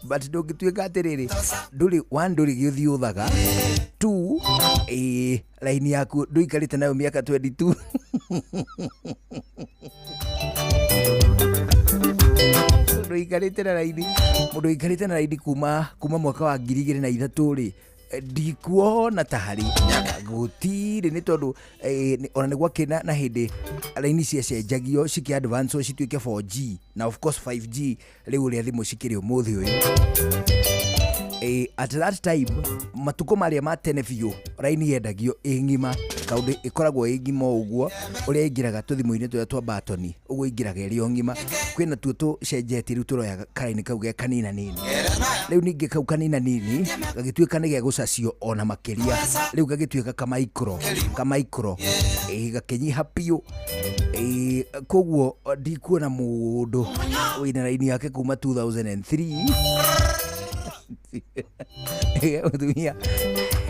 but ndũngĩtuĩka atĩrĩrĩ ndũrĩ gĩũthiũthaga 2 laini yaku ndũikarĩte nayo mĩaka 22 mũndũ ikarĩte na raini kuma mwaka wa 2003 rĩ ndikuona ta harĩ gũtirĩ nĩ tondũ ona nĩ gwakĩna na hĩndĩ raini ciacenjagio cikĩ advance cituĩke 4G na of course 5G rĩu ũrĩa thimũ cikĩrĩ ũmũthĩ ũyũ. At that time matukũ marĩa ma tene biũ raini yendagio ng'ima kaũndũ ĩkoragwo ng'ima ũguo ũrĩa ingĩraga tũthimũ-inĩ tũrĩa twa batoni ũguo ingĩraga ĩrĩ ng'ima. Kwĩna tuo tũcenjetie rĩu tũroya karaini kau ge kanina nini, rĩu ningĩ kau kanina nini gagĩtuĩka nĩ gĩa gũcacio ona makĩria, rĩu gagĩtuĩka kamaikro gakĩnyiha biũ. Koguo ndikuona mũndũ wĩna raini yake kuma 2003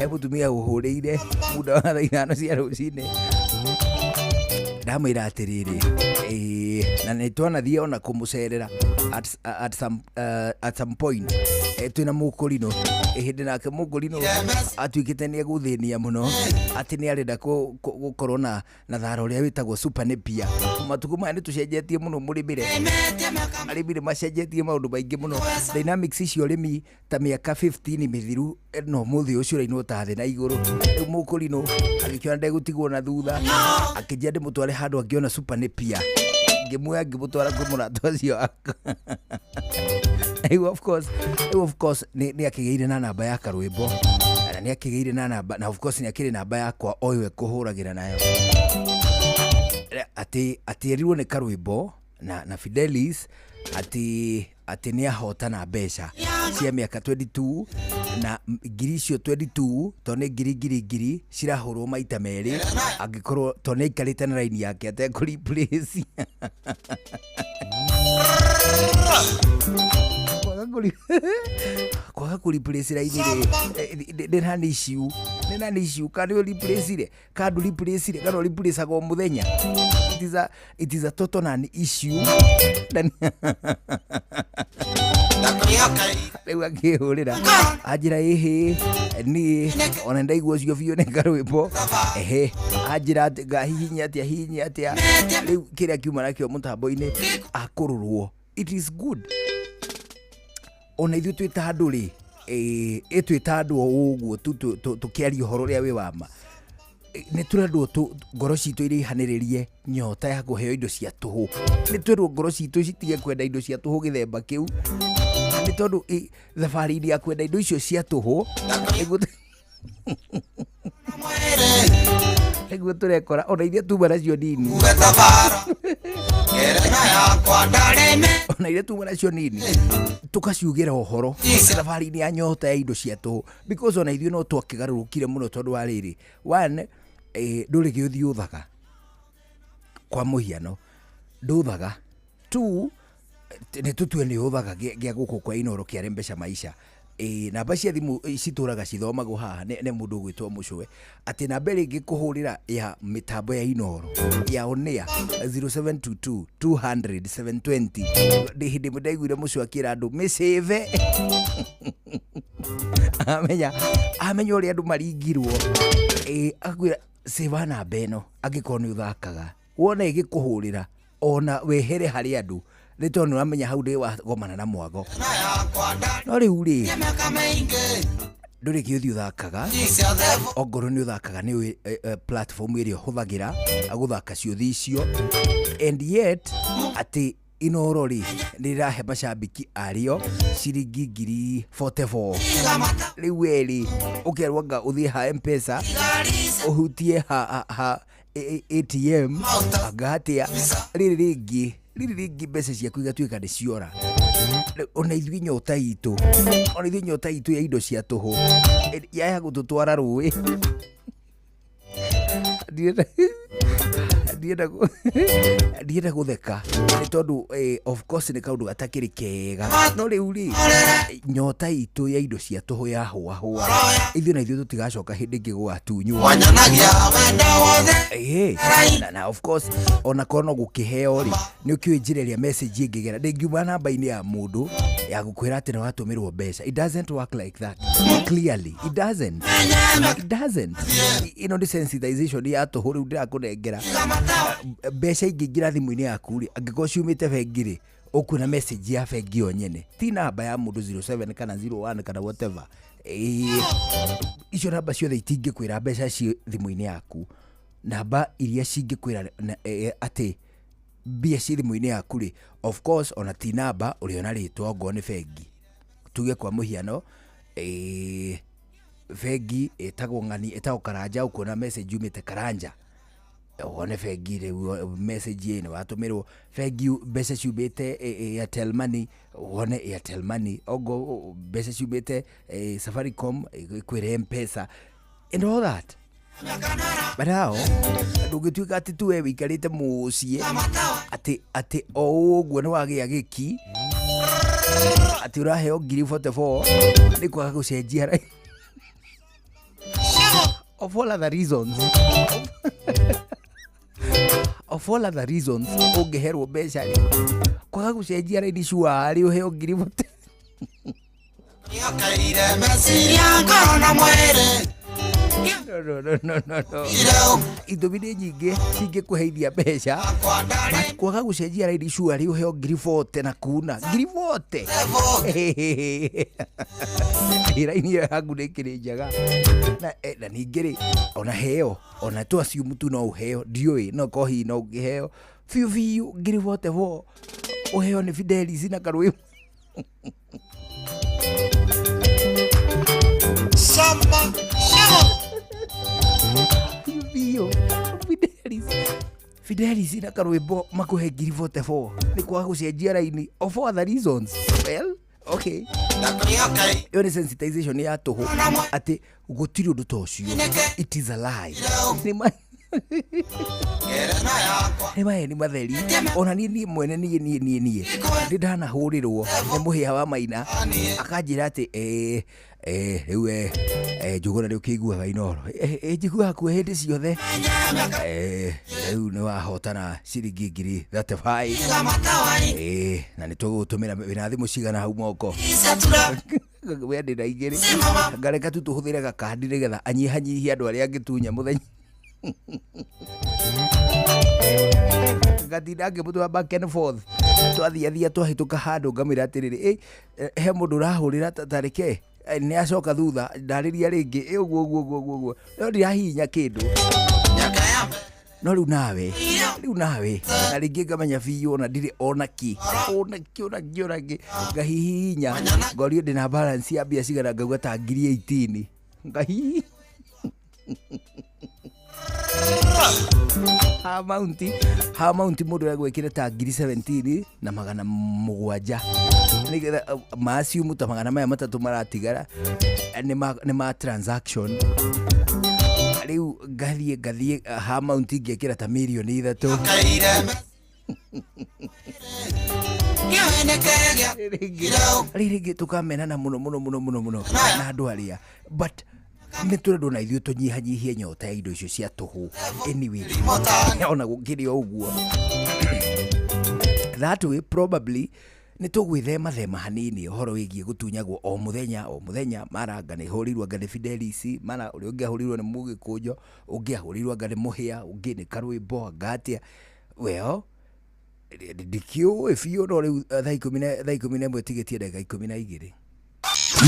mũtumia ũhũrĩire muda wa thaa 5 cia rũcinĩ ndamwĩra atĩrĩrĩ na nĩtwanathiĩ ona kũmũcerera at some point twĩna mũkũrinũ hĩndĩ nake mũkũrinũ atuĩkĩte nĩ egũthĩnia mũno atĩ nĩ arenda gũkorwo na thara ũrĩa wĩtagwo super nepia. Matukũ maya nĩ tũcenjetie mũno mũrĩmĩre, arĩmi macenjetie maũndũ maingĩ mũno. Dynamics icio ũrĩmi ta mĩaka 15 mĩthiru no mũthĩ ũcio rainwo ta thĩ na igũrũ. Rĩu mũkũrinũ agĩkiona ndegũtigwo na thutha akĩnjia ndĩmũtware handũ angĩona super nepia, ngĩmuoya ngĩmũtwara kwĩ mũrata ũcio wakwa. Of course nĩ akĩgĩire na namba ya karwĩmbo na nĩ akĩgĩire na namba na of course nĩ akĩrĩ namba yakwa o iwe kũhũragĩra nayo atĩ erirwo nĩ karwĩmbo na Fidelis atĩ nĩ ahotana mbeca cia mĩaka 22 na ngiri icio 22 to nĩ ngiri cirahũrwo maita merĩ angĩkorwo to nĩ aikarĩte na raini yake atekũreplace. Kwaga kũreplace raini rĩ nani issue kana ũreplace kana ndũreplace kana ũreplaceagwo mũthenya. It is a total non issue. Rĩu akĩhũrĩra anjĩra niĩ ona ndaigua ũcio biũ nĩ karwĩmbo anjĩra atĩ ngahihinya atĩa rĩu kĩrĩa kiuma nakĩo mũtambo-inĩ akũrũrwo. It is good ona ithuĩ twĩta andũ rĩ twĩta andũ o ũguo tũkĩaria ũhoro ũrĩa wĩ wa ma nĩ tũrendwo ngoro citũ iria ihanĩrĩrie nyota ya kũheo indo cia tũhũ. Nĩ twendwo ngoro citũ citige kwenda indo cia tũhũ gĩthemba kĩu, nĩ tondũ thabarĩ-inĩ ya kwenda indo icio cia tũhũ nĩguo tũrekora ona iria tuma nacio nini ona iria tuma nacio nini tũkaciugĩra ũhoro thabarĩ-inĩ ya nyota ya indo cia tũhũ, because ona ithuĩ no twakĩgarũrũkire mũno tondũ wa rĩrĩ one ndũrĩ gĩũthiũthaga kwa mũhiano ndũthaga 2 nĩ tũtue nĩ ũthaga gĩa gũkũ kwa Inoro kĩa Rembesha Maisha. Namba cia thimũ citũraga cithomagwo haha nĩ mũndũ ũgwĩtwo Mũcũwe atĩ namba ĩrĩa ĩngĩkũhũrĩra ya mĩtambo ya Inoro ya onea 0722 200 720. Hĩndĩ ĩmwe ndaiguire Mũcũwe akĩra andũ mĩcĩve amenya ũrĩa andũ maringirwo akwĩra save namba ĩno angĩkorwo nĩ ũthakaga wona ĩgĩkũhũrĩra ona wehere harĩ andũ nĩ tondũ nĩwamenya hau ndĩ wagomana na mwago. No rĩu rĩ ndũrĩ gĩũthi ũthakaga ongorwo nĩ ũthakaga nĩ platform ĩrĩa ũhũthagĩra agũthaka ciũthi icio, and yet atĩ Inoro rĩ nĩrĩrahe macambiki arĩo ciringi 44. Rĩu rĩ ũkerwo anga ũthiĩ ha M-Pesa ũhutie ha ATM anga atĩa rĩrĩ rĩngĩ mbeca ciaku igatuĩka nĩ ciora. Ona ithuĩ nyota itũ ya indo cia tũhũ yaya gũtũtwara rũĩ ndienda gutheka ni tondu of course ni kaundu gatakiri kega no riu ri nyota itu ya indo cia tuhu ya hua ithu na ithu tutigacoka hindi ingi gwatunywo wanyanagia wenda wothe na of course ona kono gukiheo ri ni ukiwe njireria message ingigera ndingiuma namba-ini ya mundu ya gukwira ati ni watumirwo mbeca. It doesn't work like that. Clearly it doesn't. You know, the sensitization ya tuhu riu ndirakunengera mbeca ingĩingĩra thimũ-inĩ yaku rĩ angĩkorwo ciumĩte bengi rĩ ũkuona message ya bengi o nyene ti namba ya mũndũ 07 kana 01 kana whatever. Icio namba ciothe itingĩkwĩra mbeca ci thimũ-inĩ yaku. Namba iria cingĩkwĩra atĩ mbia ci thimũ-inĩ yaku rĩ of course ona ti namba ũrĩa ona rĩtwa ongorwo nĩ bengi. Tuge kwa mũhiano bengi ĩtagwo ng'ani ĩtagwo Karanja ũkuona message yumĩte Karanja one bengi rĩu message ĩno watumirwo bengi mbeca ciumĩte Airtel Money one Airtel Money ogo mbeca ciumĩte Safaricom kwĩre M-Pesa and all that. But now ndũngĩtuĩka atĩ tu we wĩikarĩte mũciĩ atĩ o ũguo nĩ wagĩa gĩki atĩ ũraheo 44 nĩ kwaga gũcenjia of all other reasons ũngĩherwo mbeca kwaga gũcenjia raini cuarĩ ũheo 44 yakaire meciria ngoro na mwĩrĩ. No. Itũmi nĩ nyingĩ cingĩkũheithia mbeca kwaga gũcenjia raini cuarĩ ũheo 40 na kuna 40 raini yaku nĩ kĩrĩ njega na ningĩ rĩ ona heo ona twaciu mtu no ũheo ndiũĩ no kohi no ũngĩheo biũ 40 ũheo nĩ Fidelis na Karũĩ Samba Fidelis na Karũĩ makuhe 44 nĩ kwaga gũcenjia raini of other reasons. Well, okay. Yo ni sensitization ya tuhu ati gutiri undu ta ucio. It is a lie. Ni matheri ona ni mwene ni ndana hurirwo ni muhia wa Maina akanjira ati riu njuguna ni ukiguaga inoro njiguaga ku hindi ciothe riu ni wahotana ciringi 35 na ni tugutumira wina thimu cigana hau moko wende na igiri ngareka tu tuhuthire gakandi nigetha anyihanyihia andu aria angitunya muthenya gatinda ngĩmũtwa back and forth twathiathia twahĩtũka handũ ngamĩra atĩrĩrĩ he mũndũ ũrahũrĩra tarĩke nĩ acoka thutha ndarĩria rĩngĩ ũguo no ndirahihinya kĩndũ no rĩu nawe na rĩngĩ ngamenya biũ ona ndirĩ onaki ngahihinya ngorio ndĩ na balance ya mbia cigana ngauga ta 18 ngahihi ha mounti mundu ya gwekire ta 17 na 700 nigetha maasiu muta 300 maratigara ni ma transaction riu gathie ha mounti ngekira ta milioni 3 rĩngĩ tukamenana mũno na andũ arĩa but nĩ tũrendwo na ithuĩ tũnyihanyihie nyota ya indo icio cia tũhũ anyway ona gũkĩrĩ o ũguo that way probably nĩ tũgwĩthema hanini ũhoro wĩgiĩ gũtunyagwo o mũthenya maranga nĩ hũrirwo anga nĩ Fidelis mana ũrĩa ũngĩ ahũrirwo nĩ Mũgĩkũnjo ũngĩ ahũrirwo anga nĩ Mũhĩa ũngĩ nĩ Karũĩmbo anga atĩa well ndikiũĩ biũ no rĩu thaa 11 tigĩtie ndagĩka 12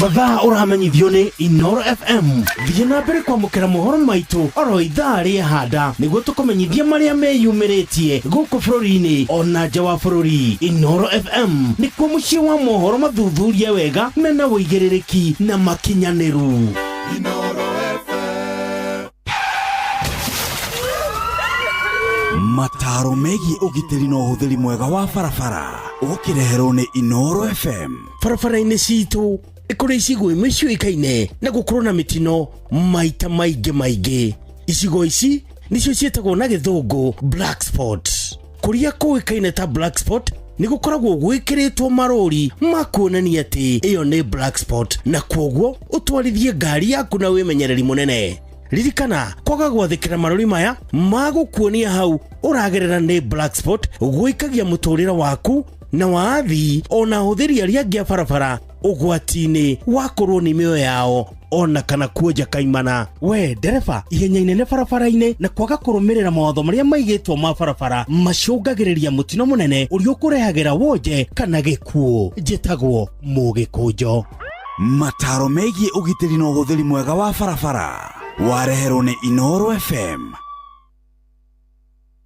mathaa ũramenyithio nĩ Inoro FM thiĩ na mbere kwamũkĩra mohoro maitũ oro ithaa rĩahanda nĩguo tũkũmenyithia marĩa meyumĩrĩtie gũkũ bũrũri-inĩ ona nja wa bũrũri. Inoro FM nĩkuo mũciĩ wa mohoro mathuthurie wega mena wũigĩrĩrĩki na makinyanĩru. Inoro FM mataro megiĩ ũgitĩri na ũhũthĩri mwega wa barabara ũkĩreherwo nĩ Inoro FM. Barabara-inĩ citũ kũrĩ icigo imwe ciũĩkaine na gũkorwo na mĩtino maita maingĩ. Icigo ici nicio cietagwo na githungu black spot. Kuria kuikaine ta black spot ni gukoragwo gwikiritwo marori makuonania ati iyo ni black spot, na kwoguo utwarithie ngari yaku na wimenyereri munene. Ririkana kwaga gwathikira marori maya magukuonia hau uragerera ni black spot gwikagia muturira waku na waathi ona huthiri aria ngia barabara ugwatini wakorwo ni mioyo yao ona kana kuoja kaimana. We dereva, ihenya inene barabara-ini na kwaga kurumirira mawatho maria maigitwo ma barabara macungagiriria mutino munene uria ukurehagira wonje kana gikuo. Njitagwo Mugikunjo. Mataro megie ugitiri na uhuthiri mwega wa barabara wareherwo ni Inoro FM.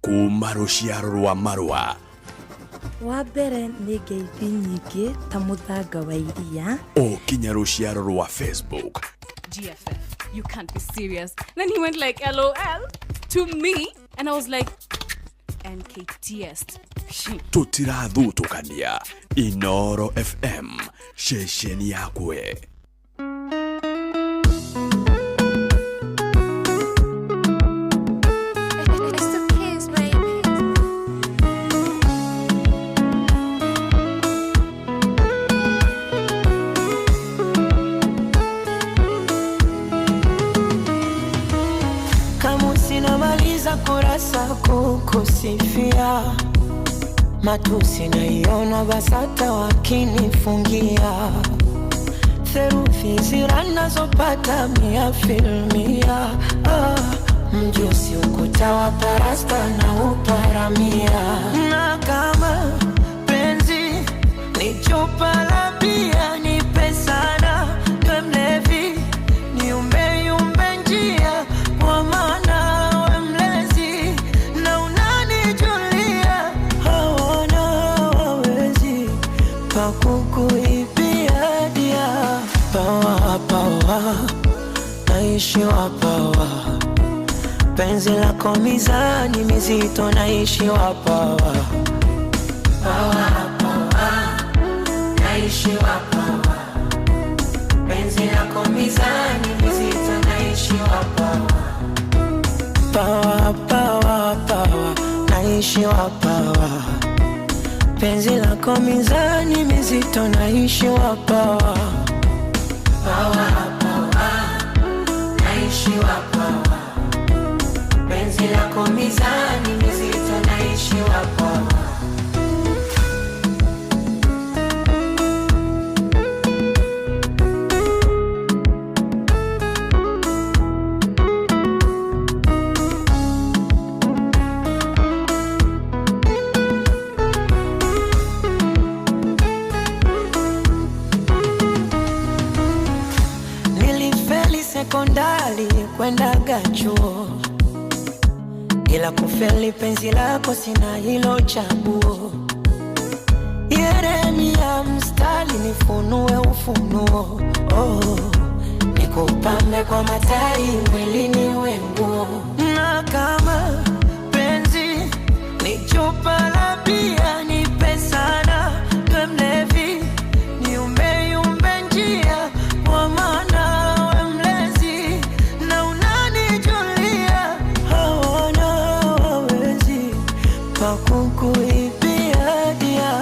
Kuma ruciaro rwa Marua. Wa mbere nĩ ngeithi nyingĩ ta mũthanga wa iria. Kinya ruciaro rwa Facebook. GFF, you can't be serious. Then he went like LOL to me and I was like NKTS. Tutirathutukania. Inoro FM, shesheni yakwe. Kurasa kukusifia matusi naiona basata wakinifungia theruthi ziranazopata 100%. Mjusi ukuta wa parasta na uparamia, na kama penzi ni chupa la bia nipe sana we mlevi niumbe njia kwa maana kukuibia dia. Pawa, pawa, naishi wa pawa. Penzi lako mizani mizito naishi wa pawa. Pawa, pawa, naishi wa pawa. Penzi lako mizani mizito naishi wa pawa. Pawa, pawa, pawa, naishi wa pawa. Penzi lako mizani mizito naishi wa pawa. Pawa, pawa, naishi wa pawa. Penzi lako mizani mizito naishi wa pawa. Sekondari kwendaga chuo, ila kufeli penzi lako sina hilo chaguo. Yeremia mstari nifunue ufunuo, nikupambe kwa matai mwili niwe nguo. Na kama penzi ni chupa la bia nipe sana we mlevi niumbe njia kwa maana kukuibia dia.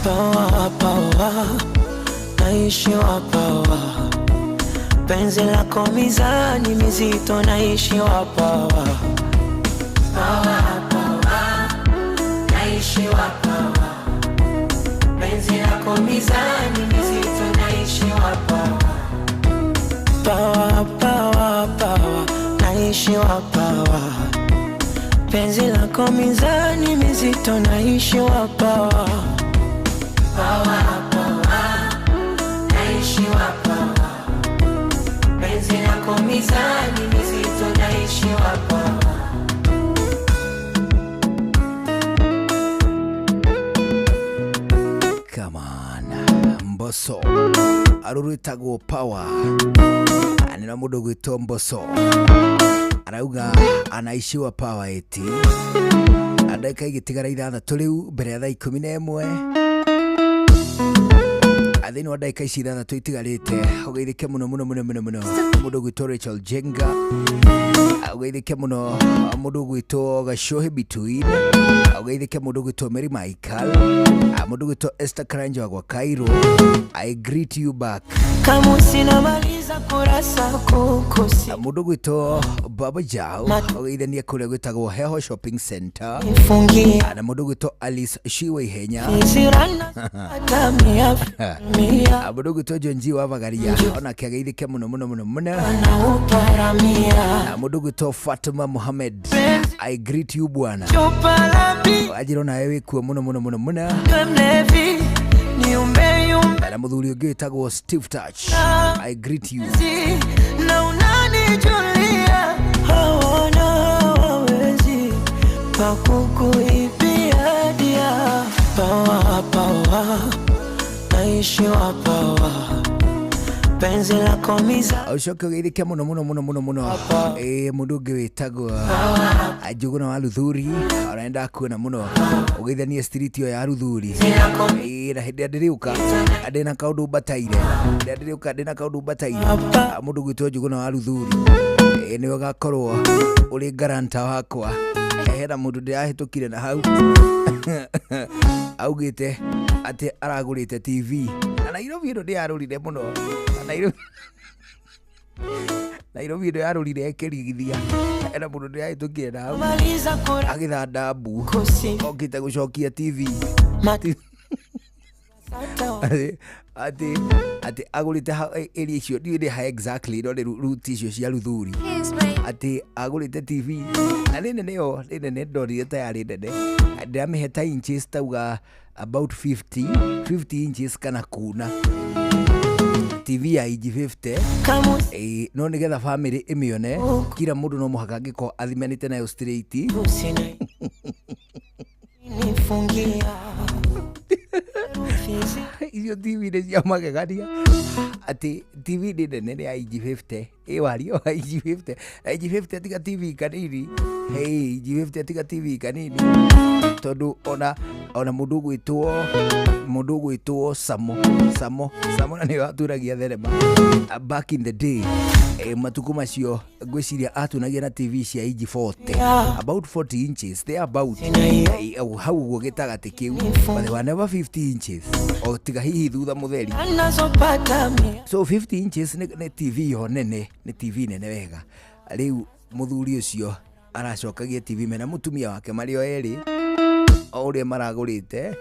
Pawa, pawa, naishi wa pawa. Penzi lako mizani mizito naishi wa pawa. Pawa, pawa, naishi wa pawa. Penzi lako mizani mizito naishi wa pawa. Pawa, pawa, pawa, naishi wa pawa. Penzi lako mizani mizito naishi wa pawa. Pawa, pawa, naishi wa pawa. Penzi lako mizani mizito naishi wa pawa. Come on, Mbosso arurutagwo Power. Anina mundu gwitwo Mbosso arauga anaishiwa Power eti ndagika igitigara 6 riu mbere ya thaa 11. athini wa ndagika ici ithathatũ itigarĩte ũgeithĩke mũno mũndũ gwĩtwo Rachel Jenga, ũgeithĩke mũno mũndũ gwĩtwo Gashohe Between, ũgeithĩke mũndũ gwĩtwo Mary Michael, mũndũ gwĩtwo Esther Karanja wa Cairo. I greet you back. Kama sinamaliza kurasa kukosi Mũndũ gwĩtwo Baba Jao, ũgeithania kũrĩa gwĩtagwo Heho Shopping Center, fungia na mũndũ gwĩtwo Alice Shiwe Ihenya, Zirana atamia mũndũ gwĩtwo Jonji wa Bagaria, ona kĩageithĩke mũno na uparamia mũndũ gwĩtwo Fatima Mohamed. I greet you bwana. Chopalabi Ajiro na wewe kuo mũno Mlevi ni umeyumba na mũthuri ũngĩ wĩtagwo Steve Touch. I greet you. na unanijulia hawana hawawezi pakukuibia dia pawa naishi wapawa penzi lako miza Ucoke ũgeithĩke mũno mũndũ ũngĩ wĩtagwo Njũgũna wa Ruthuri, araenda kuona mũno ũgeithanie street yo ya Ruthuri. Na hĩndĩ ndĩrĩũka ndĩna kaũndũ mbataire, mũndũ gwĩtwo Njũgũna wa Ruthuri nĩwe gakorwo ũrĩ garanta wakwa. Hena mũndũ ndĩrahĩtũkire na hau augĩte atĩ aragũrĩte TV na Nairobi ĩno ndĩyarũrire mũno. Nairobi ĩno yarũrire ĩkĩrigithia. Hena mũndũ ndĩrahĩtũkire na hau maliza kura agĩthanda mbu kosi okĩte gũcokia TV ati agũrĩte area icio ndiũĩ ha exactly no nĩ route icio cia Ruthuri. Ati agũrĩte TV na nĩ nene ndorire ta yarĩ nene, ndĩramĩhe ta inches tauga about 50 inches kana kuna TV ya inji 50. No nĩgetha family ĩmĩone, kila mũndũ no mũhaka angĩkorwo athimanĩte nayo straight. nifungia Icio TV nĩ cia magegania. Ati TV nĩ nene ya inji 50 wario wa inji 50. Inji 50 tiga TV kanini. Inji 50 tiga TV kanini. Tondu ona mũndũ gwĩtwo Samo na nĩ aturagia thenema back in the day. Matuko macio ngwĩciria atunagia na TV cia inji 40, about 40 inches they about hau guo gĩtagatĩ kĩu, but they were never 50 inches o tiga hihi thutha mũtheri. anazopata mia So 50 inches nĩ TV yo nene, nĩ TV nene wega. Rĩu mũthuri ũcio aracokagia TV mena mũtumia wake marĩ o erĩ o ũrĩa maragũrĩte.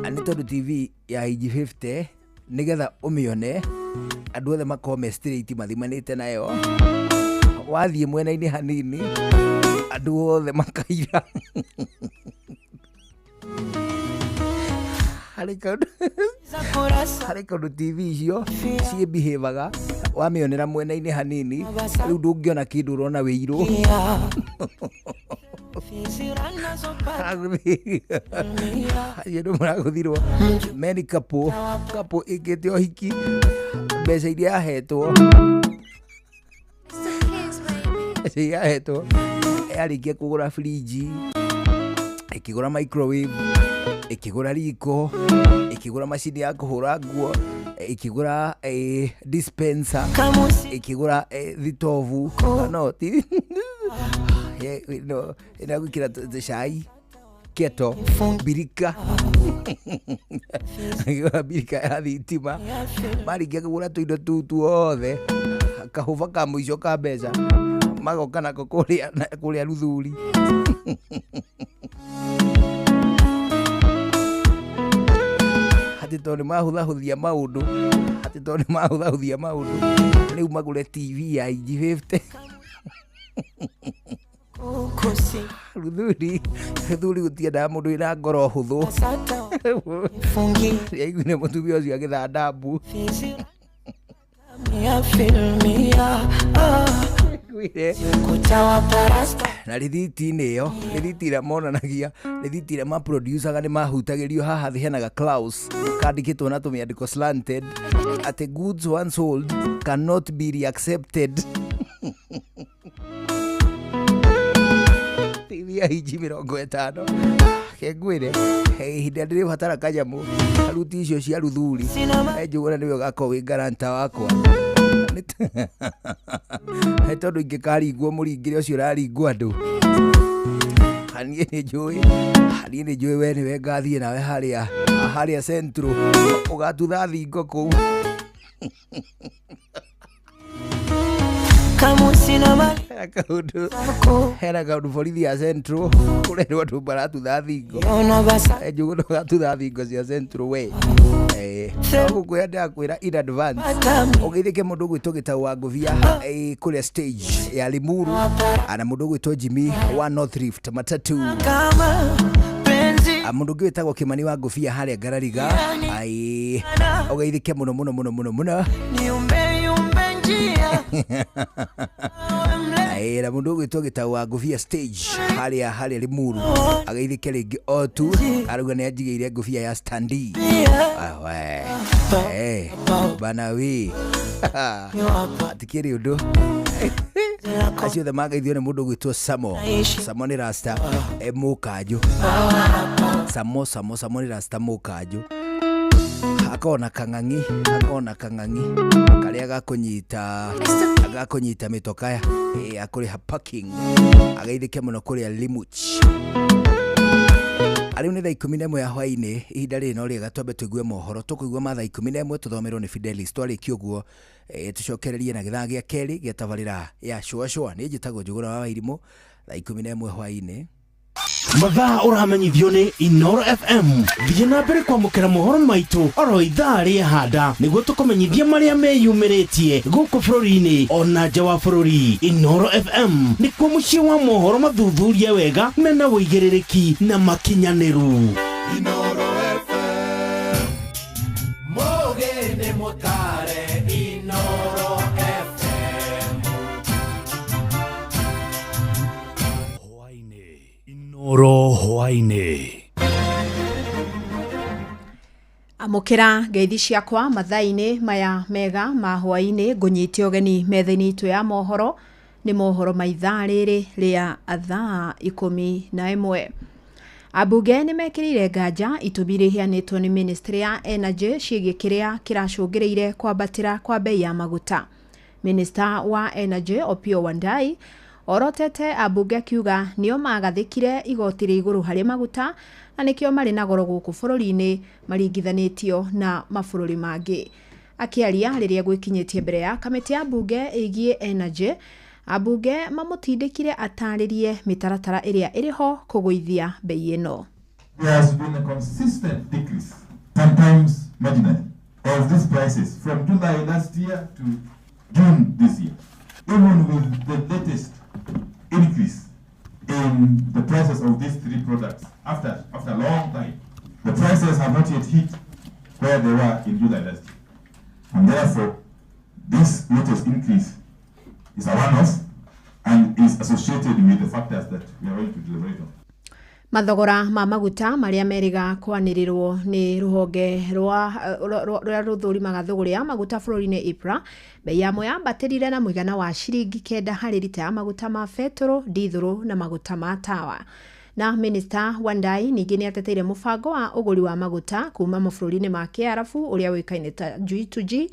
Nĩ tondũ TV ya inji 50 nĩgetha ũmĩone andũ othe makome straight mathimanĩte nayo, wathiĩ mwena-inĩ hanini andũ othe makaira. Harĩ kaũndũ TV icio ciĩbihevaga wamĩonera mwena-inĩ hanini, rĩu ndũngĩona kĩndũ ũrona wĩirũ. Andũ maragũthirwo meni kapo ĩkĩte ũhiki, mbeca iria yahetwo yarĩkia kũgũra friji, ĩkĩgũra microwave, ĩkĩgũra riko, ĩkĩgũra macini ya kũhũra nguo, ĩkĩgũra dispenser, ĩkĩgũra thitovu no ĩnagwĩkĩra cai keto birika birika ya thitima. Marĩkia kũgũra tũindo tũu tuothe, kahũba ka mũico ka mbeca magoka nako kũrĩa Ruthuri. Atĩ tondũ nĩmahũthahũthia maũndũ, rĩu magũre TV ya inji 50. Ruthuri gũtiendaga mũndũ wĩna ngoro hũthũ. Aiguire mũtumia ũcio agĩthanda mbu. Na rĩthiti-inĩ ĩyo, rĩthiti ĩrĩa monanagia, rĩthiti ĩrĩa maproducaga nĩ mahutagĩrio haha thĩ henaga Klaus kandĩkĩtwo na tũmĩandĩko slanted atĩ goods once sold cannot be reaccepted. TV ya inji 50 kengwire ihinda ndiri hatara kanyamu aruti icio cia ruthuri njuguna niwe gako wi garanta wakwa tondu ingikaringwo muringire ucio uraringwo andu hanie ni njui we niwe ngathie nawe haria centro ugatutha thingo kuu hera kaundu borithi ya centro kurerwo andu maratutha thingo njuguna ugatutha thingo cia centro we gukwira ndakwira in advance ugeithike mundu gwitwo gitagwa Nguvia kuria stage ya Limuru ana mundu gwitwo Jimmy wa North Rift matatu mundu gwitagwo Kimani wa Nguvia haria Ngarariga ugeithike muno na mundu gwitwo gitagwa Nguvia stage haria Limuru ageithike ringi otu aruga ni anjigeire Nguvia ya standi bana wi atikiri undu acio the magaithio ni mundu gwitwo Samo ni rasta mukanju Samo ni rasta mukanju akona kang'ang'i karia gakunyita mitokaya akuriha parking ageithike muno kuria Limuch ariu ni thaa 11 ya hwaini ihinda rino riega twambe tuigue mohoro tukuigua mathaa 11 tuthomerwo ni Fidelis twariki uguo tucokererie na githaa gia keri gia tabarira ya shwa ni njitagwo Njuguna wa Wairimu thaa 11 hwaini mathaa uramenyithio ni Inoro FM thiĩ na mbere kwamũkĩra mohoro maitũ oro ithaa rĩa handa nĩguo tũkũmenyithia marĩa meyumĩrĩtie gũkũ bũrũri-inĩ ona nja wa bũrũri. Inoro FM nĩkuo mũciĩ wa mohoro mathuthurie wega mena wũigĩrĩrĩki na makinyanĩru. Inoro FM mũgeni mũtare Inoro Oro hwaini amukira ngeithi ciakwa mathaini maya mega ma hwaini ngunyite ogeni methaini itu ya mohoro ni mohoro maithaa riri ria athaa 11 abunge ni mekirire nganja itubiri hianitwo ni ministry ya energy ciĩgiĩ kiria kiracũngĩrĩire kwambatĩra kwa bei ya maguta. Minister wa energy Opiyo Wandayi orotete abunge akiuga nio magathikire igoti ria iguru hari maguta na nikio mari na goro guku bũrũri-inĩ maringithanĩtio na mabũrũri mangĩ. Akiaria riria gwikinyitie mbere ya kamiti ya bunge ĩgiĩ energy, abunge mamutindĩkire ataririe mitaratara iria iriho kũgũithia bei ĩno. There has been a consistent decrease, sometimes marginal, of these prices from July last year to June this year. Even with the latest increase in the prices of these three products, after a long time, the prices have not yet hit where they were in July last year. And therefore, this latest increase is a one-off and is associated with the factors that we are going to deliberate on. Mathogora ma maguta maria meriga kwanirirwo ni ruhonge rwa ruthurimaga thogora ya maguta bũrũri-inĩ IPRA, bei yamo yambatĩrire na mũigana wa ciringi 9 harĩ lita ya maguta ma betoro, dithũrũ na maguta ma tawa. Na Minister Wandayi ningĩ nĩ ateteire mũbango wa ũgũri wa maguta kuma mabũrũri-inĩ ma Kiarabu ũrĩa wĩkaine ta G2G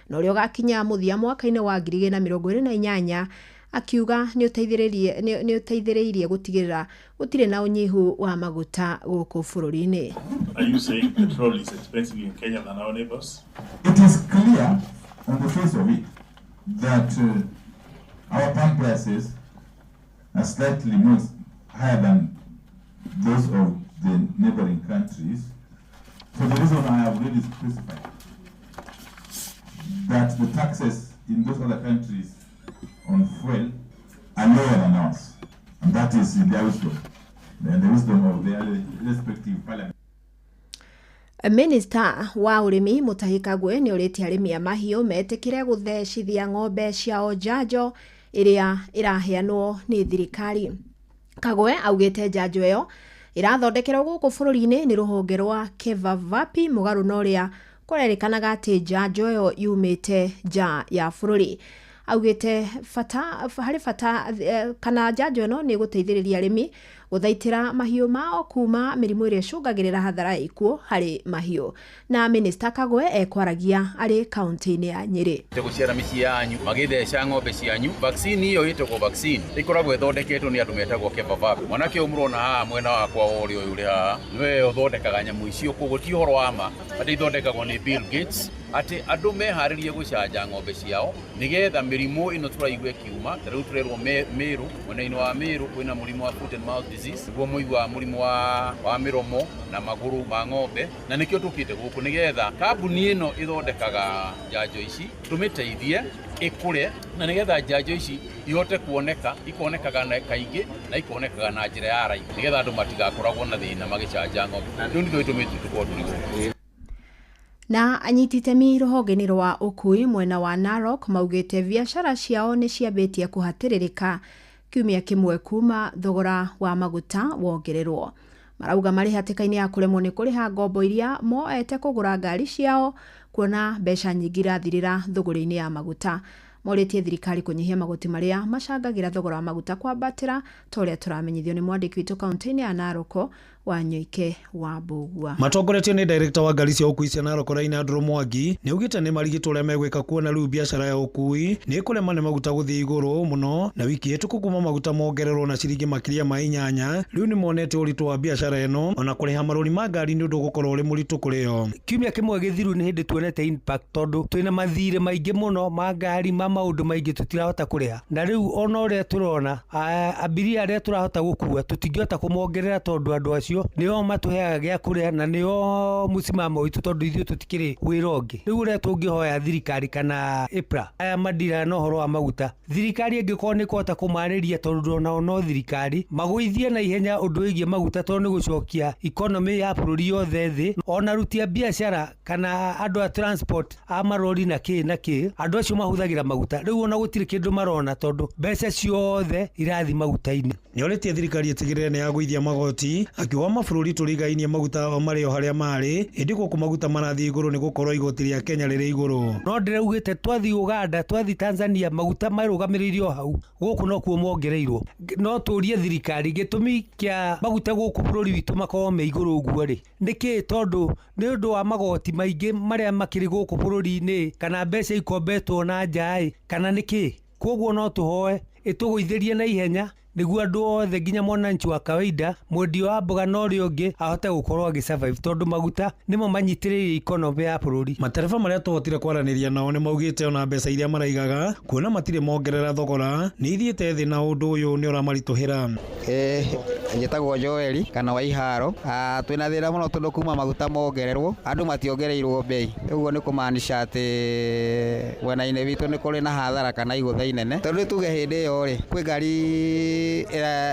na ũrĩa ũgakinya mũthia mwaka-inĩ wa 2028, akiuga ni uteithĩrĩirie gutigirira gutire na unyihu wa maguta gũkũ bũrũri-inĩ. Are you saying petrol is expensive in Kenya than our neighbors? It is clear on the face of it that our pump prices are slightly more higher than those of the neighboring countries for the reason I have already specified, that the taxes in those other countries on fuel are lower than ours, and that is their wisdom and the wisdom of their respective parliament. Minister wa urimi Mutahi Kagwe ni ũrĩtie arĩmi a mahiũ metĩkĩre gũthecithia ng'ombe ciao njanjo iria iraheanwo ni thirikari. Kagwe augĩte njanjo ĩyo irathondekerwo gũkũ bũrũri-inĩ ni rũhonge rwa Kevavapi mũgarũ na ũrĩa kũrerĩkanaga atĩ njanjo ĩyo yumĩte nja ya bũrũri. Augĩte harĩ bata kana njanjo ĩno nĩ gũteithĩrĩria arĩmi guthaitira mahiũ mao kuma mĩrimũ ĩrĩa ĩcũngagĩrĩra hathara ikuo harĩ mahiũ. Na Minister Kagwe ekwaragia arĩ kaunti-inĩ ya Nyeri. Guciara mĩciĩ yanyu magĩtheca ng'ombe cianyu, vaccine iyo ĩtagwo vaccine ĩkoragwo ĩthondeketwo nĩ andũ metagwo Kebab. Mwanake ũyũ mũrona haha mwena wakwa ũrĩa ũyũ ũrĩ haha nĩwe ũthondekaga nyamũ icio, koguo ti ũhoro wa ma atĩ ithondekagwo nĩ Bill Gates, atĩ andũ meharĩrie gũcanja ng'ombe ciao nĩgetha mĩrimũ ĩno tũraigua ĩkiuma. Ta rĩu tũrerwo Meru, mwena-inĩ wa Meru kwĩna mũrimũ wa foot and mouth disease, nĩguo mũigua mũrimũ wa mĩromo na magũrũ ma ng'ombe, na nĩkĩo tũkĩte gũkũ nĩgetha kambuni ĩno ĩthondekaga njanjo ici tũmĩteithie ikure, na nĩgetha njanjo ici ihote kuoneka, ikonekaga kaingĩ na ikonekaga na njĩra ya raithi nĩgetha andũ matigakoragwo na thĩna magĩcanja ng'ombe. Rĩu nĩkĩo itũmĩte tũkorwo tũrĩ gũkũ. Na anyiti itemi rũhonge-inĩ rwa ũkui mwena wa Narok maugĩte biacara ciao nĩ ciambĩtie kũhatĩrĩrĩka kiumia kĩmwe kuma thogora wa maguta wongererwo. Marauga marĩ hatĩka-inĩ ya kũremwo nĩ kũrĩha ngombo iria moete kũgũra ngari ciao kuona mbeca nyingĩ irathirĩra thogora-inĩ ya maguta. Morĩtie thirikari kũnyihia magoti marĩa macangagĩra thogora wa maguta kwambatĩra, ta ũrĩa tũramenyithio nĩ mwandĩki witũ kaunti-inĩ ya Narok wa Nyoike wa Mbugua. Matongoretio nĩ director wa ngari cia ũkui cia Narok Raina Andrew Mwangi nĩ augĩte nĩ marigĩtwo ũrĩa megwĩka kuona rĩu biacara ya ũkui nĩ kũrema nĩ maguta gũthiĩ igũrũ mũno, na wiki hetũku kuma maguta mongererwo na ciringi makĩria ma 8, rĩu nĩ monete ũritũ wa biacara ĩno ona kũrĩha marũni ma ngari nĩ ũndũ gũkorwo ũrĩ mũritũ kũrĩo. Kiumia kĩmwe gĩthiru nĩ hĩndĩ tuonete impact tondũ twĩna mathirĩ maingĩ mũno ma ngari ma maũndũ maingĩ tũtirahota kũrĩha, na rĩu ona ũrĩa tũrona abiria arĩa tũrahota gũkua tũtingĩhota kũmongerera tondũ andũ acio nĩo matũheaga gĩa kũrĩa na nĩo mũsimamo witũ tondũ ithuĩ tũtikĩrĩ wĩra ũngĩ. Rĩu ũrĩa tũngĩhoya thirikari kana IPRA aya mandira na ũhoro wa maguta, thirikari ĩngĩkorwo nĩ kũhota kũmarĩria tondũ no thirikari magũithie na ihenya ũndũ wĩgiĩ maguta tondũ nĩ gũcokia economy ya bũrũri yothe thĩ, ona aruti a biacara kana andũ a transport a marori na kĩ andũ acio mahũthagĩra maguta. Rĩu ona gũtirĩ kĩndũ marona tondũ mbeca ciothe irathi maguta-inĩ. Nĩorĩtie thirikari ĩtigĩrĩre nĩ yagũithia magoti, akiuga mabũrũri tũrigainie maguta marĩ o harĩa marĩ, ĩndĩ gũkũ maguta marathiĩ igũrũ nĩ gũkorwo igoti rĩa Kenya rĩrĩ igũrũ. No ndĩraugĩte twathi Uganda, twathi Tanzania maguta marũgamĩrĩirio hau, gũkũ no kuo mongereirwo. No tũrie thirikari gĩtũmi kĩa maguta gũkũ bũrũri witũ makorwo me igũrũ ũguo rĩ nĩkĩ? Tondũ nĩ ũndũ wa magoti maingĩ marĩa makĩrĩ gũkũ bũrũri-inĩ kana mbeca ikombetwo na nja kana nĩkĩ? Koguo no tũhoe ĩtũgũithĩrie na ihenya nĩguo andũ othe nginya mwananchi wa kawaida mwendio wa mboga na ũrĩa ũngĩ ahote gũkorwo agĩsurvive tondũ maguta nĩmo manyitĩrĩire economy ya bũrũri. Matereba marĩa tũhotire kwaranĩria nao nĩ maugĩte ona mbeca iria maraigaga kuona matirĩ mongerera thogora nĩ ithiĩte thĩ na ũndũ ũyũ nĩ ũramaritũhĩra. Njĩtagwo Joeli kana wa Iharo. Twĩna thĩna mũno tondũ kuma maguta mongererwo andũ mationgereirwo bei, ũguo nĩ kũmaanisha atĩ mwena-inĩ witũ nĩ kũrĩ na hathara kana igũtha inene, tondũ tuge hĩndĩ ĩyo rĩ kwĩ ngari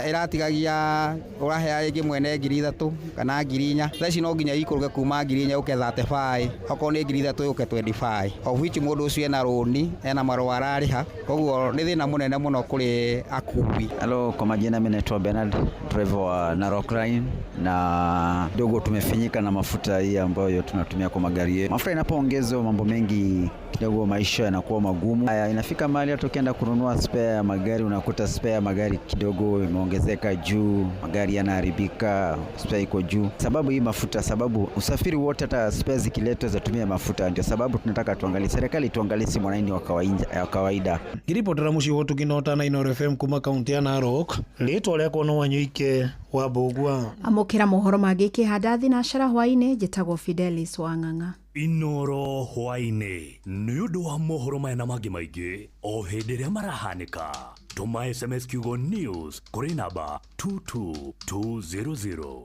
ĩratigagia ũrahea rĩngĩ mwene 3,000 kana 4,000, thaici no nginya ikũrũke kuma 4,000 ũke 35, okorwo nĩ 3,000 ũke 25, of which mũndũ ũcio ena rũni ena marũa ararĩha, koguo nĩ thĩna mũnene mũno kũrĩ akui. Hello, kwa majina mimi naitwa Bernard, driver wa Narok Line, na dogo tumefinyika na mafuta hii ambayo tunatumia kwa magari yetu. Mafuta inapoongezwa mambo mengi kidogo maisha yanakuwa magumu. Haya, inafika mahali hata ukienda kununua spare ya magari unakuta spare ya magari kidogo imeongezeka juu, magari yanaharibika, spare iko juu. Sababu hii mafuta, sababu usafiri wote hata spare zikiletwa zatumia mafuta, ndio sababu tunataka tuangalie, serikali tuangalie si mwananchi wa kawaida. Ngiripotera muci wotu kinota na Inooro FM kuma kaunti ya Narok, rĩtwa rĩakwa no Wanyoike wa Mbugua. Amũkĩra mohoro mangĩ kĩhanda thinacara hwainĩ njĩtagwo Fidelis Wang'ang'a. Inooro hwainĩ nĩ ũndũ wa mohoro maya na mangĩ maingĩ o hĩndĩ ĩrĩa marahanĩka. Tũma SMS kiugo news kũrĩ namba 22200.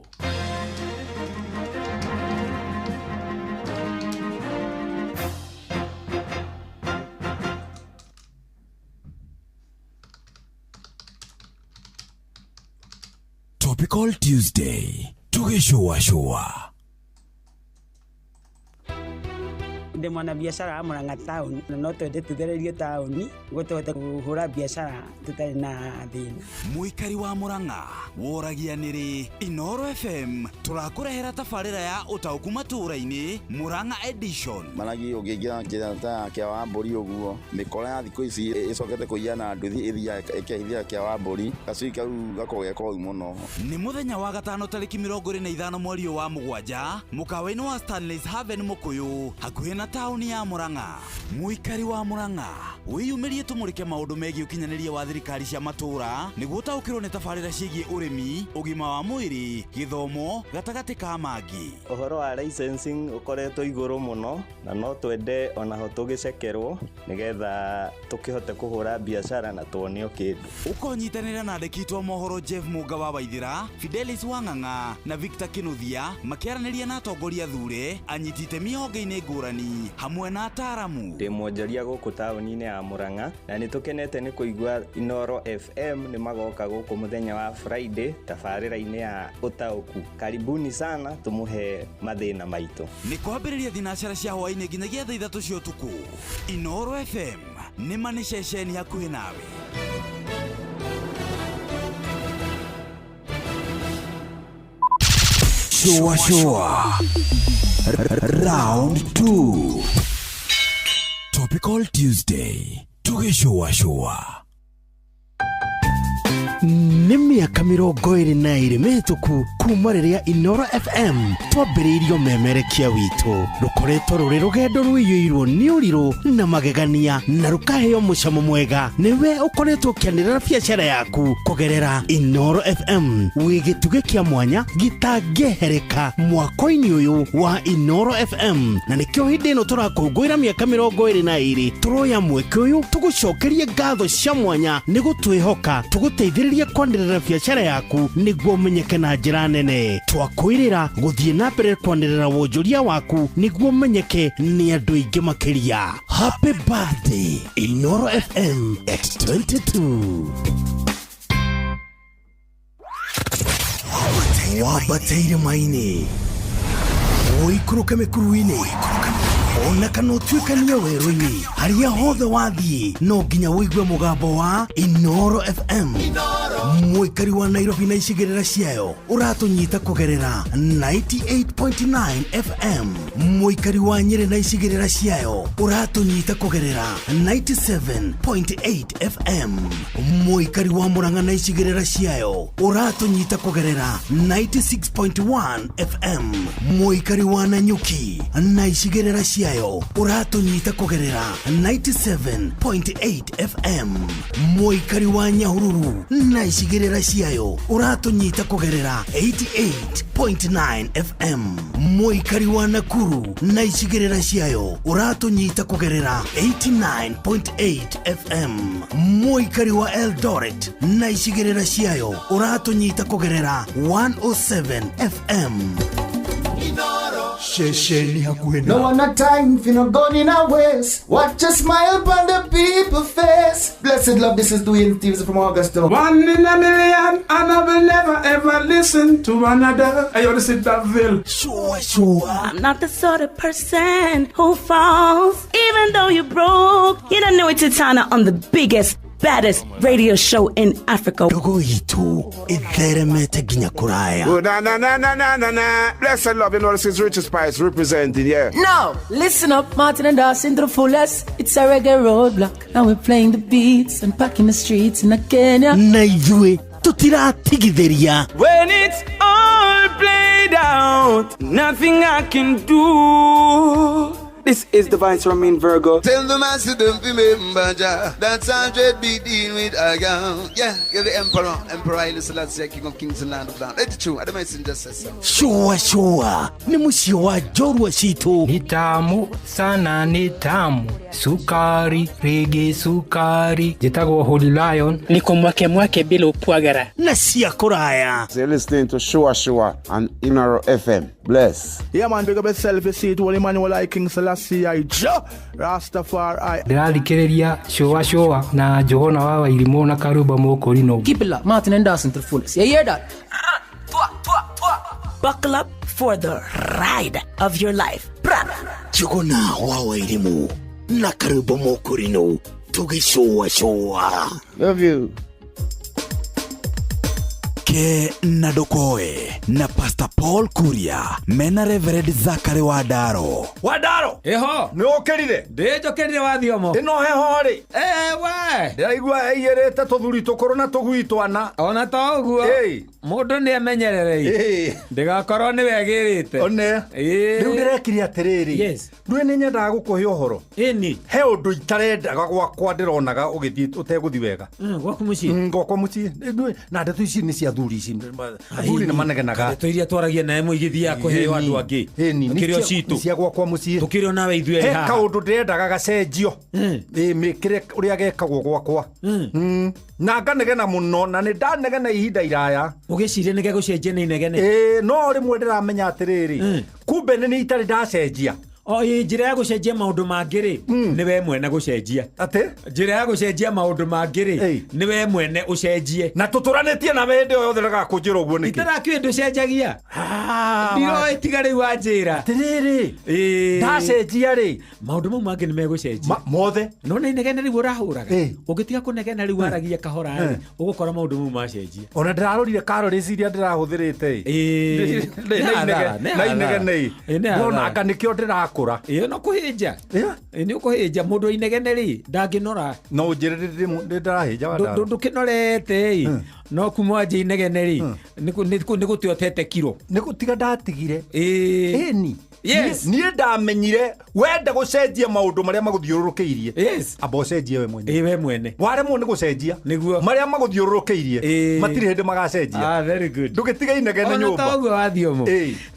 Topical Tuesday, tugĩcũa-cũa. ndi mwana biashara wa Murang'a town na no twende tuthererie tauni gũtũhote kũhũra biashara tutarĩ na thĩna. Mũikari wa Murang'a woragia nĩrĩ Inoro FM tũrakũrehera tabarĩra ya ũtaũku matũũra-inĩ Murang'a edition. Maragi ũngĩingira njĩra kĩa wa mbũri ũguo mĩkora ya thikũ ici ĩcokete kũiyana nduthi ĩthia ĩkĩhithia kĩa wa mbũri gacui kau gakorwo gekoi mũno. Nĩ mũthenya wa gatano tarĩki 25 mweri wa mũgwanja mũkawa-inĩ wa Stanley's Haven Mũkũyũ hakuhĩ na taũni ya Murang'a. Mũikari wa Murang'a wĩyumĩrie tũmũrĩke maũndũ megiĩ ũkinyanĩria wa thirikari cia matũũra nĩguo ũtaũkĩrwo nĩ tabarĩra ciĩgiĩ ũrĩmi, ũgima wa mwĩrĩ, gĩthomo gatagatĩ ka mangĩ. Ũhoro wa licensing ũkoretwo igũrũ mũno na no twende onaho tũgĩcekerwo nĩgetha tũkĩhote kũhũra biashara na tuonio kĩndũ. Ũkonyitanĩra na andĩki twa mohoro Jeff Mũnga wa Waithĩra, Fidelis Wang'ang'a na Victor Kinuthia makĩaranĩria na atongoria thure anyiti itemi honge-inĩ ngũrani hamwe na ataaramu. Ndĩ mwonjoria gũkũ taũni-inĩ ya Murang'a na nĩ tũkenete nĩ kũigua Inoro FM nĩ magoka gũkũ mũthenya wa Friday tabarĩra-inĩ ya ũtaũku. Karibuni sana tumuhe mathĩna maitũ. Nĩ kwambĩrĩria thinacara cia hwaĩ-inĩ nginyagia thaa 3 cia ũtukũ. Inoro FM nĩ mani ceceni hakuhĩ nawe. Showa Round 2 Topical Tuesday Showa nĩ mĩaka 22 mĩhĩtũku kuma rĩrĩa Inoro FM twambĩrĩirio memerekia witũ rũkoretwo rũrĩ rũgendo rũiyũirwo nĩ ũrirũ na magegania na rũkaheo mũcamo mwega nĩwe ũkoretwo ũkĩanĩrĩra biacara yaku kũgerera Inoro FM wĩ gĩtugĩ kĩa mwanya gĩtangĩhereka mwaka-inĩ ũyũ wa Inoro FM na nĩkĩo hĩndĩ ĩno tũrakũngũĩra mĩaka 22 tũroya mweke ũyũ tũgũcokerie ngatho cia mwanya nĩ gũtwĩhoka tũgũteithĩrĩria kwanĩrĩra biacara yaku nĩguo ũmenyeke na njĩra nene twakwĩrĩra gũthiĩ na mbere kwanĩrĩra wonjoria waku nĩguo ũmenyeke nĩ andũ aingĩ makĩria. Happy birthday Inoro FM at 22. Wabateire maini woikũrũke mĩkuru-inĩ ona kana ũtuĩkanie werũ-inĩ harĩa hothe wathiĩ no nginya wĩigue mũgambo wa Inoro FM. Mũikari wa Nairobi na icigĩrĩra ciayo ũratũnyita kũgerera 98.9 FM. Mũikari wa Nyĩrĩ na icigĩrĩra ciayo ũratũnyita kũgerera 97.8 FM. Mũikari wa Murang'a na icigĩrĩra ciayo ũratũnyita kũgerera 96.1 FM. Mũikari wa Nanyuki na icigĩrĩra ciayo ũratũnyita kũgerera 97.8 FM. Mũikari wa Nyahururu na icigĩrĩra ciayo ũratũnyita kũgerera 88.9 FM. Mũikari wa Nakuru na icigĩrĩra ciayo ũratũnyita kũgerera 89.8 FM. Mũikari wa Eldoret na icigĩrĩra ciayo ũratũnyita kũgerera 107 FM. Shesheni hakuhe na. No one a time for no gun in our ways. Watch a smile upon the people face. Blessed love, this is Dwayne Stevens from Augusta. 1 in a million, and I will never ever listen to another. I ought to sit that Bill. Sure. I'm not the sort of person who falls, even though you broke. You don't know it's Tana on the biggest, baddest radio show in Africa. Dogo itu itheremete ginya kuraya. Oh, na. Blessed love, you know this is Richard Spice representing, yeah. No, listen up, Martin and Dawson to the fullest. It's a reggae roadblock, and we're playing the beats and packing the streets in Kenya. Naijue tutiratigithĩria. When it's all played out, nothing I can do. This is the Vice Ramin Virgo. Tell the master don't remember that's 100 be dealing with again. Yeah, you're the Emperor Haile Selassie, King of Kings and Land of Land. That's true, the messenger says so. Sure. Ni musio wa jorwa shito. Ni tamu sana ni tamu. Sukari, reggae sukari. Jitagwo Holy Lion. Niko mwake bila upwagara. Na siya kuraya. So you're listening to Shua on Inoro FM. Bless. Yeah man, big up yourself, you see it, Holy Emmanuel I King Selassie I Rastafari. Ndĩrathikĩrĩria Shua na Johona wa Wairimu na Karuba Mokorino. Keep it locked, Martin and Dawson to the fullest. You hear that? Buckle up for the ride of your life. Njuguna wa Wairimu na Karubo Mokurino tugicũa. Love you. Ke Nadokoe na Pastor Paul Kuria mena Reverend Zakari Wadaro. Wadaro Eho ni ukirire ndijokerire wathiomo ino heho ri we ndaigua eirete tuthuri tukuru na tugui twana ona to uguo mundu ni amenyerere ndigakorwo ni wegirite one riu ndirekire atiriri yes ndwe ni nyendaga gukuhe uhoro ini he undu itarendaga gwakwa ndironaga ugithii uteguthi wega gwaku mucii gwakwa mucii na ndeto ici ni cia thuri ici thuri ni manegenaga ndeto iria twaragia nae muigithia kuheo andu angi kirio citu cia gwakwa mucii tukirio nawe ithuĩ he kaundu ndirendaga gacenjio mikire uria gekagwo gwakwa na nganegena muno na ni ndanegena ihinda iraya ugiciria ni gegucenjia ni inegene no rimwe ndiramenya atiriri kumbe ni itari ndacenjia o njira ya gucenjia maundu mangiri ni we mwene gucenjia ate njira ya gucenjia maundu mangiri ni we mwene ucenjie na tuturanetie na wende o yothe rega kunjira uguo niki itarakwi nducenjagia ndiro itigari wa njira tiriri ndacenjia ri maundu mau mangi ni megucenjia mothe no ni negene riu urahuraga ugitiga kunegena riu aragia kahora ugukora maundu mau macenjia ona ndirarorire calories iria ndirahuthirite na inegene ndona nganikio ndirakura no kuhinja ni ukuhinja mundu inegene ri ndanginora no njirire ndirahinja wada ndukinorete no kumwanje inegene ri ni gutiotete kiro ni gutiga ndatigire ni yes ni ndamenyire wende gucenjia maundu maria maguthiururukiirie yes amba ucenjie we mwene we mwene waremwo ni gucenjia niguo maria maguthiururukiirie matiri hindi magacenjia very good ndugitiga inegene nyumba ona taguo wathiomo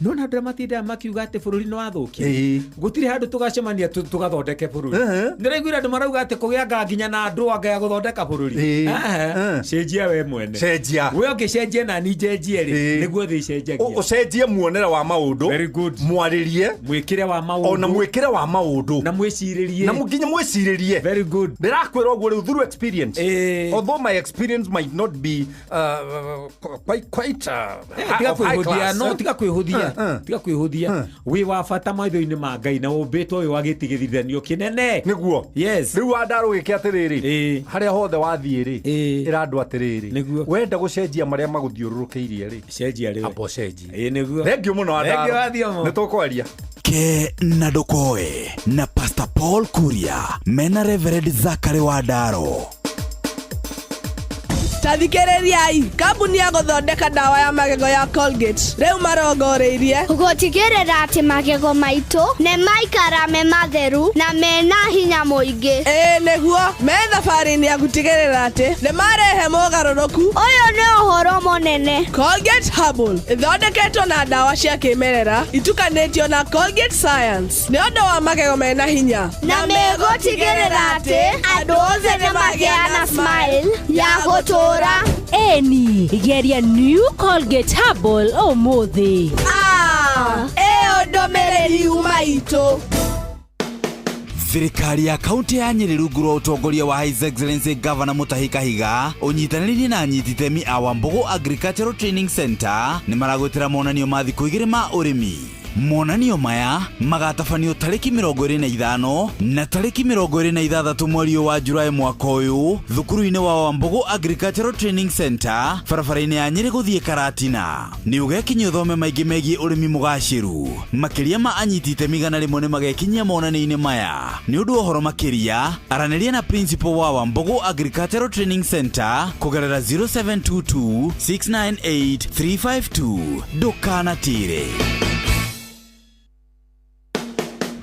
no na ndra matinda makiuga ati bururi no wathukia gutiri handu tugacemania tugathondeke bururi ndiraiguira andu marauga ati kugianga nginya na andu anga ya guthondeka bururi cenjia we mwene cenjia we ungicenjia na ni njenjie ri niguo thi cenjagia ucenjie muonera wa maundu very good mwaririe mwikire wa maundu ona mwikire wa maundu na mwiciririe na muginya mwiciririe very good ndirakwira uguo riu through experience although my experience might not be quite tiga kwihuthia wi wa bata maitho-ini ma Ngai na umbitwo wi wa gitigithanio kinene niguo yes riu Wandaru giki atiriri haria hothe wathie ri irandu atiriri wenda gucenjia maria maguthiururukiirie ri cenjia ri abo cenjia niguo thengio muno Wandaru nitukwaria Ke Nadokoe na Pastor Paul Kuria mena Reverend Zakari Wadaro. Tathikĩrĩriai kambuni ya gũthondeka ndawa ya magego ya Colgate rĩu marongoreirie gũtigĩrĩra atĩ magego maitũ nĩ maikara me matheru na mena hinya mũingĩ. Nĩguo me thabarĩ-inĩ ya gũtigĩrĩra atĩ nĩ marehe mogarũrũku. Ũyũ nĩ ũhoro mũnene. Colgate Herbal ĩthondeketwo na ndawa cia kĩmerera itukanĩtio na Colgate Science nĩ ũndũ wa magego mena hinya na megũtigĩrĩra atĩ andũ othe nĩ magĩa na smile ya gũtũra. Eni geria new Colgate Herbal ũmũthĩ. Ĩyo ndũmĩrĩri uma itũ. Thirikari ya kaunti ya Nyeri rungu rwa utongoria wa His Excellency Governor Mutahi Kahiga unyitanĩri na anyititemi a Wambogo Agricultural Training Center ni maragwetera monanio ma thikũ igĩrĩ ma ũrĩmi. Monanio maya magatabanio tariki 25 na tariki 26 mweri wa Julai mwaka uyu thukuru-inĩ wa Wambogo Agricultural Training Center barabara-inĩ ya Nyeri gũthiĩ Karatina. Nĩ ũgekinyia ũthome maingĩ megiĩ ũrĩmi mũgacĩru. Makĩria ma anyiti itemi 100 nĩ magekinyia monanio-inĩ maya. Nĩ ũndũ ũhoro makĩria aranĩria na principal wa Wambogo Agricultural Training Center kũgerera 0722 698 352. Ndũkanatire.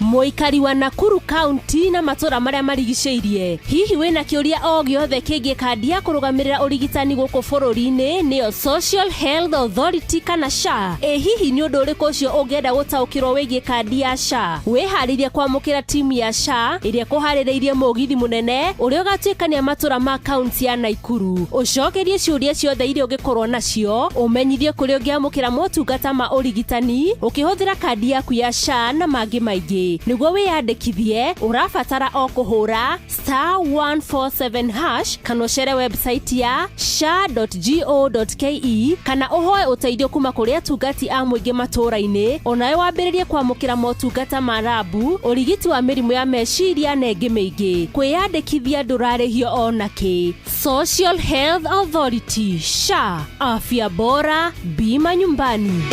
Muikari wa Nakuru County na matura maria marigiceirie hihi wina kiuria o giothe kingi kandi ya kurugamirira urigitani guku bururi-ini niyo Social Health Authority kana SHA hihi ni undu uriku ucio ungienda gutaukirwo wigie kandi ya SHA wiharirie kwamukira timu ya SHA iria kuhaririirie mugithi munene uria ugatuikania matura ma county ya Nakuru ucokerie ciuria ciothe iria ungikorwo nacio umenyithie kuri ungiamukira motungata ma urigitani ukihuthira kandi yaku ya SHA na mangi maingi niguo wiyandikithie urabatara o kuhura *147# kana ucere website ya sha.go.ke kana uhoe uteithio kuma kuri atungati a muingi matura-ini onawe wambiririe kwamukira motungata marabu urigiti wa mirimu ya meciria na ingi mingi kwiyandikithia ndurarihio onaki. Social Health Authority SHA, afya bora bima nyumbani.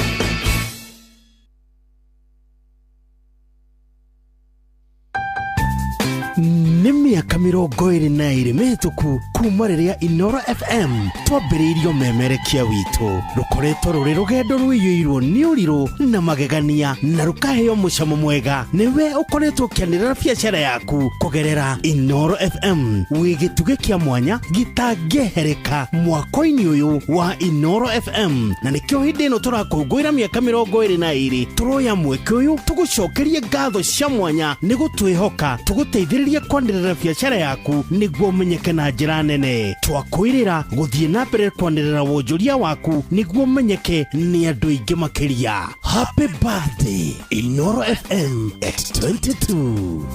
Nĩ mĩaka 22 mĩhĩtũku kuma rĩrĩa Inoro FM twambĩrĩirio memerekia witũ rũkoretwo rũrĩ rũgendo rũiyũirwo nĩ ũrirũ na magegania na rũkaheo mũcamo mwega. Nĩwe ũkoretwo ũkĩanĩrĩra biacara yaku kũgerera Inoro FM wĩ gĩtugĩ kĩa mwanya gĩtangĩhereka mwaka-inĩ ũyũ wa Inoro FM, na nĩkĩo hĩndĩ ĩno tũrakũngũĩra mĩaka 22 tũroya mweke ũyũ tũgũcokerie ngatho cia mwanya nĩ gũtwĩhoka tũgũteithĩrĩria kwanĩrĩra biacara yaku nĩguo ũmenyeke na njĩra nene. Twakwĩrĩra gũthiĩ na mbere kwanĩrĩra wonjoria waku nĩguo ũmenyeke nĩ andũ aingĩ makĩria. Happy birthday Inoro FM at 22.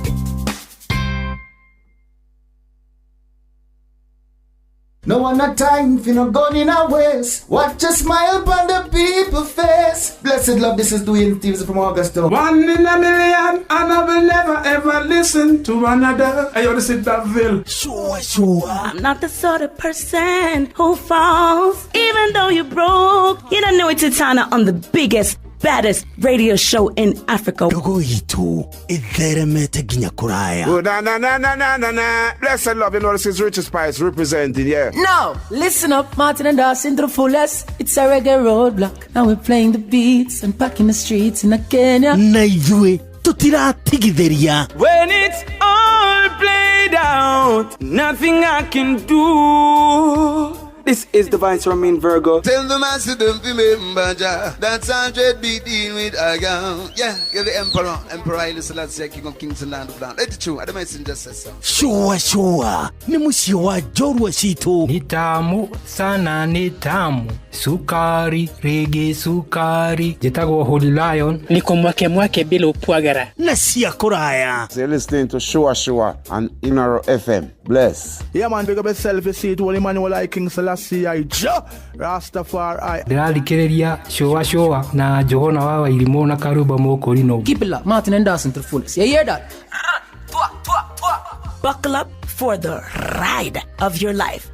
No one not time for no gun in a waist. Watch a smile upon the people face. Blessed love, this is Dwayne Stevens from Augusta. 1 in a million, and I will never ever listen to another. I ought to sit that Bill. Sure. I'm not the sort of person who falls, even though you broke. You don't know it's Tana on the biggest, baddest radio show in Africa. Dogo itu itheremete ginya kuraya. Oh, na. Blessed love, you know this is Richard Spice representing, yeah. No, listen up, Martin and Dawson to the fullest. It's a reggae roadblock. Now we're playing the beats and packing the streets in Kenya. Na ithue tutiratigithĩria. When it's all played out, nothing I can do. This is the Vice Ramin Virgo. Tell the master don't remember that's 100 BD with Aga. Yeah, you're the Emperor Haile Selassie, King of Kings and Land of Land. It's true, I don't mind just say so. Sure. Ni musi wa jorwa situ. Ni tamu sana, ni tamu. Sukari, reggae sukari. Jitagwa Holy Lion. Niko mwake bila upwagara. Na siya kuraya. So you're listening to Shua on Inoro FM. Bless. Yeah man, big up yourself, you see it. Holy Emmanuel I King Selassie I Rastafari. Ndĩrarikĩrĩria Shua na Johona wa Wairimu na Karuba Mokorino. Keep it locked, Martin and Dawson to the fullest. You hear that? Buckle up for the ride of your life.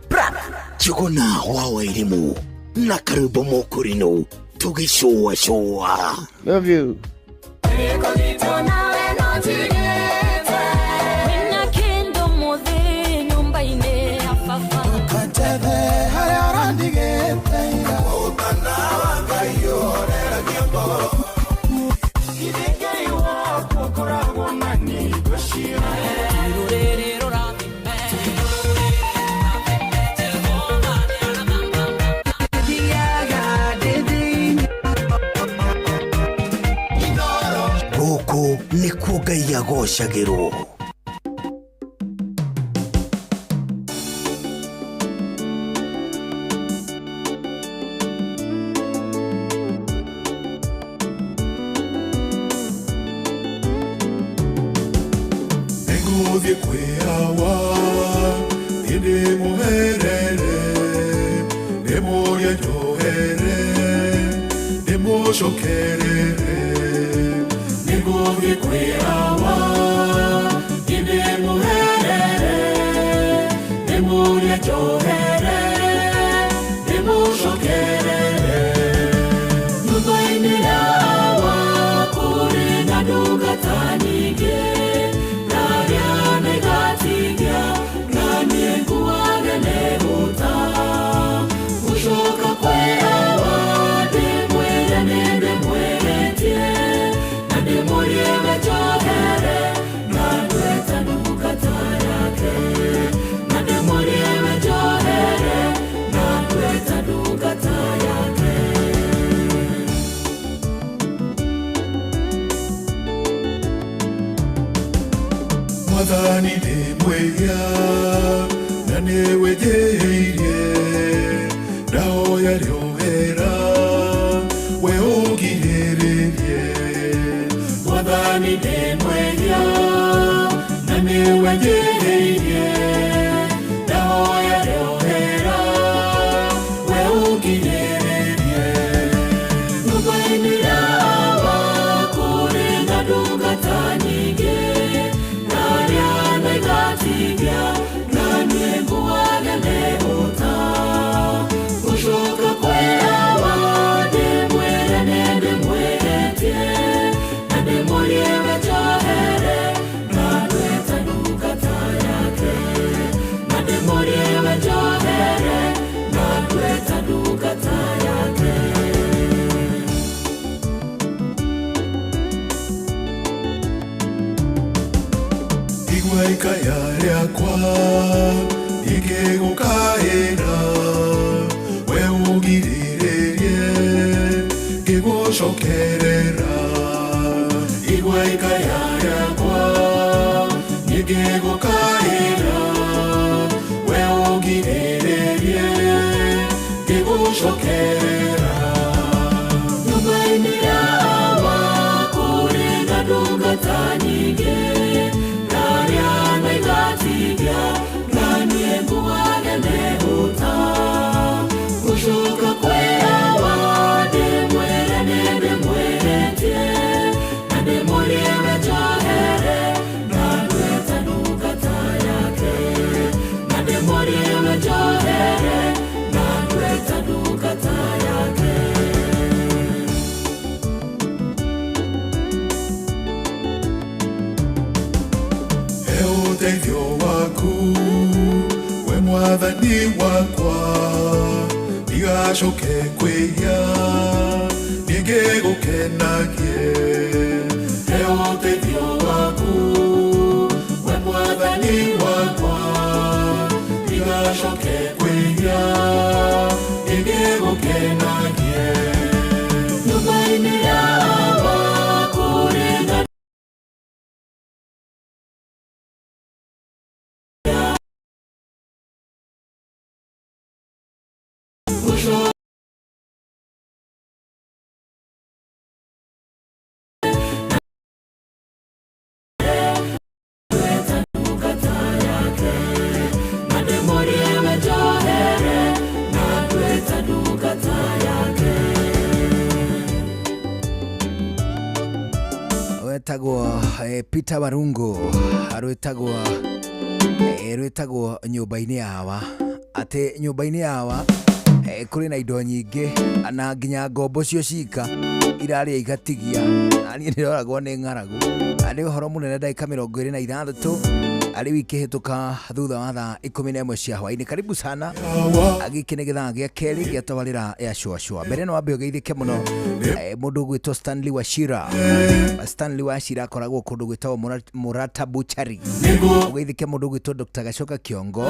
Johona wa Wairimu na Karuba Mokorino. Tugi Shua. Love you. Gũkũ nĩkuo Ngai agocagĩrwo. Ngũthiĩ kwĩhawa hĩndĩ mũherere ndĩmũrie njohere ndĩmũcokerere. Ngũthiĩ kwĩhawa hĩndĩ mũherere ndĩmũrie njohere ndĩmũcokerere. Nyũmba-inĩ yawa kũrĩ na ndungata nyingĩ. Mwathani nĩ mwega na nĩ wĩnjĩhĩirie, ndahoya rĩohera we ũngirĩrĩrie. Mwathani nĩ mwega mwehia na niwejeherie ndahoya rĩohera we ũngirĩrĩrie nyũmba-inĩ yawa kũrĩ na ndungata nyingĩ na arĩa naigatigia na niĩ ngũwage mehũta gũcoka kwĩyawa ndĩmwĩre nĩndĩmwĩhĩtie na ndĩmũrie we njohere na ndwĩta ndungata yake na ndĩmũrie we njohere na ndwĩta ndungata yake igua ikaya rĩakwa ingĩgũkaĩra we ũgirĩrĩrie ngĩgũcokerera igua ikaya rĩakwa ingĩgũkaĩra we ũgirĩrĩrie ngĩgũcokerera nyũmba-inĩ yawa kũrĩ na ndungata nyingĩ na arĩa naigatigia na niĩ ngũwage mehũta gũcoka kwĩyawa ndĩmwĩre nĩndĩmwĩhĩtie na ndĩmũrie we njohere na ndwĩta ndungata yake na ndĩmũrie we njohere na ndwĩta ndungata yake he ũteithio waku we mwathani wakwa ndigacoke kwĩhia nĩngĩgũkenagie he ũteithio waku we mwathani wakwa ndigacoke kwĩhia nĩngĩgũkenagie nyũmba-inĩ yawa kũrĩ na wetagwo Peter Warungu rwĩtagwo nyũmba-inĩ yawa atĩ nyũmba-inĩ yawa kũrĩ na indo nyingĩ na nginya ngombo cio cika irarĩa igatigia niĩ nĩroragwo nĩ ng'aragu nĩ ũhoro mũnene ndagĩka 26 arĩ wiki hĩtũka thutha wa thaa 11 cia hwaĩ-inĩ karibu sana agĩkĩ nĩ gĩthaa gĩa kerĩ gĩa tabarĩra ya shwashwa mbere no wambe ũgeithĩke mũno mũndũ gwĩtwo Stanley Wachira akoragwo kũndũ gwĩtagwo Murata Buchari ũgeithĩke mũndũ gwĩtwo Dr. Gacoka Kiongo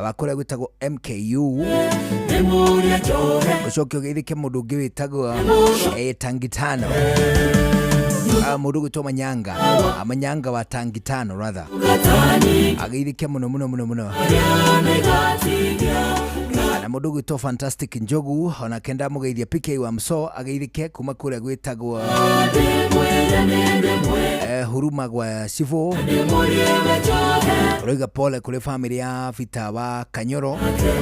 wakũrĩa gwĩtagwo MKU ũcoke ũgeithĩke mũndũ ũngĩ wĩtagwo Tangitano mũndũ gwĩtwo Manyanga wa Tangitano rather ageithĩke mũno na mũndũ gwĩtwo Fantastic Njogu ona kenda mũgeithia PK wa Mso ageithĩke kuma kũrĩa gwĩtagwo Huruma gwa Sivo roiga pole kũrĩ family ya Vita wa Kanyoro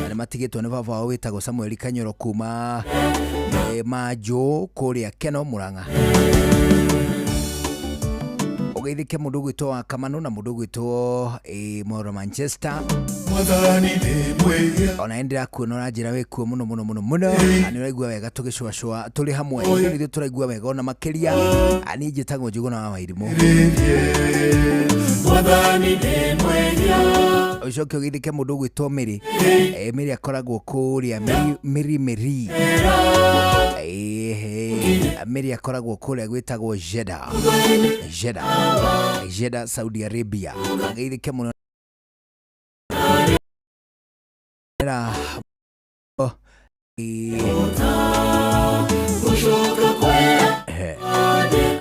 na matigĩtwo nĩ baba wao wĩtagwo Samuel Kanyoro kuma Majo kũrĩa Keno Murang'a ũgeithĩke mũndũ gwĩtwo Kamano na mũndũ gwĩtwo Moro Manchester ona endera kuona ũranjĩra wĩkuo mũno na nĩ ũraigua wega tũgĩcwacwa tũrĩ hamwe nĩthuĩ tũraigua wega ona makĩria niĩ njĩtagwo Njũgũna wa Wairimũ ũcoke ũgeithĩke mũndũ gwĩtwo Mĩrĩ akoragwo kũrĩa Mĩri Mĩrĩ akoragwo kũrĩa gwĩtagwo Jeddah Saudi Arabia ageithĩke mũno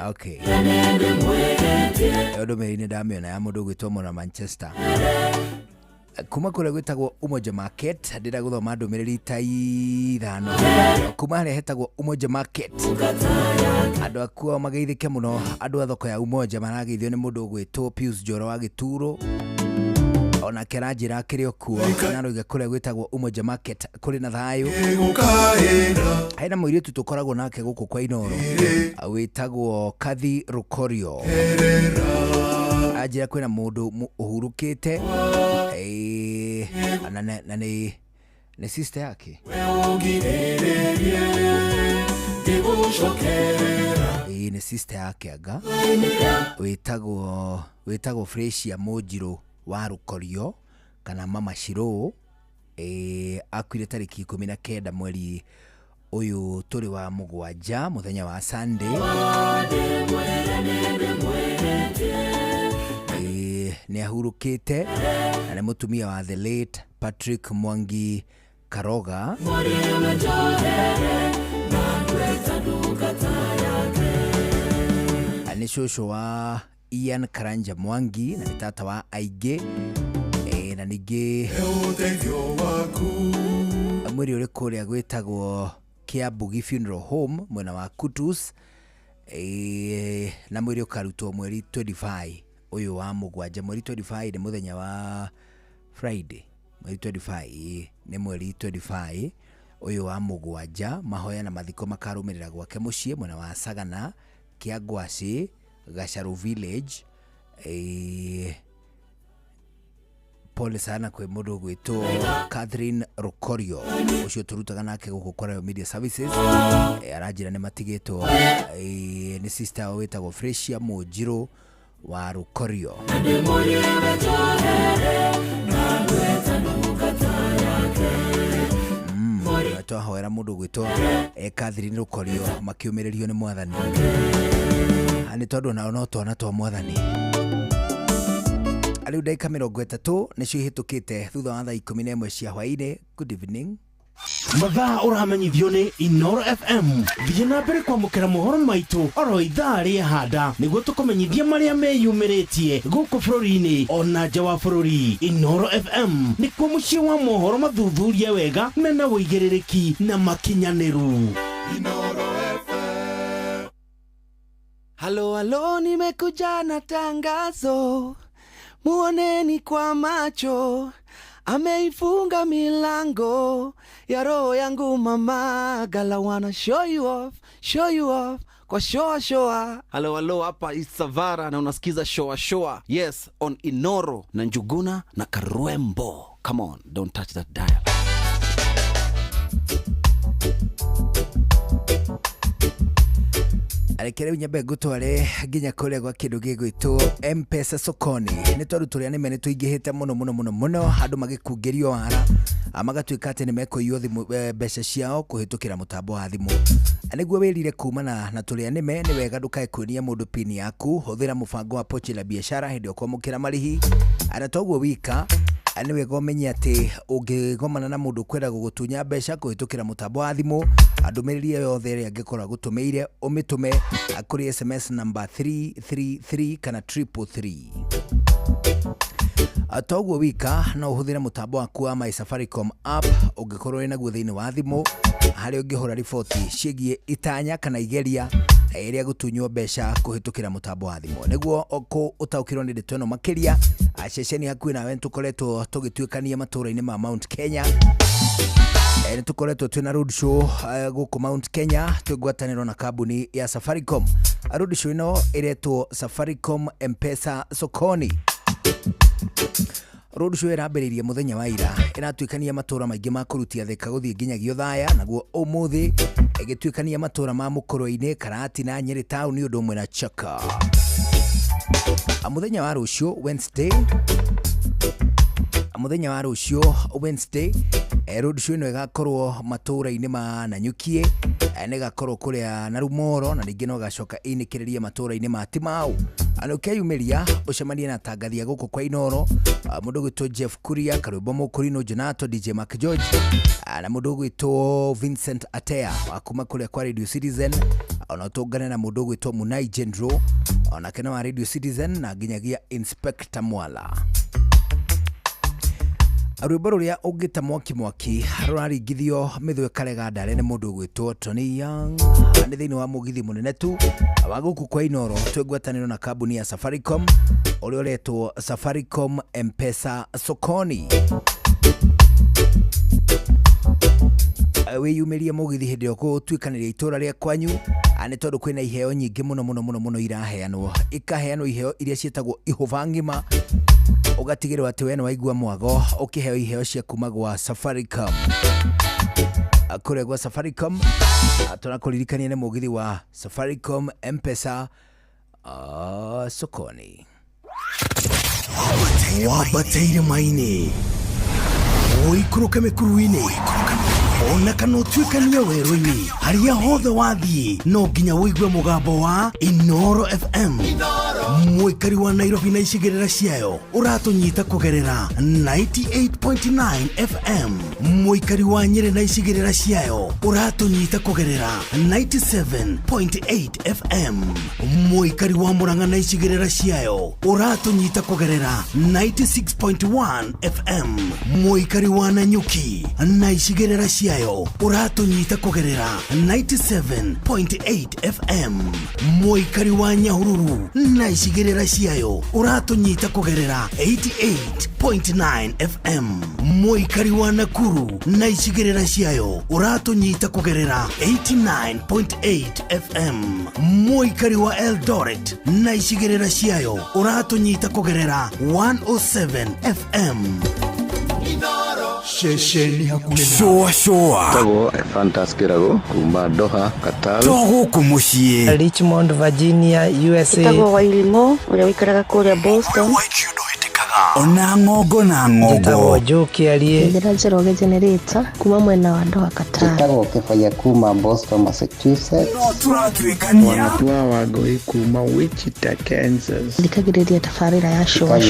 okay ũndũ mĩri nĩ ndamĩona ya mũndũ gwĩtwo Mona Manchester kuma kule gwitagwo Umoja Market ndira guthoma ndumiriri ta ithano kuma haria hetagwo Umoja Market andu akuo mageithike muno andu a thoko ya Umoja marageithio ni mundu gwitwo Pius Njoro wa Gituro ona keranjira kirio kuo na ruga kule gwitagwo Umoja Market kuri na thayo haina muiritu tukoragwo nake guku kwa Inoro awitagwo Kathi Rukorio ajira kwina mundu uhurukite na ni sister yake ni sister yake aga witagwo Freshia Mojiro wa Rukorio kana Mama Shiro akwire tariki 19 mweri uyu turi wa mugwanja muthenya wa Sunday ni ahurukite na ni mutumia wa the late Patrick Mwangi Karoga ani shosho wa Ian Karanja Mwangi na tata wa Aige na nige mwiri uri kuria gwitagwo Kiambugi Funeral Home mwena wa Kutus na mwiri ukarutwo mweri 25 uyu wa mugwanja mweri 25 ni muthenya wa Friday mweri 25 ni mweri 25 uyu wa mugwanja mahoya na mathiko makarumirira gwake mucii mwena wa Sagana Kiagwasi Gasharu Village pole sana kwe mundu gwitwo Catherine Rukorio ucio turutaga nake guku kwa Media Services arajira ni matigitwo ni sister wetagwo Freshia Mojiro wa Rukorio hoera mundu gwitwo Catherine Rukorio makiumirerio ni mwathani ani tondu nao no twana twa mwathani aliu daika 30 nicio hitukite thutha wa thaa 11 cia hwaini. Good evening. Mathaa uramenyithio ni Inoro FM thiina mbere kwamukira mohoro maitu oro ithaa ria handa niguo tukumenyithia maria meyumiritie guku bururi-ini ona nja wa bururi. Inoro FM ni kwa mucii wa mohoro mathuthurie wega mena wigiririki na makinyaniru. Inoro FM. Halo nimekuja na tangazo, muoneni kwa macho, ameifunga milango ya roho yangu mama. Gala wanna show you off kwa showa. Halo hapa Isavara na unasikiza showa. Yes, on Inoro na Njuguna na Karwembo. Come on, don't touch that dial. Arekere unyambe gutware nginya kuria gwa kindu gigwitwo M-Pesa sokoni ni tondu turia ni mene tuingihite muno handu magikungerio wara amagatuika ati ni mekoiyo thimu mbeca ciao kuhitukira mutambo wa thimu. Aniguo wirire kumana na turia ni me ni wega ndukae kunia mundu pin yaku huthira mubango wa Pochi la Biashara hindi okwamukira marihi ana toguo wika ani wega umenye ati ungigomana na mundu kwenda gugutunya mbeca kuhitukira mutambo wa thimu andumiriri yothe ria ngikora gutumeire umitume kuri SMS number 333 kana 333. Atoguo wika no uhuthire mutambo waku wa My Safaricom app ungikorwo ina guo thiini wa thimu hari ungihura riboti ciigie itanya kana igeria iria gutunywo mbeca kuhitukira mutambo wa thimu niguo oko utaukirwo ni ndeto no makiria aceceni hakuhi nawe tukoretwo tugituikania matura-ini ma Mount Kenya. Ni tukoretwo twina road show guku Mount Kenya twigwataniro na kambuni ya Safaricom. Road show ino iretwo Safaricom M-Pesa sokoni. Road show irambiririe muthenya wa ira iratuikania matura maingi ma kurutia theka guthie nginyagia Thaya naguo umuthi igituikania matura ma Mukuru-ini Karati na Nyeri town ni undu mwe na Chaka. Muthenya wa rucio Wednesday road show ino igakorwo matura-ini ma Nanyukie ne gakorwo kuria na Rumoro na ringi no gacoka inikiririe matura-ini ma Timau. Ukeyumiria ucemanie na tangathia guku kwa Inoro mundu gwitwo Jeff Kuria, Karwimbo Mukurino, Jonato, DJ Mark George na mundu gwitwo Vincent Atea akuma kuria kwa Radio Citizen ona tungane na mundu gwitwo Munai General ona kena wa Radio Citizen na ginyagia Inspector Mwala. rwimbo ruria ungita mwaki ruraringithio mithwe karega ndare ni mundu gwitwo Tony Young ni thiini wa mugithi munene tu wa guku kwa Inoro twegwataniro na kambuni ya Safaricom uria uretwo Safaricom M-Pesa sokoni. Wiyumirie mugithi hindi yo gutwikaniria itura ria kwanyu ani tondu kwina iheo nyingi muno iraheanwo ikaheanwo iheo iria cietagwo ihuva ngima ugatigirwa ati we ni waigua mwago ukiheo iheo cia kuma gwa Safaricom akure gwa Safaricom tunakuririkania ni mugithi wa Safaricom M-Pesa sokoni wabateire maini uikuruke mikuruini ona kana twikania werũ-inĩ haria hothe wathiĩ no nginya wĩigue mũgambo wa Inoro FM mwĩkari wa Nairobi na icigĩrĩra ciayo ũratũnyita kũgerera 98.9 FM mwĩkari wa Nyĩrĩ na icigĩrĩra ciayo ũratũnyita kũgerera 97.8 FM mwĩkari wa Murang'a na icigĩrĩra ciayo ũratũnyita kũgerera 96.1 FM mwĩkari wa Nanyuki na icigĩrĩra ciayo uratunyita kugerera 97.8 FM mwikari wa Nyahururu na icigĩrĩra ciayo uratunyita kugerera 88.9 FM mwikari wa Nakuru na icigĩrĩra ciayo uratunyita kugerera 89.8 FM mwikari wa Eldoret na icigĩrĩra ciayo uratunyita kugerera 107 FM Shesheni hakuna Shoa Tago Fantaskirago Kumba Doha Qatar Togo kumushie Richmond Virginia USA Tago Wailimo ule wikaraga kule Boston Ona ngogo na ngogo Tago Joki alie Ndira Jeroge Generator kuma mwena wa Doha Qatar Tago Kefaya kuma Boston Massachusetts Wanatua wagoi kuma Wichita Kansas Ndikagireria tafarira ya showa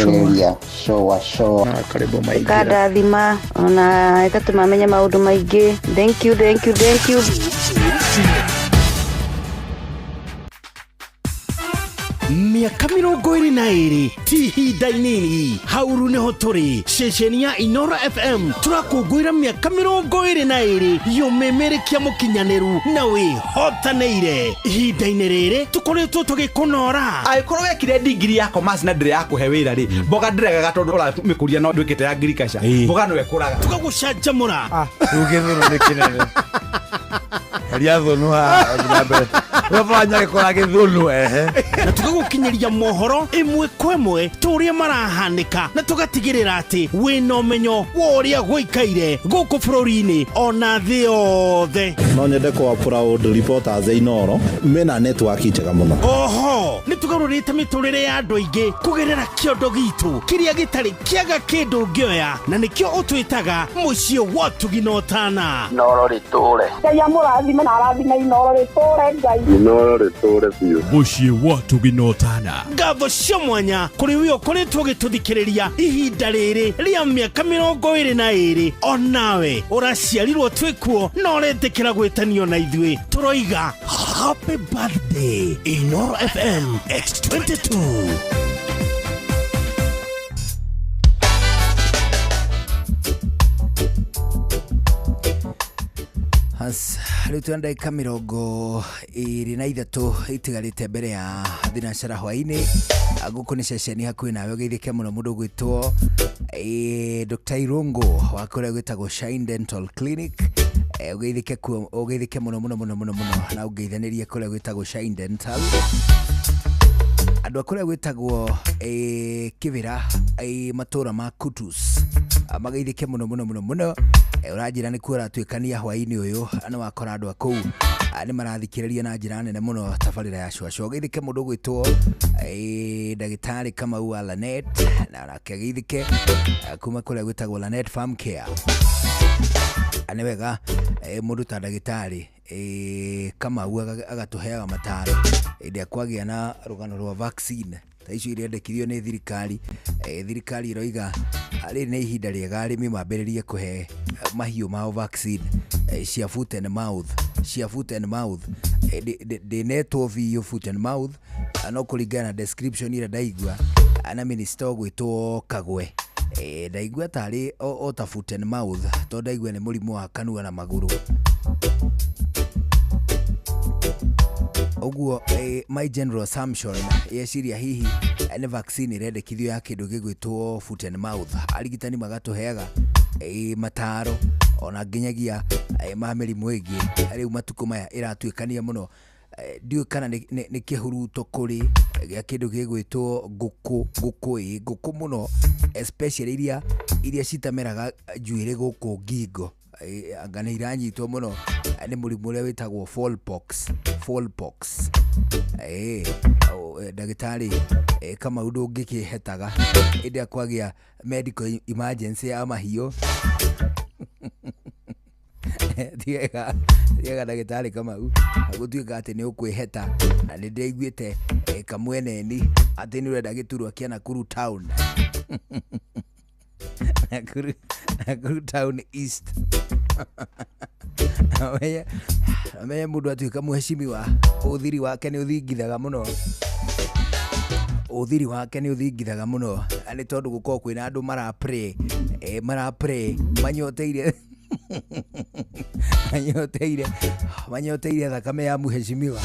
showa karibu maigira Kada dhima ona ikatumamenya maundu maingi thank you miaka 22 tihinda inini hauru niho turi ceceni ya Inoro FM turakungwira miaka 22 yumemerekia mukinyaniru na wihotaneire ihinda-ini riri tukoretwo tugikunora aikorwo wekire digiri ya commerce na ndire yakuhe wira ri mboga ndiregaga tondu uramikuria no ndwikite ya agriculture mboga no ekuraga tugagucanjamura rugithuru ni kinene ria thonu ha ng'ombe wafanya gikora githunu na tugagukinyiria mohoro imwe kwemwe turia marahanika na tugatigirira ati wina umenyo woria gwikaire guku bururi-ini ona thi yothe no nyende kwa proud reporters Inoro mena network njega muno oho ni tugarurite miturire ya andu aingi kugerera kiondo gitu kiria gitari kiaga kindu ngioya na nikio utwitaga mucio wa tuginotana Inoro riture ya murathima na arathima Inoro riture ngai Inoro riture biu mucio wa tuginotana ngatho cia mwanya kuri wio kuri tugituthikiriria ihinda riri ria miaka 22 onawe uraciarirwo twikuo no urendekera gwitanio na ithui turoiga happy birthday Inoro FM X22 riu tuenda ika 23 itigarite mbere ya thinacara hwaini guku ni ceceni hakuhi nawe ugeithike muno mundu gwitwo Dr. Irungu wa kuria gwitagwo Shine Dental Clinic ugeithike muno na ugeithanirie kuria gwitagwo Shine Dental andu akuria gwitagwo Kibira matura ma Kutus magaithike muno urajira ni kuora twikania hwaini uyu ana wakora andu akuu ni marathikiriria na njira nene muno tabarira ya shwa ugeithike mundu gwitwo ndagitari kama u Lanet na rakegeithike kuma kuria gwitagwo Lanet Farm Care ane wega mundu ta ndagitari kama u agatuheaga mataro ndia kwagia na rugano rwa vaccine icio irendekithio ni thirikari thirikari iroiga ari ni ihinda riega arimi mambiririe kuhe mahiu mao vaccine cia foot and mouth the net of your foot and mouth no kuringana description ira ndaigua ana minister gwitwo Kagwe ndaigua tari o ta foot and mouth to ndaigua ni murimu wa kanua na maguru oguo my general assumption yeciria hihi ni vaccine irendekithio ya kindu gigwitwo foot and mouth arigitani magatuheaga mataro ona nginyagia ma mirimu ingi riu matuko maya iratuikania muno ndiu kana ni kihuruto kuri ya kindu gigwitwo nguku muno especially iria citameraga juire guku ngingo anga ni iranyitwo muno ni murimu uria witagwo fallpox dagitari kama undu ungikihetaga indi akwagia medical emergency ya mahio diega dagitari kama gutuika ati ni ukwiheta na ni ndaiguite kamweneni ati ni urenda giturwa kia Nakuru town Nakuru town east ame mundu atuika muheshimiwa uthiri wake ni uthingithaga muno ani tondu gukorwo kwina andu mara pray manyoteire thakame ya muheshimiwa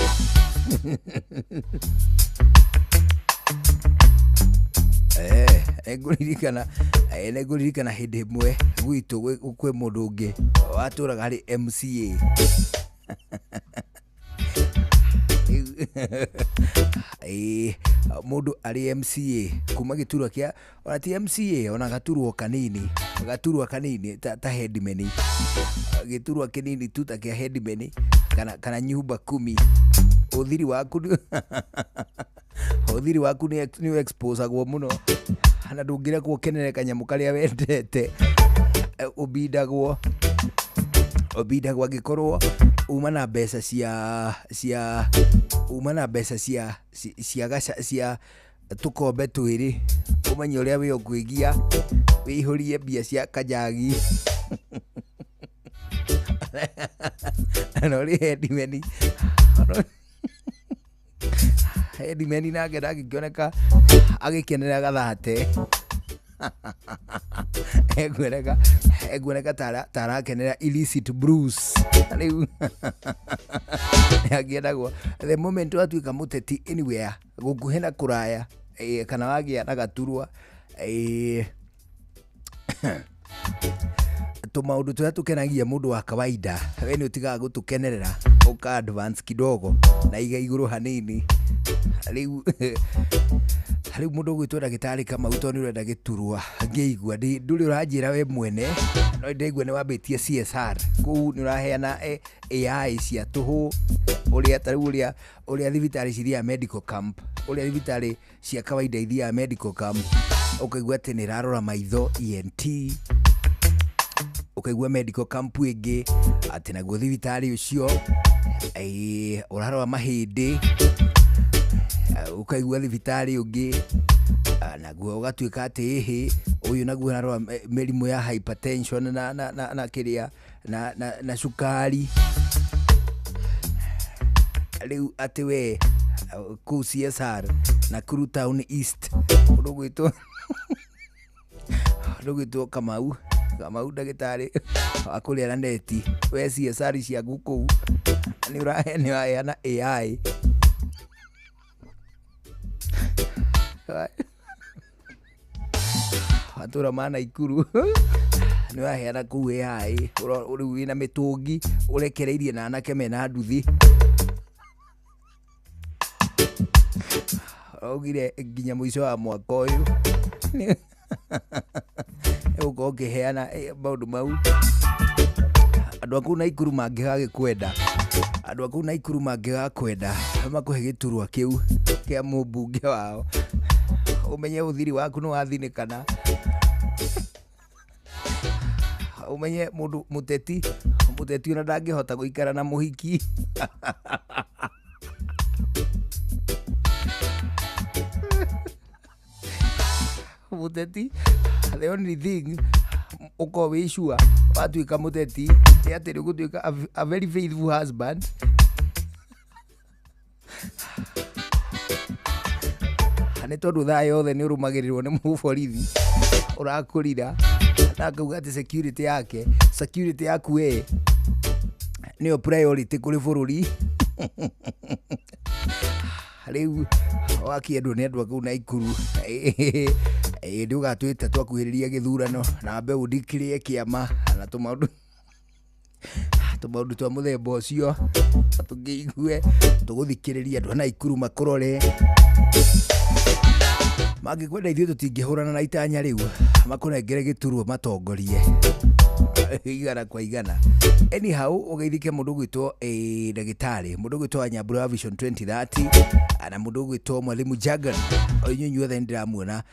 Neguririkana hindi imwe gwitu kwe mundu ungi waturaga hari MCA mundu ari MCA kuma giturwa kia ona ti MCA ona gaturwo kanini ta headman giturwa kinini tu ta kia headman kana nyumba 10 uthiri waku ni expose agwo muno na ndungira kukenere kanyamu karia wendete ubidagwo gikorwo uma na mbeca cia tukombe twiri umenye uria wi ukwigia wihurie mbia cia kajagi no ri Edimeni nake ndagikioneka agikenera gathate egweneka tarakenera illicit Bruce riu agiendagwo the moment watuika muteti anywhere gukuhena kuraya kana wagia na gaturwa tumaundu turia tukenagia mundu wa kawaida we ni utigaga gutukenerera uka advance kidogo na iga iguru hanini riu mundu gwitwo ndagitari kama utoni urenda giturwa ngeigua nduri uranjira we mwene no ndeigua ni wambitie CSR ku ni uraheana AI cia tuhu uria tariu uria thibitari ciria medical camp uria thibitari cia kawaida ithia medical camp ukaigua ati ni rarora maitho ENT ukaigua medical camp ingi ati naguo thibitari ucio urarora mahindi ukaigua thibitari ungi naguo ugatuika ati hihi uyu naguo ararora mirimu ya hypertension na kiria na sukari riu ati we ku CSR Nakuru town east ndugwitwo Kamau ndagitari akuria neti we CSR cia guku ni uraheana AI atura mana ikuru ni waheana ku AI uri wina mitungi urekereirie na anake mena nduthi ogire nginya muico wa mwaka uyu uko ngiheana maundu mau andu aku na ikuru mangigakwenda makuhe giturwa kiu kia mubunge wao umenye uthiri waku no wathinikana umenye mundu muteti una ndangihota guikara na muhiki muteti the only thing uko wishua watuika muteti ati gutuika a very faithful husband ane tondu thaa yothe ni urumagirirwo ni muborithi urakurira na kuga ati security yaku niyo priority kuri bururi riu wakiendwo ni andu aku na ikuru ndi ugatwita twakuhiriria githurano na mbeu ndikirie kiama na tumaundu twa muthemba ucio tugiigue tuguthikiriria andu na ikuru makurore magikwenda ithuĩ tũtingĩhũrana na itanya rĩu makũnengere gĩturwo matongorie igana kwa igana. Anyhow ugeithike mundu gwitwo ndagĩtarĩ mundu gwitwo Nyambura Vision 2030 na mundu gwitwo Mwalimu Jagan oinyunyuo then ndiramuona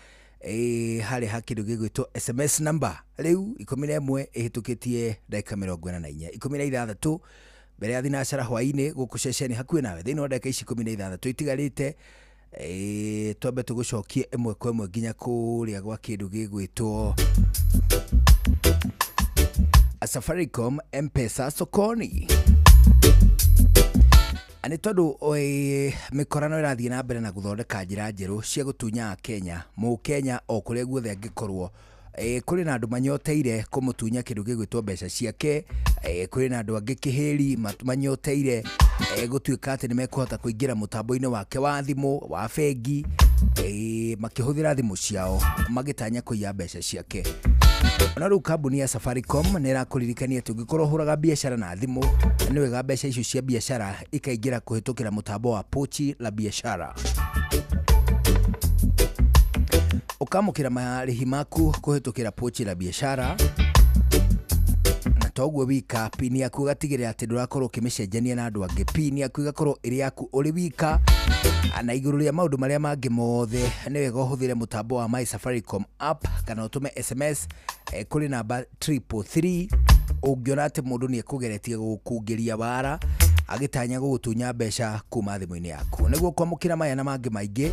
hali hakindu gigwitwo SMS number riu 11 ihitukitie dakika 44 16 mbere ya thinacara hwaini guku ceceni hakuhi nawe thini wa dakika ici 16 itigarite twambe tugucokie imwe kwa imwe nginya kuria gwa kindu gigwitwo Safaricom M-Pesa sokoni. Ani tondu mikorano irathie na mbere na guthondeka njira njeru cia gutunya Kenya mu Kenya o kuria guothe angikorwo kuri na andu manyoteire kumutunya kindu gigwitwo mbeca ciake kuri na andu angi kihiri manyoteire gutuika ati nimekuhota kuingira mutambo-ini wake wa thimu wa fegi makihuthira thimu ciao magitanya kuiya mbeca ciake. Na riu kambuni ya Safaricom nira kuririkania tungikorwo huraga biashara na thimu ni wega mbeca icio cia biashara ikaingira kuhitukira mutambo wa pochi la biashara. Ukamukira marihi maku kuhitukira pochi la biashara na toguo wika pini yaku gatigirira ati ndurakorwo kimecenjania na andu angi. Pini yaku igakorwo iri yaku uri wika na iguru ria maundu maria mangi mothe ni wega uhuthire mutambo wa My Safaricom app kana utume SMS kuri namba 333 ungiona ati mundu ni ekugeretie gukungiria wara agitanya gutunya mbeca kuma thimu-ini yaku. Niguo kwamukira maya na mangi maingi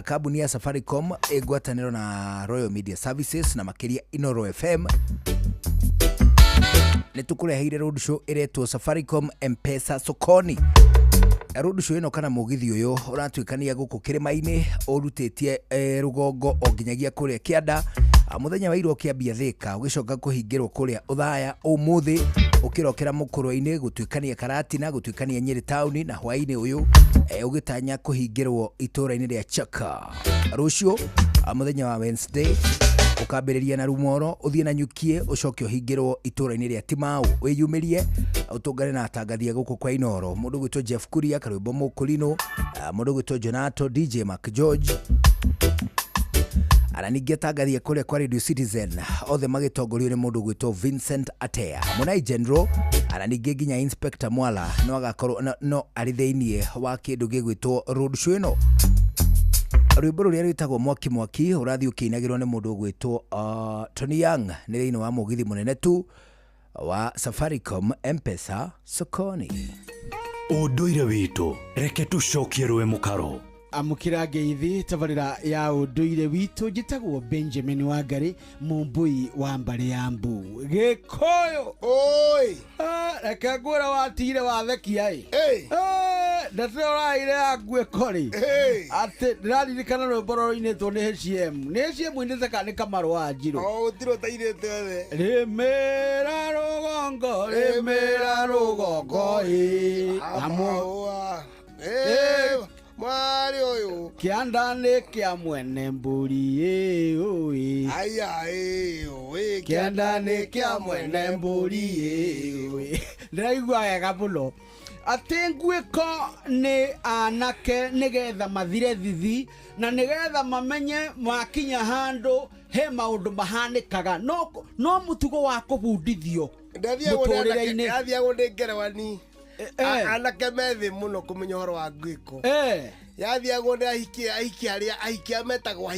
kambuni ya Safaricom igwataniro na Royal Media Services na makiria Inoro FM nitukureheire road show iretwo Safaricom M-Pesa sokoni. Road show ino kana mugithi uyu uratuikania guku kirima-ini urutitie rugongo o nginyagia kuria Kianda muthenya wa iro kiambia Thika ugicoka kuhingirwo kuria Uthaya umuthi ukirokera Mukuru-ini gutuikania Karatina gutuikania Nyeri town na hwaini uyu ugitanya kuhingirwo itura-ini ria Chaka. Rucio muthenya wa Wednesday ukambiriria na Rumoro uthie na Nyukie ucoke uhingirwo itura-ini ria Timau wiyumirie utungane na atangathia guku kwa Inoro mundu gwitwo Jeff Kuria Karwimbo Mukulino mundu gwitwo Jonato DJ Mark George ana ningi tangathia kuria kwa Radio Citizen othe magitongorio ni mundu gwitwo Vincent Atea Munai General ana ningi nginya Inspector Mwala no agakorwo no ari theinie wa kindu gigwitwo road show ino. Rwimbo ruria rwitagwo mwaki urathio kinagirwo ni mundu gwitwo Tony Young ni thini wa mugithi munene tu wa Safaricom M-Pesa sokoni. Unduire witu reke tucokie rwe mukaro amukira ngeithi tabarira ya unduire witu gitagwo Benjamin Wangari Mumbui wa Mbare ya Mbu Gikoyo oi reke ngura watire wathekia ndatora ile agwe kori ati ndaririkana rwimbo rwinitwo ni HCM indite kana Kamaru wa Njiro ndiro tairite we rimera rugongo mwari uyu kiandane kia mwene mburi oi oi kiandane kia mwene mburi oi ndaigua wega muno ati ngwiko ni anake nigetha mathire thithi na nigetha mamenye makinya handu he maundu mahanikaga no mutugo wa kubundithio ndathia gundingerewani anake methi muno kumenya horo wa ngwiko yathiagwo ni ahiki aria ahiki ametagwo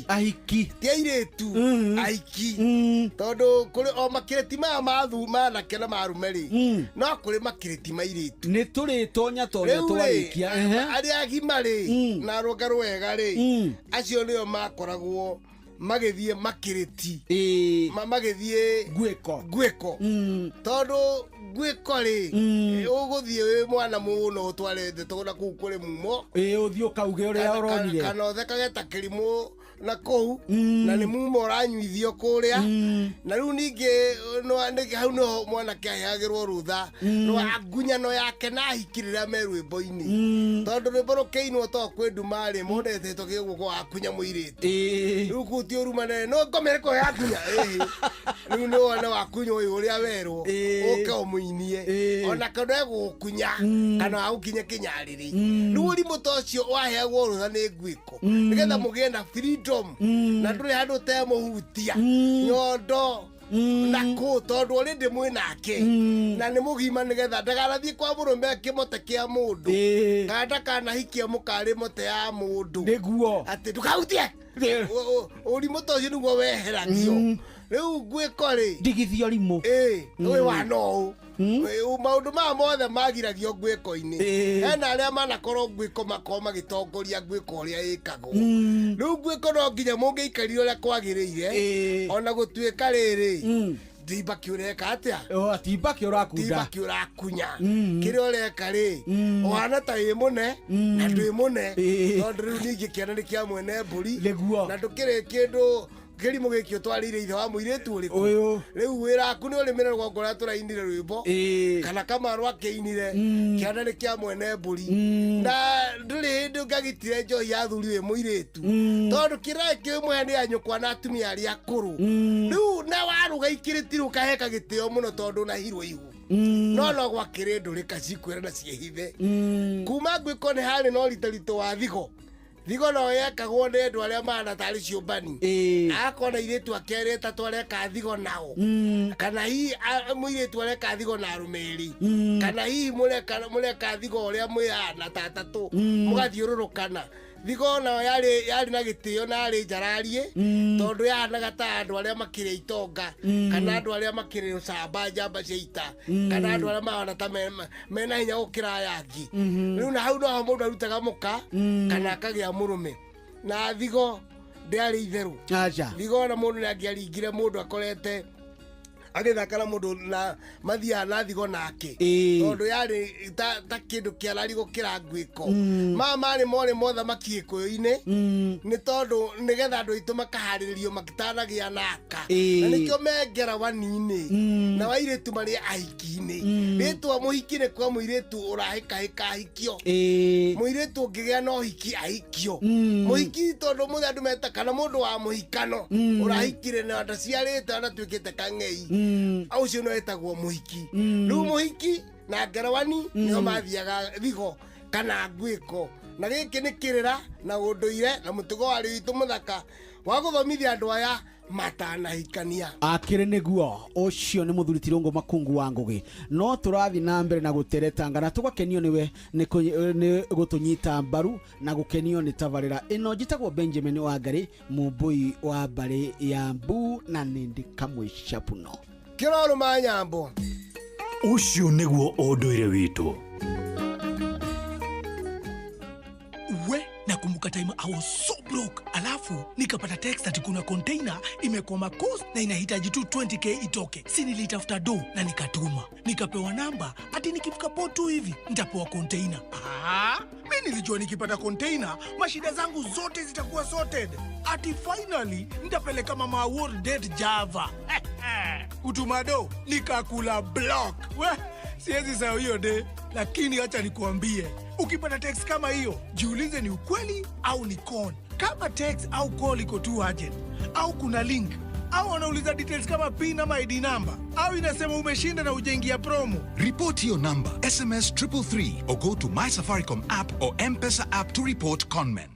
ahiki ti airitu ahiki tondu kuri o makireti maya manake na marumeri no kuri makireti mairitu ni turitonya twarikia aria agimari na ruga rwega ri acio nio makoragwo magithie makireti magithie ngwiko tondu gwiko ri uguthie we mwana muno utwarete tugona ku kuri mumo uthio kauge uria uronire kana uthekageta kirimu na kou na nĩ muma ũranyuithio kũrĩa na rĩu ningĩ hau no mwanake aheagĩrwo rũtha rwa ngunyano yake na ahiki rĩrĩa me rwĩmbo-inĩ tondũ rwĩmbo rũkĩinwo to kwĩ nduma-rĩ mũndũ etĩtwo gĩguoko wa kunya mũirĩtu rĩu kuti ũrumanene no ngomereko ya kunya rĩu nĩ wone wa kunya ũyũ ũrĩa werwo ũke ũmũinie ona kana egũkunya kana agũkinye kĩnyarĩrĩ rĩu ũrimũ ta ũcio waheagwo rũtha nĩ Ngwiko nĩgetha mũgĩe na freedom na ndũrĩ handũ ũtemũhutia nyondo na kũ tondũ already mwĩnake na nĩ mũgima nĩgetha ndagarathiĩ kwa mũrũme kĩmote kĩa mũndũ kana ndakanahikia mũkarĩ mote ya mũndũ nĩguo atĩ ndũkahutie ũrimũ ta ũcio nĩguo weheragio rĩu Ngwiko-rĩ ndigithio rimũ ũyũ wanoũ maũndũ maya mothe magiragio Ngwiko-inĩ hena arĩa manakorwo Ngwiko makorwo magĩtongoria Ngwiko ũrĩa ĩkagwo rĩu Ngwiko no nginya mũngĩikarire ũrĩa kwagĩrĩire ona gũtuĩka rĩrĩ Ndibaki ũreka atĩa Ndibaki ũrakunya kĩrĩa ũreka-rĩ ũhana ta ĩ mũne na ndwĩ mũne tondũ rĩu ningĩ kĩana nĩ kĩa mwene mbũri na ndũkĩrĩ kĩndũ kĩrimũ gĩkĩ ũtwarĩire ithe wa mũirĩtu ũrĩkũ rĩu wĩra waku nĩ ũrĩmĩre rũgongo rũrĩa tũrainire rwĩmbo kana Kamaru akĩinire kĩana nĩ kĩa mwene mbũri na ndũrĩ hĩndĩ ũngĩagitire njohi ya thuri wĩ mũirĩtu tondũ kĩraĩ kĩu mwe nĩ anyũkwa na atumia arĩa akũrũ rĩu na warũga ikĩrĩtirwo ũkaheka gĩtĩo mũno tondũ na hirwo ihu no gwakĩrĩ ndũrĩ kacikwĩra na ciĩhithe kuma Ngwiko nĩ harĩ no ritaritũ wa thigo no yekagwo nĩ andũ arĩa mahana tarĩ ciũmbani akona irĩtu akerĩ atatũ areka thigo nao kana hihi mũirĩtu areka thigo na arũmĩrĩ kana hihi mũreka thigo ũrĩa mwĩhana ta atatũ mũgathiũrũrũkana thigo nao yarĩ na gĩtĩo na arĩ njararie tondũ yahanaga ta andũ arĩa makĩrĩ itonga kana andũ arĩa makĩrĩ ũcamba njamba cia ita kana andũ arĩa mahana ta mena hinya gũkĩra aya angĩ rĩu na hau noho mũndũ arutaga mũka kana akagĩa mũrũme na thigo ndĩarĩ itherũ thigo na mũndũ nĩ angĩaringire mũndũ akorete agĩthaka na mũndũ na mathiaga na thigo nake tondũ yarĩ ta kĩndũ kĩarari gũkĩra Ngwiko maya marĩ mothe mothamaki Gĩkũyũ-inĩ nĩ tondũ nĩgetha andũ aitũ makaharĩrĩrio makĩtanagĩa naka na nĩkĩo mengera wani-inĩ na wairĩtu marĩ ahiki-inĩ rĩtwa mũhiki nĩ kwa mũirĩtu ũrahĩkahĩka ahikio mũirĩtu ũngĩgĩa na ũhiki ahikio mũhiki tondũ mũthĩ andũ meta kana mũndũ wa mũhikano ũrahikire na ndaciarĩte anatuĩkĩte kang'ei ũcio no etagwo mũhiki rĩu mũhiki na ngerawani nĩo mathiaga thigo kana Ngwiko na gĩkĩ nĩ kĩrĩra na ũndũire na mũtugo warĩ witũ mũthaka wa gũthomithia andũ aya matanahikania akĩrĩ nĩguo ũcio nĩ mũthuri Tirũngũ Makungu wa Ngũgĩ no tũrathiĩ na mbere na gũteretanga na tũgakenio nĩwe nĩ gũtũnyita mbaru na gũkenio nĩ tabarĩra ĩno njĩtagwo Benjamin Wangari mũmbũi wa mbarĩ ya Mbu na nĩndĩ kamwe capuno kĩroro ma nyambo ũcio nĩguo ũndũire witũ Nakumbuka time I was so broke. Alafu nikapata text ati kuna container imekwama coast na inahitaji tu 20k itoke. Si nilitafuta do na nikatuma. Nikapewa namba ati nikifika port tu hivi nitapewa container. Mimi nilijua nikipata container mashida zangu zote zitakuwa sorted. Ati finally nitapeleka mama World Date Java. Kutuma do nikakula block. Siwezi sahau hiyo de, lakini acha nikuambie. Ukipata text kama hiyo, jiulize ni ukweli au ni con. Kama text au call iko too urgent, au kuna link, au wanauliza details kama PIN ama ID number, au inasema umeshinda na ujaingia promo. Report your number, SMS 333 or go to My Safaricom app or M-Pesa app to report conmen.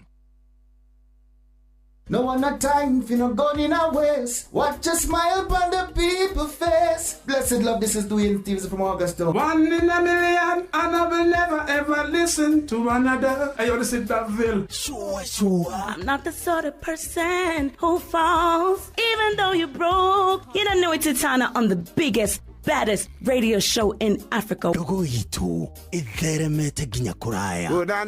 No one not time if you not going in our ways. Watch a smile upon the people face. Blessed love, this is Dwayne Stevenson from Augusta. 1 in a million, and I will never ever listen to another. I want to sit that Bill. Sure. I'm not the sort of person who falls, even though you're broke. You don't know it's Tana on the biggest, baddest radio show in Africa. Dogo itu itheremete ginya kuraya. Oh, na.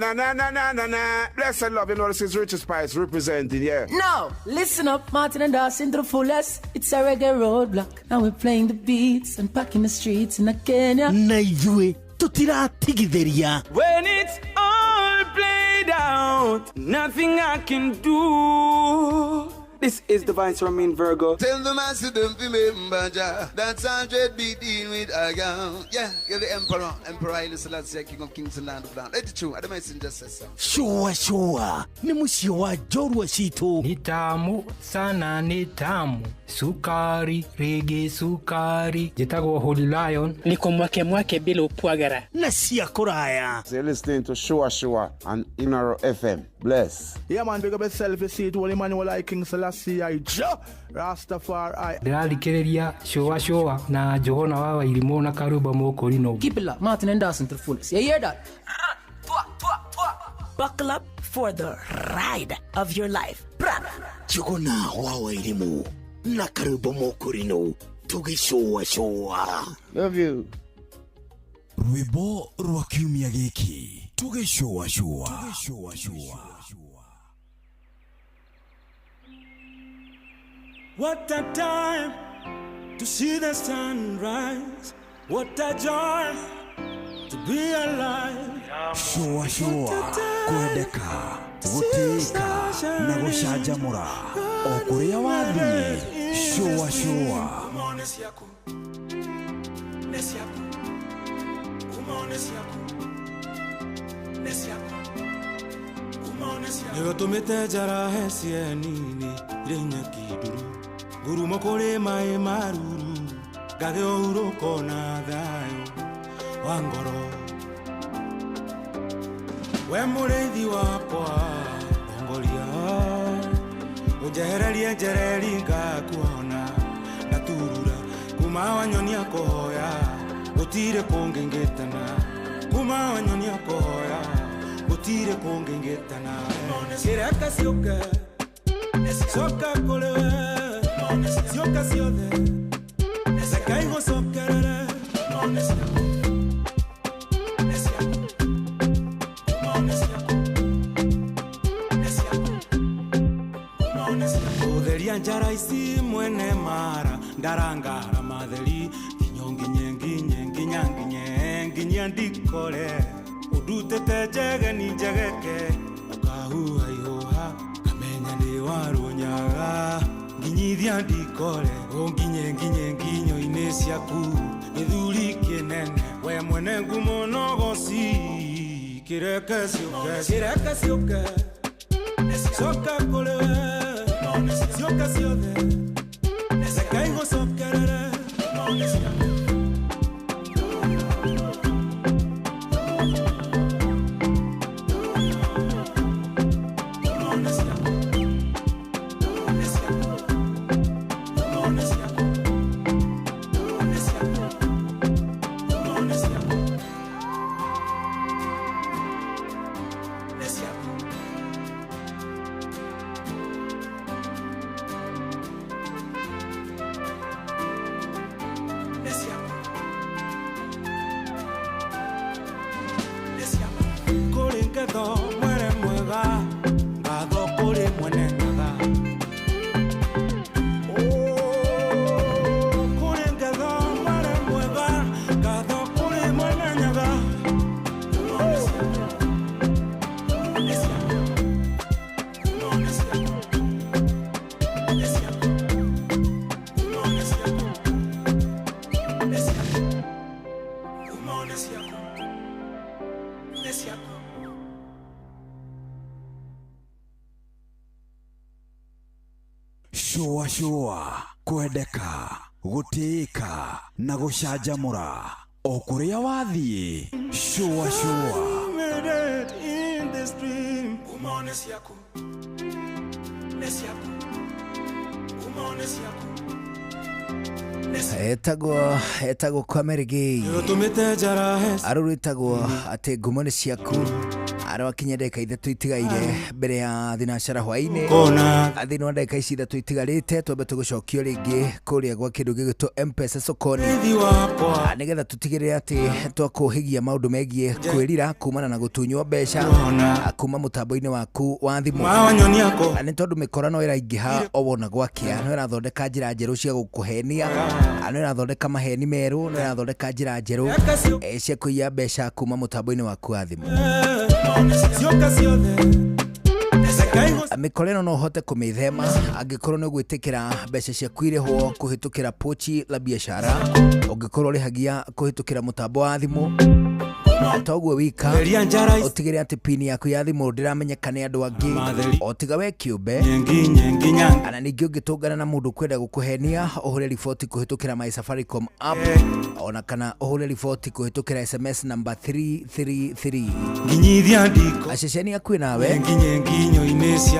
Blessed love, you know this is Richard Spice representing, yeah. No, listen up, Martin and Dawson to the fullest. It's a reggae roadblock. Now we're playing the beats and packing the streets in Kenya. Na ijue tutiratigithiria. When it's all played without nothing I can do. This is Divine Ramin Virgo. Tell the master don't remember that's 100 BD with Agam. Yeah, you're the Emperor Haile Selassie, King of Kings and Land of Land. It's true, the messenger says so. Shua, ni musio wa jorwa situ. Ni tamu sana, ni tamu. Sukari, rege sukari. Jitagwo Holy Lion. Niko mwake bila upwagara. Nasia kuraya. You're listening to Shua on Inaro FM. Bless. Yeah man, big up yourself, you see it, Holy Emmanuel I King Selassie I Rastafari. Ndĩrarikĩrĩria Shua na Johona wa Wairimu na Karuba Mokorino. Keep it locked, Martin and Dawson to the fullest. You hear that? Buckle up for the ride of your life. Johona wa Wairimu na Karuba Mokorino. Tugi Shua. Love you. Rwimbo rwa kiumia gĩkĩ. Tugi Shua. What a time to see the sunrise. What a joy to be alive. Shua, kwendeka, gũtĩĩka na gũcanjamũra o kũrĩa wathiĩ. Shua. Leo tumete jara hesienini irenya kiduru guru mokole mai maruru gage uro kona dayo wangoro we murethi wakwa ongoria ujererie ngakuona naturura kuma wanyoni akoya gutire kungengetana kuma wanyoni akoya Utire kongengetana Siraka sioka Soka kolewe Sioka siode Sekaigo sokerere Uderia njara isi mwene mara Ndarangara madeli Kinyonginyenginyandikole Udute tejege ni jegeke Ukahuha ihoha Kamenya ni warunyaga Nginyithia ndikole Nginyo inesiaku Nithuri kinene We mwene ngumonogosi Kireke sioke Soka kolewe Sioka siode Sekaigo sokerere Shua, kwendeka, gũtĩĩka na gũcanjamũra o kũrĩa wathiĩ. Shua. In this dream etagwo Kwamerigi aruru etagwo ati ngumo ni ciaku aro akinya ndeka ithatũ itigaire mbere ya thinacara hwaini athini wa ndeka ici ithatũ itigarite twambe tugucokio ringi kuria gwa kindu gigitwo M-Pesa sokoni nigetha tutigirire ati twakuhigia maundu megie kwirira kumana na gutunywo mbeca kuma mutambo-ini waku wa thimu ni tondu mikorano iraingiha o wona gwakia no irathondeka njira njeru cia gukuhenia no irathondeka maheni meru no irathondeka njira njeru cia kuiya mbeca kuma mutambo-ini waku wa thimu mikoleno no hote kumithema angikorwo ni gwitikira mbeca cia kwirihwo kuhitukira pochi la biashara ungikorwo rihagia kuhitukira mutambo wa thimu toguo wika utigire ati pini yaku ya thimu ndiramenyekane andu angi otiga we kiumbe ana ningi ungitungana na mundu kwenda gukuhenia uhure riboti kuhitukira My Safaricom app ona kana uhure riboti kuhitukira SMS number 333 nginyithia ndiko aceceni yaku nawe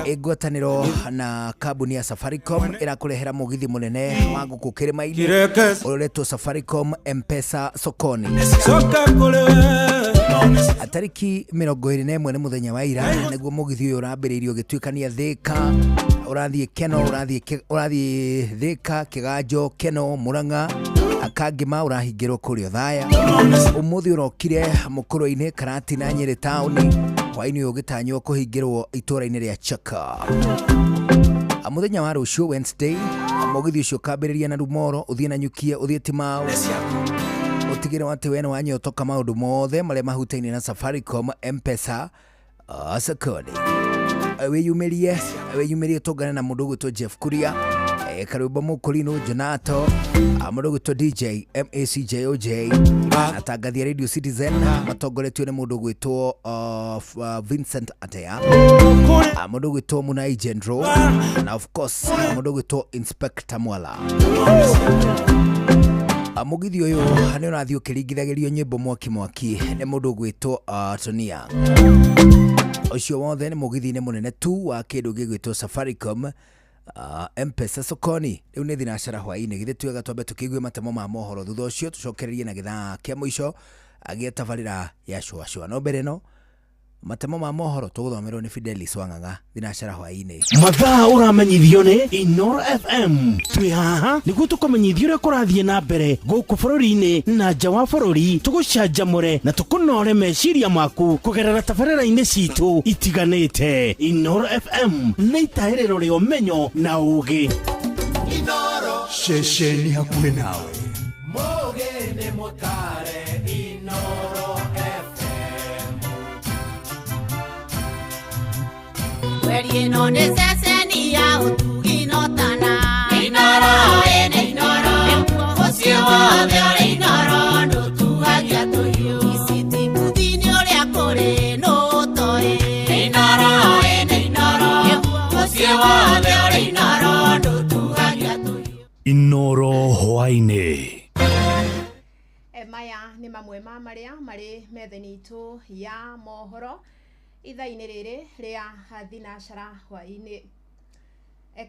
igwataniro na kabuni ya Safaricom irakurehera mugithi munene wa gukukirima ini ureto Safaricom M-Pesa sokoni atariki 21 ni muthenya wa ira niguo mugithi uyu urambiriirio gituikania Thika urathie Keno urathie Thika Kiganjo Keno Muranga akangima urahingirwo kurio Thaya umuthi urokire mukuru-ini Karati na Nyeri town waini ugitanywo kuhingirwo itura-ini ria Chaka muthenya wa rucio Wednesday mugithi ucio kambiriria na rumoro uthie na nyukie uthie Timau utigire wate wena wanyotoka maundu mothe maria mahutaine na Safaricom M-Pesa sokoni weyumirie tongana na mundu gwitwo Jeff Kuria karwimbo mukurino Jonato mundu gwitwo DJ MACJOJ atangathia Radio Citizen matongoretio ni mundu gwitwo Vincent Atea mundu gwitwo Munai General na of course mundu gwitwo Inspector Mwala mugithi uyu ni urathi ukiringithagirio nyimbo mwaki ni mundu gwitwo Tonia ucio wothe ni mugithi ni munene tu wa kindu gigwitwo Safaricom M-Pesa sokoni riu ni thinashara hwaini githe twega twambe tukigue matemo ma mohoro thutha ucio tucokererie na githaa kia muico agitabarira ya shwa no mbere no matemo ma mohoro tuguthomerwo ni Fidelis Wanganga thinashara hwaini mathaa uramenyithio ni Inoro FM twi haha niguo tukumenyithio ria kurathie na mbere guku bururi-ini na nja wa bururi tugucanjamure na tukunore meciria maku kugerera tabarĩra-inĩ citu itiganĩte Inoro FM nĩ itaĩrĩro rĩa ũmenyo na ũũgĩ Inoro ceceni hakuhĩ nawe Mũũgĩ nĩ mũtare Inoro We're no necessity ya utugi notana Inoro Inoro Osiwa the Inoro no tuagia to you Isiti kudini ole akore no toe Inoro Osiwa the Inoro no tuagia to you Inoro hwaine maya ni mamwe ma maria mari metheni itu ya mohoro itha-inĩ rĩrĩ rĩa thinashara hwainĩ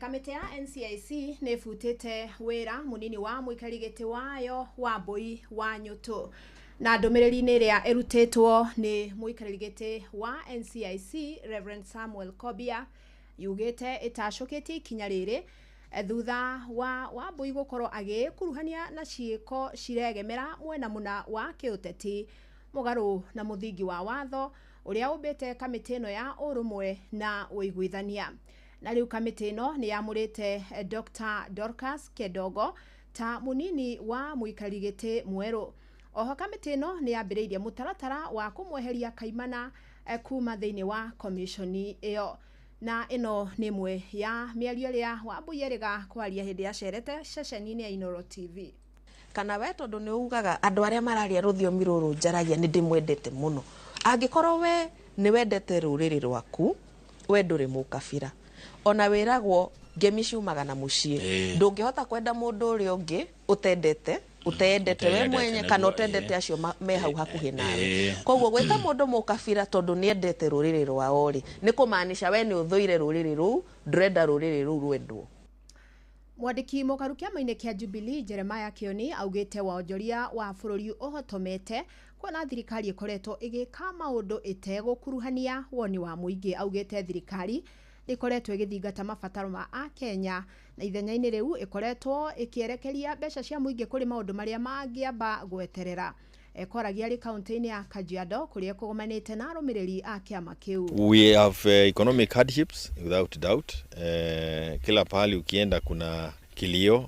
kamĩtĩ ya NCIC nĩ ĩbutĩte wĩra mũnini wa mũikari gĩtĩ wayo Wambui wa Nyũtũ na ndũmĩrĩri-inĩ ĩrĩa ĩrutĩtwo nĩ mũikari gĩtĩ wa NCIC Reverend Samuel Kobia yugĩte ĩtacũkĩtie ikinya rĩrĩ thutha wa Wambui gũkorwo agĩkuruhania na ciĩko ciregemera mwena mũna wa kĩũteti mũgarũ na mũthingi wa watho uria ubete kamĩtĩ ĩno ya ũrũmwe na ũiguithania na rĩu kamĩtĩ ĩno nĩ yamũrĩte Dr. Dorcas Kedogo ta munini wa mũikari gĩtĩ mwerũ oho kamĩtĩ ĩno nĩ yambĩrĩirie mũtaratara wa kũmweheria kaimana kuma thĩinĩ wa komishoni ĩyo na ĩno nĩ ĩmwe ya mĩario ĩrĩa Wambui erĩga kwaria hĩndĩ yacerete ceceni-inĩ ya Inoro TV kana we tondu ni ugaga andu aria mararia ruthiomi ruru njaragia ni ndimwendete muno angikorwo we ni wendete ruriri rwaku we nduri mukabira ona wiragwo ngemi ciumaga na mucii ndungihota kwenda mundu uri ungi utendete we mwenye kana utendete acio me hau hakuhi nawe koguo gwita mundu mukabira tondu ni endete ruriri rwao ri ni kumaanisha we ni uthuire ruriri ruu ndurenda ruriri ruu rwendwo Mwandiki mũkaru kĩama-inĩ kĩa Jubilee Jeremiah Kioni augĩte wonjoria wa bũrũri ũhotomete kuona thirikari ĩkoretwo ĩgĩka maũndũ ĩtegũkuruhania woni wa mũingĩ augĩte thirikari ĩkoretwo ĩgĩthingata mabataro ma Akenya na ithenya-inĩ rĩu ĩkoretwo ĩkĩerekeria mbeca cia mũingĩ kũrĩ maũndũ marĩa mangĩamba gweterera ekoragia ri kaunti-inĩ ya Kajiado kuria kugomanite na arũmĩrĩri a kĩama kĩu. We have economic hardships without doubt. Kila pahali ukienda kuna kilio.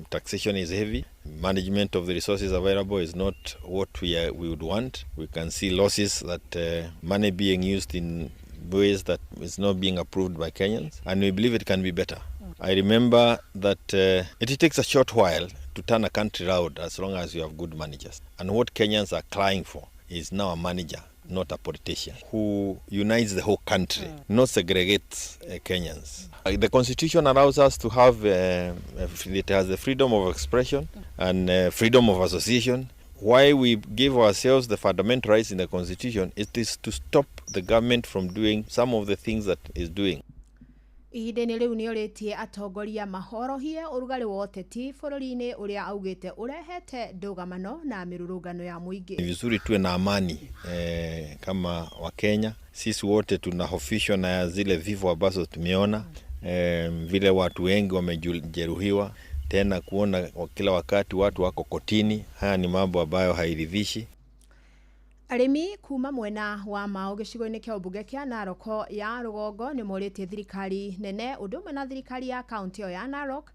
Taxation is heavy. Management of the resources available is not what we would want. We can see losses that money being used in ways that is not being approved by Kenyans, and we believe it can be better. I remember that it takes a short while to turn a country around as long as you have good managers. And what Kenyans are crying for is now a manager, not a politician, who unites the whole country, not segregates Kenyans. The Constitution allows us to have, it has the freedom of expression and freedom of association. Why we give ourselves the fundamental rights in the Constitution, it is to stop the government from doing some of the things that is doing. Ihinda-inĩ rĩu nĩ ũrĩtie atongoria mahorohie ũrugarĩ wa ũteti bũrũri-inĩ ũrĩa augĩte ũrehete ndũgamano na mĩrũrũngano ya mũingĩ. Ni vizuri tuwe na amani kama Wakenya. Sisi wote tunahofishwa na zile vifo ambazo tumeona, vile watu wengi wamejeruhiwa, tena kuona kila wakati watu wako kotini. Haya ni mambo ambayo hairidhishi. Arimi kuma mwena wa Mao gĩcigo-inĩ kĩa ũmbunge kĩa Narok ya rũgongo nĩ morĩtie thirikari nene ũndũ ũmwe na thirikari ya kaunti ya Narok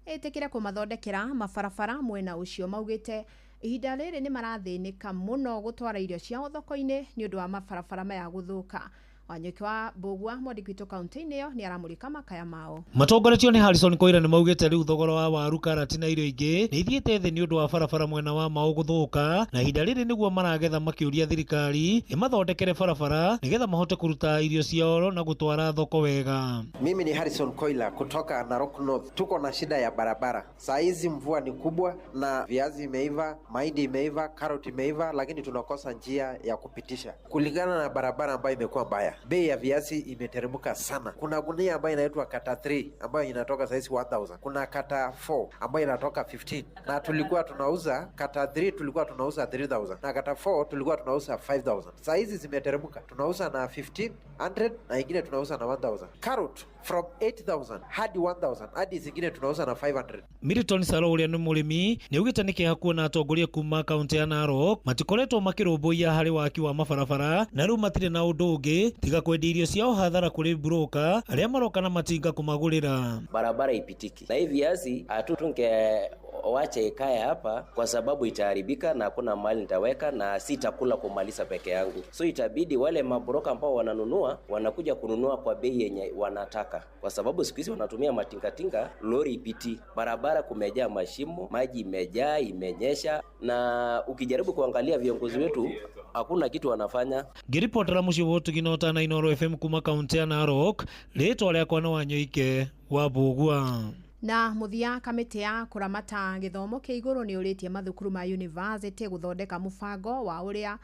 ĩtĩkĩre kũmathondekera mabarabara mwena ũcio. Maugĩte ihinda rĩrĩ nĩ marathĩnĩka mũno gũtwara irio ciao thoko-inĩ nĩ ũndũ wa mabarabara maya gũthũka. Wanyeki wa Bogwa Mwandĩkitwo kaunti-inĩ ĩyo nĩ aramũrĩka makaya mao. Matongoretio nĩ Harrison Koira nĩ maugĩte rĩu thogora wa waru, karati na irio ingĩ nĩ ithiĩte thĩ nĩ ũndũ wa barabara mwena wa Mao gũthũka, na ihinda rĩrĩ nĩguo maragetha makĩũria thirikari ĩmathondekere barabara nĩgetha mahote kũruta irio ciao na gũtwara thoko wega. Mimi ni Harrison Koila kutoka Narok North. Tuko na shida ya barabara. Saa hizi mvua ni kubwa na viazi imeiva, mahindi imeiva, karoti imeiva, lakini tunakosa njia ya kupitisha. Kulingana na barabara ambayo imekuwa mbaya, bei ya viazi imeteremka sana. Kuna gunia ambayo inaitwa kata 3 ambayo inatoka saizi 1000. Kuna kata 4 ambayo inatoka 15. Na tulikuwa tunauza kata 3 tulikuwa tunauza 3000. Na kata 4 tulikuwa tunauza 5000. Saizi zimeteremka. Tunauza na 1500 na ingine tunauza na 1000. Carrot from 8000 hadi 1000 hadi zingine tunauza na 500. Milton Saro ũrĩa nĩ mũrĩmi nĩ augĩte nĩ kĩeha kuona atongoria kuma kaunti ya Narok matikoretwo makĩrũmbũiya harĩ waki wa mabarabara, na rĩu matirĩ na ũndũ ũngĩ tiga kwendia irio ciao hathara kũrĩ broker arĩa maroka na matinga kũmagũrĩra. Barabara ipitiki na hivi viazi hatutunge wache ikae hapa kwa sababu itaharibika na hakuna mahali nitaweka na sitakula kumaliza peke yangu. So itabidi wale mabroka ambao wananunua wanakuja kununua kwa bei yenye wanataka, kwa sababu siku hizi wanatumia matingatinga, lori ipiti. Barabara kumejaa mashimo, maji imejaa, imenyesha, na ukijaribu kuangalia viongozi wetu hakuna kitu wanafanya. Ngiripotera mucio wotu ginota na Inoro FM kuma kaunti ya Narok, rĩtwa rĩakwa nĩ Wanyoike wa Bogwa. Na muthia kamĩtĩ ya kũramata gĩthomo kĩa igũrũ nĩ ũrĩtie mathukuru ma university gũthondeka mũbango wa ũrĩa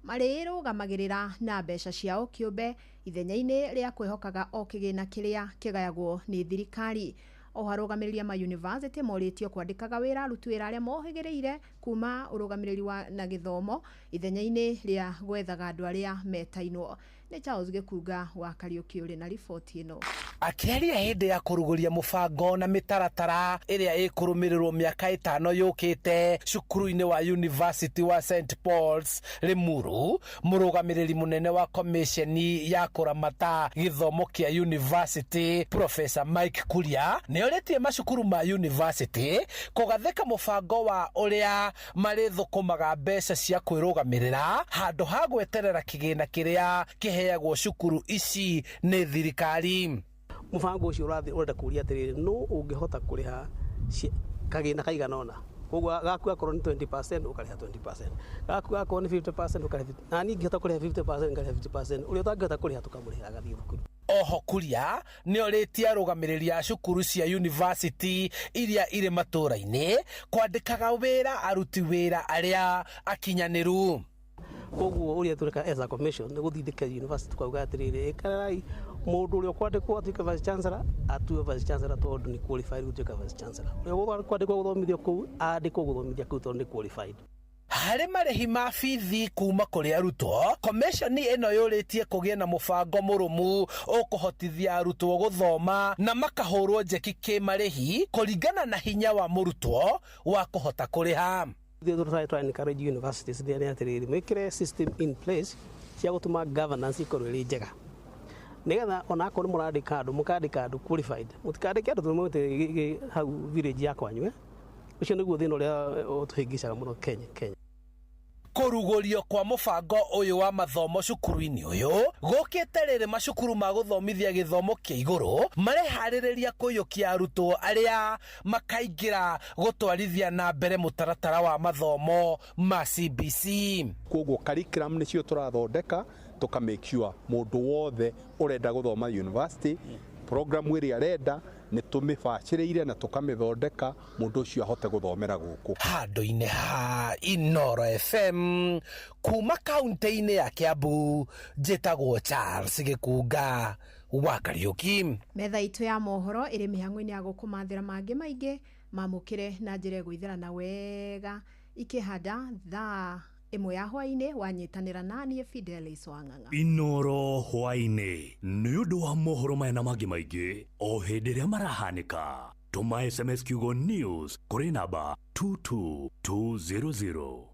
marĩrũgamagĩrĩra na mbeca ciao kĩũmbe ithenya-inĩ rĩa kwĩhokaga o kĩgĩna kĩrĩa kĩgayagwo nĩ thirikari. O harũgamĩrĩria ma university morĩtio kwandĩkaga wĩra aruti wĩra arĩa mohĩgĩrĩire kuma ũrũgamĩrĩri na gĩthomo ithenya-inĩ rĩa gwethaga andũ arĩa metainwo. Nĩ Charles Gĩkunga wa Kariũki ũrĩ na riboti ĩno. Akĩaria hĩndĩ ya kũrugũria mũbango na mĩtaratara ĩrĩa ĩkũrũmĩrĩrwo mĩaka 5 yũkĩte cukuru-inĩ wa University wa St Paul's Limuru, mũrũgamĩrĩri mũnene wa komisheni ya kũramata gĩthomo kĩa university Professor Mike Kuria nĩ orĩtie macukuru ma university kũgathĩka mũbango wa ũrĩa marĩthũkũmaga mbeca cia kwĩrũgamĩrĩra handũ ha gweterera kĩgĩna kĩrĩa kĩheagwo cukuru ici nĩ thirikari. Mũbango ũcio ũrenda kũria atĩrĩrĩ, no ũngĩhota kũrĩha kagĩna kaigana ũna. Koguo gaku akorwo nĩ 20% ũkarĩha 20%. Gaku akorwo nĩ 50% ũkarĩha 50%. Na niĩ ngĩhota kũrĩha 50% ngarĩha 50%. Ũrĩa ũtangĩhota kũrĩha tũkamũrĩha agathiĩ thukuru. Oho Kuria nĩ orĩtie arũgamĩrĩri a cukuru cia university iria irĩ matũũra-inĩ kwandĩkaga wĩra aruti wĩra arĩa akinyanĩru. Koguo ũrĩa tũreka as a commission nĩ gũthindĩka university kwauga atĩrĩrĩ, ĩkarai mũndũ ũrĩa kwandĩkwo atuĩke vice chancellor atue vice chancellor tondũ nĩ qualified gũtuĩka vice chancellor. Ũrĩa kwandĩkwo gũthomithio kũu andĩkwo gũthomithia kũu tondũ nĩ qualified. Harĩ marĩhi ma bithi kuma kũrĩ arutwo, komishoni ĩno yũrĩtie kũgĩa na mũbango mũrũmu ũkũhotithia arutwo gũthoma na makahũrwo njeki kĩmarĩhi kũringana na hinya wa mũrutwo wa kũhota kũrĩha. They try and encourage universities to make a system in place cia gũtũma governance ikorwo ĩrĩ njega. nigetha ona akorwo murandika andu mukandika andu qualified mutikandike andu tumwete hau village yakwa nywe ucio niguo thina uria utuhingicaga muno Kenya kurugurio kwa mubango uyu wa mathomo cukuru-ini uyu gukite riri macukuru ma guthomithia githomo kia iguru marehariria kuyukia arutwo aria makaingira gutwarithia na mbere mutaratara wa mathomo ma CBC. Koguo curriculum nicio turathondeka tuka make sure mundu wothe urenda guthoma university program iria arenda ni tumibaciriire na tukamithondeka mundu ucio ahote guthomera guku handu-ini ha Inoro FM kuma kaunti-ini ya Kiambu. Njitagwo Charles Gikunga wa Kariuki. Metha itu ya mohoro iri mihang'o-ini ya gukumathira mangi maingi mamukire na njira gwithirana wega ikihanda thaa imwe ya hwaini wanyitanira nanie Fidelis Wang'ang'a. Inoro hwaini ni undu wa mohoro maya na mangi maingi o hindi ria marahanika. Tuma SMS kiugo news kuri namba 22200.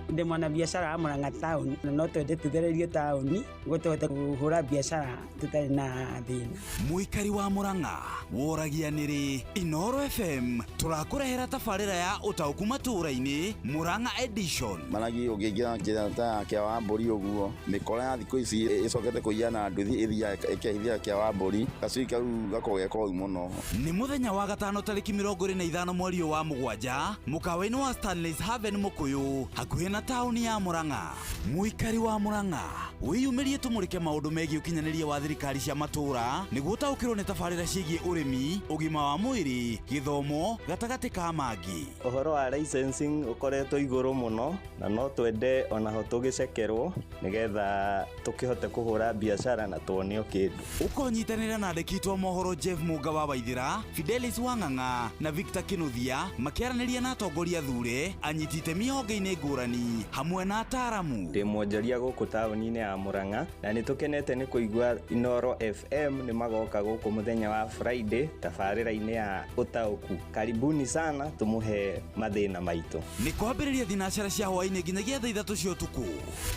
Ndi mwana biashara wa Murang'a town no twende tuthererie tauni ngo tuhote kuhura biashara tutari na thina. Muikari wa Murang'a woragia niri Inoro FM turakurehera tabarira ya utauku matura-ini Murang'a edition. Managi ugingira njira ta kia wa mburi uguo mikora ya thiku ici icokete kuiana nduthi ithia ikehithia kia wa mburi gacui kau gakogeko muno. Ni muthenya wa gatano tariki 25 mweri wa mugwanja mukawa-ini wa Stanley's Haven Mukuyu hakuhi na tauni ya Murang'a. Muikari wa Murang'a wiyumirie tumurike maundu megie ukinyaniria wa thirikari cia matura niguo taukirwo ni tabarira cigie urimi ugima wa mwiri githomo gatagati ka mangi. Uhoro wa licensing ukoretwo iguru muno na no twende ona ho tugicekerwo nigetha tukihote kuhura biashara na tuonio kindu. Ukonyitanira na andikitwo mohoro Jeff Muga wa Waithira, Fidelis Wang'ang'a na Victor Kinuthia makiaraniria na atongoria thure anyitite mihonge-ini ngurani hamwe na ataramu. Ndi mwonjoria guku tauni-ini ya Murang'a na nitukenete ni kuigua Inoro FM ni magoka guku muthenya wa Friday tabarira-ini ya utauku. Karibuni sana, tumuhe mathina maitu. Ni kwambiriria thinashara cia hwaini nginyagia thaa 3 cia utuku.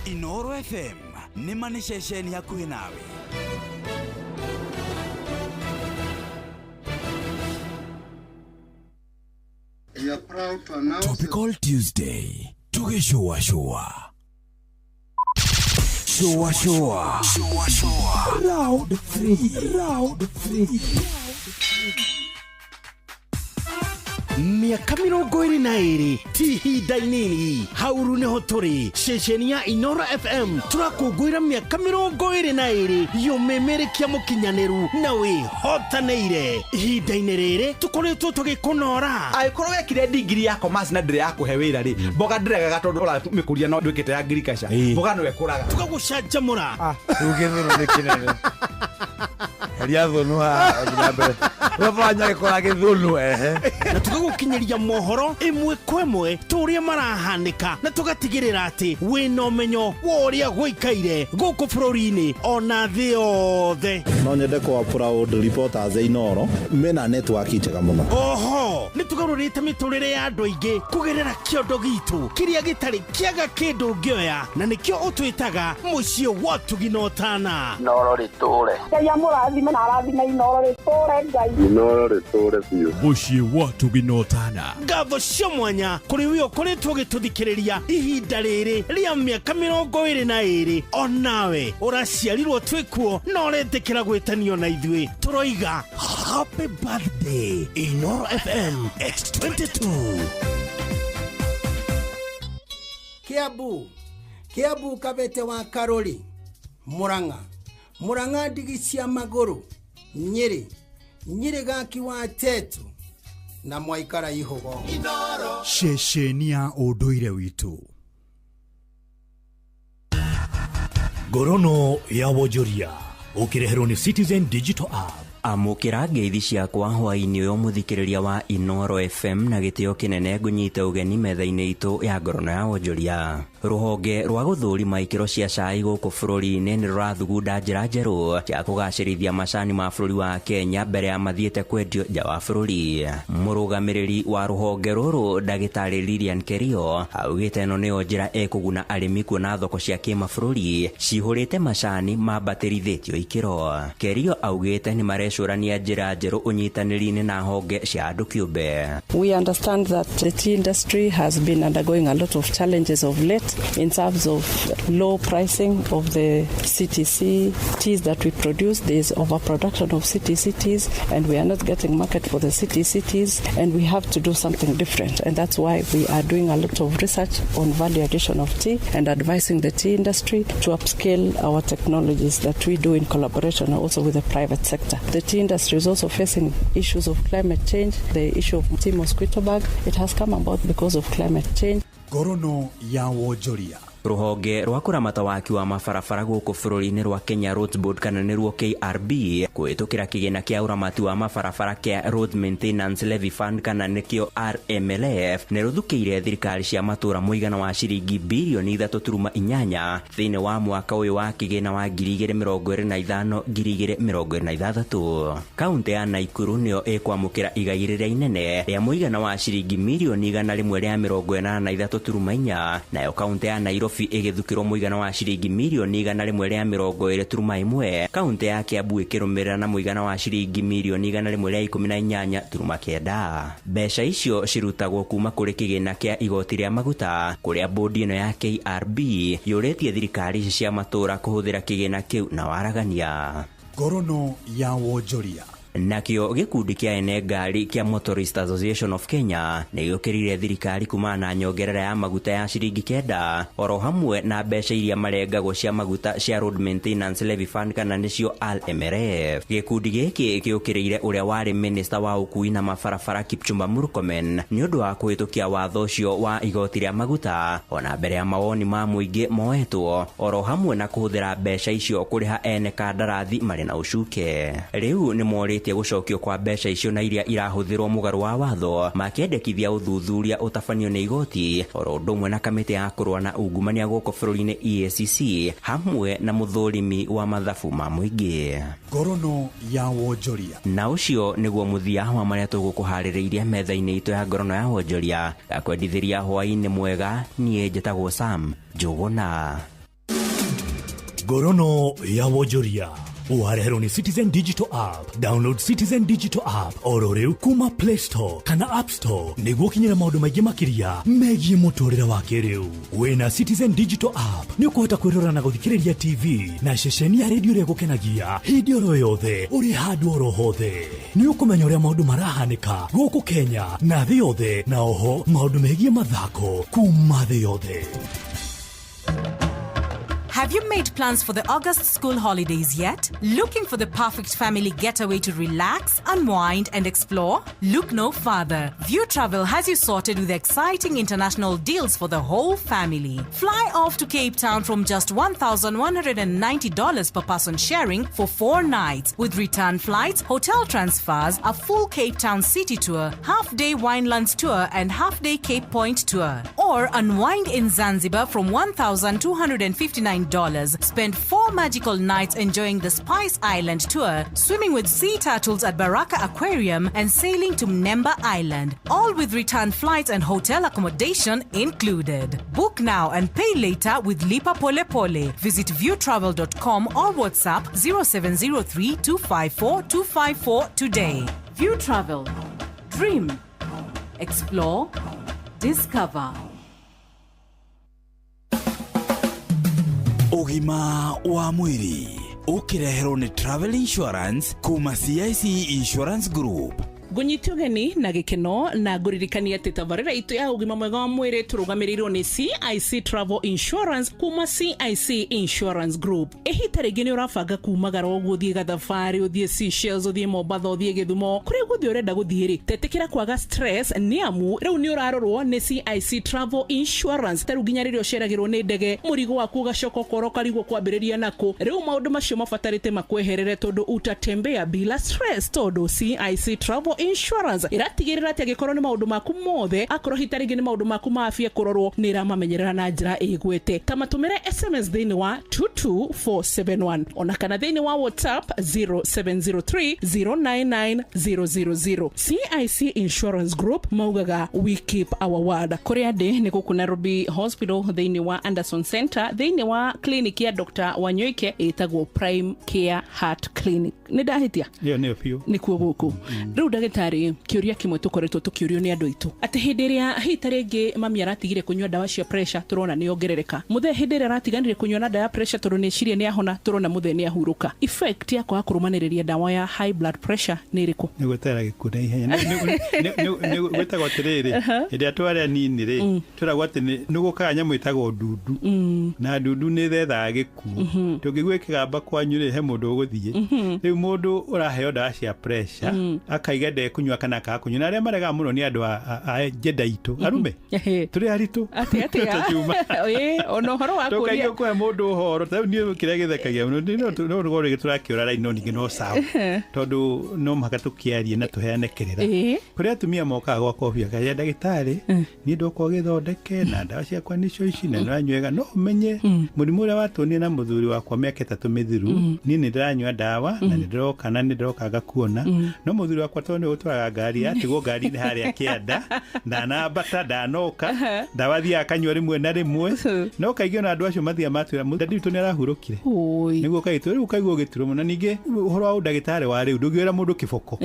Inoro FM ni mani ceceni hakuhi nawe. We are proud to announce Topical Tuesday. Showa showa. Showa showa. Showa showa. Round 3. Round 3. Miaka 22 ti ihinda inini hauru niho turi ceceni ya Inoro FM turakungwira miaka 22 yumemerekia mukinyaniru na wihotaneire ihinda-ini riri tukoretwo tugikunora aikorwo wekire digiri ya commerce na ndire yakuhe wira ri mboga ndirega tondu uramikuria no ndwikite ya agriculture mboga no ekuraga tukagucanjamura ugithuru ni kinene Eria thonu ha ngambere wafanya ikora githunu na tugagukinyiria mohoro imwe kwemwe turia marahanika na tugatigirira ati wina umenyo woria gwikaire guku bururi-ini ona thi yothe. No nyende kwa proud reporters Inoro mena network njega muno. Oho ni tugarurite miturire ya andu aingi kugerera kiondo gitu kiria gitari kiaga kindu ngioya na nikio utwitaga mucio wa tuginotana. Inoro riture ya murathima na arathima Inoro riture ngai Inoro riture biu mucio wa tuginotana. Ngatho cia mwanya kuri wi ukoretwo gituthikiriria ihinda riri ria miaka 22 onawe uraciarirwo twikuo no uretikira gwitanio na ithui turoiga happy birthday Inoro FM X22. Kiambu Kabete wa Karori, Murang'a ndigi cia maguru, Nyeri gaki wa Tetu na Mwaikara Ihogo. Ceceni ya unduire witu. Ngorono ya wonjoria ukireherwo ni Citizen Digital App. Amukira ngeithi ciakwa hwaini uyu muthikiriria wa Inoro FM na gitio kinene ngunyite ugeni metha-ini itu ya ngorono ya wonjoria. Ruhonge rwa guthurima ikiro cia cai guku bururi-ini ni rurathugunda njira njeru cia kugacirithia macani ma bururi wa Kenya mbere ya mathiete kwendio nja wa bururi. Murugamiriri wa ruhonge ruru Ndagitari Lilian Kerio augite ino niyo njira ekuguna arimi kuona thoko cia kimabũrũri cihurite macani mambatĩrithĩtio ikiro. Kerio augite ni marecũrania njira njeru unyitanĩri-ini na honge cia andu kĩũmbe. We understand that the tea industry has been undergoing a lot of challenges of late in terms of low pricing of the CTC teas that we produce. There is overproduction of CTC teas and we are not getting market for the CTC teas, and we have to do something different, and that's why we are doing a lot of research on value addition of tea and advising the tea industry to upscale our technologies that we do in collaboration also with the private sector. The tea industry is also facing issues of climate change. The issue of tea mosquito bug, it has come about because of climate change. Gorono ya Wojoria. Ruhonge rwa kuramata waki wa mabarabara guku bururi-ini rwa Kenya Roads Board kana niruo KRB kuhitukira kigina kia uramati wa mabarabara kia Road Maintenance Levy Fund kana nikio RMLF ni ruthukiire thirikari cia matura muigana wa ciringi bilioni 3.8 thiini wa mwaka uyu wa kigina wa 2025-2026. Kaunti ya Naikuru niyo ikwamukira igai riria inene ria muigana wa ciringi milioni 183.4, nayo kaunti ya Nairobi igithukirwo muigana wa ciringi milioni 120.1. Kaunti ya Kiambu ikirumirira na muigana wa ciringi milioni 118.9. Mbeca icio cirutagwo kuma kuri kigina kia igoti ria maguta, kuria bodi ino ya KRB yuritie thirikari cia matura kuhuthira kigina kiu na waragania. Gorono ya Wojoria. Nakio gikundi kia ene ngari kia Motorist Association of Kenya nigukirire thirikari kumana na nyongerera ya maguta ya ciringi 9 oro hamwe na mbeca iria marengagwo cia maguta cia Road Maintenance Levy Fund kana nicio RMLF. Gikundi giki giukirire uria wari minister wa ukui na mabarabara Kipchumba Murkomen ni undu wa kuhitukia watho ucio wa igoti ria maguta ona mbere ya mawoni ma muingi moetwo oro hamwe na kuhuthira mbeca icio kuriha ene kandarathi mari na ucuke. Riu ni morite gucokio kwa mbeca icio na iria irahuthirwo mugaru wa watho makiendekithia uthuthuria utafanio ni igoti oro ndumwe na kamiti ya kurwa na ungumania guko bururi-ini EACC hamwe na muthurimi wa mathabu ma muingi. Gorono ya Wojoria. Na ucio niguo muthia wa maria tugukuhaririirie metha-ini itu ya Gorono ya Wojoria gakwendithiria hwaini mwega. Nie njitagwo Sam Njuguna. Gorono ya Wojoria. Uharehero ni Citizen Digital App. Download Citizen Digital App oro riu kuma Play Store kana App Store niguo kinyira maundu maingi makiria megie muturire wa kiriu. Wina Citizen Digital App ni ukuhota kwirora na guthikiriria TV na ceceni ya radio ria gukenagia hindi oro yothe uri handu oro hothe. Ni ukumenya uria maundu marahanika guku Kenya na thi yothe, na oho maundu megie mathako kuma thi yothe. Have you made plans for the August school holidays yet? Looking for the perfect family getaway to relax, unwind, and explore? Look no further. View Travel has you sorted with exciting international deals for the whole family. Fly off to Cape Town from just $1,190 per person sharing for 4 nights with return flights, hotel transfers, a full Cape Town city tour, half-day Winelands tour, and half-day Cape Point tour. Or unwind in Zanzibar from $1,259. Spend 4 magical nights enjoying the Spice Island tour, swimming with sea turtles at Baraka Aquarium, and sailing to Mnemba Island. All with return flights and hotel accommodation included. Book now and pay later with Lipa Pole Pole. Visit viewtravel.com or WhatsApp 0703 254 254 today. View Travel. Dream. Explore. Discover. Ugima wa mwiri ukireherwo ni Travel Insurance kuma CIC Insurance Group. Gunyitio geni na gikeno na guririkania ati tabarira itu ya ugima mwega wa mwiri turugamirirwo ni CIC Travel Insurance kuma CIC Insurance Group. Ehitare geni urafanga kumagara guthie gathabari uthie Seychelles uthie Mombasa uthie Githumo kuri guthie urenda guthiri tetekira kwaga stress ni amu riu ni urarorwo ni CIC Travel Insurance taru ginya ririo ceragirwo ni ndege murigo waku gacoko koro karigwo kwambiriria nako riu maundu macio mabatarite makweherere tondu utatembea bila stress tondu CIC Travel Insurance iratigirira ati agikorwo ni maundu maku mothe akorwo hitaringi ni maundu maku ma afia kurorwo ni ramamenyerera na njira igwete. Tamatumire SMS thini wa 22471 ona kana thini wa WhatsApp 0703099000. CIC Insurance Group maugaga we keep our word. Korea de ni kuku Nairobi Hospital thini wa Anderson Center thini wa clinic ya Dr. Wanyoike itagwo Prime Care Heart Clinic. Ni dahitia? Yo ni ofio. Ni kuo guku. Riu dagitari kiuria kimwe tukoretwo tukiurio ni andu itu. Ati hindiria hitaringi mami aratigire kunywa dawa cia pressure turona ni ongerereka. Muthe hindiria aratiganire kunywa na dawa ya pressure turone cirie ni ahona turona muthe ni ahuruka. Effect ya kwa kurumaniria dawa ya high blood pressure ni iriku? Ni gwetera gikuda ihenya. Ni gwetagwo tiriri. Hĩndĩ atware nini ri. Turagwo ati ni gukaga nyamu itagwo ndundu. Na ndundu ni thethaga gikuo. Tungigwe kigamba kwanyu ri he mundu uguthie. Riu mundu uraheo dawa cia pressure akaiga de kunywa kana ka kunywa na aria marega muno ni andu a jenda itu arume. Turi aritu. Ati ono horo wa kuria. Tukaiga kwa mundu horo. Tau ni kiria githekagia muno no rugore giturakiura rai no ningi no sawa. Tondu no mhaka tukiarie na tuheane kirira. Kuria atumia mokaga gwa kofia kaya dagitari ni ndoko githondeke na dawa cia kwa nicio ici na nwanywega no umenye murimu uria watunie na muthuri wakwa miaka 3 mithiru ni ndiranywa dawa na ndiroka na ndirokaga kuona no muthuri wakwa tone utwaraga ngari atigwo ngari ni haria kianda ndanambata ndanoka dawa thia akanywa rimwe na rimwe no kaigio na andu acio mathia matwira muthuri tu ni arahurukire niguo kaitwo riu kaigwo gituro na ningi uhoro wa udagitari wa riu ndugwira mundu kiboko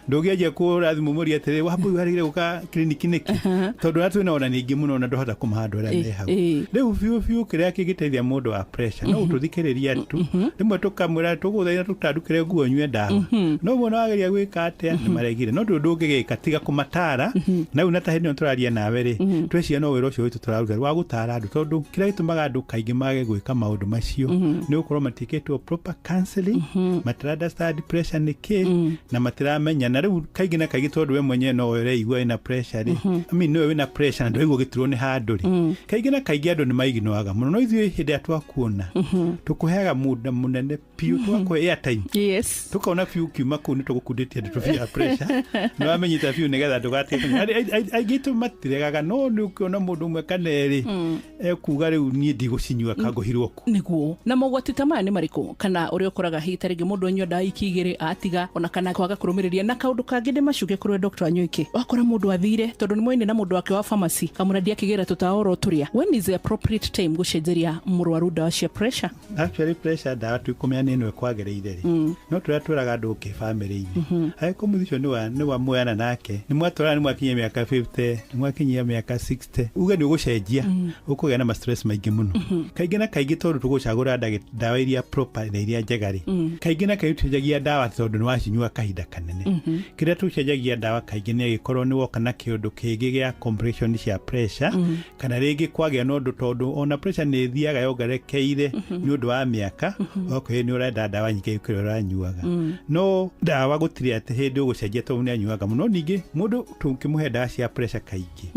ndugiaje kurathimu muri atire wambu harire guka kliniki niki tondu natwina ona ningi muno na ndohota kumahando ria me hau riu fiu kiria kigiteithia mundu wa pressure no ututhikiriria tu rimwe tukamwira tuguthaira tutandukire nguo nywe dawa no mwana wageria gwika atia ni maregire no ndungigika tiga kumatara na una ta hindi turaria nawe ri tweciria no wira ucio witu turaruga wa gutara andu tondu kiria gitumaga andu kaingi mage gwika maundu macio ni ukorwo matiketwo proper counseling matirada study pressure niki na matiramenya na riu kaingi na kaingi tondu we mwenye no wire igwa ina pressure ri no wina pressure na ndu gitirwo ni handu ri kaingi na kaingi andu ni maiginoaga muno no ithuĩ hindi atwa kuona tukuheaga muda munene piu twako airtime tukona piu kiuma ku ni tugukunditie andu tufia pressure no amenyita piu nigetha ndugate aigitu matiregaga no ni ukiona mundu umwe kaneri ekuga riu ni ndigucinyua kanguhirwo ku niguo na mogwati tamani mariko kana uri ukoraga hitaringi mundu anywa dawa ikigire atiga ona kana kwaga kurumiriria na kaundu kangi macuke kuri Dr. Anyoike wakora mundu athire tondu ni moine na mundu wake wa pharmacy kamuradi akigira tutaoro turia when is the appropriate time gucenjeria murwaru dawa cia pressure? Actually pressure dawa tukumenya ni no kwagereire ri no twiraga andu ke family ini ai kumuthicio ni wa mwana nake ni mwatwara ni mwakinyia miaka 50 ni mwakinyia miaka 60 uga ni ugucenjia ukugea na stress maingi muno kaingi na kaingi tondu tugucagura dawa iria proper na iria njegari kaingi na kaingi tucenjagia dawa tondu ni wacinyua kahinda kanene kiria tucenjagia dawa kaingi ni gikorwo ni woka na kiundu kingi gia compression cia pressure kana ringi kwagea no ndu tondu ona pressure ni thiaga yongerekeire ni undu wa miaka okay ni urenda dawa nyingi ukiri uranyuaga no dawa gutiri ati hindi ugucenjia tondu ni anyuaga muno ningi mundu tungimuhe dawa cia pressure kaingi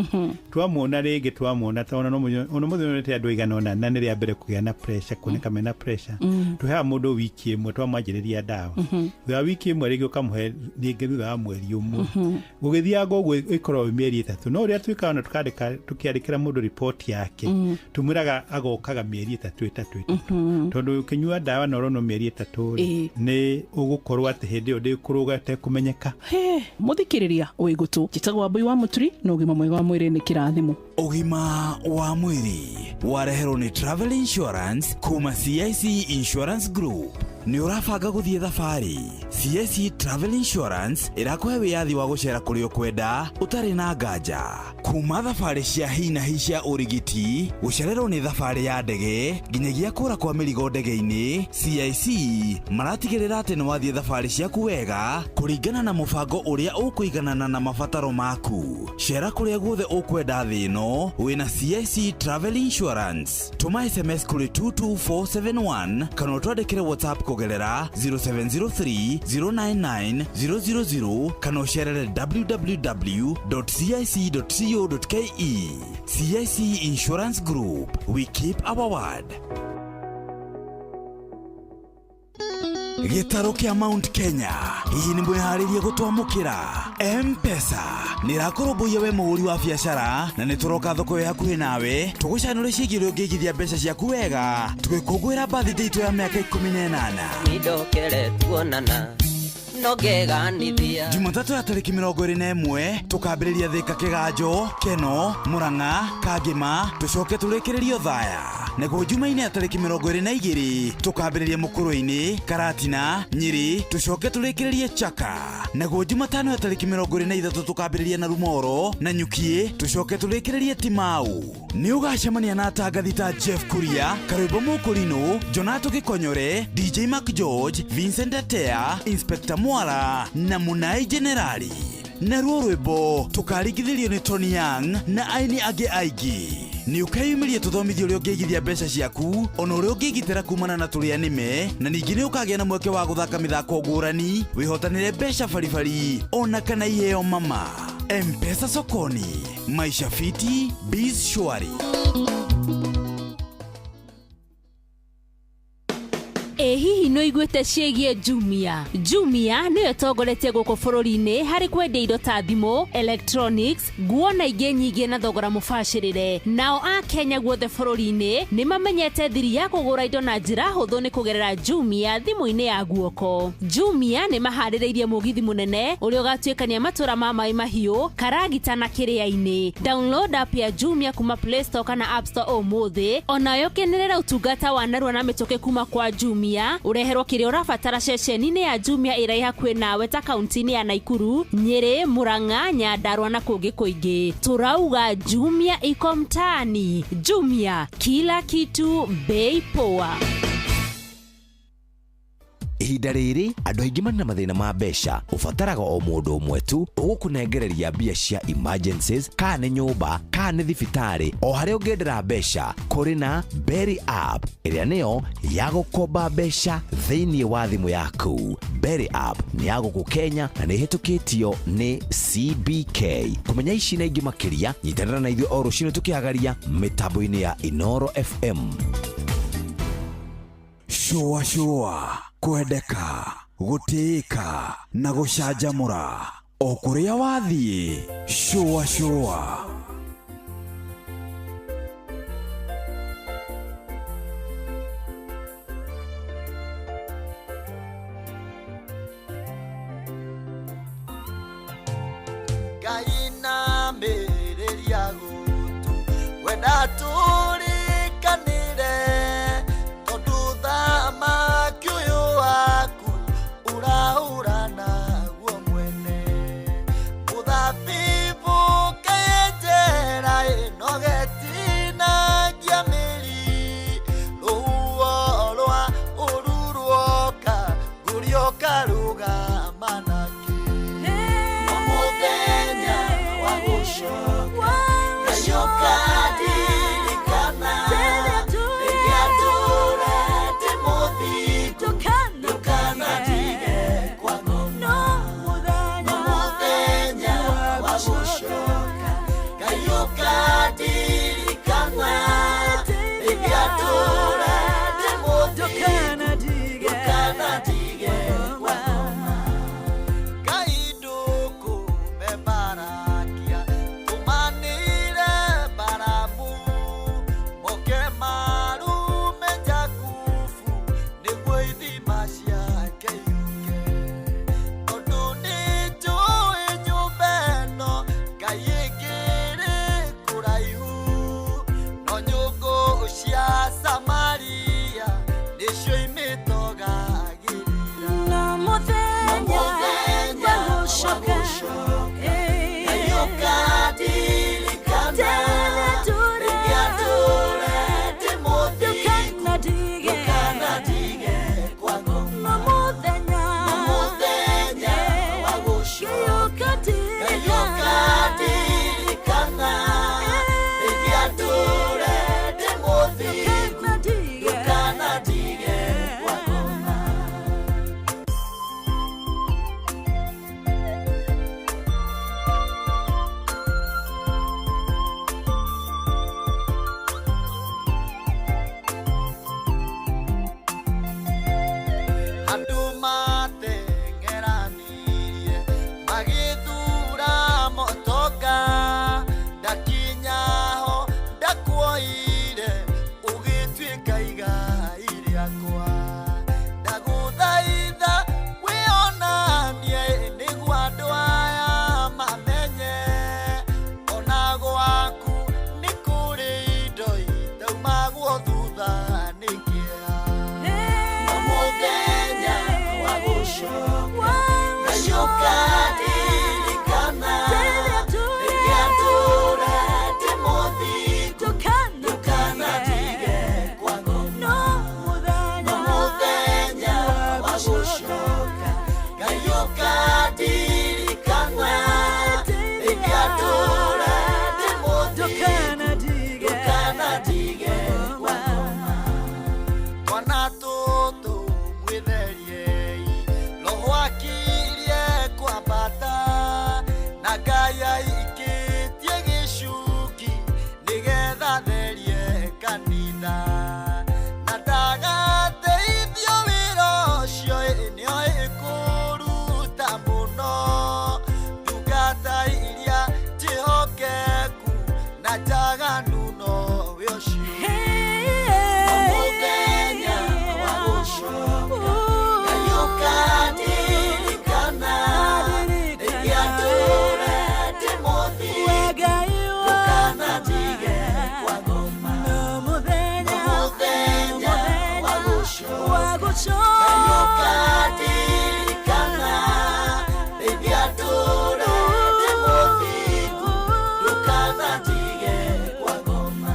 twamwona ringi twamwona tona no muthionete andu igana ona na ni ria mbere kugea na pressure kuoneka mena pressure tuhe mundu wiki imwe twamwanjiriria dawa thutha wiki imwe ringi ukamuhe ringi thutha wa mweri umwe gugithiaga uguo ikorwo mieri 3 no ria twika ona tukiandikira mundu report yake tumwiraga agokaga mieri 3 tondu ukinyua dawa no rono mieri 3 ni ugukorwo ati hindi yo ndikuruga te kumenyeka muthikiriria uigutu jitagwa Mbui wa Muturi na ugima mwega wa mwiri ni kirathimo ugima wa mwiri wareherwo ni Travel Insurance kuma CIC Insurance Group ni urabanga guthie thabari CIC Travel Insurance irakuhe wiyathi wa gucera kuri ukwenda utari na nganja kuma thabari cia hina cia urigiti gucererwo ni thabari ya ndege nginyagia kura kwa mirigo ndege-ini CIC maratigirira ati ni wathie thabari ciaku wega kuringana na mubango uria ukuiganana na mabataro maku cera kuria guothe ukwenda thi ino wina CIC Travel Insurance tuma SMS kuri 22471 kana twandikire WhatsApp kugerera 0703 099 000 kana ucerere www.cic.co.ke. CIC Insurance Group, we keep our word. Gitaro kia Mount Kenya hihi ni mwiharirie gutwamukira M-Pesa nirakoromboia we muhuri wa biacara na nituroka thoko ya hakuhi nawe tugucanure ciigire ungigithia mbeca ciaku wega tugikungwira birthday itu ya miaka 18 Midokere tuonana Jumatatu ya tariki 21 tukambiriria Thika Kiganjo Keno Murang'a Kagima tucoke turekererio Thaya nego Jumaine ya tariki 22 tukambiriria Mukuruini Karatina Nyiri tucoke turekererie Chaka nego Jumatano ya tariki 23 tukambiriria na Rumoro na Nyukie tucoke turekererie Timau ni ugacemania na atangathi ta Jeff Kuria Karwimbo Mukurino Jonato Gikonyore DJ Mark George Vincent Atea Inspector Mwala na Munai Generali na rwimbo tukarigithirio ni Tony Young na aini age aigi ni ukayumiria tuthomithio uri ungigithia mbeca ciaku ona uri ungigitira kumana na turi anime na ningi ni ukagia na mweke wa guthaka mithako ngurani wihotanire mbeca baribari ona kana iheo mama M-Pesa sokoni maisha fiti biz shwari. Hihi no igwete ciegie Jumia niyo tongoretie guko bururi-ini hari kwendia indo ta thimu, electronics, nguo na ingĩ nyingĩ na thogora mũbacĩrĩre. Nao a Kenya guothe bururi-ini ni mamenyete thiri ya kugura indo na njĩra hũthũ ni kugerera Jumia thimũ-inĩ ya guoko. Jumia ni maharĩrĩirie mũgithi mũnene ũrĩa ũgatuĩkania matũra ma Mai Mahiũ, Karagita na Kĩrĩa-inĩ. Download app ya Jumia kuma Play Store kana App Store ũmũthĩ. Onayo kenerera ũtungata wa narua na mĩtũkĩ kuma kwa Jumia ureherwo kĩrĩa ũrabatara ceceni-inĩ ya Jumia ĩrĩa hakuhĩ nawe ta kaunti-inĩ ya Naikuru, Nyeri, Murang'a, Nyandarua na kũngĩ kũingĩ. Turauga Jumia iko mtaani. Jumia, kila kitu bei poa. Ihinda rĩrĩ andũ aingĩ marĩ na mathĩna ma mbeca ũbataraga o mũndũ ũmwe tu ũgũkũnengereria mbia cia emergencies kana nĩ nyũmba kana nĩ thibitarĩ o harĩa ũngĩendera mbeca kũrĩ na Berry app ĩrĩa nĩyo ya gũkomba mbeca thĩinĩ wa thimũ yaku. Berry app nĩ ya gũkũ Kenya na nĩ ĩhetũkĩtio nĩ CBK. Kũmenya ici na ingĩ makĩria nyitanĩra na ithuĩ o rũciinĩ tũkĩagaria mĩtambo-inĩ ya Inoro FM. Shua kwendeka gutĩĩka na gũcanjamũra o kũrĩa wathiĩ. Shua Kaina mĩrĩria gũtũ wenda tũrĩkanĩre tondũ thamaki ũyũ waku ũraũra naguo mwene mũthabibũ kayenjera ĩnogetinagia mĩri rũhuo rwa ũru ruoka ngũrioka rũgama nakĩ mũthenya wa gũcoka gacoka ndirikana wakwa ndaguthaitha wionanie niguo andu aya mamenye ona gwaku ni kuri indo itaumagwo thutha nikia na muthenya wa gucoka ngacoka ndirikana rĩrĩa tũrete mũthingu ndũkanatige kwa ngoma na mũthenya wa gũcoka ngacoka ndirikana rĩrĩa tũrete mũthingu ndũkanatige kwa ngoma twana tũtũ mwĩtheriei roho akirie kwambata na Ngai aikĩtie gĩcuki nĩgetha therie kanitha na ndagateithio wĩra ũcio nĩo ĩkũruta mũno ndungata iria njĩhokeku na njaganu nowe ũcio na mũthenya wa gũcoka ngacoka ndirikana rĩrĩa tũrete mũthingu ndũkanatige kwa ngoma na mũthenya wa gũcoka ngacoka ndirikana rĩrĩa tũrete mũthingu ndũkanatige kwa ngoma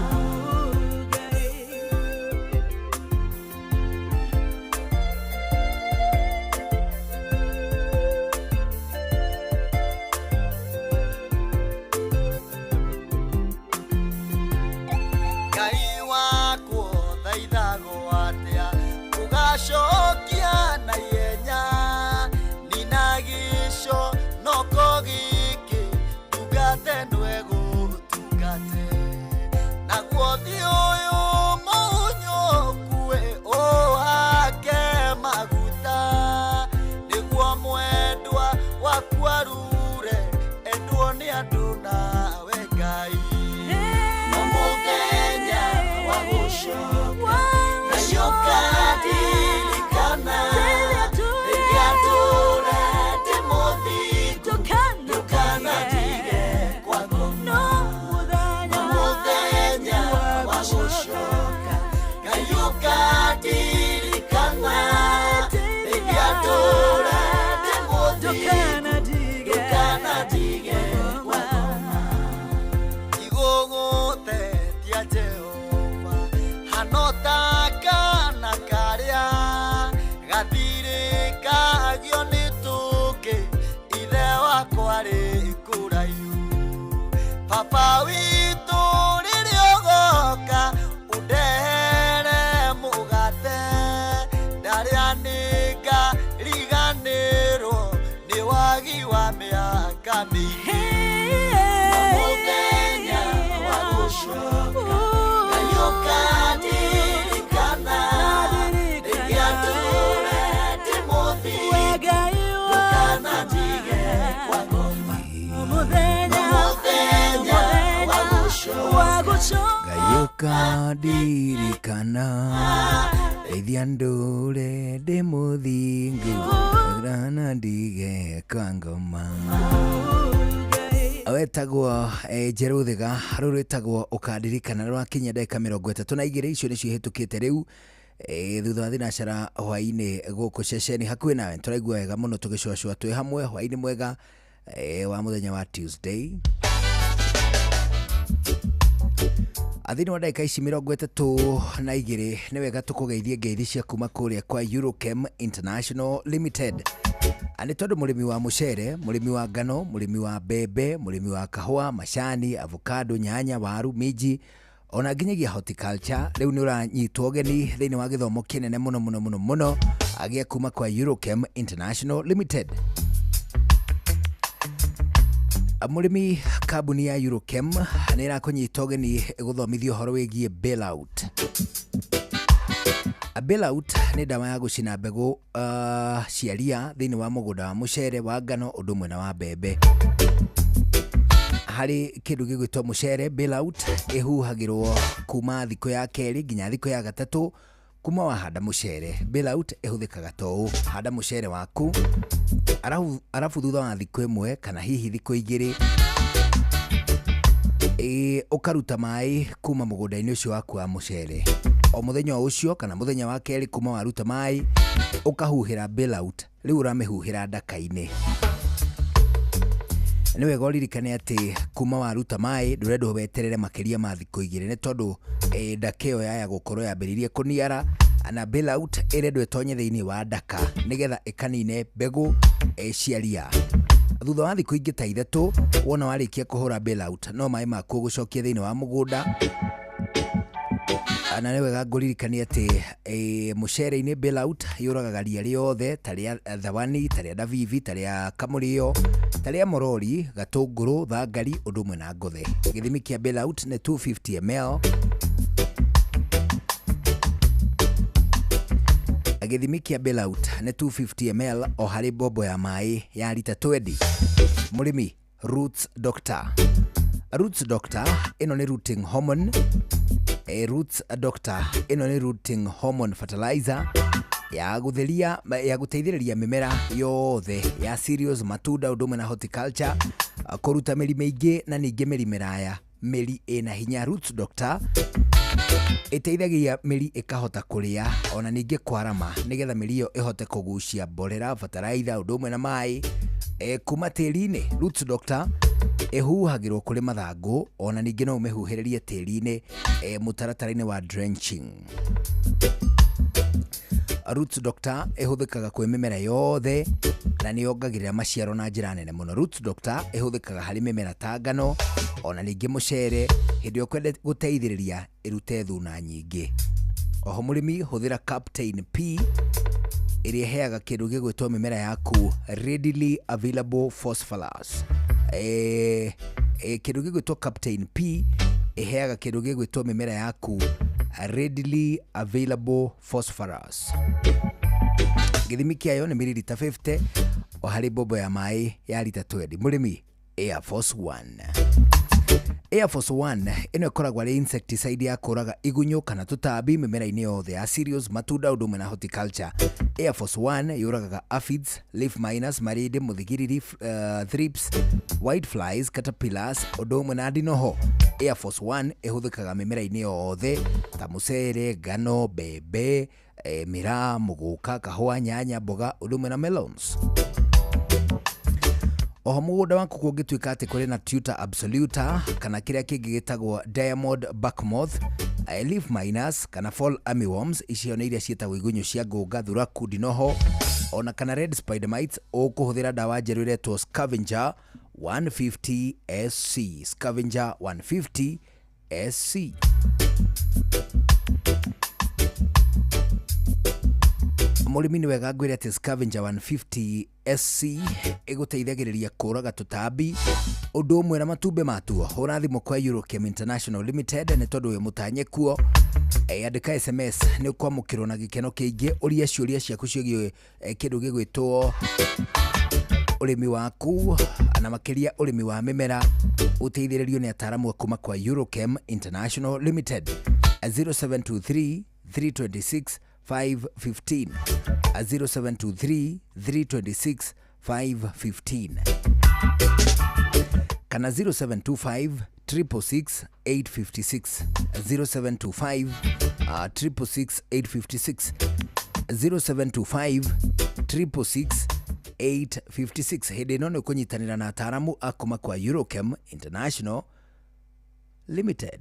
Ngai wakwo thaithagwo atĩa ũgacokia na ihenya nina gĩco noko gĩkĩ ndungate ndwegũtungate naguo thi ũyũ mũnyũkue ũhake maguta nĩguo mwendwa waku arure endwo nĩ andũ nawe Ngai na mũthenya wa gũcoka ngacoka ndirikana rĩrĩa tũrete mũthingu ndũkanatige kwa ngoma na mũthenya wa gũcoka ngacoka ndirikana rĩrĩa tũrete mũthingu ndũkanatige kwa ngoma igũgũtetia Jehova hanotaka na karĩa gathirĩkagio nĩ tũngĩ ithe wakwa rĩ kũraihu papa witũ rĩrĩa ũgoka ũndehere mũgate ndarĩa nĩngariganĩrwo nĩ wagi wa mĩaka mĩingĩ na mũthenya wa gũcoka ngacoka ndirikana rĩrĩa tũrete mũthingu ndũkanatige kwa ngoma na mũthenya wa gũcoka ngacoka ndirikana rĩrĩa ndũrete mũthingu ndũkanatige kwa ngoma awetagwo Njerũ Thĩga rũu rwĩtagwo ũkandirikana rwakinya ndagĩka 32 icio nĩcio hĩtũkĩte rĩu thutha wa thinacara hwainĩ gũkũ ceceni hakuhĩ nawe tũraigua wega mũno tũgĩcũacũa twĩ hamwe hwainĩ mwega wa mũthenya wa Tuesday athini wa ndagĩka ici 32 nĩ wega tũkũgeithie ngeithi cia kuma kũrĩa kwa Eurochem International Limited ani tondũ mũrĩmi wa mũcere, mũrĩmi wa ngano, mũrĩmi wa mbembe, mũrĩmi wa kahũa, macani, avocado, nyanya, waru, minji ona nginyagia horticulture rĩu nĩ ũranyitwo ũgeni thĩinĩ wa gĩthomo kĩnene mũno agĩa kuma kwa Eurochem International Limited. Mũrĩmi kambuni ya Eurochem nĩ ĩrakũnyita ũgeni gũthomithio ũhoro wĩgiĩ bailout. A bailout nĩ ndawa ya gũcina mbegũ cia ria thĩinĩ wa mũgũnda wa mũcere, wa ngano, ũndũ ũmwe na wa mbembe. Harĩ kĩndũ gĩgwĩtwo mũcere, bailout ĩhuhagĩrwo kuma thikũ ya kerĩ nginya thikũ ya gatatũ kuma wahanda mucere bailout ihũthĩkaga to handa mucere waku arafu thutha wa thikũ ĩmwe kana hihi thikũ igĩrĩ ukaruta mai kuma mũgũnda-inĩ ũcio waku wa mucere. O mũthenya ũcio kana mũthenya wa kerĩ kuma waruta mai ukahuhĩra bailout, rĩu ũramĩhuhĩra ndaka-inĩ. Nĩ wega ũririkane atĩ kuma waruta mai ndũrendwo weterere makĩria ma thikũ igĩrĩ, nĩ tondũ ndaka ĩyo yaya gũkorwo yambĩrĩirie kũniara, na bailout ĩrendwo ĩtonye thĩinĩ wa ndaka nĩgetha ĩkanine mbegũ cia ria. Thutha wa thikũ ingĩ ta ithatũ wona warĩkia kũhũra bailout no maĩ maku ũgũcokia thĩinĩ wa mũgũnda. Na nĩ wega ngũririkanie atĩ mũcere-inĩ bailout yũragaga ria rĩothe ta rĩa thawani, ta rĩa ndavivi, ta rĩa kamũrĩo, ta rĩa morori, gatũngũrũ, thangari, ũndũ ũmwe na ngothe. Gĩthimi kĩa bailout nĩ 250 ml. Gĩthimi kĩa bailout nĩ 250 ml o harĩ bombo ya maĩ ya lita 20. Mũrĩmi Roots Doctor. Roots Doctor ĩno nĩ rooting hormone. Roots Doctor ĩno nĩ rooting hormone fertilizer ya gũteithĩrĩria mĩmera yothe ya cereals, matunda, ũndũ ũmwe na horticulture kũruta mĩri mĩingĩ na ningĩ mĩri mĩraya, mĩri ĩna hinya. Roots Doctor ĩteithagia mĩri ĩkahota kũrĩa ona ningĩ kwarama nĩgetha mĩri ĩyo ĩhote kũgucia mborera, fertilizer, ũndũ ũmwe na maĩ kuma tĩri-inĩ. Roots Doctor ĩhuhagĩrwo kũrĩ mathangũ ona ningĩ no ũmĩhuhĩrĩrie tĩri-inĩ mũtaratara-inĩ wa drenching. Roots Doctor ĩhũthĩkaga kwĩ mĩmera yothe na nĩ yongagĩrĩra maciaro na njĩra nene mũno. Roots Doctor ĩhũthĩkaga harĩ mĩmera ta ngano ona ningĩ mũcere hĩndĩ ĩyo ũkwenda gũteithĩrĩria ĩrute thuna nyingĩ. Oho mũrĩmi hũthĩra Captain P ĩrĩa ĩheaga kĩndũ gĩgwĩtwo mĩmera yaku readily available phosphorus. Kĩndũ gĩgwĩtwo Captain P ĩheaga kĩndũ gĩgwĩtwo mĩmera yaku readily available phosphorus. Gĩthimi kĩayo nĩ mililita 50 o harĩ bombo ya maĩ ya lita 20. Mũrĩmi Air Force 1. Air Force 1 ĩno ĩkoragwo arĩ insecticide ya kũraga igunyũ kana tũtambi mĩmera-inĩ yothe ya cereals, matunda, ũndũ ũmwe na horticulture. Air Force 1 yũragaga aphids, leaf miners, marĩndĩ, mũthigiriri, thrips, white flies, caterpillars, ũndũ ũmwe na ndinoho. Air Force 1 ĩhũthĩkaga mĩmera-inĩ yothe ta mũcere, ngano, mbembe, mĩraa, mũgũka, kahũa, nyanya, mboga, ũndũ ũmwe na melons. Oho mũgũnda waku kũngĩtuĩka atĩ kũrĩ na tuta absoluta kana kĩrĩa kĩngĩ gĩtagwo diamond backmoth, leaf miners kana fall armyworms, icio nĩ iria ciĩtagwo igunyũ cia ngũnga, thuraku, ndinoho, ona kana red spider mites, ũkũhũthĩra ndawa njerũ ĩretwo Scavenger 150 SC. Scavenger 150 SC. Mũrĩmi nĩ wega ngwĩre atĩ Scavenger 150 SC ĩgũteithagĩrĩria kũraga tũtambi ũndũ ũmwe na matumbĩ matuo. Hũra thimũ kwa Eurochem International Limited nĩ tondũ wĩ mũtanye kuo. Andĩka SMS nĩ ũkwamũkĩrwo na gĩkeno kĩingĩ. Ũria ciũria ciaku ciĩgiĩ kĩndũ gĩgwĩtwo ũrĩmi waku na makĩria ũrĩmi wa mĩmera, ũteithĩrĩrio nĩ ataaramu kuma kwa Eurochem International Limited. 0723 326 515 0723 326 515 kana 0725 666 856 0725 666 856 0725 666 856. Hĩndĩ ĩno nĩ kũnyitanĩra na ataaramu akuma kwa Eurochem International Limited.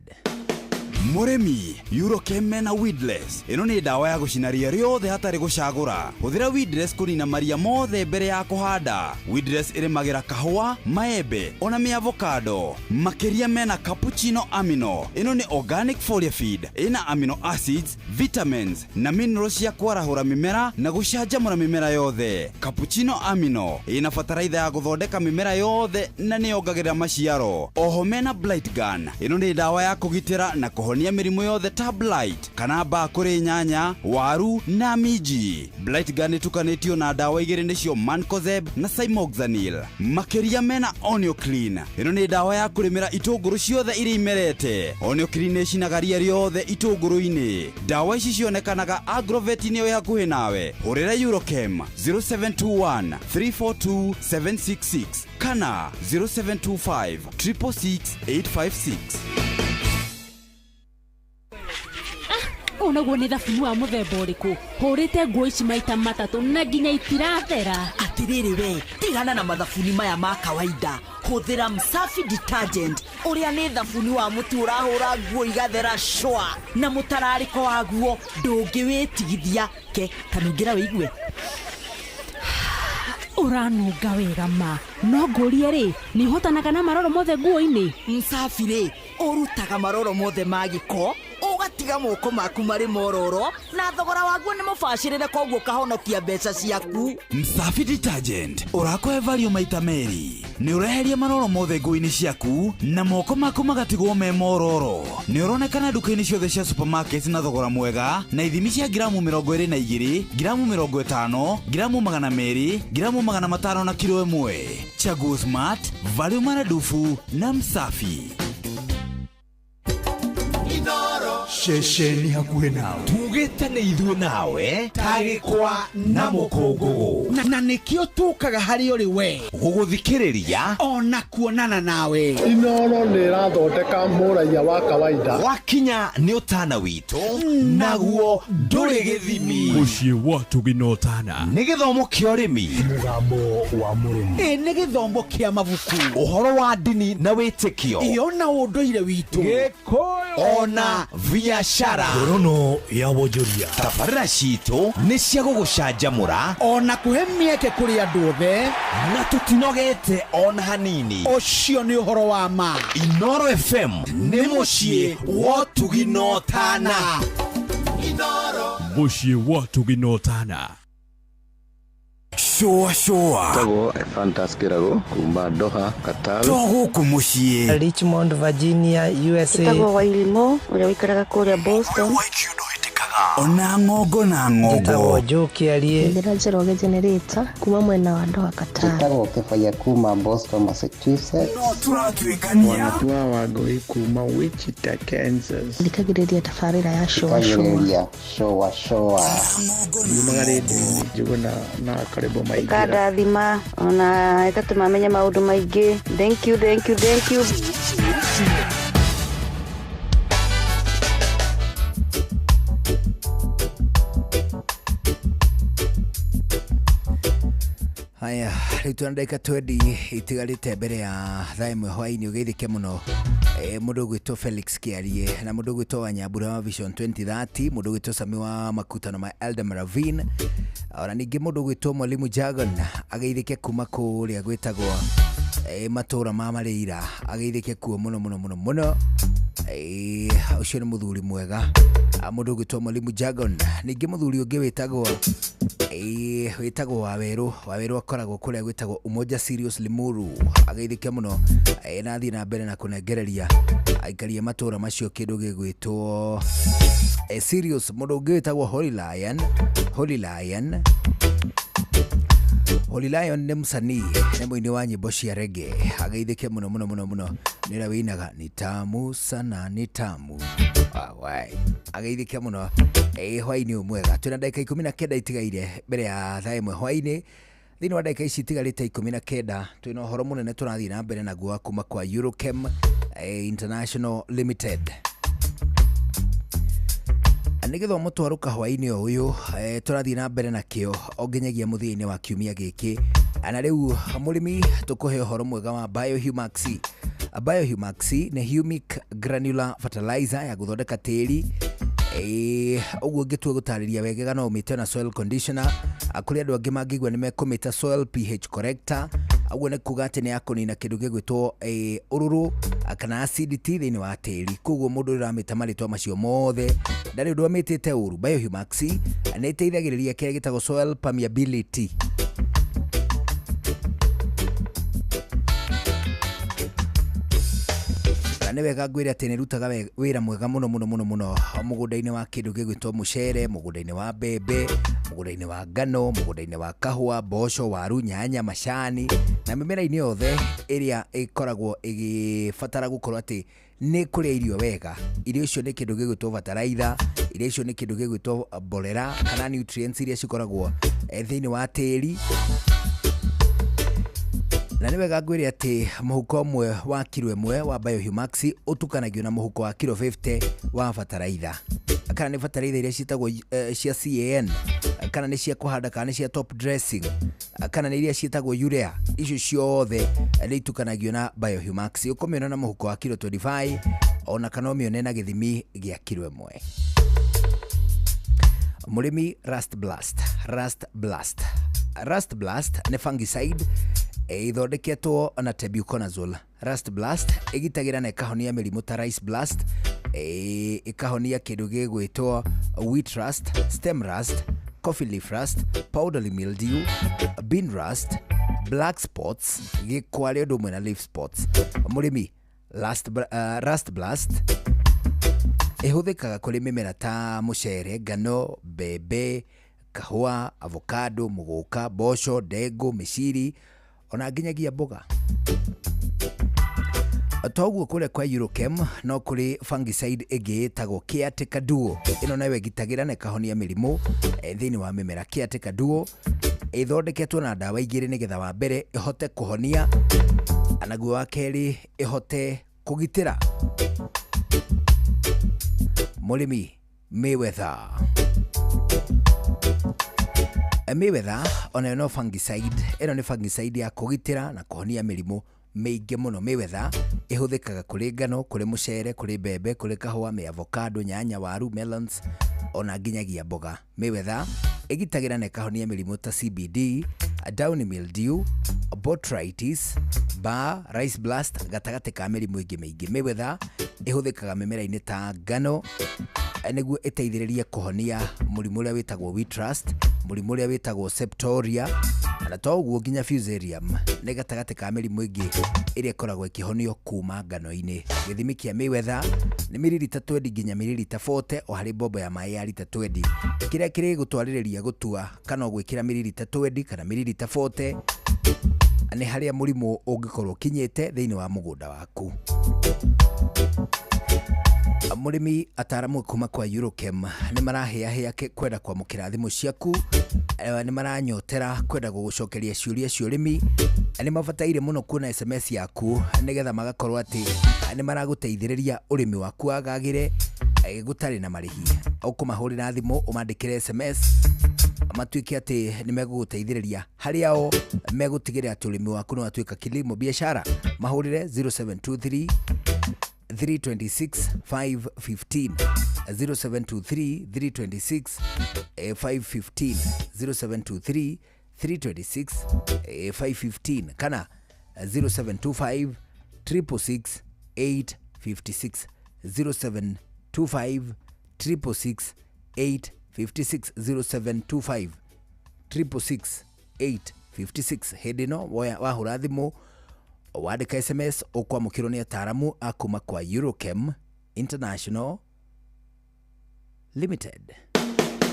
Mũrĩmi, Eurochem mena weedless. Ĩno nĩ ndawa ya gũcina ria rĩothe hatarĩ gũcagũra. Hũthĩra weedless kũnina maria mothe mbere ya kũhanda. Weedless ĩrĩmagĩra kahũa, maembe, ona mĩavocado. Makĩria mena cappuccino amino. Ĩno nĩ organic foliar feed. Ĩna amino acids, vitamins na minerals cia kwarahũra mĩmera na gũcanjamũra mĩmera yothe. Cappuccino amino ĩna bataraitha ya gũthondeka mĩmera yothe na nĩ yongagĩrĩra maciaro. Oho mena blight gun. Ĩno nĩ ndawa ya kũgitĩra na kũhonia mĩrimũ yothe ta blight kana mbaa kũrĩ nyanya, waru na minji. Blight gun ĩtukanĩtio na ndawa igĩrĩ nĩcio Mancozeb na Cymoxanil. Makĩria mena Onioclean. Ĩno nĩ ndawa ya kũrĩmĩra itũngũrũ ciothe iria imerete. Onioclean nĩcinaga ria riothe itũngũrũ-inĩ. Ndawa ici cionekanaga Agrovet-inĩ ĩ hakuhĩ nawe. Hũrĩra Eurochem 0721 342 766 kana 0725 666 856. Onaguo nĩ thabuni wa mũthemba ũrĩkũ? Hũrĩte nguo ici maita matatũ na nginya itirathera. Atirĩrĩ we, tigana na mathabuni maya ma kawaida. Hũthĩra Msafi detergent ũrĩa nĩ thabuni wa mũtu ũrahũra nguo igathera shwa, na mũtararĩko waguo ndũngĩwĩtigithia. Ke kanungira wĩigue. Ũranunga wega ma. No ngũrie rĩ, nĩ hotanaga na maroro mothe nguo-inĩ? Msafi rĩ, ũrutaga maroro mothe ma gĩko, ũgatiga moko maku marĩ mororo, na thogora waguo nĩ mũbacĩrĩre, koguo kahonokia mbeca ciaku. Msafi detergent ũrakũhe value maita merĩ. Nĩ ũreheria maroro mothe nguo-inĩ ciaku na moko maku magatigwo me mororo. Nĩ ũronekana duka-inĩ ciothe cia supermarkets na thogora mwega, na ithimi cia gramu 22, gramu 50, gramu 200, gramu 500 na kilo 1. Chaguo smart, value maradufu na Msafi. Shesheni hakuhĩ nawe tugĩte nĩ ithuĩ nawe tagĩkwa na mũkũngũgũ na nĩkĩo tũkaga harĩ ũrĩ we gũgũthikĩrĩria ona kuonana nawe. Inoro nĩ ĩrathondeka mũraia wa kawaida. Wakinya nĩ ũtana witũ naguo ndũrĩ gĩthimi. Mũciĩ wa Tuginotana nĩ gĩthomo kĩa ũrĩmi, mũgambo wa mũrĩmi, nĩ gĩthomo kĩa mabuku, ũhoro wa ndini na wĩtĩkio, ona ũndũire witũ, Gĩkũyũ ona biashara. Ngorono ya wonjoria. Tabarĩra citũ nĩ cia gũgũcanjamũra ona kũhe mĩeke kũrĩ andũ othe, na tũtinogete ona hanini. Ũcio nĩ ũhoro wa ma. Inoro FM nĩ mũciĩ wa Tuginotana. Mũciĩ wa Tuginotana. Shoa Tago Fantaskirago kumba Doha Qatar. Togo kumushie Richmond, Virginia, USA. Tago Wailimo ule wikaraga kule Boston. Ona ngogo na ngogo. Tago Joki aliye Ndira Jeroge generator kuma mwena wa Doha Qatar. Tago Kefaya kuma Boston, Massachusetts. Turatwikania Wanatua wagoi kuma Wichita, Kansas. Ndikagireria tafarira ya showa showa. Yumagarede juguna na karibu maigira. Kada thima ona itatumamenya maundu maingi. Thank you. Haya, rĩu twana ndagĩka 20 itigarĩte mbere ya thaa ĩmwe hwaĩ-inĩ. Ũgeithĩke mũno mũndũ ũgwĩtwo Felix Kiarie na mũndũ ũgwĩtwo Wanyambura wa Vision 2030, mũndũ ũgwĩtwo Sami wa makutano ma Eldam Ravine, ona ningĩ mũndũ ũgwĩtwo Mwalimu Jagon ageithĩke kuma kũrĩa gwĩtagwo matũra ma Marĩira, ageithĩke kuo mũno. Ũcio nĩ mũthuri mwega, mũndũ ũgwĩtwo Mwalimu Jagon. Ningĩ mũthuri ũngĩ wĩtagwo Waweru akoragwo kũrĩa gwĩtagwo Umoja Serious Limuru, ageithĩke mũno na athiĩ na mbere na kũnengereria aikaria matũra macio kĩndũ gĩgwĩtwo Serious. Mũndũ ũngĩ wĩtagwo Holy Lion nĩ mũsanii, nĩ mũini wa nyĩmbo cia reggae, ageithĩke mũno. Nĩra wĩinaga nĩ tamu sana, nĩ tamu ageithĩke mũno hwaĩ-inĩ ũmwega. Twĩna ndagĩka 19 itigaire mbere ya thaa ĩmwe hwaĩ-inĩ. Thĩinĩ wa ndagĩka ici itigarĩte 19 twĩna ũhoro mũnene tũrathiĩ na mbere naguo kuma kwa Eurochem International Limited. Nĩ gĩthomo twarũka hwaĩ-inĩ ũyũ tũrathiĩ na mbere nakĩo o nginyagia mũthia-inĩ wa kiumia gĩkĩ. Na rĩu mũrĩmi tũkũhe ũhoro mwega wa Biohumax. Biohumax nĩ humic granular fertilizer ya gũthondeka tĩri. Ũguo ngĩtua gũtarĩria wegega no ũmĩte na soil conditioner. Kũrĩ andũ angĩ mangĩigua nĩ mekũmĩta soil pH corrector. Ũguo nĩ kuga atĩ nĩ ya kũnina kĩndũ gĩgwĩtwo ũrũrũ kana acidity thĩinĩ wa tĩri. Koguo mũndũ ũramĩta marĩtwa macio mothe ndarĩ ũndũ amĩtĩte ũru. Biohumax nĩ ĩteithagĩrĩria kĩrĩa gĩtagwo soil permeability. na nĩ wega ngwĩre atĩ nĩ rutaga wĩra mwega mũno mũgũnda-inĩ wa kĩndũ gĩgwĩtwo mũcere, mũgũnda-inĩ wa mbembe, mũgũnda-inĩ wa ngano, mũgũnda-inĩ wa kahũa, mboco, waru, nyanya, macani na mĩmera-inĩ yothe ĩrĩa ĩkoragwo ĩgĩbatara gũkorwo atĩ nĩ kũrĩa irio wega. Irio icio nĩ kĩndũ gĩgwĩtwo bataraitha, irio icio nĩ kĩndũ gĩgwĩtwo mborera kana nutrients iria cikoragwo thĩinĩ wa tĩri. Na nĩ wega ngwĩre atĩ mũhuko ũmwe wa kilo 1 wa Biohumax ũtukanagio na mũhuko wa kilo 50 wa bataraitha. Kana nĩ bataraitha iria ciĩtagwo cia CAN, kana nĩ cia kũhanda, kana nĩ cia top dressing, kana nĩ iria ciĩtagwo urea. Icio ciothe nĩ itukanagio na Biohumax. Ũkũmĩona na mũhuko wa kilo 25 ona kana ũmĩone na gĩthimi gĩa kilo 1. Mũrĩmi Rust Blast nĩ fungicide ithondeketwo na tebuconazole. Rust Blast igitagĩra na ikahonia mĩrimũ ta rice blast, ikahonia kĩndũ gĩgwĩtwo wheat rust, stem rust, coffee leaf rust, powdery mildew, bean rust, black spots, gĩkware ũndũ ũmwe na leaf spots. Mũrĩmi Rust Blast ihũthĩkaga kũrĩ mĩmera ta mũcere, ngano, mbembe, kahũa, avocado, mũgũka, mboco, ndengũ, mĩciri ona nginyagia mboga. Toguo kũrĩa kwa Eurochem no kũrĩ fungicide ĩngĩ ĩtagwo Caretaker Duo. Ĩno nayo ĩgitagĩra na ĩkahonia mĩrimũ thĩinĩ wa mĩmera. Caretaker Duo ĩthondeketwo na ndawa igĩrĩ nĩgetha wa mbere ĩhote kũhonia, naguo wa kerĩ ĩhote kũgitĩra. Mũrĩmi Mayweather ona no fungicide. Ĩno nĩ fungicide ya kũgitĩra na kũhonia mĩrimũ mĩingĩ mũno. Mayweather ĩhũthĩkaga kũrĩ ngano, kũrĩ mũcere, kũrĩ mbembe, kũrĩ kahũa, avocado, nyanya, waru, melons ona nginyagia mboga. Mayweather ĩgitagĩra na ĩkahonia mĩrimũ ta CBD, downy mildew, botrytis, bar, rice blast gatagatĩ ka mĩrimũ ĩngĩ mĩingĩ. Mayweather ĩhũthĩkaga mĩmera-inĩ ta ngano nĩguo ĩteithĩrĩrie kũhonia mũrimũ ũrĩa wĩtagwo wheat rust, mũrimũ ũrĩa wĩtagwo septoria na toguo nginya fusarium nĩ gatagatĩ ka mĩrimũ ĩngĩ ĩrĩa ĩkoragwo ĩkĩhonio kuma ngano-inĩ. Gĩthimi kĩa Mayweather nĩ mililita 20 nginya mililita 40 o harĩ bombo ya maĩ ya lita 20, kĩrĩa kĩrĩ gũtwarĩrĩria gũtua kana gwĩkĩra mililita 20 kana mililita 40 nĩ harĩa mũrimũ ũngĩkorwo kinyĩte thĩinĩ wa mũgũnda waku. Mũrĩmi ataramu kuma kwa Eurochem nĩ marahĩahĩa kwenda kwamũkĩra thimũ ciaku, nĩ maranyotera kwenda gũgũcokeria ciũria cia ũrĩmi. Nĩ mabataire mũno kuona SMS yaku nĩgetha magakorwo atĩ nĩ maragũteithĩrĩria ũrĩmi waku wagagĩre gũtarĩ na marĩhi. Ũkũmahũrĩra thimũ ũmandĩkĩre SMS matuĩke atĩ nĩ megũgũteithĩrĩria harĩa o megũtigĩrĩra atĩ ũrĩmi waku no watuĩka kilimo biashara. Mahũrĩre 0723 326 515 0723 326 515 0723 326 515 kana 0725 366 856 0725 366 856 0725 366 856. Hĩndĩ ĩno wahũra thimũ wandĩka SMS ũkwamũkĩrwo nĩ ataramu akuma kwa Eurochem International Limited.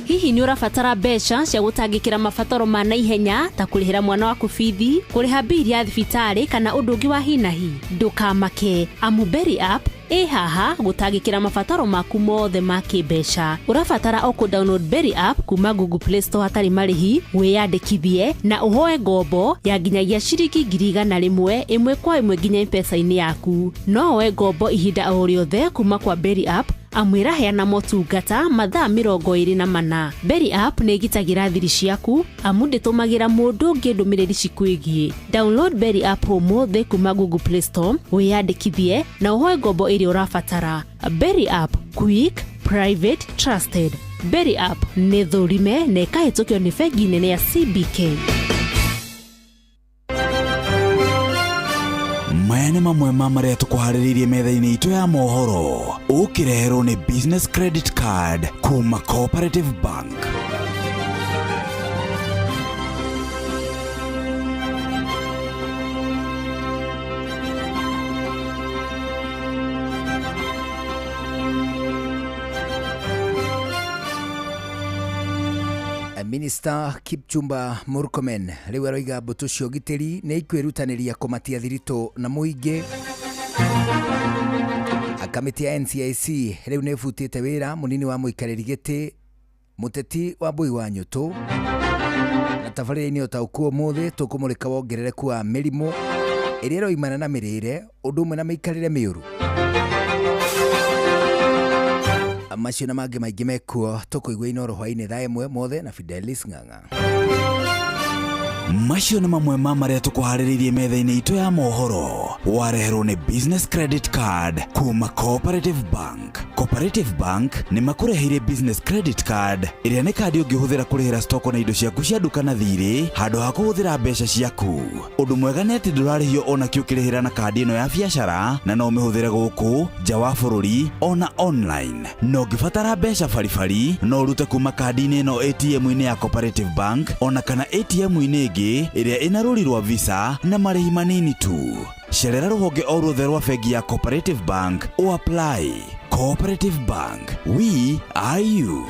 Hihi nĩ ũrabatara mbeca cia gũtangĩkĩra mabataro ma naihenya ta kũrĩhĩra mwana waku bithi, kũrĩha bili ya thibitarĩ kana ũndũ ũngĩ wa hi na hi? Ndũkamake, Amuberi app haha gũtangĩkĩra mabataro maku mothe ma kĩmbeca. Ũrabatara o kũ-download Berry app kuma Google Play Store hatarĩ marĩhi, wĩyandĩkithie na ũhoe ngombo ya nginyagia ciringi 100 ĩmwe kwa ĩmwe nginya M-Pesa-inĩ yaku. No woe ngombo ihinda o rĩothe kuma kwa Berry app, amwĩra heana motungata mathaa 24. Berry app nĩ ĩgitagĩra thiri ciaku, amu ndĩtũmagĩra mũndũ ũngĩ ndũmĩrĩri cikwĩgiĩ. Download Berry app ũmũthĩ kuma Google Play Store, wĩyandĩkithie na ũhoe ngombo ĩrĩa ũrabatara. Berry app, quick, private, trusted. Berry app nĩ thũrime na ĩkahĩtũkio nĩ bengi nene ya CBK. Maya nĩ mamwe ma marĩa tũkũharĩrĩirie metha-inĩ itũ ya mohoro. Ũkĩreherwo nĩ business credit card kuma Cooperative Bank. Minister Kipchumba Murkomen riu aroiga mbutu cio gitiri ni ikwirutanĩria kumatia thirito na muingi. Kamiti ya NCIC riu ni butite wira munini wa muikariri giti muteti wa Mbui wa Nyutu na tabarĩra-inĩ ũtaũku ũmũthĩ tũkũmũrĩka wongerereku wa mĩrimũ ĩrĩa ĩroimana na mĩrĩre ũndũ ũmwe na mĩikarĩre mĩũru. Macio na mangĩ maingĩ mekuo tũkũigua Inooro hwainĩ thaa ĩmwe mothe na Fidelis Ng'ang'a. Macio nĩ mamwe ma marĩa tũkũharĩrĩirie metha-inĩ itũ ya mohoro. Wareherwo nĩ business credit card kuma Cooperative Bank. Cooperative Bank nĩ makũreheire business credit card ĩrĩa nĩ kandi ũngĩhũthĩra kũrĩhĩra stoko na indo ciaku cia nduka na thirĩ handũ ha kũhũthĩra mbeca ciaku. Ũndũ mwega nĩ atĩ ndũrarĩhio ona kĩ ũkĩrĩhĩra na kandi ĩno ya biacara na no ũmĩhũthĩre gũkũ nja wa bũrũri ona online. No ũngĩbatara mbeca baribari no ũrute kuma kandi-inĩ ĩno ATM-inĩ ya Cooperative Bank ona kana ATM-inĩ ĩngĩ ĩrĩa ĩna rũri rwa Visa na marĩhi manini tu. Cerera rũhonge o ruothe rwa bengi ya Cooperative Bank o apply. Cooperative Bank, we are you.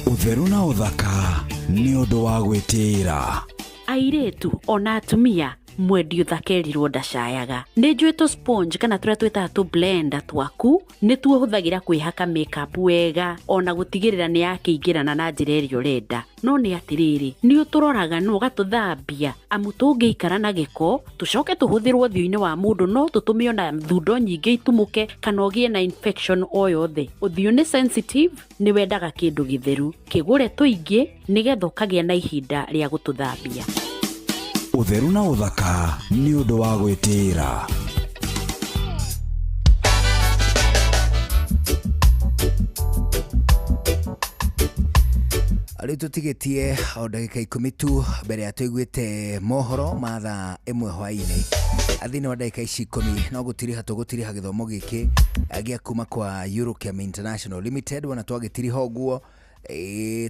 Utheru na uthaka ni ũndũ wa gwĩtĩĩra. Airĩtu ona atumia mwendio thakerirwo ndacayaga. Nĩ njũĩ sponge kana tũrĩa twĩtaga tu blender twaku nĩ tuo hũthagĩra kwĩhaka makeup wega ona gũtigĩrĩra nĩ yakĩingĩrana na njĩra ĩrĩa ũrenda. No nĩ atĩrĩrĩ, nĩ ũtũroraga no ũgatũthambia amu tũngĩikara na gĩko tũcoke tũhũthĩrwo ũthiũ-inĩ wa mũndũ no tũtũme ona thundo nyingĩ itumũke kana ũgĩe na infection o yothe. Ũthiũ nĩ sensitive, nĩ wendaga kĩndũ gĩtheru. Kĩgũre tũingĩ nĩgetha ũkagĩa na ihinda rĩa gũtũthambia. Utheru na uthaka ni ũndũ wa gwĩtĩĩra. Rĩu tũtigĩtie o ndagĩka 10 tu mbere ya tũiguĩte mohoro ma thaa 1 hwainĩ. Thĩinĩ wa ndagĩka ici 10 no gũtiriha tũgũtiriha gĩthomo gĩkĩ gĩa kuma kwa Eurochem International Limited wana twagĩtiriha ũguo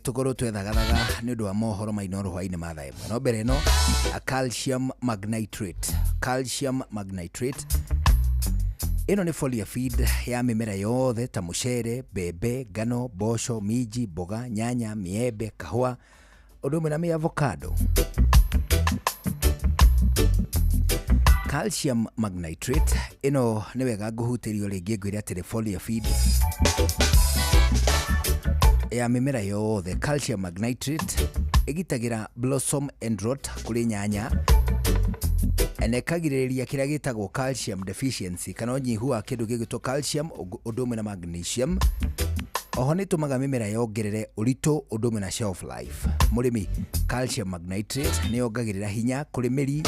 tukorwo twethagathaga nĩ ũndũ wa mohoro ma Inooro hwainĩ ma thaa 1. No mbere no calcium magnitrate. Calcium magnitrate ĩno nĩ foliar feed ya mĩmera yothe ta mũcere, mbembe, ngano, mboco, minji, mboga, nyanya, miembe, kahũa, ũndũ ũmwe na avocado. Calcium magnitrate ĩno nĩ wega ngũhutĩrio rĩngĩ ngwĩre atĩrĩ foliar feed ya mĩmera yothe. Calcium magnitrate ĩgitagĩra blossom end rot kũrĩ nyanya na ĩkagirĩrĩria kĩrĩa gĩtagwo calcium deficiency kana ũnyihu wa kĩndũ gĩgĩtwo calcium ũndũ ũmwe na magnesium. Oho nĩ tũmaga mĩmera yongerere ũritũ ũndũ ũmwe na shelf life. Mũrĩmi, calcium magnitrate nĩ yongagĩrĩra hinya kũrĩ mĩri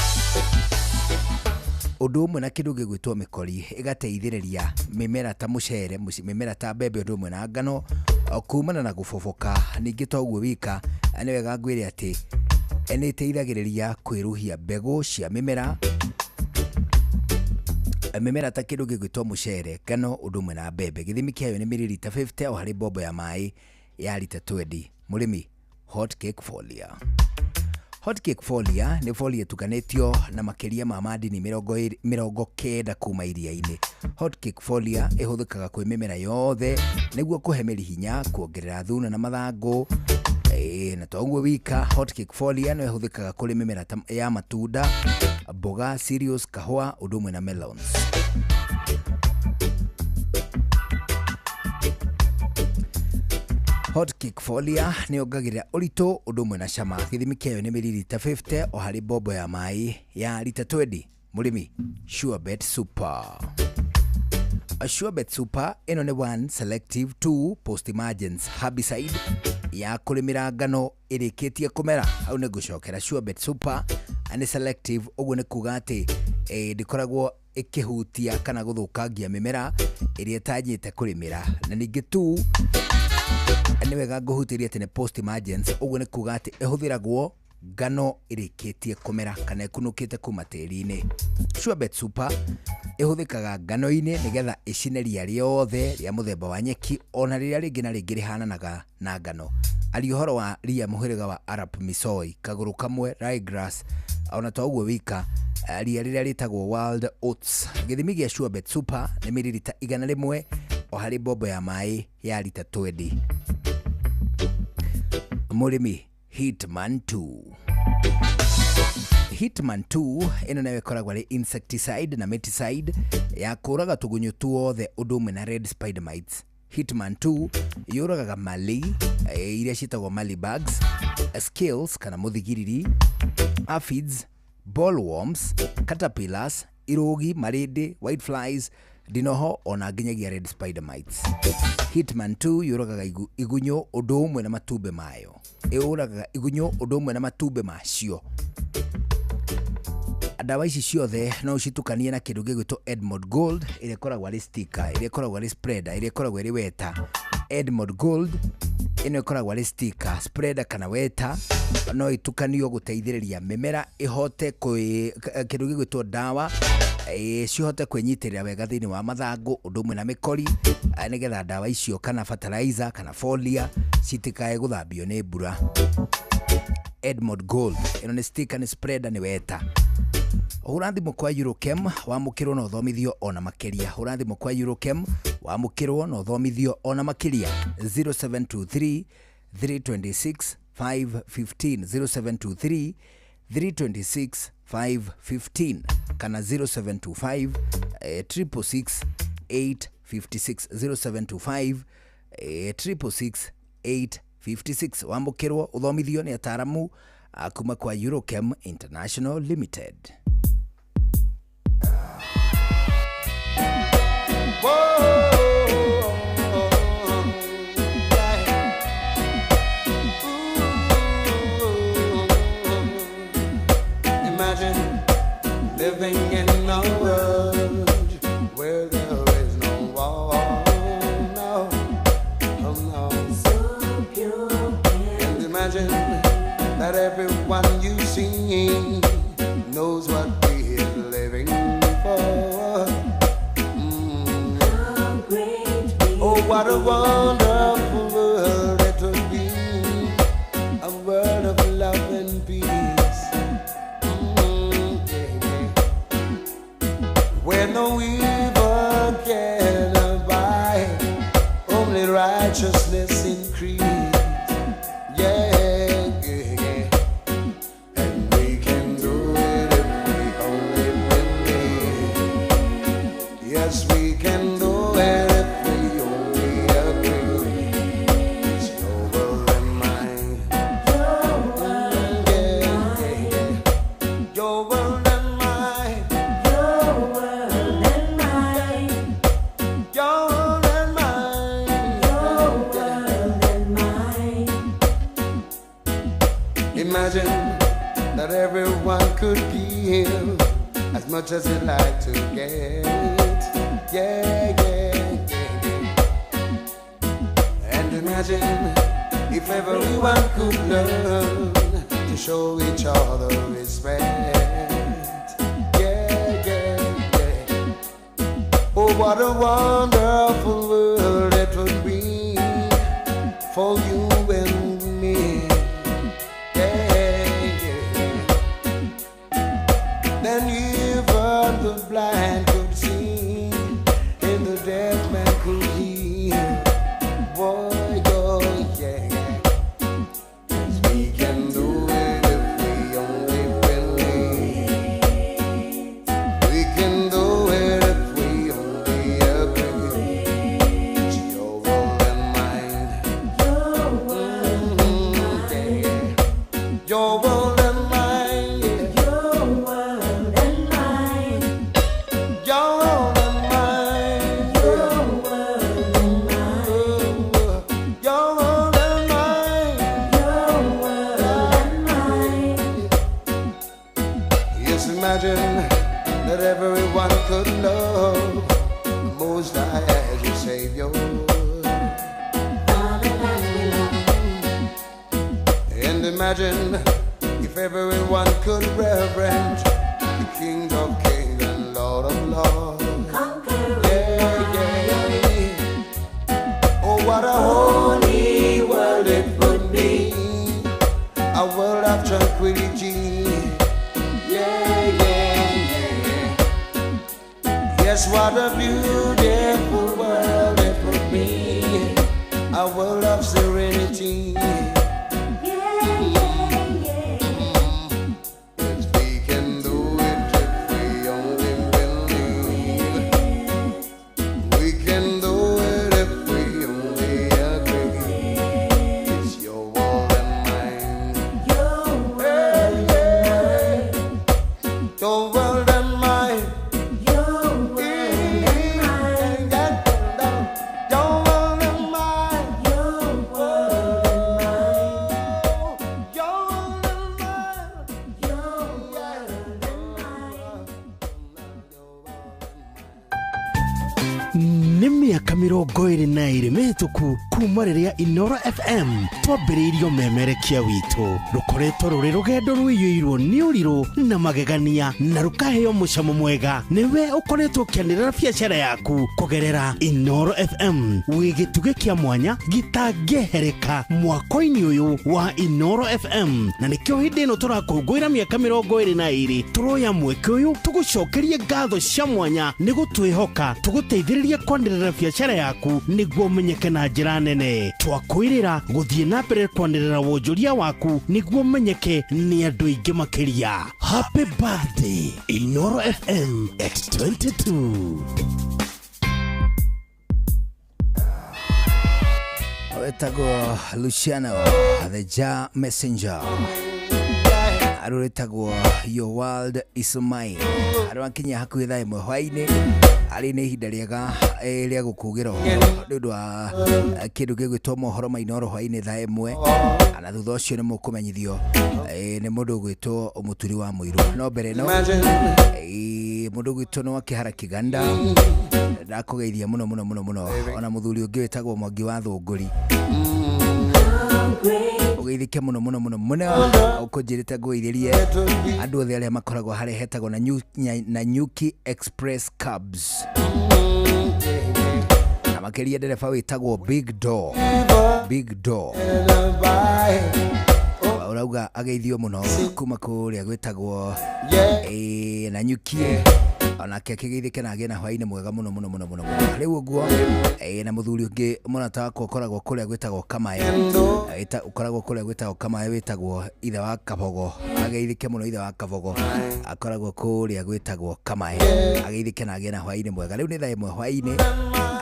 ũndũ ũmwe na kĩndũ gĩgwĩtwo mĩkori, ĩgateithĩrĩria mĩmera ta mũcere, mĩmera ta mbembe ũndũ ũmwe na ngano kumana na gũboboka. Ningĩ to ũguo wika, nĩ wega ngwĩre atĩ nĩ ĩteithagĩrĩria kwĩruhia mbegũ cia mĩmera ta kĩndũ gĩgwĩtwo mũcere, ngano ũndũ ũmwe na mbembe. Gĩthimi kĩayo nĩ mililita 50 o harĩ mbombo ya maĩ ya lita 20. Mũrĩmi, hot cake foliar. Hot cake foliar nĩ foliar tukanĩtio na makĩria ma madini 90 kuma iria-inĩ. Hot cake foliar ĩhũthĩkaga kwĩ mĩmera yothe nĩguo kũhe mĩri hinya, kuongerera thuna na mathangũ. Na to ũguo wika, hot cake foliar no ĩhũthĩkaga kũrĩ mĩmera ya matunda, mboga, cereals, kahũa ũndũ ũmwe na melons. Hot cake foliar nĩ yongagĩrĩra ũritũ ũndũ ũmwe na cama. Gĩthimi kĩayo nĩ mililita 50 o harĩ mbombo ya maĩ ya lita 20. Mũrĩmi, Surebet Super. Surebet Super ĩno nĩ 1 selective 2 post emergence herbicide ya kũrĩmĩra ngano ĩrĩkĩtie kũmera. Hau nĩ ngũcokera, Surebet Super nĩ selective, ũguo nĩ kuga atĩ ndĩkoragwo ĩkĩhutia kana gũthũkangia mĩmera ĩrĩa ĩtanyĩte kũrĩmĩra. Na ningĩ tu nĩ wega ngũhutĩria atĩ nĩ post emergence, ũguo nĩ kuga atĩ ĩhũthĩragwo ngano ĩrĩkĩtie kũmera kana ĩkunũkĩte kuma tĩri-inĩ. Surebet Super ĩhũthĩkaga ngano-inĩ nĩgetha ĩcine ria rĩothe rĩa mũthemba wa nyeki ona rĩrĩa rĩngĩ na rĩngĩ rĩhananaga na ngano. Arĩ ũhoro wa ria mũhĩrĩga wa Arab Misoi, kagũrũ kamwe, ryegrass, ona to ũguo wika, ria rĩrĩa rĩtagwo wild oats. Gĩthimi gĩa Surebet Super nĩ mililita 100 o harĩ mbombo ya maĩ ya lita 20. Mũrĩmi Hitman 2. Hitman 2 ĩno nayo ĩkoragwo arĩ insecticide na miticide ya kũraga tũgunyũ tuothe ũndũ ũmwe na red spider mites. Hitman 2 yũragaga mali iria ciĩtagwo mali bugs, scales kana mũthigiriri, aphids, bollworms, caterpillars, irogi, marĩndĩ, whiteflies, ndinoho ona nginyagia red spider mites. Hitman 2 yũragaga igunyũ ũndũ ũmwe na matumbĩ mayo. Yũragaga igunyũ ũndũ ũmwe na matumbĩ macio. Dawa ici ciothe no citukanie na kĩndũ gĩgwĩtwo Edmond Gold, ĩrĩa ĩkoragwo arĩ sticker, ĩrĩa ĩkoragwo arĩ spreader, ĩrĩa ĩkoragwo arĩ weta. Edmond Gold ĩno ĩkoragwo arĩ sticker, spreader kana weta, no itukanio gũteithĩrĩria mĩmera ĩhote kĩndũ gĩgwĩtwo dawa cihote kwĩnyitĩrĩra wega thĩinĩ wa mathangũ ũndũ ũmwe na mĩkori, nĩgetha dawa icio kana fertilizer kana foliar citikae gũthambio nĩ mbura. Edmond Gold ĩno nĩ sticker, nĩ spreader, nĩ weta. Hũra thimũ kwa Eurochem wamũkĩrwo na ũthomithio ona makĩria. Hũra thimũ kwa Eurochem wamũkĩrwo na ũthomithio ona makĩria. 0723 326 515 0723 326 515 kana 0725 666 856 0725 666 856. Wamũkĩrwo ũthomithio nĩ ataaramu kuma kwa Eurochem International Limited. Imagine living in a world where there is no war, no, oh no. So pure. And imagine that everyone you see knows what we are living for. How great we oh, what a wonderful world it would be, a world of love and peace. Where no evil can abide, only righteousness increase. Imagine that everyone could give as much as they like to get. Yeah, yeah, yeah. And imagine if everyone could learn to show each other respect. Yeah, yeah, yeah. Oh, what a wonderful world it would be for you and me. Then even the blind could see, and the deaf man could hear. Boy, oh yeah, 'cause we can do it if we only believe. We can do it if we only agree. It's your world and mine. Your world and mine. Yeah. Your world and mine. Yeah. Your world and mine. Your world and mine. Your world and mine. Your world and mine. Your world and mine. Yes, imagine that everyone could love the Most High as your Savior. And imagine if everyone could reverence the King of Kings and Lord of Lords. Yeah, yeah. Oh, what a holy world it would be, a world of tranquility. Yeah, yeah, yeah. Yes, what a beautiful world it would be. unity. Yes, we can do it if we only believe. We can do it if we only agree. It's your world and mine. Your world and mine. Your world and mine. nĩ mĩaka 22 mĩhĩtũku kuma rĩrĩa Inoro FM twambĩrĩirio memerekia witũ rũkoretwo rũrĩ rũgendo rũiyũirwo nĩ ũrirũ na magegania na rũkaheo mũcamo mwega nĩwe ũkoretwo ũkĩanĩrĩra biacara yaku kũgerera Inoro FM wĩ gĩtugĩ kĩa mwanya gĩtangĩhereka mwaka-inĩ ũyũ wa Inoro FM na nĩkĩo hĩndĩ ĩno tũrakũngũĩra mĩaka 22 tũroya mweke ũyũ tũgũcokerie ngatho cia mwanya nĩ gũtwĩhoka tũgũteithĩrĩrie kwanĩrĩra biacara yaku nĩguo menyeke na njĩra nene twakwĩrĩra gũthiĩ na mbere kwanĩrĩra wonjoria waku nĩguo menyeke nĩ andũ aingĩ makĩria. Happy birthday Inoro FM at 22. Wetagwo Luciano the Ja Messenger aruretagwo Your World Is Mine arakinya hakuhĩ thaa ĩmwe hwaĩ-inĩ arĩ nĩ ihinda rĩega rĩa gũkugĩra nĩ ũndũ wa kĩndũ gĩgwĩtwo mohoro ma Inoro hwaĩ-inĩ thaa ĩmwe na thutha ũcio nĩ mũkũmenyithio nĩ mũndũ ũgwĩtwo Mũturi wa Mũirũ no mbere no mũndũ ũgwĩtwo no Kĩhara Kĩganda ndakũgeithia mũno mũno mũno mũno ona mũthuri ũngĩ wĩtagwo Mwangi wa Thũngũri ugeithike muno muno muno muno ukujirita guiririe andu othe aria makoragwo hare hetagwo na Nyuki Express Cabs na makeria ndereba witagwo Big Door urauga ageithio muno kuma kuria gwitagwo na Nyuki onake akigeithike na agena hwaini mwega muno muno muno muno riu uguo na muthuri ungi munata wako ukoragwo kuria gwitagwo Kamaya ukoragwo kuria gwitagwo Kamaya witagwo ithe wa Kabogo ageithike muno ithe wa Kabogo akoragwo kuria gwitagwo Kamaya ageithike na agena hwaini mwega riu ni thaa ĩmwe hwaini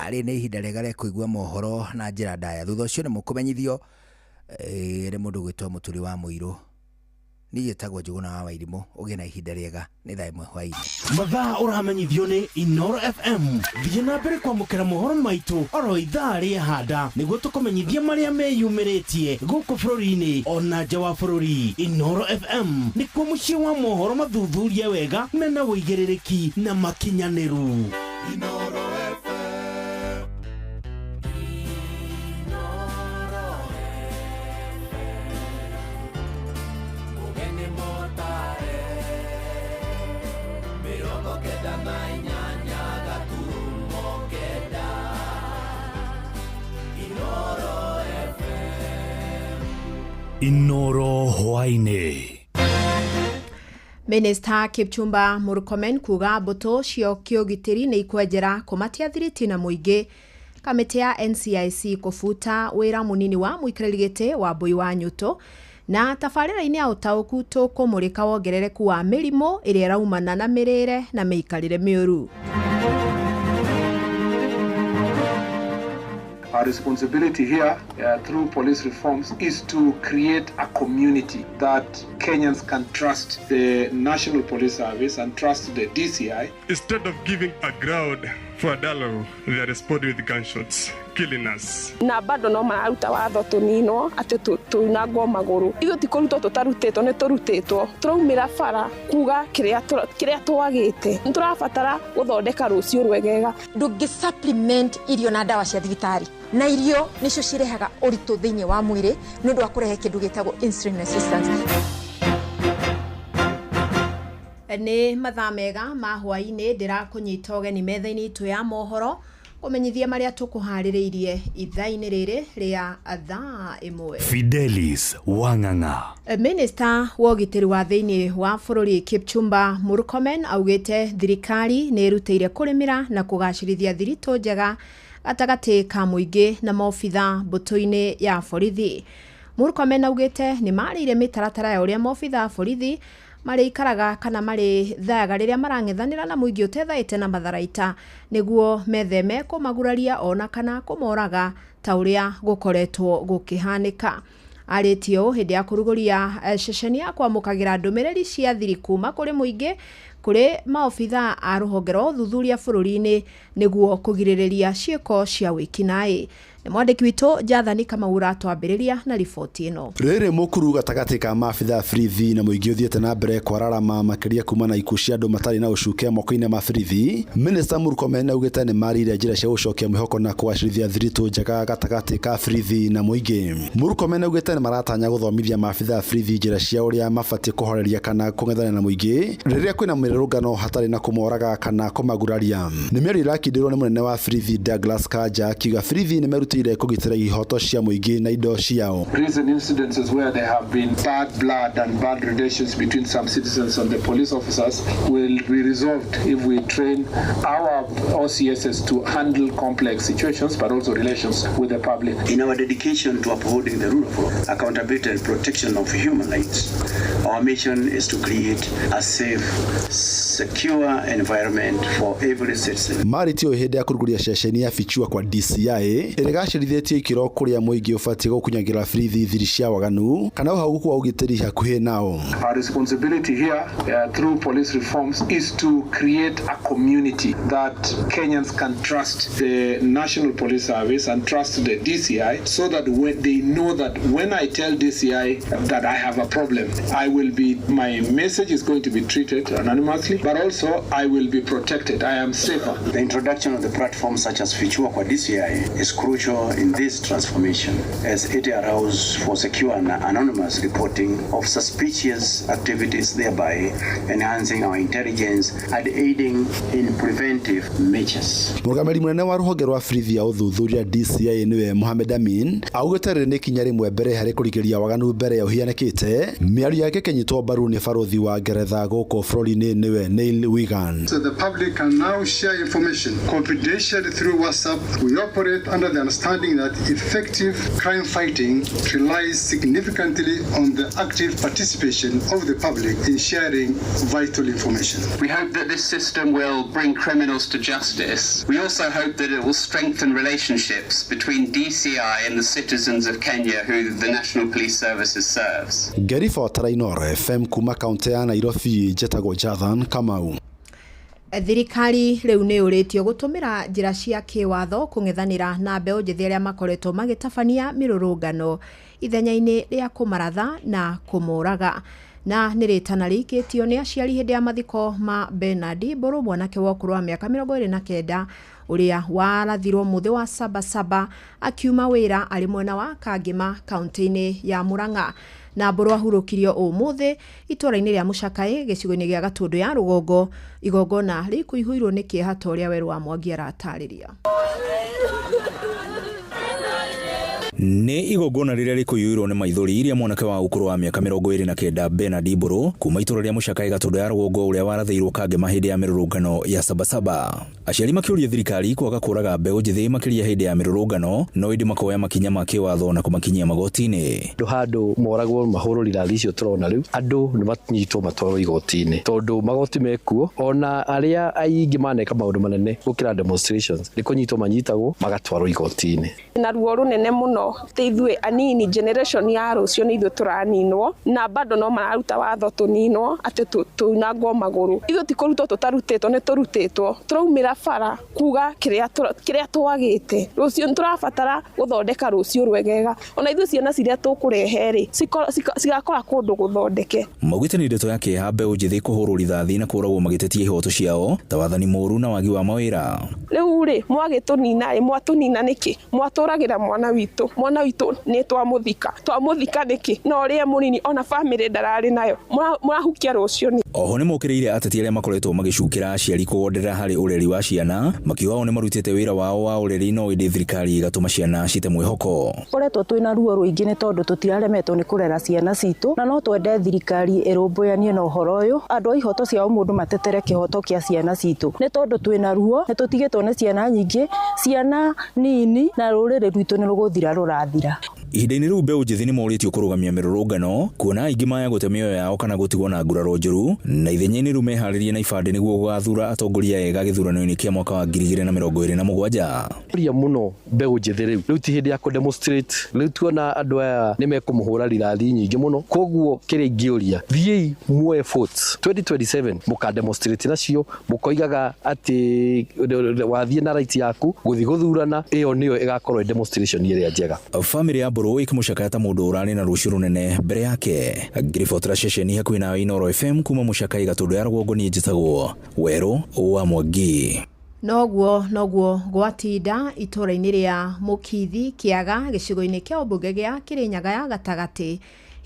ari ni ihinda rĩega rĩa kũigua mohoro na njĩra ndaya thutha ũcio nĩ mũkũmenyithio nĩ mũndũ gwĩtwo Mũturi wa Mũirũ niĩ tagwo Njũgũna wa Wairimũ ũgĩ na ihinda rĩega nĩ thaa ĩmwe hwaĩ-inĩ mathaa ũramenyithio nĩ Inoro FM thiĩ na mbere kwamũkĩra mohoro maitũ oro ithaa rĩa handa nĩguo tũkũmenyithia marĩa meyumĩrĩtie gũkũ bũrũri-inĩ ona nja wa bũrũri. Inoro FM nĩkuo mũciĩ wa mohoro mathuthurie wega mena wũigĩrĩrĩki na makinyanĩru. Inoro FM. Inoro hwaĩ-inĩ. Minister Kipchumba Murkomen kuga mbuto cio kiogitiri ni ikwenjera kumatia thiriti na muingi. Kamiti ya NCIC kufuta wira munini wa muikarĩri gĩtĩ wa Mbui wa Nyuto na tabarĩra-inĩ ya ũtaũku tũkũmũrĩka wongerereku wa mĩrimũ ĩrĩa ĩraumana na mĩrĩre na mĩikarĩre mĩũru. Our responsibility here through police reforms is to create a community that Kenyans can trust the National Police Service and trust the DCI. Instead of giving a ground for dialogue, they are responding with gunshots, killing us. Na bado no marauta watho tunino ati tunagwo maguru ithu tikurutwo tutarutitwo ni turutitwo turaumira bara kuga kiria twagite niturabatara guthondeka rucio rwegega ndungi supplement irio na dawa cia thibitari na irio nicio cirehaga uritu thiini wa mwiri ni ndu akurehe kindu gitagwo insulin resistance. Ni mathaa mega ma hwaĩ-inĩ ndĩrakũnyita ũgeni metha-inĩ itũ ya mohoro kumenyithia maria tukuharĩrĩirie ithaa-inĩ rĩrĩ rĩa thaa ĩmwe. Fidelis Wang'ang'a. Minister wa ũgitĩri wa thĩinĩ wa bũrũri Kipchumba Murkomen augĩte thirikari nĩ ĩrutĩire kũrĩmĩra na kũgacĩrithia thiritũ njega gatagati ka muingi na maobitha mbuto-ini ya borithi. Murkomen augite ni marire mitaratara ya uria maobitha borithi mari ikaraga kana mari thayaga riria marang'ethanira na muingi utethaite na matharaita niguo metheme kumaguraria ona kana kumoraga ta uria gukoretwo gukihanika. Aritio hindi ya kuruguria ceceni ya kwamukagira ndumiriri cia thiri kuma kuri muingi kuri maobitha a ruhonge rwa uthuthuria bururi-ini niguo kugiririria ciiko cia wikinai. Ni mwandiki witu Jathani Kamaura twambiriria na riboti ino. Rere mukuru gatagati ka maabitha borithi na muingi uthiete na mbere kwararama makiria kuma na ikuũ cia andu matari na ucuke moko-ini ma borithi. Minister Murkomen augite ni marire njira cia gucokia mwihoko na kuwacirithia thiritu njega gatagati ka borithi na muingi. Murkomen augite ni maratanya guthomithia maabitha borithi njira cia uria mabatie kuhoreria kana kung'ethana na muingi riria kwina mirurungano hatari na kumoraga kana kumaguraria. Ni miario irakindirwo ni munene wa borithi Douglas Kanja akiuga borithi ni merutire kugitira ihoto cia muingi na indo ciao. Recent incidences where there have been bad blood and bad relations between some citizens and the police officers will be resolved if we train our OCSs to handle complex situations but also relations with the public. In our dedication to upholding the rule of law, accountability and protection of human rights, our mission is to create a safe, secure environment for every citizen. Maritio hindi ya kuruguria ceceni ya fichua kwa DCI irigacirithĩtie ikiro kuria muingi ubatie gukunyagira borithi thiri cia waganu kana hau kwa ugitiri hakuhi nao. Our responsibility here through police reforms is to create a community that Kenyans can trust the National Police Service and trust the DCI, so that when they know that when I tell DCI that I have a problem, my message is going to be treated anonymously, but also I will be protected. I am safer. The introduction of the platforms such as Fichua kwa DCI is crucial in this transformation, as it allows for secure and anonymous reporting of suspicious activities, thereby enhancing our intelligence and aiding in preventive measures. Mugameri munene wa ruhonge rwa borithi ya uthuthuria DCI niwe Mohamed Amin augite riri ni kinya rimwe mbere hari kurigiria waganu mbere ya uhianekite. Miario yake kenyitwo mbaru ni barothi wa Ngeretha guku bururi-ini niwe Neil Wigan. So the public can now share information confidentially through WhatsApp. We operate under the understanding that effective crime fighting relies significantly on the active participation of the public in sharing vital information. We hope that this system will bring criminals to justice. We also hope that it will strengthen relationships between DCI and the citizens of Kenya who the National Police Services serves. Gerifa Tarainore FM kuma kaunti ya Nairobi, Jetago Jathan Kamau. Thirikari riu ni uritio gutumira njira cia kiwatho kung'ethanira na mbeu njithi aria makoretwo magitabania mirurungano ithenya-ini ria kumaratha na kumuraga. Na niritana rikitio ni aciari hindi ya mathiko ma Bernard Mburu mwanake wa ukuru wa miaka 29 uria warathirwo muthi wa Sabasaba akiuma wira ari mwena wa Kangima kaunti-ini ya Murang'a. Na Mburu ahurukirio umuthi itura-ini ria Muchakai gicigo-ini gia Gatundu ya Rugongo. Igongona rikuihuirwo ni kieha ta uria Weru wa Mwangi aratariria. Ni igongona riria rikuiyirwo ni maithori iria mwanake wa ukuru wa miaka 29 Bernard Mburu kuma itura ria Muchakai Gatundu ya Rugongo uria warathiirwo Kangema hindi ya mirurungano ya Sabasaba. Aciari makiuria thirikari kwaga kuraga mbeu njithi makiria hindi ya mirurungano no indi makoya makinya ma kiwatho na kumakinyia magoti-ini. Handu moragwo mahuru rirari icio turona riu andu ni manyitwo matwaro igoti-ini tondu magoti mekuo ona aria aingi maneka maundu manene gukira demonstrations ni kunyitwo manyitagwo magatwaro igoti-ini. Na ruo runene muno teithwe anini generation ya rucio ni ithu turaninwo na bado no mararuta watho tuninwo ati tunangwo maguru ithu tikurutwo tutarutitwo ni turutitwo turaumira bara kuga kiria twagite rucio turabatara guthondeka rucio rwegega ona ithu ciana ciria tukurehe cigakora kundu guthondeke. Maugitani ndeto yake habe ujithi kuhuru rithathi na kuragwo magitetie ihoto ciao tawathani muru na wagi wa mawira. Riu ri mwagitunina mwatunina niki mwaturagira mwana witu mwana witũ nĩ twamuthika nĩkĩ na ũrĩa mũnini ona family ndararĩ nayo murahukia rũcio nĩ. Oho nĩ mokĩrĩire ateti arĩa makoretwo magĩcukĩra aciari kũgonderera harĩ ũreri wa ciana makiuga o nĩ marutĩte wĩra wao wa ũreri no ĩndĩ thirikari ĩgatũma ciana cite mwĩhoko. Koretwo twĩna ruo rũingĩ nĩ tondũ tũtiraremetwo nĩ kũrera ciana citũ na no twende thirikari ĩrũmbũyanie na ũhoro ũyũ andũ a ihoto cia mũndũ matetere kĩhoto kĩa ciana citũ nĩ tondũ twĩna ruo nĩ tũtigĩtwo nĩ ciana nyingĩ ciana nini na rũrĩrĩ rwitũ nĩ rũgũthira rũrathira. Ihinda-inĩ rĩu mbeũ njĩthĩ nĩ morĩtio kũrũgamia mĩrũrũngano kuona aingĩ maya gũte mĩoyo yao kana gũtigwo na nguraro njũru na ithenya-inĩ rĩu meharĩrie na ibandĩ nĩguo gũgathura atongoria ega gĩthurano-inĩ kĩa mwaka wa 2027. Ria muno mbeũ njĩthĩ rĩu ti hĩndĩ ya kũdemonstrate rĩu tuona andũ aya nĩ mekũmũhũra rithathi nyingĩ mũno koguo kĩrĩa ingĩũria thiĩ muoe efforts 2027 mũkademonstrate nacio mũkoigaga atĩ wathiĩ na right yaku gũthiĩ gũthurana ĩyo nĩyo ĩgakorwo demonstration ĩrĩa njega. Family ya Mburu ikĩmũcakaya ta mũndũ ũrarĩ na rũciũ rũnene mbere yake. Ngiribotera ceceni hakuhĩ na Inooro FM kuma Mũcakaĩ Gatũndũ ya Rũgongo niĩ njĩtagwo Werũ wa Mwangi. Noguo gwatinda itũra-inĩ rĩa Mũkithi Kĩaga gĩcigo-inĩ kĩa ũmbunge gĩa Kĩrĩnyaga ya gatagatĩ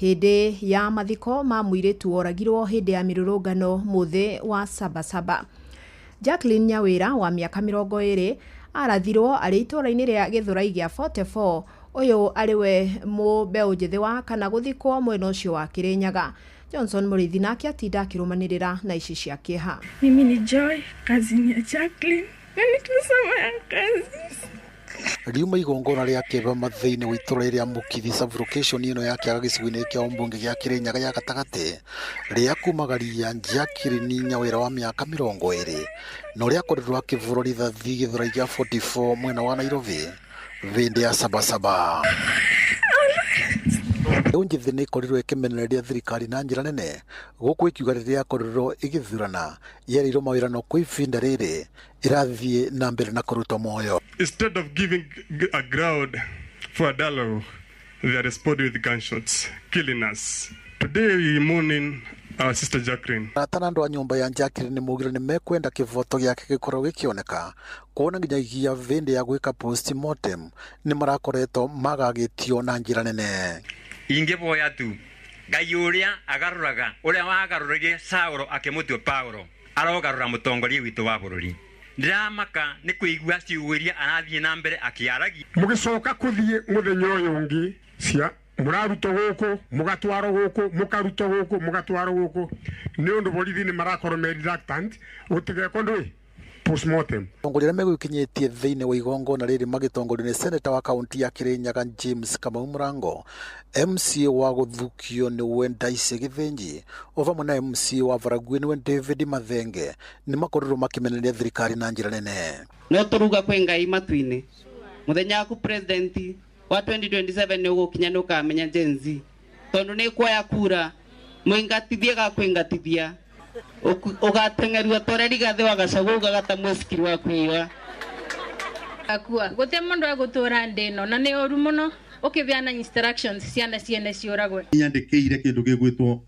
hĩndĩ ya mathiko ma mũirĩtu woragirwo hĩndĩ ya mĩrũrũngano mũthĩ wa Sabasaba. Jacqueline Nyawĩra wa mĩaka 20 arathirwo arĩ itũra-inĩ rĩa Gĩthũrai gĩa 44 ũyũ ariwe mbeũ njĩthĩ wa kana gũthikwo mwena ũcio wa Kĩrĩnyaga. Johnson Mũrĩithi nake atinda akĩrũmanĩrĩra na ici cia kĩeha. Mimi ni Joy, kazini ya Jacqueline. Na nitusema ya kazi. Riuma igongona rĩa kĩbama thĩinĩ wa itũra rĩa Mũkithi sub-location ĩno ya Kĩaga gĩcigo-inĩ kĩa ũmbunge gĩa Kĩrĩnyaga ya gatagatĩ rĩa kumagaria Jacqueline Nyawĩra wa mĩaka 20 na ũrĩa akorirwo akĩvũrwo rithathi Gĩthũrai gĩa 44 mwena wa Nairobi hĩndĩ ya Sabasaba. Mbeũ njĩthĩ nĩ ĩkorirwo ĩkĩmenereria thirikari na njĩra nene gũkũ ĩkiuga rĩrĩa yakorirwo ĩgĩthurana yerĩirwo mawĩra no kwa ihinda rĩrĩ ĩrathiĩ na mbere na kũruta muoyo. Instead of giving a ground for a dialogue, they are responding with gunshots, killing us. Today we mourning our sister Jacqueline. Atana andũ a nyũmba ya Jacqueline nĩ maugire nĩ mekwenda kĩvoto gĩake gĩkorwo gĩkĩoneka kuona nginyagia hĩndĩ ya gwĩka post-mortem nĩ marakoretwo magagĩtio na njĩra nene. Ingĩvoya tu Ngai ũrĩa agarũraga ũrĩa wagarũrire Saulo akĩmũtua Paulo arogarũra mũtongoria witũ wa bũrũri. Ndiramaka nĩ kũigua ciugĩria arathiĩ na mbere akĩaragia. Mũgĩcoka kũthiĩ mũthenya ũyũ ũngĩ cia mũraruto gũkũ mũgatwaro gũkũ mũkaruto gũkũ mũgatwaro gũkũ nĩ ũndũ borithi nĩ marakorwo me reluctant gũtigeko ndũĩ postmortem. Atongoria arĩa megũkinyĩtie thĩinĩ wa igongona rĩrĩ magĩtongorio nĩ seneta wa kaunti ya Kĩrĩnyaga James Kamau Mũrango, MCA wa gũthukio nĩwe Ndaici Gĩthĩnji o vamwe na MCA wa Baragwe nĩwe David Mathenge nĩ makorirwo makĩmenereria thirikari na njĩra nene. No tũruga kwĩ Ngai matu-inĩ mũthenya waku president wa 2027 nĩ ũgũkinya nĩ ũkamenya Gen Z tondũ nĩ kuoya kura mũingatithie gakwĩngatithia ugateng'erua toreri gathe wagacagu gagata mwĩsikiri wa kwĩwa akua gũte mũndũ agũtũra ndĩno na nĩ ũru mũno ũkĩbeana instructions ciana ciene ciũragwe. Nyandĩkĩire kĩndũ gĩgwĩtwo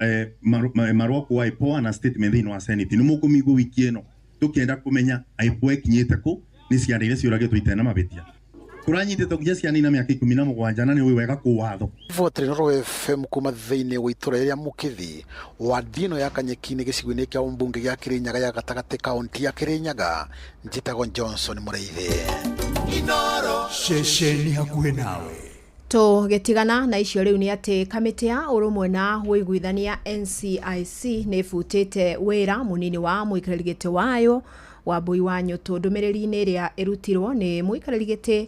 marũa kwa IPOA na statement thĩinĩ wa Senate nĩ mũkũmigwo wiki ĩno tũkĩenda kũmenya IPOA ikinyĩte kũ nĩ ciana iria ciũragĩtwo itena na mabĩtia kuranyitĩtwo nginya ciana ina mĩaka 17 na nĩ ũĩ wega kũ watho. Vote Inooro FM kuma thĩinĩ wa itũra rĩa Mũkithi wa ndino ya Kanyeki-inĩ gĩcigo-inĩ kĩa ũmbunge gĩa Kĩrĩnyaga ya gatagatĩ kaunti ya Kĩrĩnyaga njĩtagwo Johnson Mũrĩithi. Inooro ceceni hakuhĩ nawe. Tũgĩtigana na icio rĩu nĩ atĩ kamĩtĩ ya ũrũmwe na wĩiguithania NCIC nĩ ĩbutĩte wĩra mũnini wa mũikarĩri gĩtĩ wayo Wambui wa Nyũtũ. Ndũmĩrĩri-inĩ ĩrĩa ĩrutirwo nĩ mũikarĩri gĩtĩ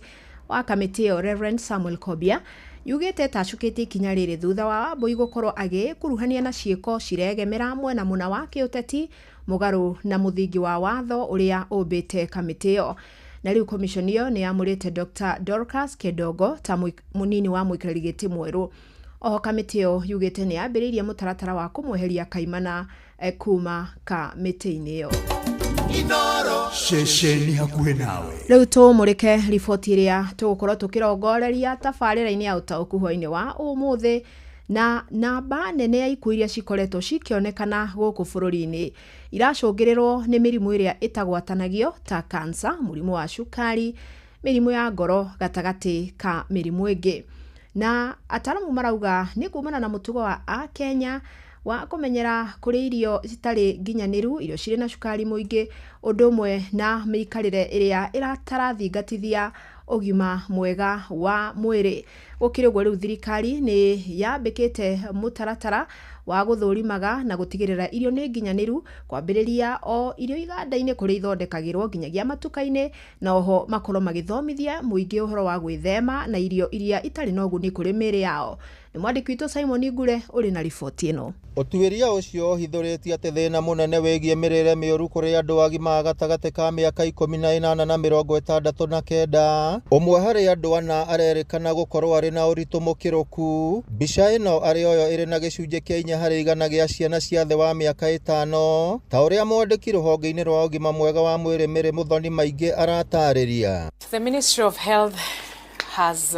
wa kamĩtĩ ĩyo Reverend Samuel Kobia yugĩte tacũkĩte ikinya rĩrĩ thutha wa Wambui gũkorwo agĩkuruhania na ciĩko ciregemera mwena mũna wa kĩũteti mũgarũ na mũthingi wa watho ũrĩa ũmbĩte kamĩtĩ ĩyo. Na rĩu commission ĩyo nĩ yamũrĩte Dr. Dorcas Kedogo ta mũnini wa mũikarĩri gĩtĩ mwerũ. Oho kamĩtĩ ĩyo yugĩte nĩ yambĩrĩirie mũtaratara wa kũmweheria kaimana kuma kamĩtĩ-inĩ ĩyo. Inooro ceceni hakuhĩ nawe. Rĩu tũmũrĩke riboti ĩrĩa tũgũkorwo tũkĩrongoreria tabarĩra-inĩ ya ũtaũku hwainĩ wa ũmũthĩ na namba nene ya ikuũ iria cikoretwo cikĩonekana gũkũ bũrũri-inĩ iracũngĩrĩrwo nĩ mĩrimũ ĩrĩa ĩtagwatanagio ta kansa, mũrimũ wa cukari, mĩrimũ ya ngoro gatagati ka mĩrimũ ĩngĩ. Na ataramu marauga nĩ kumana na mũtugo wa Akenya wa kũmenyera kũrĩa irio citarĩ nginyanĩru, irio cirĩ na cukari mũingĩ, ũndũ ũmwe na mĩikarĩre ĩrĩa ĩratarathingatiithia ũgima mwega wa mwĩrĩ. Gũkĩrĩ ũguo rĩu thirikari nĩ yambĩkĩte mũtaratara wa gũthũrimaga na gũtigĩrĩra irio nĩ nginyanĩru, kwambĩrĩria o irio iganda-inĩ kũrĩa ithondekagĩrwo nginyagia matuka-inĩ, na oho makorwo magĩthomithia mũingĩ ũhoro wa gwĩthema na irio iria itarĩ na ũguni kũrĩ mĩĩrĩ yao. Nĩ mwandĩki witũ Simon Ngure ũrĩ na riboti ĩno. Ũtuĩria ũcio hithũrĩtie atĩ thĩna mũnene wĩgiĩ mĩrĩre mĩũru kũrĩ andũ agima gatagatĩ ka mĩaka 18 na 69. Ũmwe harĩ andũ ana arerĩkana gũkorwo arĩ na ũritũ mũkĩrũku. Mbica ĩno arĩ oyo ĩrĩ na gĩcunjĩ kĩa 4 harĩ 100 gĩa ciana cia thĩ wa mĩaka 5, ta ũrĩa mwandĩki rũhonge-inĩ rwa ũgima mwega wa mwĩrĩ Mĩrĩ Mũthoni Maingĩ aratarĩria. The Ministry of Health has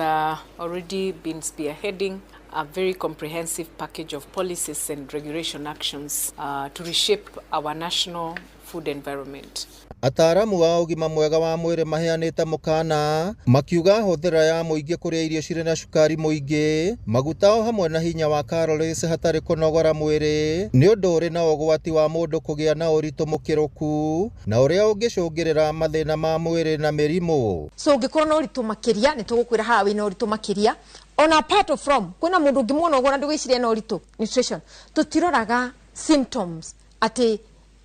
already been spearheading a very comprehensive package of policies and regulation actions to reshape our national food environment. Ataaramu wa ũgima mwega wa mwĩrĩ maheanĩte mũkana makiuga hũthĩra ya mũingĩ kũrĩa irio cirĩ na cukari mũingĩ, maguta o hamwe na hinya wa calories hatarĩ kũnogora mwĩrĩ nĩ ũndũ ũrĩ na ũgwati wa mũndũ kũgĩa na ũritũ mũkĩrũku na ũrĩa ũngĩcũngĩrĩra mathĩna ma mwĩrĩ na mĩrimũ. So ũngĩkorwo na ũritũ makĩria nĩ tũgũkwĩra haha wĩna ũritũ makĩria, on apart from kwĩna mũndũ ũngĩmuona ũguo na ndũgĩciria na ũritũ nutrition, tũtiroraga symptoms atĩ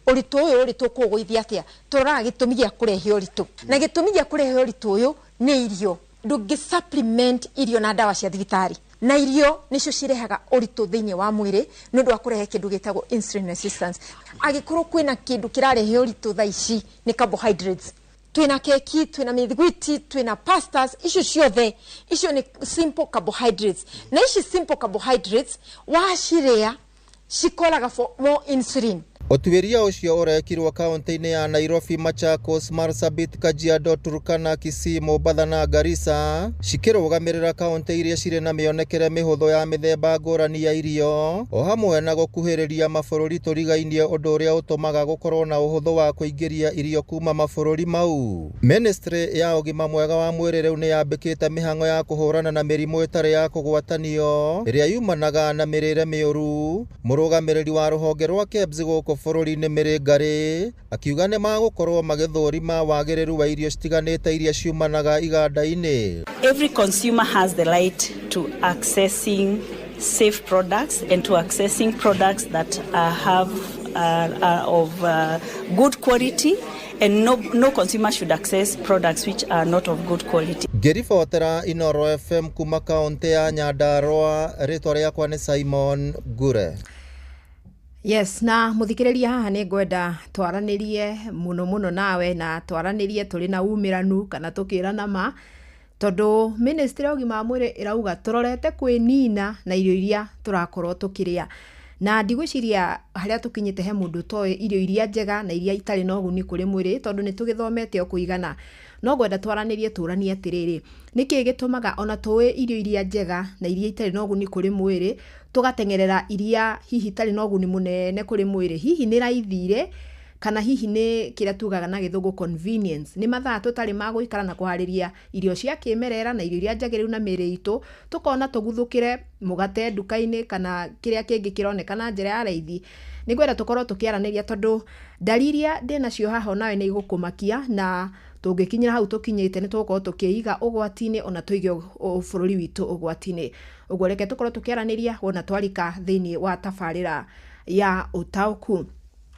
ũritũ ũyũ ũrĩ tũkũgũithia atĩa, tũroraga gĩtũmi gĩa kũrehe ũritũ, na gĩtũmi gĩa kũrehe ũritũ ũyũ nĩ irio. Ndũngĩ-supplement irio na ndawa cia thibitarĩ, na irio nĩcio cirehaga ũritũ thĩinĩ wa mwĩrĩ nĩ ũndũ wa kũrehe kĩndũ gĩtagwo insulin resistance. Agĩkorwo kwĩna kĩndũ kĩrarehe ũritũ thaa ici nĩ carbohydrates. Twina keki, twina mithiguiti, twina pastas, icio ciothe, icio ni simple carbohydrates. Na ici simple carbohydrates wacirĩa cikoraga for more insulin. Ũtuĩria ũcio ũrekirwo kaunti-inĩ ya Nairobi, Machakos, Marsabit, Kajiado, Turkana, Kisii, Mombasa na Garissa, cikĩrũgamĩrĩra kaunti iria cirĩ na mĩonekere mĩhũthũ ya mĩthemba ngũrani ya irio, o hamwe na gũkuhĩrĩria mabũrũri tũrigainie, ũndũ ũrĩa ũtũmaga gũkorwo na ũhũthũ wa kũingĩria irio kuma mabũrũri mau. Ministry ya ũgima mwega wa mwĩrĩ rĩu nĩ yambĩkĩte mĩhang'o ya kũhũrana na mĩrimũ ĩtarĩ ya kũgwatanio ĩrĩa yumanaga na mĩrĩre mĩũru. Mũrũgamĩrĩri wa rũhonge rwa KEBS gũkũ bũrũri-inĩ Mĩrĩ Ngarĩ akiuga nĩ magũkorwo magĩthũrima wagĩrĩru wa irio citiganĩte iria ciumanaga iganda-inĩ. Every consumer has the right to accessing safe products and to accessing products that have of good quality, and no consumer should access products which are not of good quality. Ngĩribotera Inooro FM kuma kaunti ya Nyandarua, rĩtwa rĩakwa nĩ Simon Ngure. Yes, na muthikĩrĩria haha nĩ ngwenda twaranĩrie mũno nawe na twaranĩrie tũrĩ na umĩranu kana tũkĩrana ma, tondũ Ministry ya ũgima wa mwĩrĩ ĩrauga tũrorete kwĩnina na irio iria tũrakorwo tũkĩrĩa, na ndigwĩciria harĩa tũkinyĩte he mũndũ toĩ irio iria njega na iria itarĩ na ũguni kũrĩ mwĩrĩ, tondũ nĩ tũgĩthomete o kũigana. No ngwenda twaranĩrie tũranie atĩrĩrĩ, nĩkĩ gĩtũmaga ona tũĩ irio iria njega na iria itarĩ na ũguni kũrĩ mwĩrĩ tũgatengerera iria hihi itarĩ na ũguni mũnene kũrĩ mwĩrĩ? Hihi nĩ raithire kana hihi nĩ kĩrĩa tugaga na gĩthũngũ convenience, nĩ mathaa tũtarĩ ma gũikara na kũharĩria irio cia kĩmerera na irio iria njagĩrĩru na mĩrĩ itũ, tũkona tũguthũkĩre mũgate nduka-inĩ kana kĩrĩa kĩngĩ kĩronekana njĩra ya raithi. Nĩ ngwenda tũkorwo tũkĩaranĩria, tondũ dalili ya ndĩnacio haha nawe nĩ igũkũmakia, na tũngĩkinyĩra hau tũkinyĩte nĩ tũgũkorwo tũkĩiga ũgwati-inĩ ona tũige bũrũri witũ ũgwati-inĩ. Ũguo reke tũkorwo tũkĩaranĩria wona twarika thĩinĩ wa tabarĩra ya ũtaũku.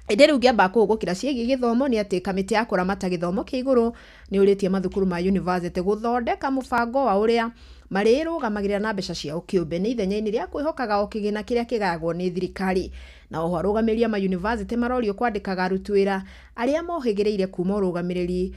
Ĩndĩ rĩu ngĩamba kũgũkĩra ciĩgiĩ gĩthomo nĩ atĩ kamĩtĩ ya kũramata gĩthomo kĩa igũrũ nĩ ũrĩtie mathukuru ma university gũthondeka mũbango wa ũrĩa marĩrũgamagĩrĩra na mbeca ciao kĩũmbe nĩ ithenya-inĩ rĩa kwĩhokaga o kĩgĩna kĩrĩa kĩgayagwo nĩ thirikari. Na oho arũgamĩrĩri ma university marorio kwandĩkaga aruti wĩra arĩa mohĩgĩrĩire kuma ũrũgamĩrĩri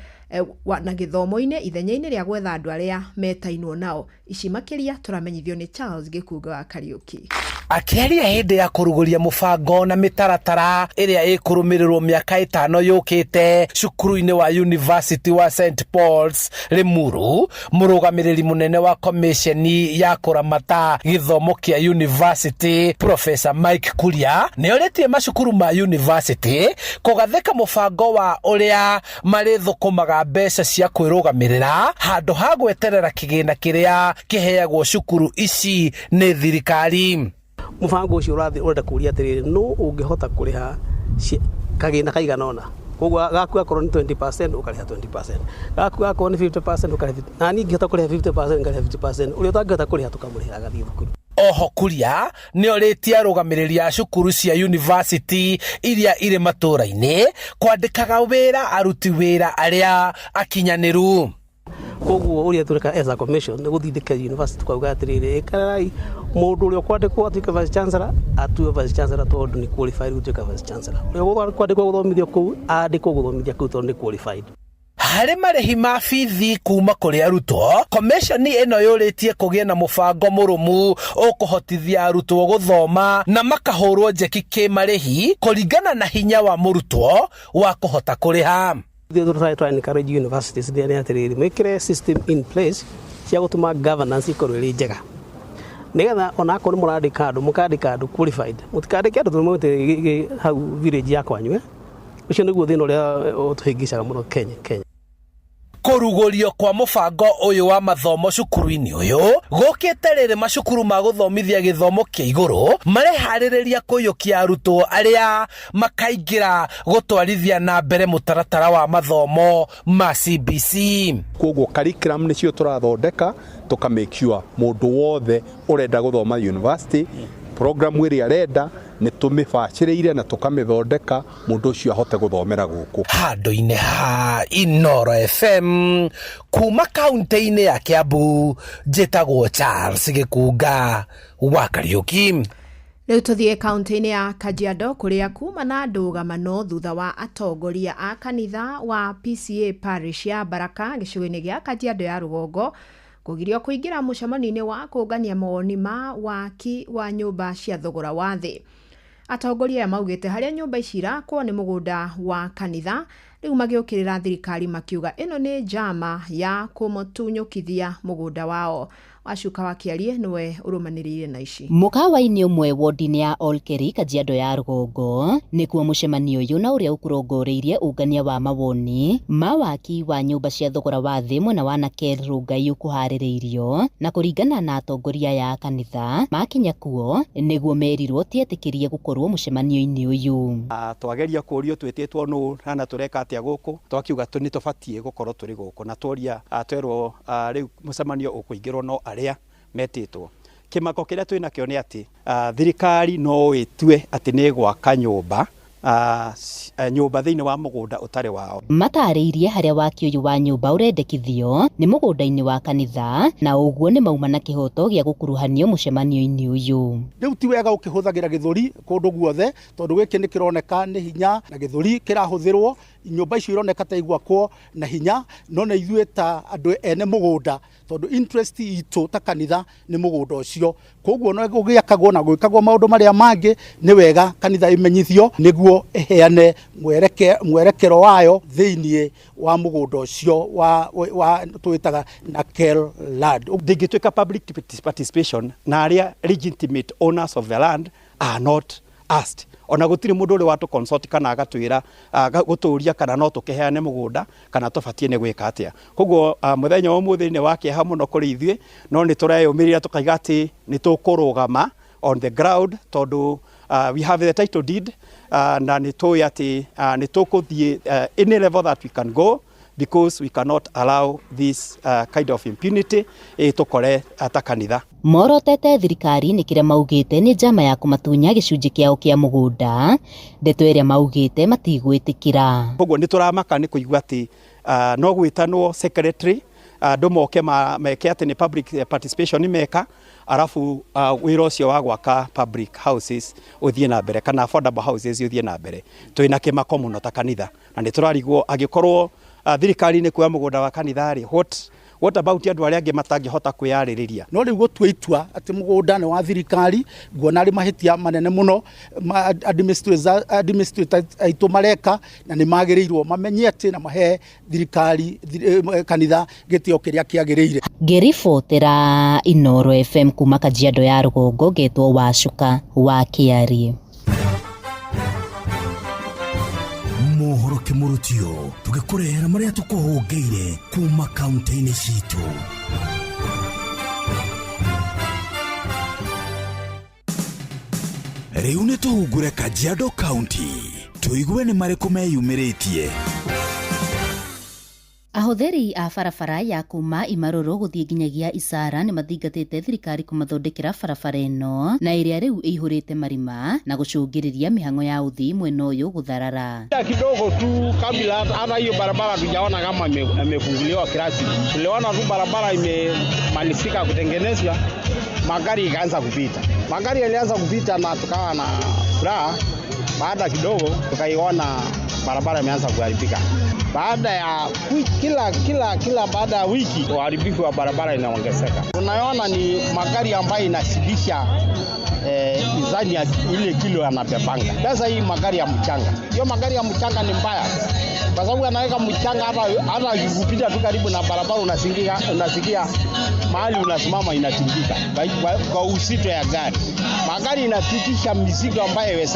na gĩthomo-inĩ ithenya-inĩ rĩa gwetha andũ arĩa metainwo nao. Ici makĩria tũramenyithio nĩ Charles Gĩkunga wa Kariũki. Akĩaria hĩndĩ ya kũrugũria mũbango na mĩtaratara ĩrĩa ĩkũrũmĩrĩrwo mĩaka 5 yũkĩte cukuru-inĩ wa University wa St St Paul's Limuru murugamiriri munene wa commission ya kuramata githomo kia university Professor Mike Kuria neoretie macukuru ma university kugatheka mubango wa uria marithukumaga mbeca cia kwirugamirira handu ha gweterera kigina kiria kiheagwo cukuru ici ni thirikari. Mubango ucio urenda kuria atiriri no ungihota kuriha kagina kaigana ona koguo gaku akorwo ni 20% ukariha 20%, gaku akorwo ni 50% ukariha, na ningi ngihota kuriha 50% ngariha 50%, uria utangihota kuriha tukamuriha agathii thukuru. Oho Kuria neoretie arugamiriri a cukuru cia university iria iri matura-ini kwandikaga wira aruti wira aria akinyaniru. Koguo uria tureka as a commission ni guthindika university kwa ugatirire ikarai mundu uria kwandikwo atuike vice chancellor atue vice chancellor tondu ni qualified gutuika vice chancellor, uria kwandikwo guthomithia kuu andikwo guthomithia kuu tondu ni qualified. Hari marihi ma bithi kuma kuri arutwo, commission ino yuritie kugia na mubango murumu ukuhotithia arutwo guthoma na makahurwo njeki kimarihi kuringana na hinya wa murutwo wa kuhota kuriha. They try and encourage universities to make a system in place cia gutuma governance ikorwo iri njega nigetha ona akorwo murandika andu mukandika andu qualified mutikandike andu tumwe hau village ya kwanyu ucio niguo thina uria utuhingicaga muno Kenya. Kurugurio kwa mubango uyu wa mathomo cukuru-ini uyu gukite riri macukuru ma guthomithia githomo kia iguru marehariria kuyukia arutwo aria makaingira gutwarithia na mbere mutaratara wa mathomo ma CBC. Koguo curriculum nicio turathondeka tuka make sure mundu wothe urenda guthoma university program iri arenda ni tumibaciriire na tukamithondeka mundu ucio ahote guthomera guku. Handu-ini ha Inoro FM kuma kaunti-ini ya Kiambu njitagwo Charles Gikunga wa Kariuki. Riu tuthie kaunti-ini ya Kajiado kuria kuma na ndũgamano thutha wa atongoria a kanitha wa PCA Parish ya Baraka gicigo-ini gia Kajiado ya Rugongo kugirio kuingira mucemanio-ini wa kũngania mawoni ma waki wa nyumba cia thogora wa thi. Atongoria maugite haria nyumba ici irakwo ni mugunda wa kanitha riu magiukirira thirikari makiuga ino ni njama ya kumutunyukithia mugunda wao. Wacuka wakiarie niwe urumanirire na ici. Mukawa-ini umwe wodi-ini ya Olkeri Kajiado ya Rugongo nikuo mucemanio uyu na uria ukurongoreirie ungania wa mawoni ma waki wa nyumba cia thogora wa thi mwena wa Nakel Rungai ukuhaririirio na kuringana na atongoria ya kanitha makinya kuo niguo merirwo tietikirie gukorwo mucemanio-ini uyu. Twageria kurio twititwo nu rana tureka atia guku twakiuga ni tubatie gukorwo turi guku na tworia twerwo riu mucemanio ukuingirwo no aria metitwo. Kimako kiria twina kio ni ati thirikari no itue ati ni gwaka nyumba nyumba thiini wa mugunda utari wao. Matariirie haria waki uyu wa nyumba urendekithio ni mugunda-ini wa kanitha na uguo ni mauma na kihoto gia gukuruhanio mucemanio-ini uyu. Riu ti wega ukihuthagira githuri kundu guothe tondu giki ni kironeka ni hinya na githuri kirahuthirwo nyumba icio ironeka ta igwakwo na hinya no na ithue ta andu ene mugunda tondu interest itu ta kanitha ni mugunda ucio koguo no gugiakagwo na gwikagwo maundu maria mangi ni wega kanitha imenyithio niguo eheane mwerekero wayo thiini wa mugunda ucio wa twitaga Nakel land. Digituika public participation na aria legitimate owners of the land are not asked. Ona gutiri mundu uri watu consult kana agatwira guturia kana no tukeheane mugunda kana tubatie ni gwika atia. Koguo muthenya wa muthi ni wakiha muno kuri ithue no ni tureyumirira tukaiga ati ni tukurugama on the ground tondu we have the title deed na ni tu ati ni tukuthie any level that we can go because we cannot allow this kind of impunity tukore atakanitha. Morotete thirikari ni kiria maugite ni njama ya kumatunya gicunji kiao kia mugunda ndeto iria maugite matigwitikira. Koguo ni turamaka ni kuigua ati no gwitanwo secretary andu moke meke ati ni public participation ni meka arafu wira ucio wa gwaka public houses uthie na mbere kana affordable houses uthie na mbere twina kimako muno ta kanitha na ni turarigwo agikorwo thirikari ni kuya mugunda wa kanitha ri what about andu aria angi matangihota kwiyaririria no riu gutua itua ati mugunda ni wa thirikari nguona ari mahitia manene muno administrators aitu mareka na ni magirirwo mamenye ati na mahe thirikari kanitha gitio kiria kiagiriire. Ngiribotera Inooro FM kuma Kajiado ya Rugongo getwo Wacuka wa Kiarie. Mohoro kimurutio tugikurehera maria tukuhongeire kuma kaunti-ini citu. Riu ni tuhungure Kajiado County tuigue ni mariku meyumiritie. Ahotheri a barabara ya kuma Imaroro guthie nginyagia Isara ni mathingatite thirikari kumathondekera barabara ino na iria riu ihurite marima na gucungiriria mihango ya uthii mwena uyu gutharara. Kidogo tu kabla hata hiyo barabara tujaona kama imefunguliwa kirasmi. Tuliona tu barabara imemalizika kutengenezwa, magari ikaanza kupita. Magari yalianza kupita na tukawa na furaha. Baada kidogo tukaiona barabara imeanza kuharibika. Baada ya kila baada ya wiki uharibifu wa barabara inaongezeka. Tunaona ni magari ambayo inashibisha izani ya ile kilo anabebanga. Sasa hii magari ya mchanga. Hiyo magari ya mchanga ni mbaya. Kwa sababu anaweka mchanga hata ukipita tu karibu na barabara unasikia mahali unasimama inatingika kwa uzito ya gari. Magari inapitisha mizigo ambayo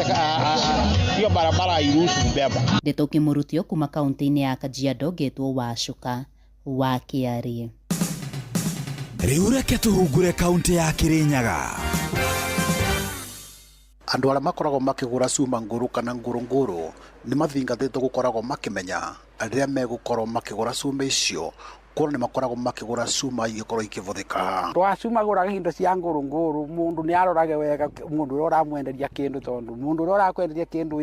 hiyo barabara hairuhusu kubeba. Ndeto Kimurutio kuma kaunti-ini ya Kajiado getwo Wacuka wa Kiarie. Riu reke tuhungure kaunti ya Kirinyaga. Andu aria makoragwo makigura cuma nguru kana ngurunguru ni mathingatitwo gukoragwo makimenya aria megukorwo makigura cuma icio kuona ni makoragwo makigura cuma igikorwo ikivuthika. Twacuma guraga indo cia ngurunguru mundu ni arorage wega mundu uria uramwenderia kindu tondu mundu uria urakwenderia kindu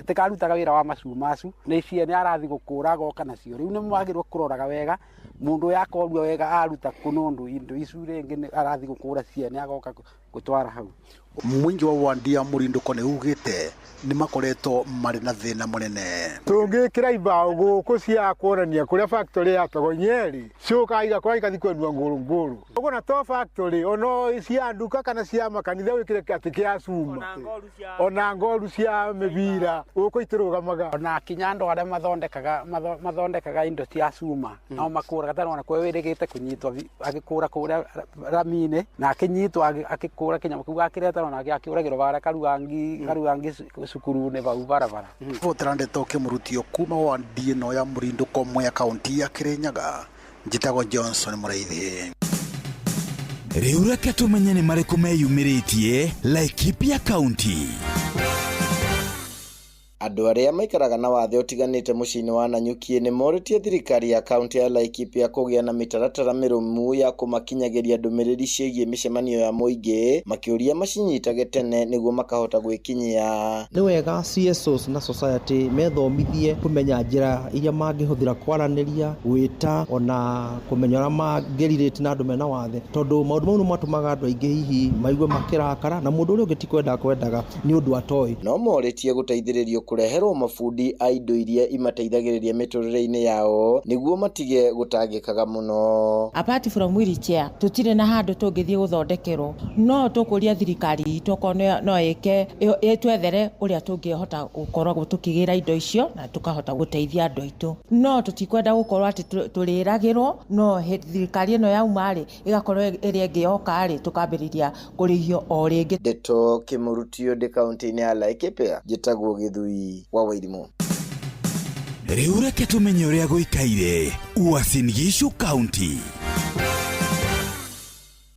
tikarutaga wira wa macuma acu ni cie ni arathi gukura goka nacio. Riu ni mwagirwo kuroraga wega mundu yakorwa wega aruta kunundu indo icu ringi arathi gukura cie ni agoka gutwara hau. Mwingi wa wandia murinduko ni ugite ni makoretwo mari na thina munene. Tungikira ibao guku cia kuonania kuria factory ya Togonyeri cuka iga kwa ikathi kwendwa ngurunguru ugo na to factory ono cia nduka kana cia makanitha wikire ati kia cuma ona ngoru cia mibira uko itirugamaga ona kinyando aria mathondekaga indo cia cuma no makuraga tarona kwe wirigite kunyitwa agikura kuria ramine na akinyitwa akikura kinyama kuga kireta na akiuragiro bara karuangi cukuru ne bau barabara. Votrande toke Murutio kuma wandie no ya murinduko mwe kaunti ya Kirinyaga. Njitago Johnson Muraithi. Riu reke tumenye ni mariku meyumiritie Laikipia County. Andu aria maikaraga na wathe utiganite muciini wa Nanyuki ni moritie thirikari ya kaunti ya Laikipia kugia na mitaratara mirumu ya kumakinyagiria ndumiriri ciigie micemanio ya muingi makiuria macinyitage tene niguo makahota gwikinyia. Ni wega CSOs na society methomithie kumenya njira iria mangihuthira kwaraniria gwita ona kumenya ora mangeririte na andu mena wathe tondu maundu mau matumaga andu aingi hihi maigue makirakara na mundu uria ungitikwenda kwendaga ni undu atoi. No moritie guteithiririo kureherwo mafundi a indo iria imateithagiriria miturire-ini yao niguo matige gutangikaga muno. Apart from wheelchair tutire na handu tungithie guthondekerwo no tukuria thirikari itu kono no eke etwethere uria tungihota gukorwo tukigira indo icio na tukahota guteithia andu aitu no tutikwenda gukorwo ati turiragirwo no thirikari ino yaumari igakorwo iri ngioka ari tukambiriria kurihio o ringi. Ndeto Kimurutio de kaunti-ini ya Laikipia jitagwo Githui wa Wairimu. Riu reke tumenye uria guikaire Uasin Gishu County.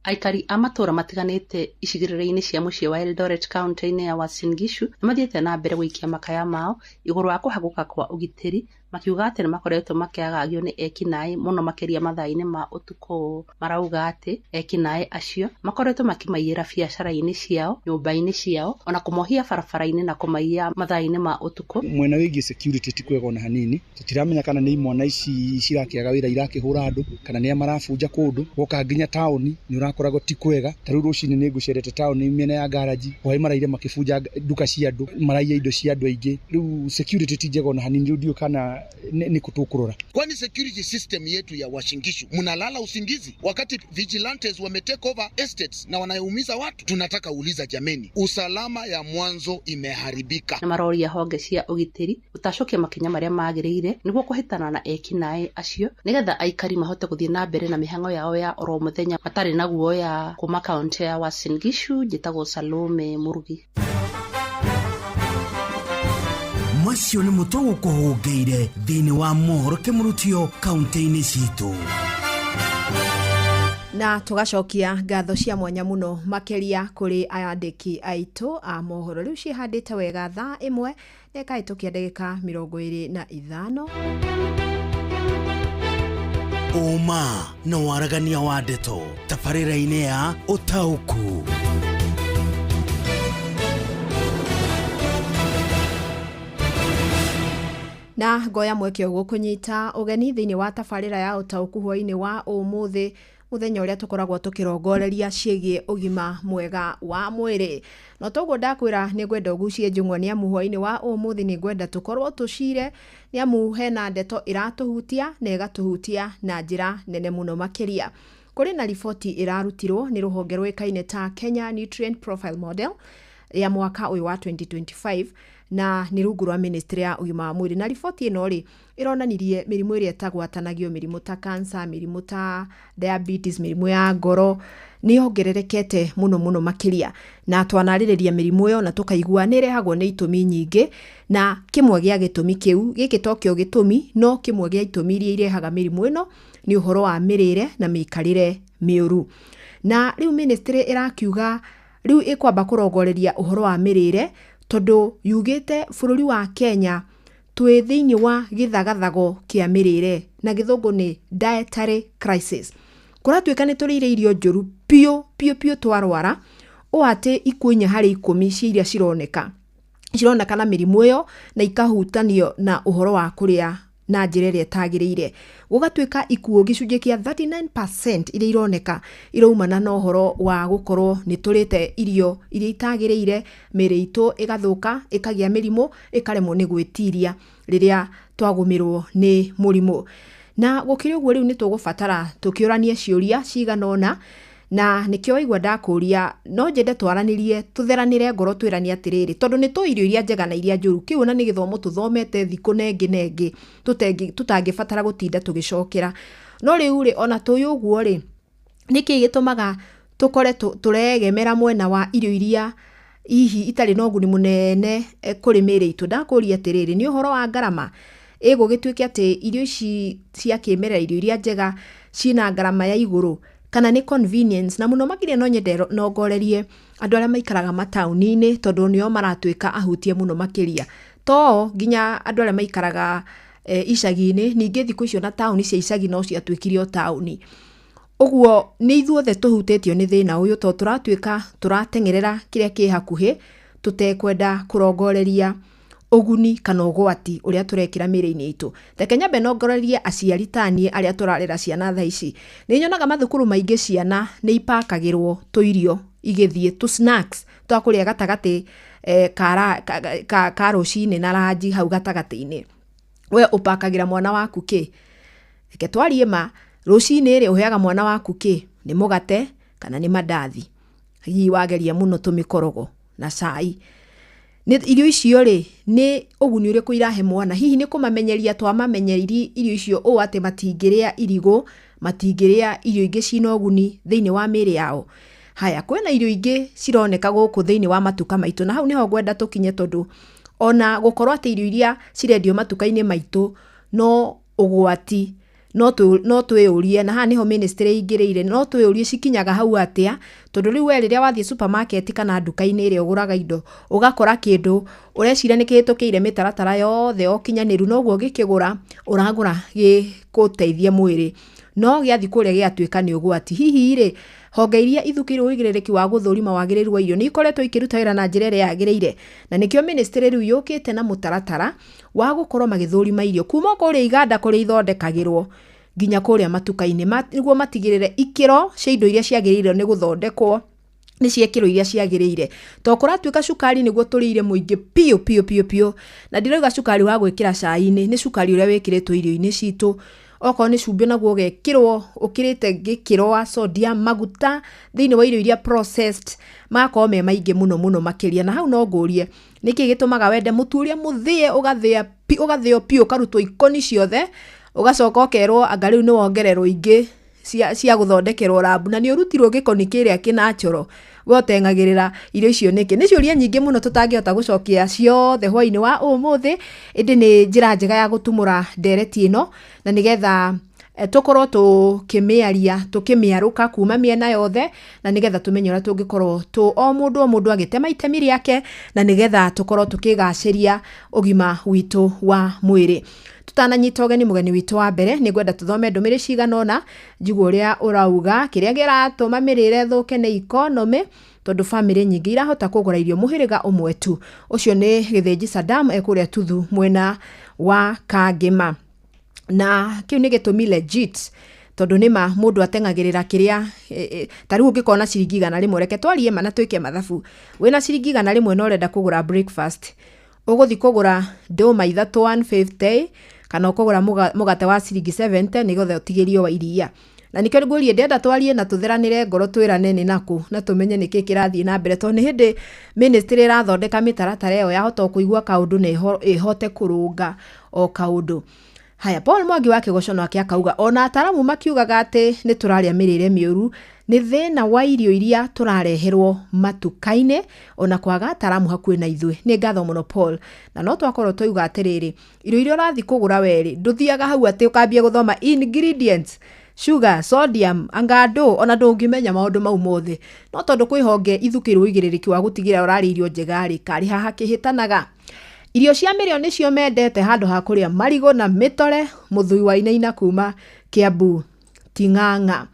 Aikari a matura matiganite icigirĩrĩ-inĩ cia mũciĩ wa Eldoret County-inĩ ya Uasin Gishu nĩmathiĩte na mbere gũikia makaya mao igũrũ wa kũhagũka kwa ũgitĩri makiuga atĩ nĩmakoretwo makĩagagio nĩ ekinaĩ mũno makĩria mathaa-inĩ ma ũtukũ. Marauga atĩ ekinaĩ acio makoretwo makimaiyĩra biacara-inĩ ciao, nyũmba-inĩ ciao ona kũmohia barabara-inĩ na kũmaiya mathaa-inĩ ma ũtukũ. Mwena wĩgiĩ security ti kwega ona hanini, tũtiramenya kana nĩ imwana ici cirakĩaga wĩra irakĩhũra andũ kana nĩ marabunja kũndũ woka nginya taũni nĩ ũrakoragwo ti kwega. Tarĩu rũcinĩ nĩ ngũcerete taũni mĩena ya garaji hwaĩ maraire makĩbunja nduka cia andũ maraiya indo cia andũ aingĩ. Rĩu security ti njega ona hanini, rĩu ndiũ kana ni kutukurura. Kwani security system yetu ya Uasin Gishu mnalala usingizi wakati vigilantes wametake over estates na wanaumiza watu? Tunataka uliza jameni, usalama ya mwanzo imeharibika. Na marori ya honge cia ugitiri utacokia makinya maria magirire niguo kuhitana na ekinae acio nigetha aikari mahote guthie na mbere na mihango yao ya oro muthenya matari na guoya kuma kaunti ya Uasin Gishu. Njitagwo Salome Murugi. Macio nĩ mũtugo kũhũngĩire thĩinĩ wa mohoro kĩmurutio kaunti-inĩ citũ. Na tugacokia ngatho cia mwanya muno makeria kuri ayandiki aitu a mohoro riu cihandite wega thaa imwe nekaitukia ndagika 25. Uma na waragania wa ndeto tabarĩra-inĩ ya Ũtaũku. Na ngoya mweke gukunyita ugeni thiini wa tabarĩra ya Ũtaũku hwainĩ wa umuthi muthenya uria tukoragwo tukirongoreria ciĩgie ugima mwega wa mwiri. No toguo ndakwira ni ngwenda ugucie njung'wa ni amu hwainĩ wa umuthi ni ngwenda tukorwo tucire ni amu hena ndeto iratuhutia na igatuhutia na njira nene muno makiria. Kuri na riboti irarutirwo ni ruhonge rwikaine ta Kenya Nutrient Profile Model ya mwaka uyu wa 2025 na ni rungu rwa ministry ya ugima wa mwiri. Na riboti ino ri ironanirie mirimu iria tagwatanagio, mirimu ta cancer, mirimu ta diabetes, mirimu ya ngoro ni ongererekete muno makiria, na twanaririria mirimu yo na tukaigua ni rehagwo ni itumi nyingi, na kimwe gia gitumi kiu giki tokio gitumi no kimwe gia itumi iria irehaga mirimu ino ni uhoro wa mirire na miikarire miuru. Na riu ministry irakiuga riu ikwamba kurongoreria uhoro wa mirire tondu yugite bururi wa Kenya twi thiini wa githagathago kia mirire na githungu ni dietary crisis. Kuratuika ni turire irio njuru pio twarwara o ate ikunya hari 10 cia iria cironeka na mirimu yo na ikahutanio na uhoro wa kuria na njira iria tagiriire. Gugatuika ikuo gicunje kia 39% iria ironeka iraumana na uhoro wa gukorwo ni turite irio iria itagiriire, miri itu igathuka, ikagia mirimu, ikaremwo ni gwitiria riria twagumirwo ni murimu. Na gukiri uguo riu ni tugubatara tukiuranie ciuria ciganona, na nikio igwa ndakuria no njende twaranirie tutheranire ngoro twirani atiriri tondu ni tu irio iria njega na iria njuru. Kiu na ni githomo tuthomete thiku nengi tutangibatara gutinda tugicokera. No riu ri ona tuyu uguo ri niki gitumaga tukore turegemera mwena wa irio iria ihi itari na uguni munene kuri miri itu. Ndakuria atiriri ni uhoro wa ngarama igugituike ati irio ici cia kimerera, irio iria njega cina ngarama ya iguru, kana ni convenience. Na muno makiria no nyende nongorerie andu aria maikaraga matauni-ini tondu nio maratuika ahutie muno makiria to ginya andu aria maikaraga icagi-ini. Ningi thiku icio na tauni cia icagi no ciatuikire o tauni. Uguo ni ithuothe tuhutitio ni thina uyu to turatuika turatengerera kiria ki hakuhi tutekwenda kurongoreria uguni kana ugwati uria turekira miri-ini itu. Reke nyambe nongorerie aciari tani aria turarera ciana thaa ici. Ni nyonaga mathukuru maingi ciana ni ipakagirwo tuirio igithie tu snacks twakuria gatagati ka rucini na ranji hau gatagati-ini. We upakagira mwana waku ki? Reke twarie ma rucini ri uheaga mwana waku ki? Ni mugate kana ni mandathi? Hihi wageria muno tumikorogo na cai. Ni irio icio ri ni uguni uri kuirahe mwana? Hihi ni kumamenyeria twamamenyeri irio icio o ate matingiria irigo, matingiria irio ingi cina uguni thiini wa miri yao? Haya, kwena irio ingi cironeka guku thiini wa matuka maitu, na hau niho ngwenda tukinye tondu ona gukorwo ati irio iria cirendio matuka-ini maitu no ugwati no twiyurie, na ha niho ministry ingiriire no twiyurie cikinyaga hau atia tondu riu we riria wathie supermarket kana duka-ini ire uguraga indo ugakora kindu urecira ni kihitukiire mitaratara yothe okinyaniru, no guo gikigura uragura gikuteithie mwiri no giathi kuria giatuika ni ugwati. Hihi ri honge iria ithukirwo uigiririki wa guthurima wagiriru wa irio ni ikoretwo ikiruta wira na njira iria yagiriire, na nikio ministry riu yukite na mutaratara wa gukorwo magithurima irio kuma kuria iganda kuria ithondekagirwo nginya kuria matuka-ini niguo matigirire ikiro cia indo iria ciagiriire ni guthondekwo ni ciekiro iria ciagirire to kuratuika cukari niguo turire muingi pio na ndirauga cukari wa gwikira cai-ini ni cukari uria wikiritwo irio-ini citu oko ni cumbi naguo gekirwo ukirite gikiro wa sodium maguta thiini wa irio iria processed makoo me maingi muno makiria na hau no ngurie niki gitumaga wende mutu uria muthie ugathio pio karutwo ikoni ciothe ugacoka okerwo anga riu ni wongererwo ingi cia guthondekerwo lab na ni urutirwo gikoni kiria kinachoro we otengagirira irio icio niki ni ciuria nyingi muno tutangihota gucokia ciothe hwaini wa umuthi indi ni njira njega ya gutumura ndereti ino na nigetha tukorwo tukimiaruka kuma miena yothe na nigetha tumenye ura tungikorwo o mundu agitema itemi riake na nigetha tukorwo tukigaciria ugima witu wa mwiri. Tutananyita ugeni mugeni witu wa mbere ni gwenda tuthome ndumiri ciganona njigwo uria urauga kiria giratuma mirire thuke ni economy tondu family nyingi irahota kugura irio muhiriga umwe tu. Ucio ni Githinji Saddam ekuria Tuthu mwena wa Kangima na kiu ni gitumi legit tondu nima mundu atengagirira kiria tariu ngikona ciringi 100 rimwe reke twarie mana twike mathabu wina ciringi 100 rimwe no renda kugura breakfast uguthi kugura ndoma ithatu 150 kana ukugura mugate wa ciringi 70 nigetha utigirio wa iria na nikyo ngurie ndenda twarie na tuthiranire ngoro twirane ni naku na tumenye niki kirathie na mbere to ni hindi ministry irathondeka mitaratara yo yahota kuigua kaundu na ihote kurunga o kaundu. Haya, Paul Mwangi wake gocono wake akauga ona ataramu makiugaga ati ni turaria mirire miuru ni thina wa irio iria turareherwo matukaine ona kwaga ataramu hakuhe na ithwe ni ngatho muno Paul na no twakorwo tuiga atiriri irio irio rathi kugura weri nduthiaga hau ati ukambia guthoma ingredients sugar sodium angado ona ndungimenya maundu mau mothe no tondu kwi honge ithukirwo igiririki wa gutigira urari irio njegari kari haha kihitanaga. Irio cia mirio nicio mendete handu ha kuria marigo na mitore muthui wa Inaina kuma Kiambu Ting'ang'a.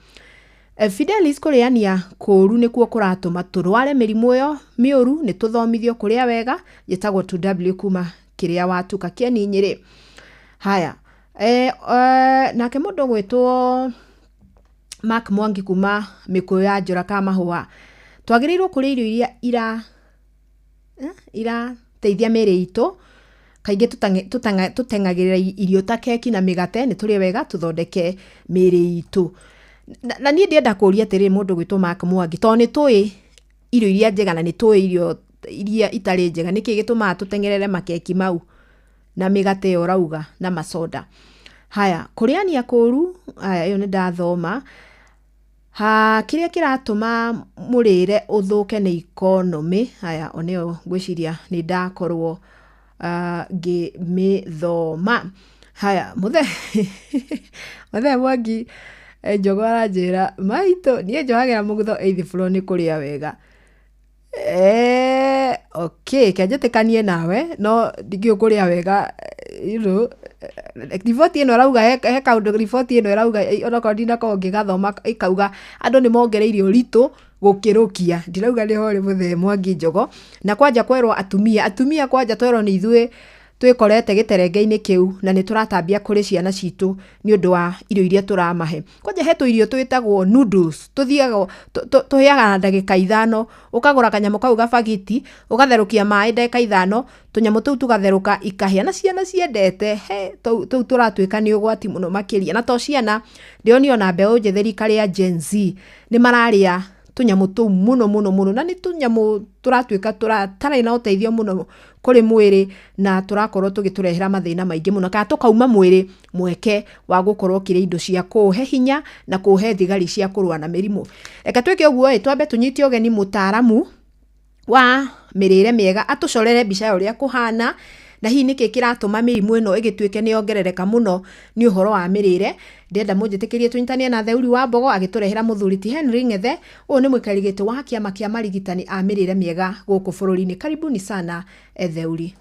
Fidelis kuriania kuru nikuo kuratuma turware mirimu yo miuru ni tuthomithio kuria wega yetagwo 2W kuma kiria watuka kieni Nyeri. Haya nake mundu gwitwo Mark Mwangi kuma Mikuyu ya Njora kama huwa twagirirwo kuria irio iria teithia miri itu kainge tutengagirira irio ta keki na migate ni turi wega tuthondeke miri itu na ni ndienda kuria tiri mundu gwitwo Mark Mwangi to ni tui irio iria njega na ni tui irio iria itari njega niki gituma tutengerere makeki mau na migate yo rauga na masoda. Haya kuriania kuru haya iyo ni ndathoma kiria kiratuma murire uthuke ni economy. Haya oneo ngwiciria ni ndakorwo ngimithoma. Haya muthe Mwangi njogora njira maito nie njohagira mugutho eithi floor ni kuria wega okay kajetekanie nawe no ndigio kuria wega report ino rauga he kaundu report ino rauga ona ko ndina ko ngigathoma ikauga andu ni mongereirio ritu gukirukia ndirauga ni hore muthe Mwangi njogo na kwanja kwerwo atumia kwanja twerwo ni ithwe twikorete giterenge-ini kiu na ni turatambia kuri ciana citu ni undu wa irio iria turamahe kwanja hetu irio twitagwo noodles tuthiaga tuhiaga na ndagika 5 ukagura kanyamo kau gabagiti ugatherukia mai ndagika 5 tunyamu tuu tugatheruka ikahia na ciana ciendete tu turatwika ni ugwati muno makiria na to ciana ndioni ona mbeu njetheri karia Gen Z ni mararia tunyamu tuu muno na ni tunyamu turatwika turatara na uteithio muno kuri mwiri na turakorwo tugiturehera mathina maingi muno ka tukauma mwiri mweke wa gukorwo kire indo cia kuhe hinya na kuhe thigari cia kurua na mirimu. Eka twike uguo twambe tunyiti ogeni mutaramu wa mirire miega atucorere mbica uria kuhana na hii niki kiratuma mirimu ino igitwike ni ongerereka muno ni uhoro wa mirire. Ndenda munjitikirie tunyitanie na Theuri wa Mbogo agiturehera muthuriti Henry Ngethe o ni mwikarigite wa kiama kia marigitani a mirire miega guku bururi-ini. Karibuni sana Theuri.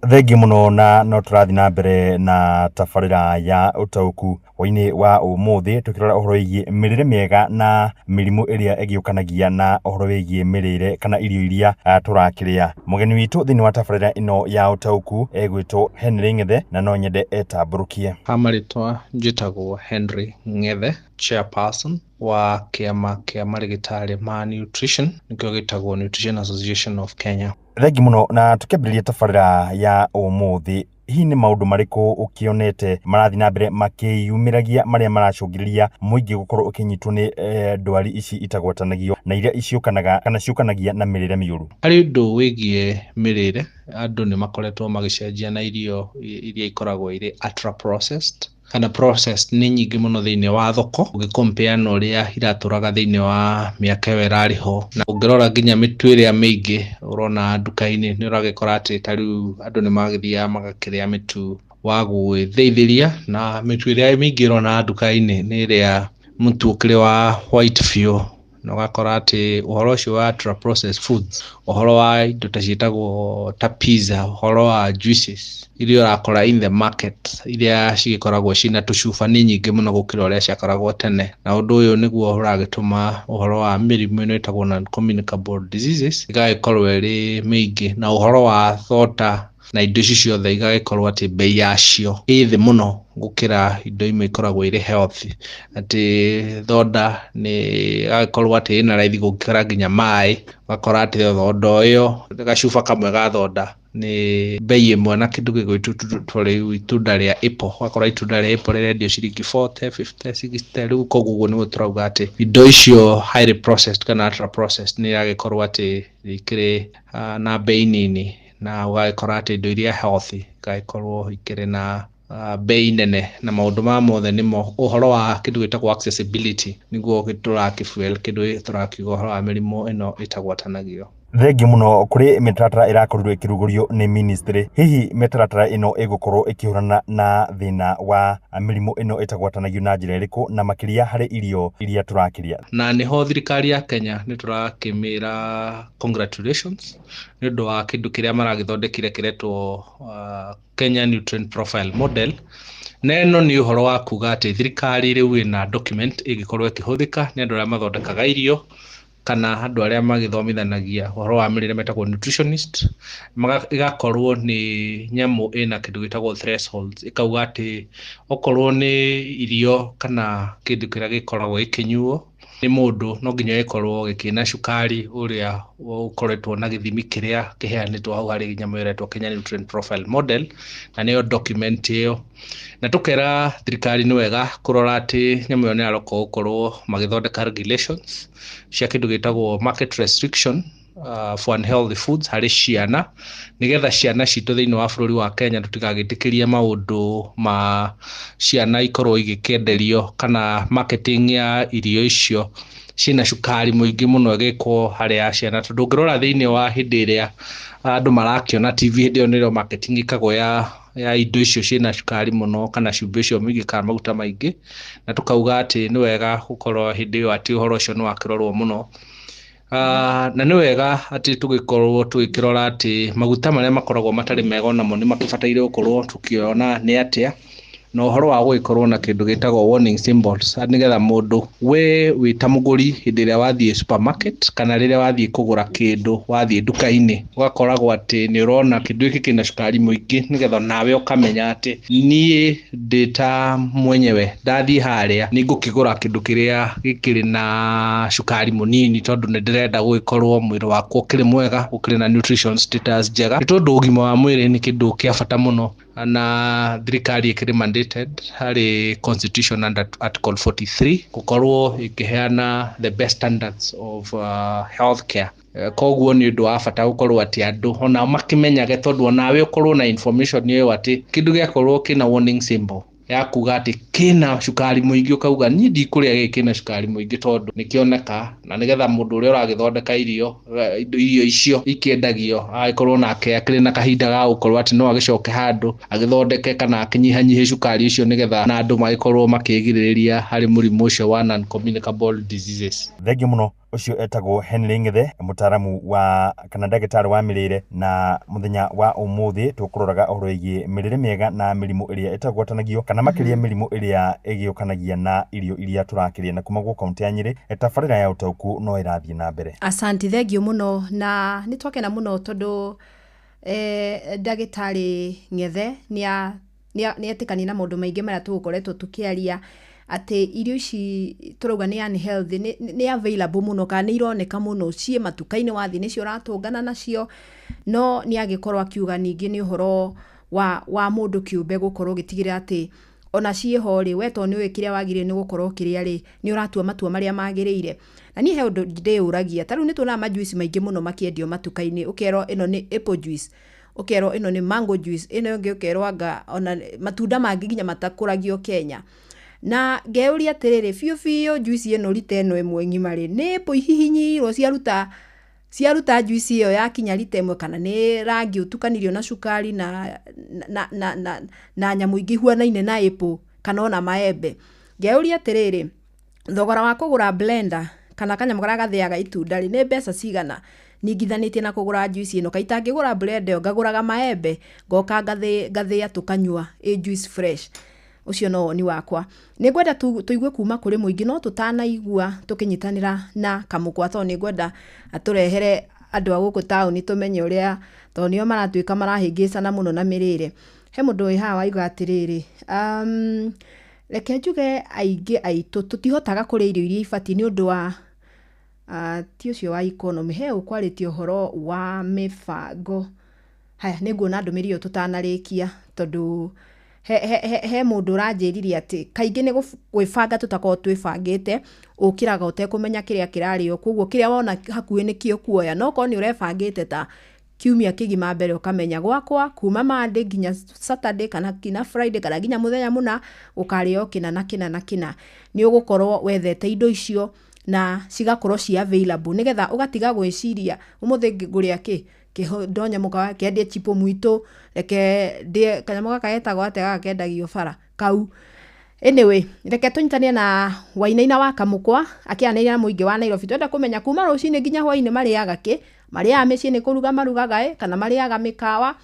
Thengi muno na no turathi na mbere na tabarira ya utauku waini wa umuthi tukirora uhoro wigie mirire miega na mirimu iria egiukanagia na uhoro wigie mirire kana irio iria turakiria. Mugeni witu thini wa tabarira ino ya utauku egwitwo Henry Ngethe na no nyende etamburukie. Amaritwa njitagwo Henry Ngethe, chairperson wa kiama kia marigitari ma nutrition nikyo gitagwo Nutrition Association of Kenya. Thengi muno na tukibiriria tabarira ya umuthi hihi ni maundu mariku ukionete marathi na mbere makiyumiragia maria maracungiriria muingi gukorwo ukinyitwo ni ndwari ici itagwatanagio na iria iciukanaga kana ciukanagia na mirire miuru. Ari undu wigie mirire andu ni makoretwo magicenjia na irio iria ikoragwo iri ultra processed kana processed ni nyingi muno thiini wa thoko ugicompare na uria iraturaga thiini wa miaka iyo irariho, na ungirora nginya mitu iria mingi urona nduka-ini ni uragikora ati tariu andu ni magithia magakiria mitu wa gwithiithiria, na mitu iria mingi urona nduka-ini ni iria mutu ukiri wa white fuel, na ugakora ati uhoro ucio wa ultra processed foods, uhoro wa indo ta ciitagwo ta pizza, uhoro wa juices iria urakora in the market iria cigikoragwo cina tucuba ni nyingi muno gukira uria ciakoragwo tene, na undu uyu niguo uragituma uhoro wa mirimu ino itagwo non-communicable diseases igagikorwo iri mingi, na uhoro wa thota na indo ici ciothe igagikorwo ati bei yacio ithi muno gukira indo imwe ikoragwo iri healthy. Ati thoda ni igagikorwo ati ina raithi gukira nginya mai, ugakora ati thoda iyo gacuba kamwe ga thoda ni bei imwe na kindu gigwitwo itunda ria apple, ugakora itunda ria apple rirendio ciringi 40, 50, 60. Riu koguo ni turauga ati indo icio highly processed kana ultra processed ni igagikorwo ati ikiri na bei nini, na ugakora ati indo iria healthy igagikorwo ikiri na bei nene, na maundu ma mothe nimo uhoro wa kindu gitagwo accessibility niguo giturakifuel kindu turakiuga uhoro wa mirimo ino itagwatanagio. Thengi muno kuri mitaratara irakorirwo ikirugurio ni ministry. Hihi mitaratara ino igukorwo ikihurana na thina wa mirimo ino itagwatanagio na njira iriku na makiria hari irio iria turakiria? Na niho thirikari ya Kenya ni turakimira congratulations ni undu wa kindu kiria maragithondekire kiretwo Kenya Nutrient Profile Model. Neno ni uhoro wa kuga ati thirikari riu ina document igikorwo ikihuthika ni andu aria mathondekaga irio kana andu aria magithomithanagia uhoro wa mirire metagwo nutritionist, igakorwo ni nyamu ina kindu gitagwo thresholds, ikauga ati okorwo ni irio kana kindu kiria gikoragwo ikinyuo ni mundu no nginya ikorwo gikina cukari uria ukoretwo na githimi kiria kiheanitwo hau hari nyamu iretwo Kenya Nutrient Profile Model, na niyo document iyo. Na tukera thirikari ni wega kurora ati nyamu iyo ni aroko ukorwo magithondeka regulations cia kindu gitagwo market restriction for unhealthy foods hari ciana, nigetha ciana citu thiini wa bururi wa Kenya tutigagitikirie maundu ma ciana ikorwo igikenderio kana marketing ya irio icio cina cukari muingi muno gikwo hari ya ciana, tondu ngirora thiini wa hindi iria andu marakiona TV hindi iyo nirio marketing ikagwo ya indo icio cina cukari muno kana cumbi icio muingi kana maguta maingi, na tukauga ati ni wega gukorwo hindi iyo ati uhoro ucio ni wakirorwo muno. Na ni wega ati tugikorwo twikirora ati maguta maria makoragwo matari mega namo ni makibataire gukorwo tukiona ni atia, na uhoro wa gugikorwo na kindu gitagwo warning symbols, nigetha mundu we wita muguri hindi iria wathie supermarket kana riria wathie kugura kindu wathie nduka-ini ugakoragwo ati ni urona kindu giki kina cukari muingi, nigetha nawe ukamenya ati nie ndita mwenyewe ndathie haria ni ngukigura kindu kiria gikiri na cukari munini, tondu ni ndirenda gugikorwo mwiri wakwa ukiri mwega, ukiri na nutrition status njega, tondu ugima wa mwiri ni kindu kia bata muno, na thirikari ikiri mandated hari constitution under article 43 gukorwo ikiheana the best standards of healthcare. Koguo ni undu wa bata gukorwo ati andu ona makimenyage, tondu onawe ukorwo na information iyo ati kindu giakorwo kina warning symbol ya kuga ati kina cukari muingi, ukauga ni ndikuria giki kina cukari muingi tondu nikioneka, na nigetha mundu uria uragithondeka irio icio ikiendagio agikorwo nake akiri na kahinda ga gukorwo ati no agicoke handu agithondeke kana akinyihanyihie cukari ucio, nigetha na andu magikorwo makigiririria hari murimu ucio wa non-communicable diseases. Thengi muno ucio etagwo Henry Ng'ethe mutaramu wa kana ndagĩtarĩ wa mĩrĩre, na muthenya wa umuthi tukuroraga uhoro wĩgiĩ mĩrĩre mĩega na mĩrimũ ĩrĩa ĩtagwatanagio kana makĩria mĩrimũ ĩrĩa ĩgĩũkanagia na irio iria tũrakĩrĩa na kuma gwa kaunti ya Nyĩrĩ. Tabarĩra ya ũtaũku no ĩrathiĩ na mbere. Asante, thengio muno, na nitwakena muno tondu ndagĩtarĩ Ng'ethe nĩetĩkania na maũndũ maingĩ marĩa tũgũkoretwo tũkĩaria, atĩ irio ici turauga nĩ unhealthy nĩ available muno kana nĩ ironeka muno ciĩ matuka-inĩ, wathi nĩcio ũratũngana nacio, no nĩ agĩkorwo akiuga ningĩ nĩ ũhoro wa mũndũ kĩũmbe gũkorwo gĩtigĩrĩra atĩ ona ciĩho rĩ, we to nĩ ũĩ kĩrĩa wagĩrĩire nĩ gũkorwo kĩrĩa rĩ, nĩ ũratua matua marĩa magĩrĩire. Na niĩ he ũndũ ndĩũragia, ta rĩu nĩ tuonaga majuici maingĩ muno makĩendio matuka-inĩ, ũkerwo ĩno nĩ apple juice, ũkerwo ĩno nĩ mango juice, ĩno ĩngĩ ũkerwo anga ona matunda mangĩ nginya matakũragio Kenya. Na ngeuria atĩrĩrĩ, biũ juici ĩno rita ĩno ĩmwe ng'ima rĩ, nĩ apple ihihinyirwo ciaruta juici ĩyo yakinya rita ĩmwe, kana nĩ rangi ũtukanirio na cukari na nyamũ ingĩ ihuanaine na apple kana ona maembe. Ngeuria atĩrĩrĩ, thogora wa kũgũra blender kana kanyamũ karĩa gathĩaga itunda rĩ, nĩ mbeca cigana ningithanĩtie na kũgũra juici ĩno? Kaita ngĩgũra blender ngagũraga maembe, ngoka ngathĩa tukanyua juice fresh. Ucio no woni wakwa. Nĩ ngwenda tuigue kuma kũrĩ mũingĩ, no tũtanaigua tũkĩnyitanĩra na Kamũkwa, tondũ nĩ ngwenda atũrehere andũ a gũkũ taũni tũmenye ũrĩa, tondũ nĩo maratuĩka marahĩngĩcana mũno na mĩrĩre. He mũndũ wĩ haha waiga atĩrĩrĩ, reke njuge aingĩ aitũ tũtihotaga kũrĩa irio iria ibatiĩ nĩ ũndũ wa ti ũcio wa economy. He ũkwarĩtie ũhoro wa mĩbango. Haya, nĩ nguona ndũmĩrĩri ĩyo tũtanarĩkia, tondũ he mũndũ ũranjĩririe atĩ kaingĩ nĩ gwĩbanga tũtakorwo twĩbangĩte, ũkĩraga ũtekũmenya kĩrĩa kĩrarĩo, koguo kĩrĩa wona hakuhĩ nĩkĩo kuoya. No korwo nĩ ũrebangĩte ta kiumia kĩgima mbere, ũkamenya gwakwa kuma Monday nginya Saturday kana kinya Friday kana nginya mũthenya mũna ũkarĩo kĩna na kĩna na kĩna. Nĩ ũgũkorwo wethete indo icio na cigakorwo ci available, nĩgetha ũgatiga gwĩciria ũmũthĩ ngũrĩa ndonye mũkawa kendie chipo mwito, reke ndie kanyamũ gaka getagwo atĩ gaka kendagio bara kau. Anyway, reke tũnyitanie na Wainaina wa Kamũkwa akĩanĩrĩra na mũingĩ wa Nairobi. Twenda kũmenya kuma rũcinĩ nginya hwainĩ marĩaga kĩ, marĩaga mĩciĩ nĩ kũruga marugaga kana marĩaga mĩkawa,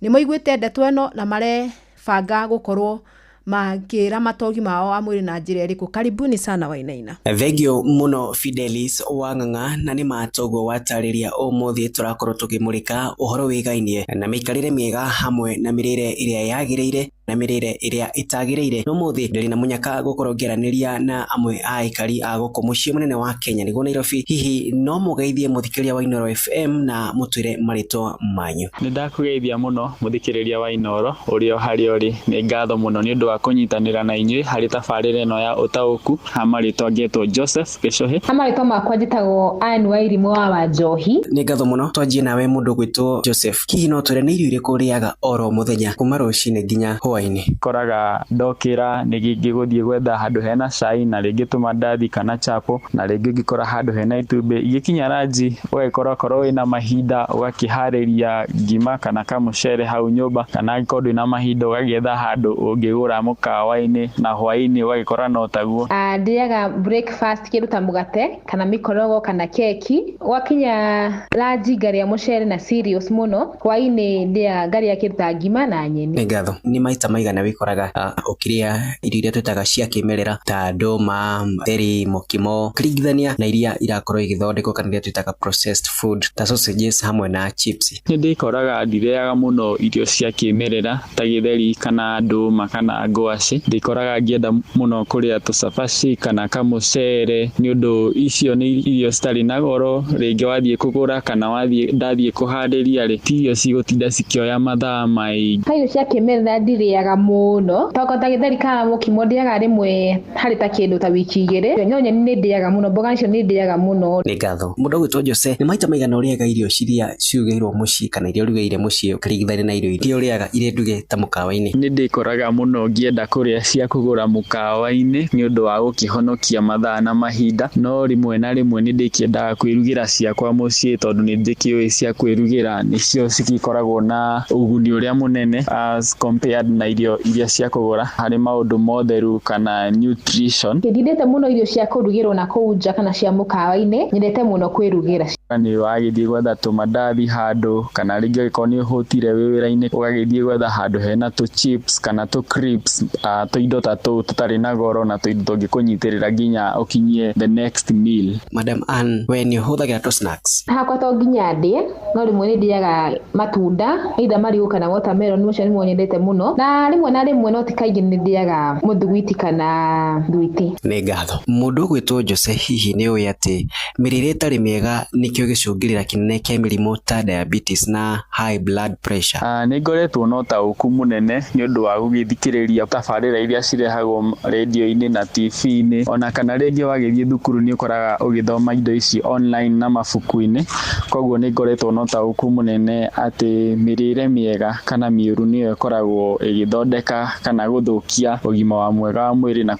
nĩ moiguĩte ndeto ĩno na marebanga gũkorwo makĩra matogi mao wa mwĩrĩ na njĩra ĩrĩkũ. Karibuni sana Wainaina. Thengio muno Fidelis Wang'ang'a, na nĩ matogo watarĩria ũmũthĩ tũrakorwo tũkĩmũrĩka ũhoro wĩgainie na mĩikarĩre mĩega hamwe na mĩrĩre ĩrĩa yagĩrĩire na mĩrĩre ĩrĩa ĩtagĩrĩire. Ũmũthĩ ndĩrĩ na mũnyaka gũkorwo ngĩaranĩria na amwe a aikari a gũkũ mũciĩ mũnene wa Kenya nĩguo Nairobi. Hihi no mũgeithie mũthikĩrĩria wa Inooro FM na mũtwĩre marĩtwa manyu. Nĩ ndakũgeithia mũno mũthikĩrĩria wa Inooro ũrĩa harĩa ũrĩ. Nĩ ngatho mũno nĩ ũndũ wa kũnyitanĩra na inyuĩ harĩ tabarĩra ĩno ya ũtaũku. Marĩtwa ngĩtwo Joseph Gĩcohi. Marĩtwa makwa njĩtagwo Anne Wairimũ wa Wanjohi. Nĩ ngatho mũno, twanjie nawe mũndũ gwĩtwo Joseph. Hihi no twĩre nĩ irio irĩkũ ũrĩaga oro mũthenya kuma rũcinĩ nginya hwainĩ? Koraga ndokĩra nĩ ngĩgũthiĩ gwetha handũ hena cai na rĩngĩ tũmandathi kana chapo, na rĩngĩ ngĩkora handũ hena itumbĩ. Igĩkinya ranji ũgagĩkora korwo wĩna mahinda ũgakĩharĩria ngima kana kamũcere hau nyũmba, kana angĩkorwo ndũrĩ na mahinda ũgagĩetha handũ ũngĩgũra mũkawa-inĩ, na hwainĩ ũgagĩkora no taguo. Ndĩaga breakfast kĩndũ ta mũgate kana mĩkorogo kana keki. Gwakinya ranji ngarĩa mũcere na cereals mũno. Hwainĩ ndĩaga ngarĩa kĩndũ ta ngima na nyeni. Nĩ ngatho. Nĩ maita maigana wĩkoraga ũkĩrĩa irio iria twĩtaga cia kĩmerera ta ndũma, theri, mũkimo, kĩringithania na iria irakorwo igĩthondekwo kana iria twĩtaga processed food ta sausages hamwe na chips? Nĩ ndĩkoraga ndirĩaga mũno irio cia kĩmerera ta gĩtheri kana ndũma kana ngwacĩ. Ndĩkoraga ngĩenda mũno kũrĩa tũcabaci kana kamũcere, nĩ ũndũ icio nĩ irio citarĩ na goro. Rĩngĩ wathiĩ kũgũra kana ndathiĩ kũharĩria rĩ, ti irio cigũtinda cikĩoya mathaa maingĩ. Irio cia kĩmerera ndirĩaga mũno, toko ta gĩtheri kana mũkimo ndĩaga rĩmwe harĩ ta kĩndũ ta wiki igĩrĩ. Nyoni nĩ ndĩaga mũno, mboga icio nĩ ndĩaga mũno. Nĩ ngatho. Mũndũ gwĩtwo Jose, nĩ maita maigana ũrĩaga irio ciria ciugĩirwo mũciĩ kana irio ũrugĩire mũciĩ ũkĩringithania na irio iria ũrĩaga iria nduge ta mũkawa-inĩ? Nĩ ndĩkoraga mũno ngĩenda kũrĩa cia kũgũra mũkawa-inĩ nĩ ũndũ wa gũkĩhonokia mathaa na mahinda, no rĩmwe na rĩmwe nĩ ndĩkĩendaga kwĩrugĩra ciakwa mũciĩ, tondũ nĩ ndĩkĩũĩ cia kwĩrugĩra nĩcio cikoragwo na ũguni ũrĩa mũnene as compared na irio iria cia kugura hari maundu motheru kana nutrition. Ngithindite muno irio cia kurugirwo na kuunja kana cia mukawa-ini, nyendete muno kwirugira. Ni wagithie gwetha tumandathi handu kana ringi gikorwo ni uhutire wira-ini ugagithie gwetha handu hena tu chips kana tu crisps, tuindo ta tu tutari na goro na tuindo tungikunyitirira nginya ukinyie the next meal. Madam Ann, we ni huthagira tu snacks? Hakwa to nginya ndie, no rimwe ni ndiaga matunda, either marigo kana watermelon, mo ciani nyendete muno, na rimwe no tikaingi ni ndiaga muthugwiti kana thwiti. Ni ngatho. Mundu gwitwo Jose, hihi ni uyi ati mirire itari miega nikio gicungirira kinene kia mirimo ta diabetes na high blood pressure? Ni ngoretwo no tauku munene ni undu wa gugithikiriria tabarira iria cirehagwo radio-ini na TV-ini, ona kana ringi wagithie thukuru ni ukoraga ugithoma indo ici online na mabuku-ini. Koguo ni ngoretwo no tauku munene ati mirire miega kana miuru niyo ikoragwo igithondeka kana guthukia ugima wa mwega wa mwiri na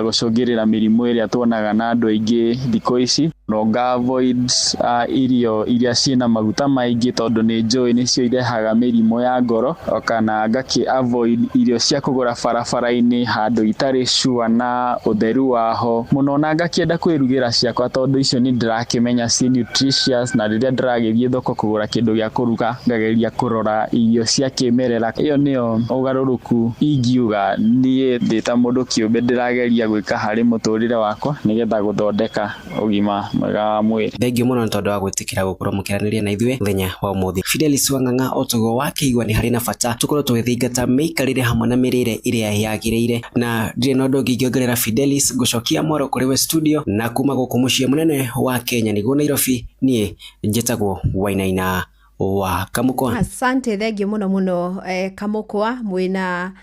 gucungirira mirimu iria tuonaga na andu aingi thikũ ici. No avoid irio iria ciina maguta maingi tondu ni njui nicio irehaga mirimu ya ngoro, kana ngaki avoid irio cia kugura barabara-ini handu itari sure na utheru waho muno, na ngakienda kwirugira ciakwa tondu icio ni ndirakimenya ci nutritious, na riria ndiragithie thoko kugura kindu gia kuruga ngageria kurora irio cia kimerera. Iyo niyo ugaruruku ingiuga nie ndita mundu kiumbe ndirageria gwika hari muturire wakwa nigetha guthondeka ugima mwega wa mwiri. Thengio muno tondu wa gwitikira gukorwo mukiraniria na ithue muthenya wa umuthi. Fidelis Wang'ang'a, otugo wake igwa ni hari na bata tukorwo tugithingata miikarire hamwe na mirire iria yagireire, na ndire no ndu ngiongerera Fidelis gucokia mwaro kuri we studio na kuma guku mucii munene wa Kenya niguo Nairobi. Nie njitagwo Wainaina wa Kamukwa. Asante, thengio muno Kamukwa, mwina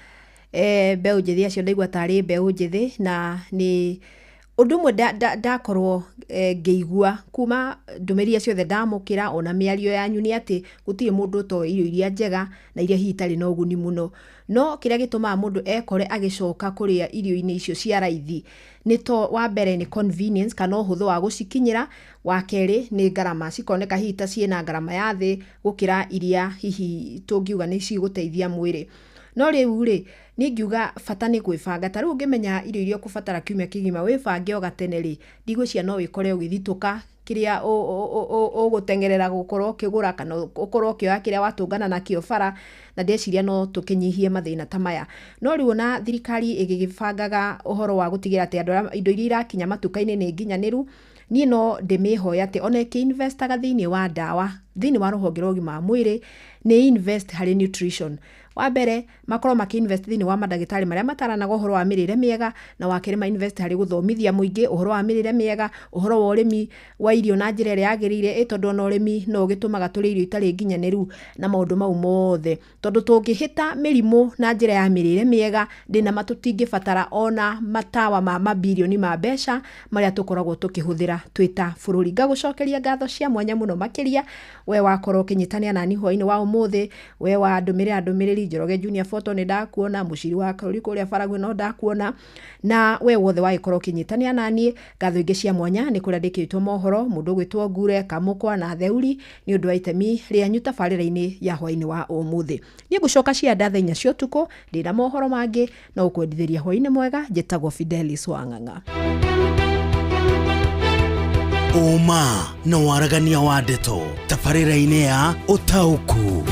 mbeu njithi acio ndaigua tari mbeu njithi, na ni undu mwe ndakorwo ngeigua kuma ndumĩrĩri ciothe ndamũkĩra ona mĩario yanyu ni ati gũtirĩ mũndũ to irio iria njega na iria hihi itarĩ na ũguni mũno, no kĩrĩa gĩtũmaga mũndũ ekore agĩcoka kũrĩa irio-inĩ icio cia raithi nĩ to wa mbere ni convenience kana ũhũthũ wa gũcikinyĩra, wa kerĩ ni ngarama, cikoneka hihi ta ciĩna ngarama ya thĩ gũkĩra iria hihi tũngiuga nĩ cigũteithia mwĩrĩ. No rĩu rĩ ni ngiuga bata ni gwĩbanga. Ta rĩu ũngĩmenya irio iria ũkũbatara kiumia kĩgima wĩbange o gatene rĩ, ndigwĩciria no wĩkore ũgĩthitũka kĩrĩa ũgũtengerera gũkorwo ũkĩgũra kana ũkorwo ũkĩoya kĩrĩa watũngana nakĩo bara, na ndeciria no tũkĩnyihie mathĩna ta maya. No rĩu ona thirikari ĩgĩbangaga ũhoro wa gũtigĩra atĩ andũ indo iria irakinya matuka-inĩ nĩ nginyanĩru, niĩ no ndĩmĩhoya atĩ ona ĩkĩ-investaga thĩinĩ wa ndawa, thĩinĩ wa rũhonge rwa ũgima wa mwĩrĩ, nĩ invest harĩ nutrition. Wa mbere makorwo maki-invest thĩinĩ wa mandagĩtarĩ marĩa mataranaga ũhoro wa mĩrĩre mĩega, na wa kerĩ ma-invest harĩ gũthomithia mũingĩ ũhoro wa mĩrĩre mĩega, ũhoro wa ũrĩmi wa irio na njĩra ĩrĩa yagĩrĩire, tondũ ona ũrĩmi no ũgĩtũmaga tũrĩe irio itarĩ nginyanĩru na maũndũ mau mothe. Tondũ tũngĩhĩta mĩrimũ na njĩra ya mĩrĩre mĩega, ndĩna ma tũtingĩbatara ona matawa ma mabilioni ma mbeca marĩa tũkoragwo tũkĩhũthĩra twĩta bũrũri. Ngagũcokeria ngatho cia mwanya mũno makĩria we wakorwo ũkĩnyitania nani hwainĩ wa ũmũthĩ, we wa ndũmĩrĩri Njoroge Junior Photo ni ndakuona, muciri wa Kauri kuria Faragwe no ndakuona, na we wothe wagĩkorwo ũkĩnyitania nani. Ngatho ingĩ cia mwanya nĩ kũrĩa ndĩkĩtwo mohoro mũndũ gwĩtwo Ngure Kamukwa na Theuri nĩ ũndũ wa itemi rĩanyu tabarĩra-inĩ ya hwainĩ wa ũmũthĩ. Niĩ ngũcoka cianda thaa 4 cia ũtukũ ndĩna mohoro mangĩ no ũkwendithĩria hwainĩ mwega. Njĩtagwo Fidelis Wang'ang'a. Uma na waragania wa ndeto tabarĩra-inĩ ya Ũtaũku.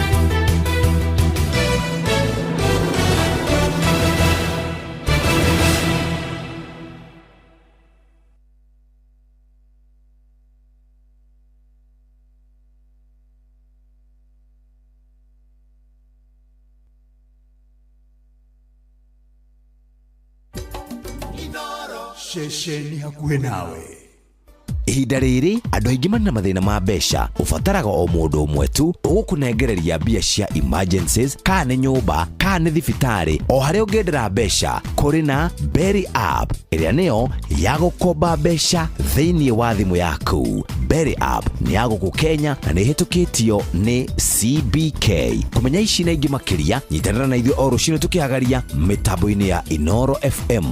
Shesheni hakuhĩ nawe. Ihinda rĩrĩ andũ aingĩ marĩ na mathĩna ma mbeca, ũbataraga o mũndũ ũmwe tu ũgũkũnengereria mbia cia emergencies, kana nĩ nyũmba kana nĩ thibitarĩ, o harĩa ũngĩendera mbeca. Kũrĩ na Berry App ĩrĩa nĩyo ya gũkomba mbeca thĩinĩ wa thimũ yaku. Berry App nĩ ya gũkũ Kenya na nĩ ĩhĩtũkĩtio nĩ CBK. Kũmenya ici na ingĩ makĩria, nyitanĩra na ithuĩ o rũciinĩ tũkĩhagaria mĩtambo-inĩ ya Inoro FM.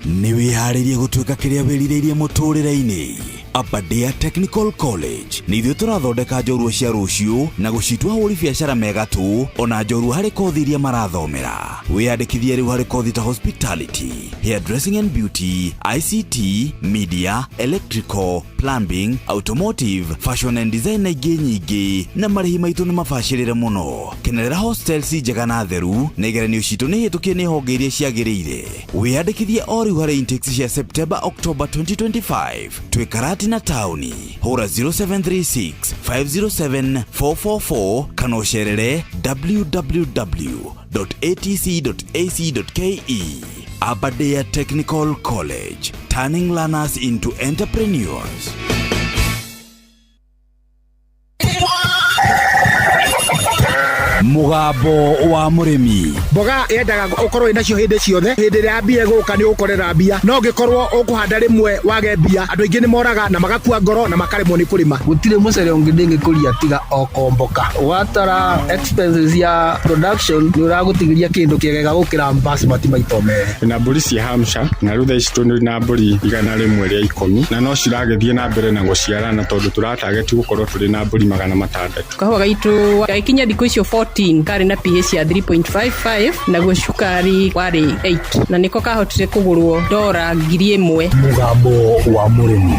Nĩ wĩharĩirie gũtuĩka kĩrĩa wĩrirĩirie mũtũrĩre-inĩ. Aberdare Technical College nĩ ithuĩ tũrathondeka njorua cia rũciũ na gũcitua ahũri biacara mega tu, ona njorua harĩ kothi iria marathomera. Wĩyandĩkithie rĩu harĩ kothi ta hospitality, hairdressing and beauty, ICT, media, electrical, plumbing, automotive, fashion and design na ingĩ nyingĩ, na marĩhi maitũ nĩ mabacĩrĩre mũno. Kenerera hostels njega na theru, na igeranio citũ nĩ hĩtũkie nĩ honge iria ciagĩrĩire. Wĩyandĩkithie o rĩu harĩ intakes cia September October 2025. Twĩ Karati na taũni. Hũra 0736 507 444 kana ũcerere www.atc.ac.ke. Aberdare Technical College, turning learners into entrepreneurs. Mugambo wa murimi. Mboga yendaga ukorwo inacio hindi ciothe. Hindi ria mbia guka ni ukorera mbia. No ngikorwo ukuhanda rimwe wage mbia. Andu aingi ni moraga na magakua ngoro na makaremwo ni kurima. Gutire mucere ungi ndingikuria tiga okomboka. Watara expenses ya production ni uragutigiria kindu kiegega gukira basmati maito mere. Na mburi cia Hampshire na rutha ici na mburi igana rimwe ria 10 na no ciragethie na mbere na guciarana tondu turatarget gukorwo turi na mburi 600. Kahua gaitu ikinya thiku icio 14 kari na pH ya 3.55 na gucukari wari 8 na niko kahotire kugurwo $1,000. Mugambo wa murimi.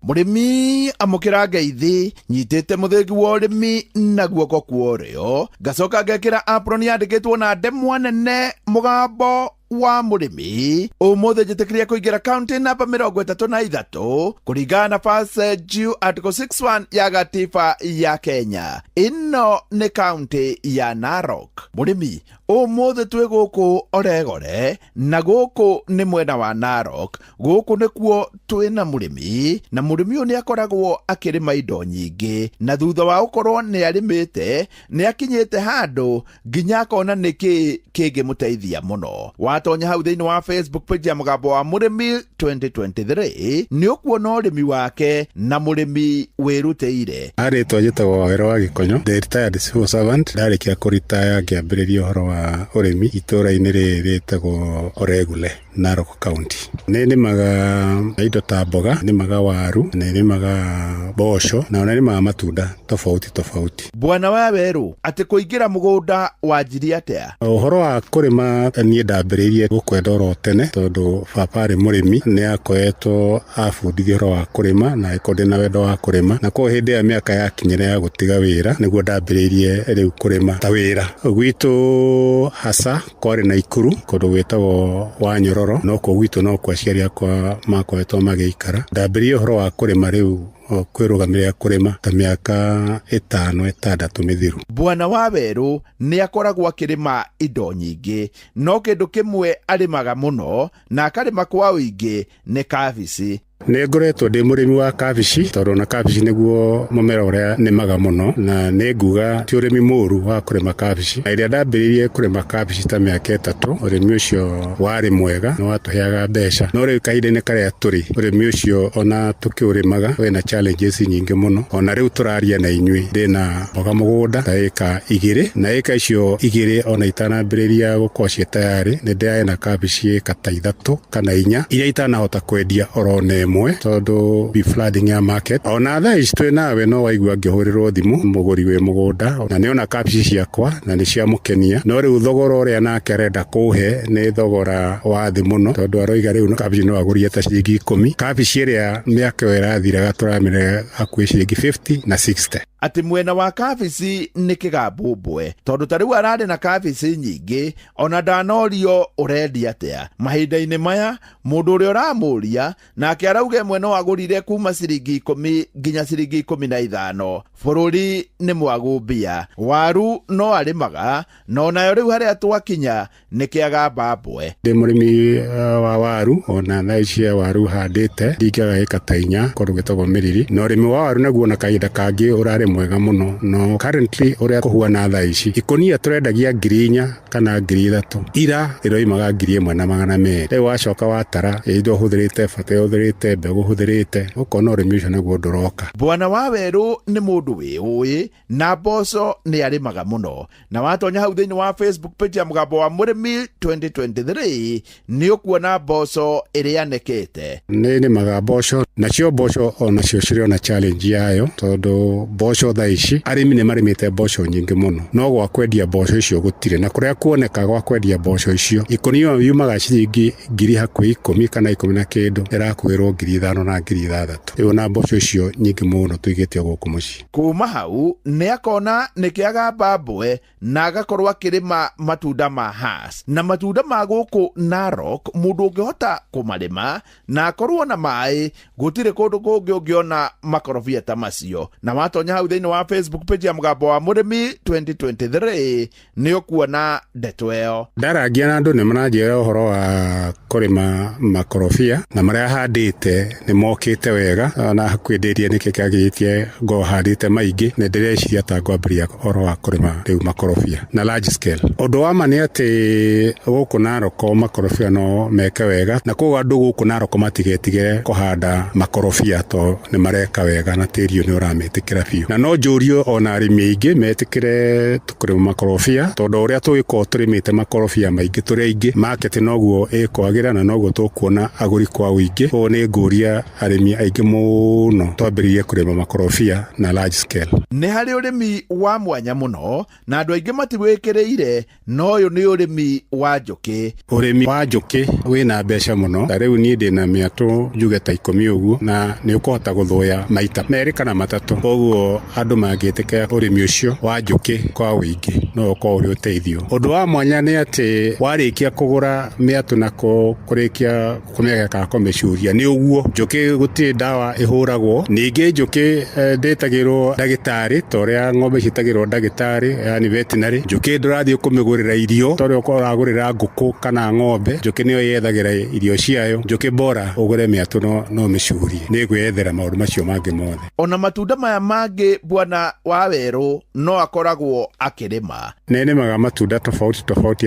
Murimi amukira ngeithi nyitite muthegi wa urimi na guoko kuorio gacoka ngekira apron yandikitwo na ndemwa nene. Mugambo wa murimi umuthi njitikiria kuingira county namba 33 kuringana na Fase Due Article 61 ya gatiba ya Kenya. Ino ni county ya Narok. Murimi umuthi twi guku Oregore na guku ni mwena wa Narok. Guku nikuo twina murimi na murimi uyu ni akoragwo akirima indo nyingi na thutha wa ukorwo ni arimite ni akinyite handu nginya akona niki kingimuteithia muno. Watonya hau thiini wa Facebook page ya Mugambo wa Murimi 2023 ni ukuona urimi wake na murimi wiruteire. Aritwa njitagwo Wawira wa Gikonyo, the retired civil servant. Ndarikia kuritaya ngiambiriria uhoro wa urimi itura-ini riri ritagwo Oregule, Narok County. Ni nimaga indo ta mboga, nimaga waru, ni nimaga mboco na ni nimaga matunda tofauti. Bwana Waweru ati kuingira mugunda wanjirie atia? Uhoro wa kurima ni ndambiririe gukwenda oro tene tondu baba ari murimi ni akoetwo abundithio uhoro wa kurima na ikonde na wendo wa kurima na kwa hindi ya miaka yakinyire ya gutiga wira niguo ndambiririe riu kurima ta wira. Gwitu hasa kwari na Ikuru kundu gwitagwo wa Nyororo no ko gwitu no kwa aciari akwa makoetwo magiikara. Ndambiririe uhoro wa kurima riu kwirugamira kurima ta miaka 5-6 mithiru. Bwana Waweru ni akoragwo akirima indo nyingi no kindu kimwe arimaga muno na akarima kwa uingi ni kabici. Ni ngoretwo ndi murimi wa kabici tondu na kabici niguo mumera uria nimaga muno na ni nguga ti urimi muru wa kurima kabici. Iria ndambiririe kurima kabici ta miaka 3 urimi ucio wari mwega no watuheaga mbeca no riu kahinda-ini karia turi urimi ucio ona tukiurimaga wina challenges nyingi muno. Ona riu turaria na inyui ndina mboga mugunda ta eka 2 na eka icio 2 ona itanambiriria gukorwo cie tayari ni ndiae na kabici eka ta 3 kana 4 iria itanahota kwendia oro nemwe tondu be flooding ya market. Ona thaa ici twi nawe no waigua ngihurirwo thimu muguri wi mugunda na niona kabici ciakwa na ni cia mukenia no riu thogora uria nake arenda kuhe ni thogora wa thi muno tondu aroiga riu kabici no agurie ta ciringi 10. Kabici iria miaka yo irathiraga turamire hakuhi ciringi 50 na 60. Ati mwena wa kabici ni kigambumbwe tondu tariu arari na kabici nyingi ona ndanorio urendia atia. Mahinda-ini maya mundu uria uramuria nake arauge mwena wagurire kuma ciringi 10 nginya ciringi 15. Bururi ni mwagu mbia. Waru no arimaga no nayo riu haria twakinya ni kiagamba mbwe. Ndi murimi wa waru ona thaicia waru handite ndingaga eka ta 4 kundu gitagwo Miriri no urimi wa waru naguo na kahinda kangi urari mwega muno no currently uria kuhuana thaa ici ikonia turendagia 4,000 kana 3,000 ira iroimaga 1,200 riu wacoka watara indo huthirite bata huthirite mbegu huthirite ukona urimi ucio naguo nduroka. Bwana Waweru ni mundu wiui na mboco ni arimaga muno na watonya hau thiini wa Facebook page ya Mugambo wa Murimi 2023 ni ukuona mboco iria nekete ni maga mboco nacio mboco onacio cirio na challenge yayo tondu mboco thaa ici arimi ni marimite mboco nyingi muno no gwa kwendia mboco icio gutire na kuria kuoneka gwa kwendia mboco icio ikonio yumaga ciringi 10,000 kana 10 na kindu irakwirwo 5,000 na 6,000 riu na mboco icio nyingi muno tuigite guku muci. Kuma hau ni akona nikiaga mbambwe na agakorwo akirima matunda ma hass na matunda ma guku Narok mundu ungihota kumarima na akorwo na mai gutire kundu kungi ungiona makorobia ta macio na watonya hau thiini wa Facebook page ya Mugambo wa Murimi 2023 ni ukuona ndeto iyo. Ndarangia na andu ni maranjira uhoro wa kurima makorobia na maria handite ni mokite wega na hakwenderia niki kagitie ngo handite maingi na ndireciria ta ngwambiria uhoro wa kurima riu makorobia na large scale. Undu wa mani ati guku Narok makorobia no meke wega na koguo andu guku Narok matigetigire kuhanda makorobia to ni mareka wega na tiri ni urametikira biu na no njurio ona arimi aingi metikire tukurima makorobia tondu uria twiko turimite makorobia maingi turi aingi market noguo ikwagira na noguo tukuona aguri kwa wingi o ni nguria arimi aingi muno twambirie kurima makorobia na large scale. Ni hari urimi wa mwanya muno na andu aingi matiwikireire no uyu ni urimi wa njuki. Urimi wa njuki wina mbeca muno na riu ni ndina miatu njuge ta 10 uguo na ni ukuhota guthuya maita meri kana matatu koguo andu mangitikira urimi ucio wa njuki kwa wingi no uko uri uteithio. Undu wa mwanya ni ati warikia kugura miatu na kurikia kumega kumecuria ni uguo njuki guti dawa ihuragwo ningi njuki ndetagirwo ndagitari toria ng'ombe citagirwo ndagitari yani veterinary njuki ndurathie kumigurira irio toria ukoragurira nguku kana ng'ombe njuki niyo yethagira irio ciayo njuki bora ugure miatu no micurie ni gwethera maundu macio mangi mothe. Ona matunda maya mangi Bwana Waweru no akoragwo akirima nene maga matunda tofauti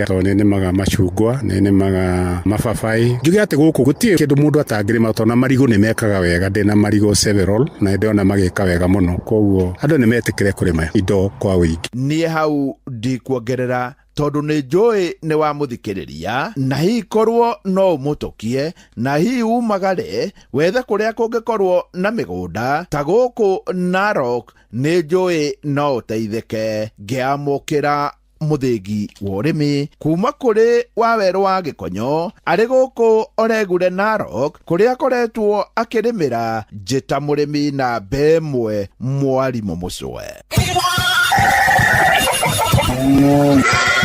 to nene maga machungwa nene maga mababai njuge ati guku gutie kindu mundu atangirima to na marigo ni mekaga wega ndina marigo several na ndona magika wega muno koguo andu ni metikire kurima indo kwa wingi. Nie hau ndikuongerera tondu ni njui ni wa muthikiriria na hi korwo no umutukie na hi umagare wethe kuria kungikorwo na migunda ta guku Narok ni njui no uteithike ngiamukira muthingi wa urimi kuma kuri Waweru wa Gikonyo ari guku Oregure Narok kuria akoretwo akirimira njita murimi na mbemwe mwarimu mucwe.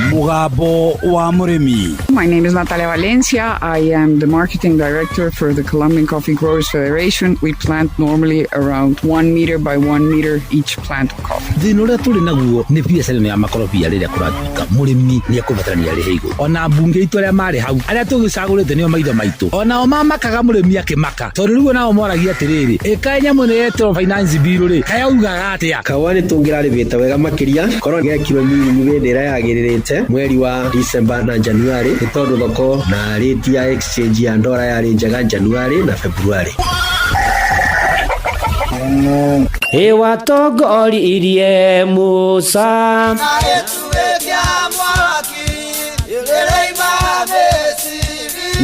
Mugambo wa Murimi. My name is Natalia Valencia. I am the marketing director for the Colombian Coffee Growers Federation. We plant normally around 1 meter by 1 meter each plant of coffee. Thina uria turi naguo ni biacara ya makorobia riria kuratuika murimi ni akubatarania ri higo ona bunge itu aria mari hau aria tugicagurite nio maitho maitu ona o mamakaga murimi akimaka tondu riu nao moragia atiriri ikanya munetro finance bill ri kayaugaga atia kawani tungiraribita wega makiria korwo gekiro nyinyi bendera yagiririte mweri wa December na January ni tondu thoko na rate ya exchange ya ndora yari njega January na February. Watongoririe Musa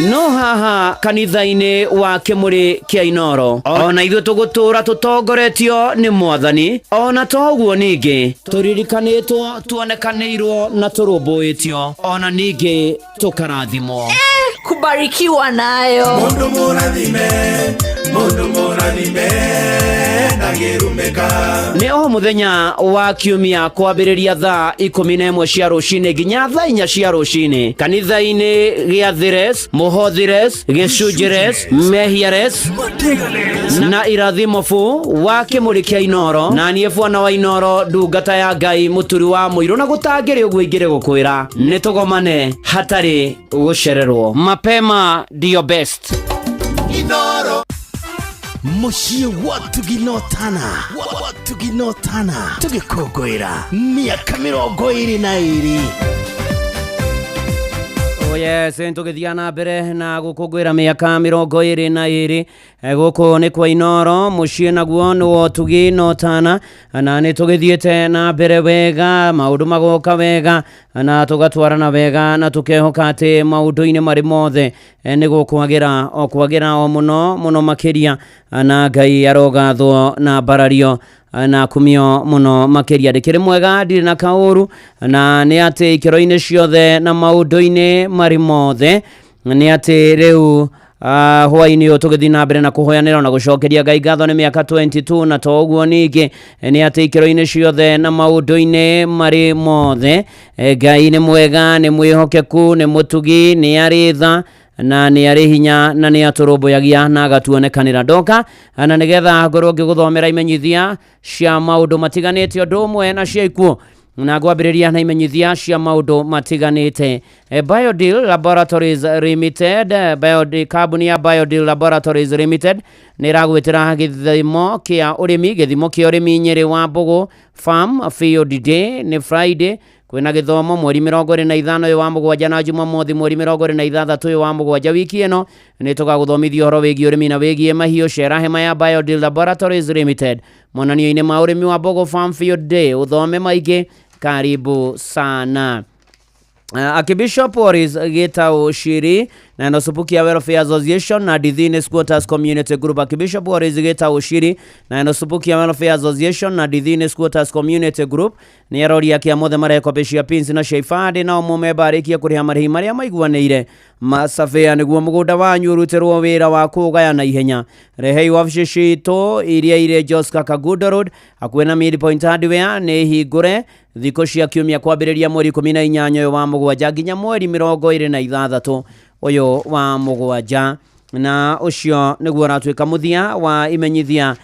no haha kanitha-ini wa Kimuri kia Inoro ona ithuĩ tũgũtũra tũtongoretio nĩ Mwathani ona toguo ningĩ tũririkanĩtwo tuonekanĩirwo na tũrũmbũĩtio ona ningĩ tũkarathimwo kubarikiwa nayo mundu mũrathime nĩ o mũthenya wa kiumia kwambĩrĩria thaa 11 cia rũcinĩ nginya thaa 4 cia rũcinĩ kanitha-inĩ gĩa Thires, Mũhothires, Gĩcunjĩres, Mehiares na Irathimofu wa Kimuri kia Inoro na niĩ Bwana wa Inoro ndungata ya Ngai mũturi wa mũirũ na gũtangĩrĩ ũguo ingĩrĩ gũkwĩra nĩ tũgomane hatarĩ gũcererwo mapema ndio best. Inoro muciĩ wa tuginotana tũgĩkũngũĩra mĩaka 22. Yes, tũgĩthiĩ na mbere na gũkũngũĩra mĩaka 22 gũkũ nĩ kwa Inooro, mũciĩ naguo nĩwo Tuginotana, na nĩ tũgĩthiĩte na mbere wega, maũndũ magoka wega na tũgatwarana wega na tũkehoka atĩ maũndũ-inĩ marĩ mothe nĩ gũkwagĩra o mũno makĩria, na Ngai arogathwo na mbarario na kumio muno makeria. Ndikiri mwega, ndiri na kauru, na nĩ atĩ ikero-inĩ ciothe na maũndũ-inĩ marĩ mothe nĩ atĩ rĩu hwainĩ ũyũ tũgĩthiĩ na mbere na kũhoyanĩra na gũcokeria Ngai ngatho nĩ mĩaka 22, na to ũguo ningĩ nĩ atĩ ikero-inĩ ciothe na maũndũ-inĩ marĩ mothe Ngai nĩ mwega, nĩ mwĩhokeku, nĩ mũtugi, nĩ arĩ tha na nĩ arĩ hinya, na nĩ atũrũmbũyagia na agatuonekanĩra. Ndoka na nĩgetha ngorwo ngĩgũthomera imenyithia cia maũndũ matiganĩte ũndũ ũmwe na cia ikuũ, na ngwambĩrĩria na imenyithia cia maũndũ matiganĩte. BioDeal Laboratories Limited, kambuni ya BioDeal Laboratories Limited nĩ ĩragwĩtĩra gĩthimo kĩa ũrĩmi Nyeri wa Mbogo Farm Field Day. Nĩ Friday, kwĩna gĩthomo mweri 25 wa mũgwanja na Jumamothi mweri 26 wa mũgwanja. Wiki ĩno nĩ tũgagũthomithia ũhoro wĩgiĩ ũrĩmi na wĩgiĩ mahiũ. Cera hema ya BioDeal Laboratories Limited monanio-inĩ ma ũrĩmi wa Mbogo Farm Field Day, ũthome maingĩ. Karibu sana. Archbishop Waris Gitau Shiri na Nosupukia Welfare Association na Dithini Squatters Community Group. Archbishop Waris Gitau Shiri na Nosupukia Welfare Association na Dithini Squatters Community Group ni aroria kia mothe marekopeshia pinsi na sheifadi na omumeba arikia kuriha marihi maria maiguanĩire masafea nĩguo mũgũnda wanyu ũrutĩrwo wĩra wa kũgaya na ihenya. Rehei wabici citũ iria irĩ Jos Kakagudo Road hakuhĩ na Midpoint Hardware nĩ hingũre thikũ cia kiumia kwambĩrĩria mweri 18 wa mũgwanja nginya mweri 26 ũyũ wa mũgwanja. Na ũcio nĩguo ratuĩka mũthia wa imenyithia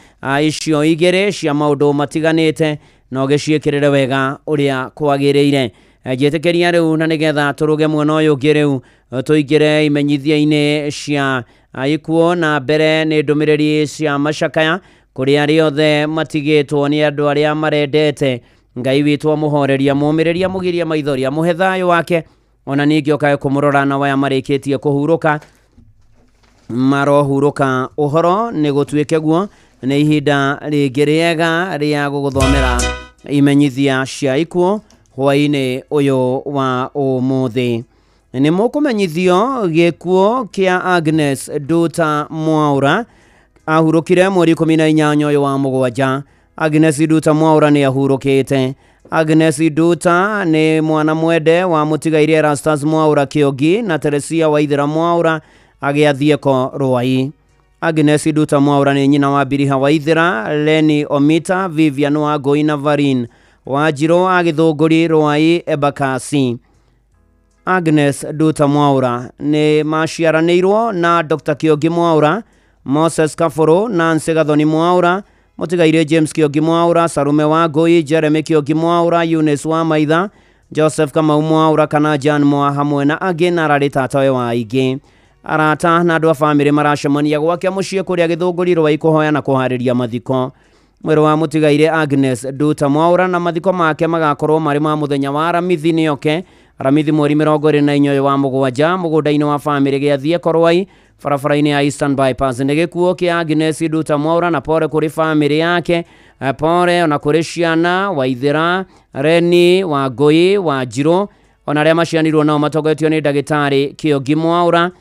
icio igĩrĩ cia maũndũ matiganĩte na ũgĩciĩkĩrĩre wega ũrĩa kwagĩrĩire. Njĩtĩkĩria rĩu na nĩgetha tũrũge mwena ũyũ ũngĩ rĩu tũingĩre imenyithia-inĩ cia ikuũ, na mbere nĩ ndũmĩrĩri cia macakaya kũrĩ arĩa othe matigĩtwo nĩ andũ arĩa marendete Ngai witũ amũhoreria, mũmĩrĩria, mũgiria maithoria, mũhe thayũ wake, ona ningĩ okae kũmũrora na waya marĩkĩtie kũhurũka, marohurũka. Ũhoro nĩ gũtuĩke guo nĩ ihinda rĩngĩ rĩega rĩa gũgũthomera imenyithia cia ikuũ hwainĩ ũyũ wa ũmũthĩ. Nĩ mũkũmenyithio gĩkuũ kĩa Agnes Nduta Mwaura ahurũkire mweri 18 ũyũ wa mũgwanja. Agnes Nduta Mwaura nĩ ahurũkĩte. Agnes Nduta nĩ mwana mwende wa mũtigaire Erastus Mwaura Kĩongi na Teresia Waithera Mwaura agĩathieko Rwai. Agnes Nduta Mwaura nĩ nyina wa Biriha Waithera, Leni Omita, Vivian Wangui na Varin Wanjirũ agĩthũngũri Rwai Embakasi. Agnes Nduta Mwaura nĩ maciaranĩirwo na Dr. Kĩongi Mwaura, Moses Kafũrũ, Nancy Gathoni Mwaura, mũtigaire James Kĩongi Mwaura, Sarume Wangui, Jeremy Kĩongi Mwaura, Eunice wa Maitha, Joseph Kamau Mwaura kana Jan Mwa hamwe na angĩ, na ararĩ tatawe wa aingĩ. Arata na andũ a bamĩrĩ maracemania gwake mũciĩ kũrĩa gĩthũngũri Rwai kũhoya na kũharĩria mathiko. Mwĩrĩ wa mũtigaire Agnes Nduta Mwaura na mathiko make magakorwo marĩ ma mũthenya wa Aramithi nĩoke Aramithi mweri 24 wa mũgwanja mũgũnda-inĩ wa bamĩrĩ gĩa Thieko Rwai barabara-inĩ ya Eastern Bypass. Nĩ gĩkuũ kĩa Agnes Nduta Mwaura na pore kũrĩ bamĩrĩ yake, pore ona kũrĩ ciana Waithera, Reni, Wangui, Wanjirũ, ona arĩa macianirwo nao matongetio nĩ ndagĩtarĩ Kĩongi Mwaura.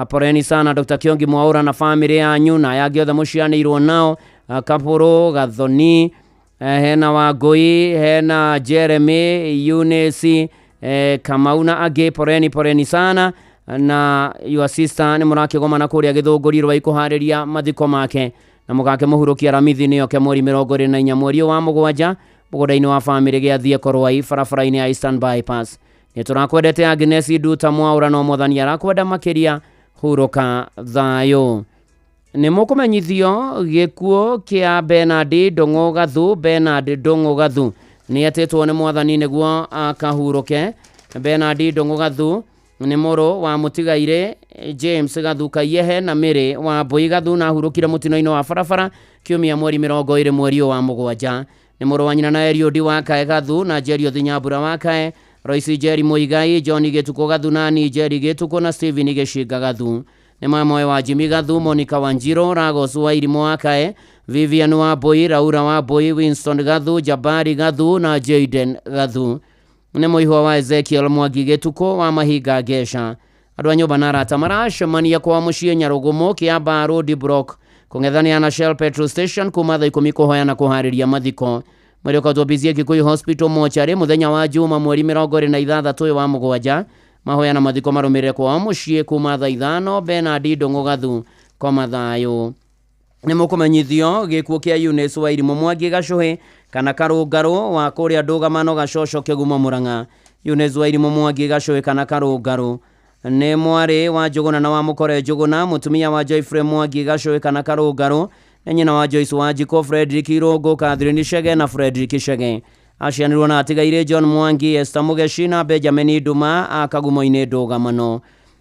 Poreni sana Dr. Kĩongi Mwaura na bamĩrĩ yanyu na aya angĩ othe mũcianĩirwo nao, Kapũrũ, Gathoni, hena Wangui, hena Jeremy, Eunice, Kamau na angĩ. Poreni sana, na your sister nĩ mũrakĩgomana kũrĩa gĩthũngũri Rwai kũharĩria mathiko make, na mũgake mũhurũkia Aramithi nĩoke mweri 24 mweri wa mũgwanja mũgũnda-inĩ wa bamĩrĩ gĩa Thieko Rwai barabara-inĩ ya Eastern Bypass. Nĩ tũrakwendete Agnes Nduta Mwaura, no Mwathani arakwenda makĩria, hurũka thayũ. Nĩ mũkũmenyithio gĩkuũ kĩa Bernard Ndong'ũ Gathu. Bernard Ndong'ũ Gathu nĩ atĩtwo nĩ Mwathani nĩguo akahurũke. Bernard Ndong'ũ Gathu nĩ mũrũ wa mũtigaire James Gathuka Yehe na Mĩrĩ wa Mbũi Gathu na hurũkire mũtino-inĩ wa barabara kiumia mweri 20 mweri wa mũgwanja. Nĩ mũrũ wa nyina na Eliud wa Kae Gathu na Jerioth Nyambura wa Kae, Royce Jerry Muigai, John Gĩtukũ Gathu na Ani Jerry Gĩtukũ na Steven Gĩcinga Gathu. Nĩ mamawe wa Jimmy Gathu, Monica Wanjiro, Ragos wa Irimũ wa Kae, Vivian wa Mbũi, Raura wa Mbũi, Winston Gathu, Jabari Gathu na Jaden Gathu. Nĩ mũihwa wa Ezekiel Mwangi Gĩtukũ wa Mahinga Gesha. Andũ a nyũmba na arata maracemania kwa mũciĩ Nyarugumo Kiambaa Road Block kũng'ethania na Shell Petrol Station kuma thaa 10 kũhoya na kũharĩria mathiko. Mwĩrĩ ũkatũmbithie Kikuyu Hospital mochari mũthenya wa Juma mweri 26 wa mũgwanja. Mahoya na mathiko marũmĩrĩre kwa mũciĩ kuma thaa 5. Bernard Ndung'u Gathu koma thayũ. Nĩ mũkũmenyithio gĩkuũ kĩa Eunice wa Irimũ Mwangi Gacũhĩ kana Karũngarũ wa kũrĩa Ndũgamano Gacocho Kĩgumo Mũrang'a. Eunice wa Irimũ Mwangi Gacũhĩ kana Karũngarũ nĩ mwarĩ wa Njũgũna na wa Mũkore Njũgũna, mũtumia wa Joyfrey Mwangi Gacũhĩ kana Karũngarũ, na nyina wa Joyce Wanjikũ, Frederick Irũngũ, Catherine Chege na Frederick Chege. Aciarirwo na atigaire John Mwangi, Esther Mũgeci na Benjamin Nduma a Kagumo-inĩ Ndũgamano.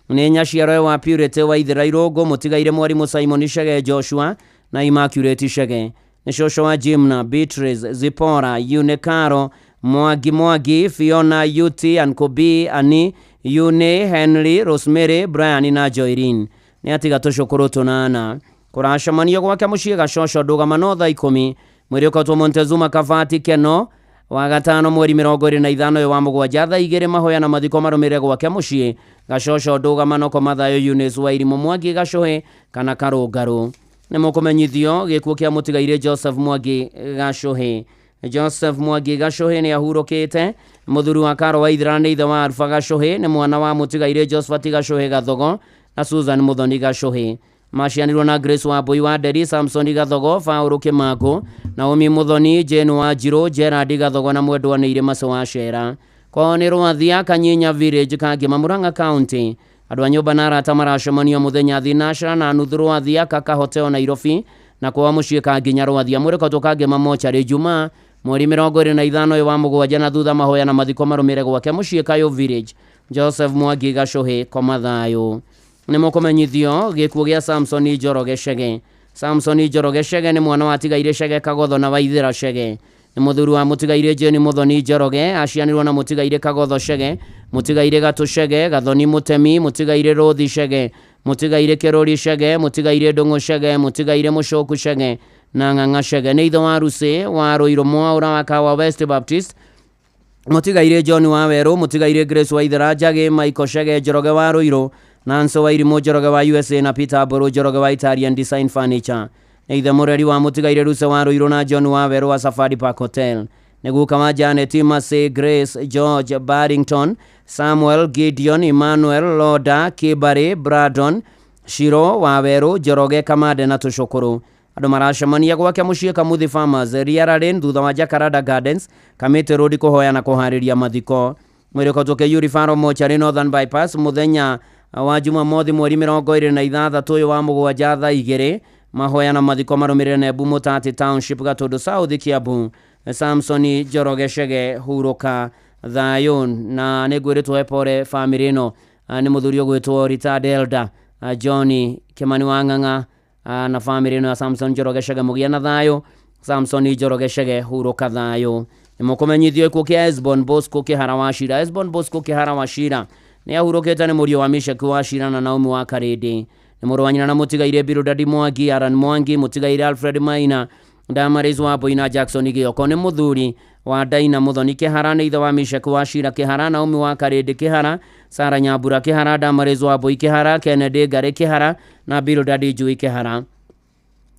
Nĩ nyaciarwe wa Purity wa Ithera Irũngũ, mũtigaire mwarimũ Simon Chege Joshua na Immaculate Chege. Nĩ cũcũ wa Jimna, Beatrice, Zipora, Unekaro, Mwangi, Fiona, Yuti, Ankobi, Ani, Yune, Henry, Rosemary, Brian na Joyrine. Nĩ atiga tũcũkũrũ tũnana. Kũracemania gwake mũciĩ Gacoco Ndũgamano thaa 10. Mwĩrĩ ũkatwo Montezuma Kabati Keno wa gatano mweri 25 wa mũgwanja thaa 2. Mahoya na mathiko marũmĩrĩre gwake mũciĩ Gacoco Ndũgamano koma thayũ. Eunice wa Irimũ Mwangi Gacũhĩ kana Karũngarũ. Nĩ mũkũmenyithio gĩkuũ kĩa mũtigaire Joseph Mwangi Gacũhĩ. Joseph Mwangi Gacũhĩ nĩ ahurũkĩte. Mũthuri wa Karo wa Ithera nĩ ithe wa Alpha Gacũhĩ, nĩ mwana wa mũtigaire Josephat Gacũhĩ Gathogo na Susan Muthoni Gacũhĩ. Macianirwo na Grace wa Mbũi wa Nderi, Samson Gathogo, Faũrũ Kĩmangũ, Naomi Muthoni, Jane wa Njirũ, Gerard Gathogo na mwendwa Nĩirĩ Mace wa Cera. Kwao nĩ Rwathia Kanyinya Village Kangĩma Mũrang'a County. Andũ a nyũmba na arata maracemania mũthenya thinacara na nuthu Rwathia Kaka Hotel Nairobi na kwa mũciĩ Kanginya Rwathia mũrĩko Kangĩma mochari Juma mweri 25 wa mũgwanja na thutha mahoya na mathiko marũmĩrĩre gwake mũciĩ Kayo Village. Joseph Mwangi Gacũhĩ koma thayũ. Nĩ mũkũmenyithio gĩkuũ gĩa Samson Njoroge Chege. Samson Njoroge Chege nĩ mwana wa tigaire Chege Kagotho na Waithĩra Chege. Nĩ mũthuri wa mũtigaire Jane Muthoni Njoroge, acianirwo na mũtigaire Kagotho Chege, mũtigaire Gatũ Chege, Gathoni Mũtemi, mũtigaire Rothi Chege, mũtigaire Kĩrũri Chege, mũtigaire Ndũng'ũ Chege, mũtigaire Mũcoku Chege na Ng'ang'a Chege. Nĩ ithe wa Rusi wa Rũirũ Mwaũra wa Kawa West Baptist, mũtigaire John wa Werũ, mũtigaire Grace wa Ithera Njagi, Michael Chege Njoroge wa Rũirũ, Nancy wa Irimũ Njoroge wa USA na Peter Mbũrũ Njoroge wa Italian Design Furniture. Nĩ ithe mũreri wa mũtigaire Ruse wa Rũirũ na John wa Werũ wa Safari Park Hotel. Nĩ guka wa Janet, Mercy, Grace, George, Barrington, Samuel, Gideon, Emmanuel, Loda, Kibari, Bradon, Shiro wa Werũ, Njoroge, Kamande na tũcũkũrũ. Andũ maracemania gwake mũciĩ Kamuthi Farmers, Riara Lane thutha wa Jacaranda Gardens, Kamiti Road kũhoya na kũharĩria mathiko. Mwĩrĩ ũkatũke Yurifaro mochari Northern Bypass mũthenya wa Jumamothi mweri 26 wa mũgwanja thaa 2. Mahoya na mathiko marũmĩrĩre Nembu Mutati Township Gatũndũ South Kiambu. Samson Njoroge Chege hurũka thayũ na nĩ ngwĩrĩtwo epore family ĩno nĩ mũthuri ũgwĩtwo retired elder John Kimani wa Ng'ang'a na family ĩno ya Samson Njoroge Chege mũgĩa na thayũ. Samson Njoroge Chege hurũka thayũ. Nĩ mũkũmenyithio gĩkuũ kĩa Esbon Bosco Kĩhara wa Cira. Esbon Bosco Kĩhara wa Cira nĩ ahurũkĩte nĩ mũriũ wa Meshaki wa Cira na Naomi wa Karĩndĩ. Nĩ mũrũ wa nyina na mũtigaire Birudadi Mwangi, Aran Mwangi, mũtigaire Alfred Maina, Damaris wa Mbũi na Jackson Gĩoko. Nĩ mũthuri wa Daina Muthoni Kĩhara, nĩ ithe wa Meshaki wa Cira Kĩhara, Naomi wa Karĩndĩ Kĩhara, Sara Nyambura Kĩhara, Damaris wa Mbũi Kĩhara, Kennedy Ngari Kĩhara na Birudadi Njui Kĩhara.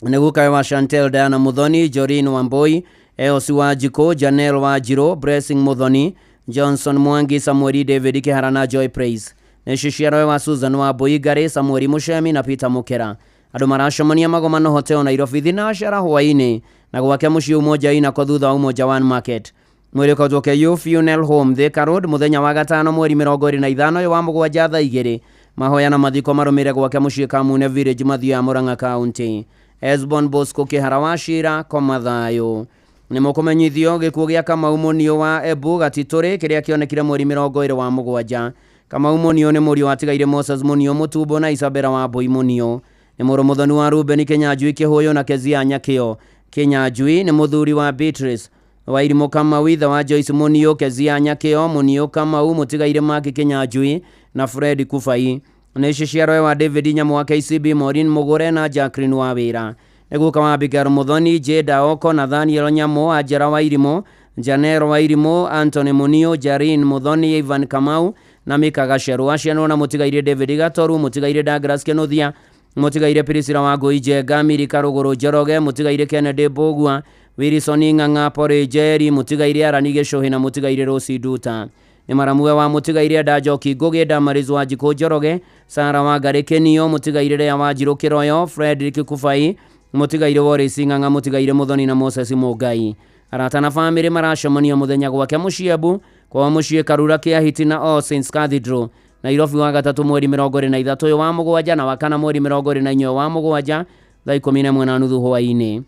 Nĩ guka wa Chantel Diana Muthoni, Jorin wa Mbũi, Eosi wa Njikũ, Janel wa Njirũ, Blessing Muthoni, Johnson Mwangi, Samueli David Kĩhara na Joy Praise. Nĩ ciciarwe wa Susan wa Mbũi Ngari, Samueli Mũcemi na Peter Mũkera. Andũ maracemania Magomano Hotel Nairobi thinacara hwaĩ-inĩ na gwake mũciĩ Umoja Inako thutha wa Umoja One Market. Mwĩrĩ ũkatũke You Funeral Home Thika Road mũthenya wa gatano mweri 25 wa mũgwanja thaa 2. Mahoya na mathiko marũmĩrĩre gwake mũciĩ Kamune Village Mathioya ya Mũrang'a County. Esbon Bosco Kĩhara wa Cira koma thayũ. Nĩ mũkũmenyithio gĩkuũ gĩa Kamau Mũnio wa Embu Gatitũrĩ kĩrĩa kĩonekire mweri 20 wa mũgwanja. Kamau Munio nĩ mũriũ watigaire Moses Munio Mutumbo na Isabella Wambui Munio nĩ mũrũ mũthoni wa Ruben Kinyanjui Kĩhũyũ na Kezia Nyakĩo. Kinyanjui nĩ mũthuri wa Beatrice Wairimũ Kamau ithe wa Joyce Munio, Kezia Nyakĩo, Munio Kamau, mũtigaire Maki Kinyanjui na Fred Kubai. Nĩ ciciaro wa David Nyamu wa KCB, Maureen Mugure na Jacqueline Wawĩra. Nĩguo kama Abigail Muthoni, Jeda Oko, Nathaniel Nyamu, Ajara Wairimũ, Janero Wairimũ, Anthony Munio, Jarin Muthoni, Ivan Kamau na Mika Gaceru. Aciarwo na mũtigaire David Gatoru, mũtigaire Douglas Kĩnuthia, mũtigaire Priscilla Wangui Njenga, Mirika Rũgũrũ Njoroge, mũtigaire Kennedy Mbũgua, Wilson Ng'ang'a, Pore Njeri, mũtigaire Arani Gĩcũhĩ na mũtigaire Rosi Nduta. Nĩ maramue wa mũtigaire Ndanjoki Ngũgĩ, Damaris Wanjikũ Njoroge, Sara Wangari Kĩnio, mũtigaire Lea Wanjirũ Kĩroyo, Frederick Kubai, mũtigaire Wallace Ng'ang'a, mũtigaire Muthoni na Moses Mũngai. Arata na bamĩrĩ maracemania mũthenya gwake mũciĩ kwa mũciĩ Karura Kĩahiti na All Saints Cathedral, Nairobi wa gatatũ mweri 23 wa mũgwanja na wakana mweri 24 wa mũgwanja thaa 11:30 hwaĩ-inĩ.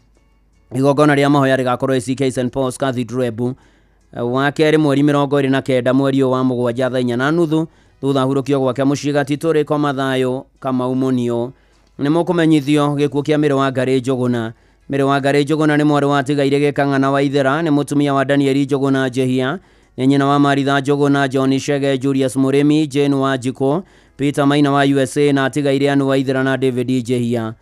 Igongona rĩa mahoya rĩgakorwo CK St Paul's Cathedral Embu. Wa kerĩ mweri 29 mweri wa mũgwanja thaa 4:30 thutha hurũkio gwake mũciĩ Gatitũ rĩko Mathayũ Kamau Munio. Nĩ mũkũmenyithio gĩkuũ kĩa Mĩrĩ wa Ngarĩ Njũgũna. Mĩrĩ wa Ngarĩ Njũgũna nĩ mwarĩ watigaire Gĩkang'ana wa Ithera, nĩ mũtumia wa Daniel Njũgũna Njehia, nĩ nyina wa Maritha Njũgũna, John Shege, Julius Mũrĩmi, Jane Wanjikũ, Peter Maina wa USA na atigaire Anu wa Ithera na David Njehia.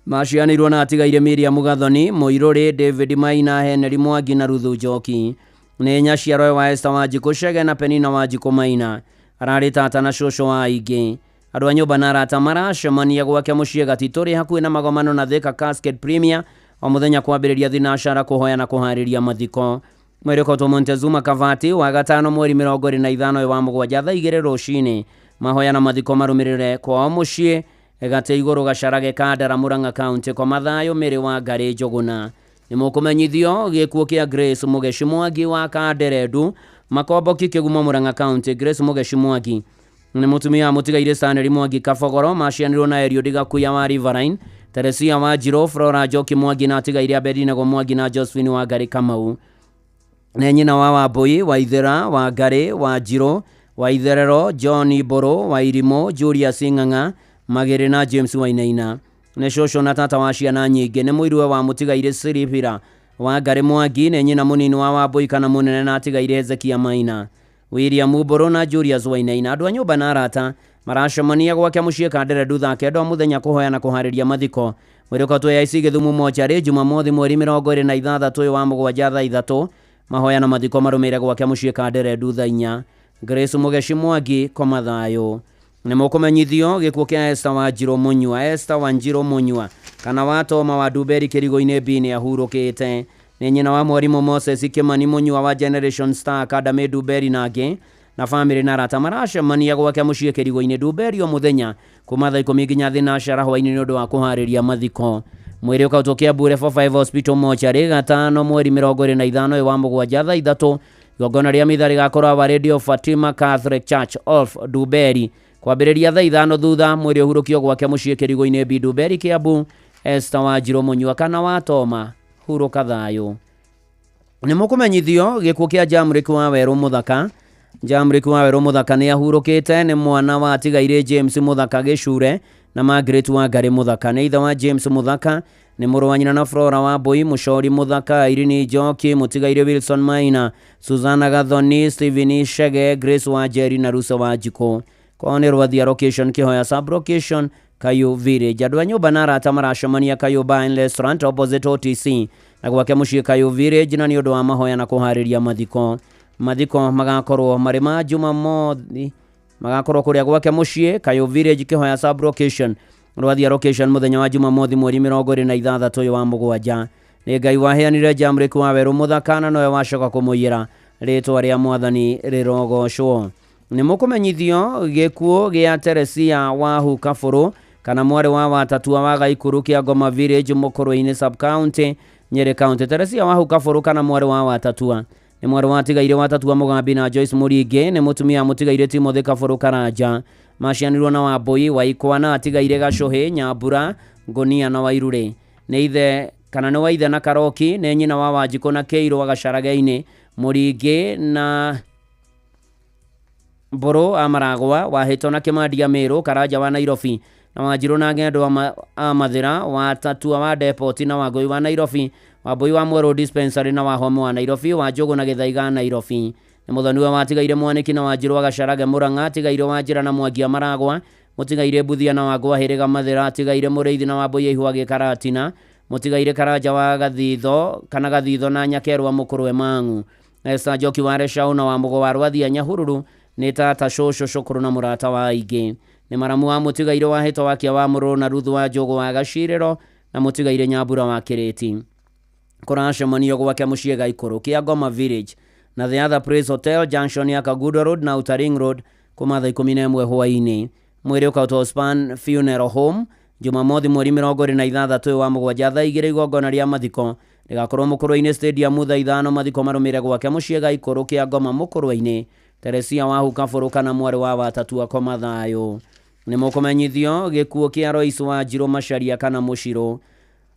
Macianĩirwo na atigaire Miriam Gathoni, Mũirũrĩ, David Maina, Henry Mwangi na Ruthu Njoki. Nĩ nyaciaro wa Esther Wanjikũ Shege na Penina Wanjikũ Maina. Ararĩ tata na cũcũ wa aingĩ. Andũ a nyũmba na arata maracemania gwake mũciĩ Gatitũ rĩ hakuhĩ na magomano na Thika Cascade Premier o mũthenya kwambĩrĩria thinacara kũhoya na kũharĩria mathiko. Mwerĩkotwo Montezuma Kavati wa gatano mweri 25 wa mũgwanja thaa 2 rũcinĩ. Mahoya na mathiko marũmĩrĩre kwao mũciĩ Gatĩ Igũrũ Gacarage Kandara Murang'a County kwa Mathayũ Mĩrĩ wa Ngarĩ Njũgũna. Nĩ mũkũmenyithio gĩkuũ kĩa Grace Mũgeci Mwangi wa Kanderendu Makomboki Kĩgumo Murang'a County. Grace Mũgeci Mwangi nĩ mũtumia mũtigaire Stanley Mwangi Kabogoro, macianĩrwo na Eliud Gakuya wa Riverine, Teresia Wanjirũ, Flora Njoki Mwangi na atigaire Abednego Mwangi na Josephine Wangari Kamau. Nĩ nyina wa Wambui, wa Ithera, wa Ngarĩ, Wanjirũ, wa Itherero, John Mbũrũ, wa Irimũ, Julius Ng'ang'a, Magĩrĩ na James Wainaina. Nĩ cũcũ na tata wa ciana nyingĩ. Nĩ mũirũwe wa mũtigaire Siribira wa Ngarĩ Mwangi, nĩ nyina mũnini wa Wambui kana mũnene na atigaire Hezekia Maina, William Mbũrũ na Julius Wainaina. Andũ a nyũmba na arata maracemania gwake mũciĩ Kanderendu thaa 9 mũthenya kũhoya na kũharĩria mathiko. Mwĩrĩkotwo ya ici Gĩthumu Mochari Jumamothi mweri 26 wa mũgwanja thaa 3. Mahoya na mathiko marũmĩrĩre gwake mũciĩ Kanderendu thaa 4. Grace Mũgeci Mwangi kwa Mathayũ. Nĩ mũkũmenyithio gĩkuũ kĩa Esther Wanjirũ Mũnyua, Esther Wanjirũ Mũnyua kana Watoma wa Nduberi Kĩrigo-inĩ B nĩ ahurũkĩte. Nĩ nyina wa mwarimũ Moses Kĩmani Mũnyua wa Generation Star Academy Nduberi na angĩ. Na bamĩrĩ na arata maracemania gwake mũciĩ Kĩrigo-inĩ Nduberi o mũthenya kuma thaa 10 nginya thinacara hwaĩ-inĩ nĩ ũndũ wa kũharĩria mathiko. Mwĩrĩ ũkautwo Kiambu 45 Hospital Mochari gatano mweri 25 wa mũgwanja thaa 3. Igongona rĩa mitha rĩgakorwo wa Radio Fatima Catholic Church of Nduberi kwambĩrĩria thaa 5 thutha. Mwĩrĩ ũhurũkio gwake mũciĩ Kĩrigo-inĩ B Nduberi Kiambu. Esther Wanjirũ Mũnyua kana Watoma hurũka thayũ. Nĩ mũkũmenyithio gĩkuũ kĩa Jamrick wa Werũ Mũthaka. Jamrick wa Werũ Mũthaka nĩ ahurũkĩte. Nĩ mwana wa atigaire James Mũthaka Gĩcure na Margaret wa Ngarĩ Mũthaka. Nĩ ithe wa James Mũthaka. Nĩ mũrũ wa nyina na Flora Wambui, Mũcori Mũthaka, Irene Njoki, mũtigaire Wilson Maina, Susanna Gathoni, Stephen Shege, Grace Wanjeri na Rusa Wanjikũ. Kwao nĩ Rwathia Location Kĩhoya Sub Location Kayu Village. Andũ a nyũmba na arata maracemania Kayu Bar and Restaurant opposite OTC na gwake mũciĩ Kayu Village na nĩ ũndũ wa mahoya na kũharĩria mathiko. Mathiko magakorwo marĩ ma Jumamothi, magakorwo kũrĩa gwake mũciĩ Kayu Village Kĩhoya Sub Location Rwathia Location mũthenya wa Jumamothi mweri 26 wa mũgwanja. Nĩ Ngai waheanire Jamrick wa Werũ Mũthaka na nowe wacoka kũmũiyĩra rĩtwa rĩa Mwathani rĩrogocwo. Nĩ mũkũmenyithio gĩkuũ gĩa Teresia Wahu Kabũrũ kana mwarĩ wa Watatua wa Gaikũrũ kĩa Ngoma Village Mũkũrũ-inĩ Sub County Nyeri County. Teresia Wahu Kabũrũ kana mwarĩ wa Watatua nĩ mwarĩ wa atigaire Watatua Mũgambi na Joyce Mũringi. Nĩ mũtumia mũtigaire Timothy Kabũrũ Karanja. Macianĩrwo na Wambui, Waikwa na atigaire Gacũhĩ, Nyambura, Ngonia na Wairũrĩ. Nĩ ithe kana nĩ wa ithe na Karoki. Nĩ nyina wa Wanjikũ na Kĩirũ wa Gacarage-inĩ, Mũringi na Mburu Amaragwa Wahito na Kimandia Meru Karaja wa Nairobi na Wanjiru na Ng'endo wa Mathira wa Tatua wa Depot na Wangui wa Nairobi Wambui wa Mweru Dispensary na Wahome wa Nairobi Wanjogu na Githaiga Nairobi ni Muthoniwa watigaire Mwaniki na Wanjiru wa Gacharage Murang'a tigaire Wanjira na Mwangi Amaragwa mutigaire Buthia na Wangwa Hiriga Mathira tigaire Mureithi na Wambui Ihu wa Gikaratina mutigaire Karaja wa Gathitho na Nyakeru wa Mukurwe Mang'u Esa Njoki wa Reshau na wa Mugo wa Rwathia Nyahururu ni Tata Shosho Shukuru na Murata wa Aingĩ ni Maramu wa mutigaire wa Hito wa Kiawamũrũ na Ruthu wa Njogu wa Gacirĩro na mutigaire Nyambura wa Kĩrĩti kũracemanio gwake mũciĩ Gaikũrũ kĩa Ngoma Village na The Other Praise Hotel junction ya Kagudo Road na Outer Ring Road kuma thaa 11 hwaĩ-inĩ mwĩrĩ ũkautwo Span Funeral Home Jumamothi mweri 26 wa mũgwanja thaa 2 igongona rĩa mathiko rĩgakorwo Mũkũrwe-inĩ Stadium thaa 5 mathiko marũmĩrĩre gwake mũciĩ Gaikũrũ kĩa Ngoma Mũkũrwe-inĩ Teresia Wahuka Bũrũka na mwarĩ wa Watatu akoma thayũ nĩ mũkũmenyithio gĩkuũ kĩa Royce Wanjiru Macharia kana Mũchirũ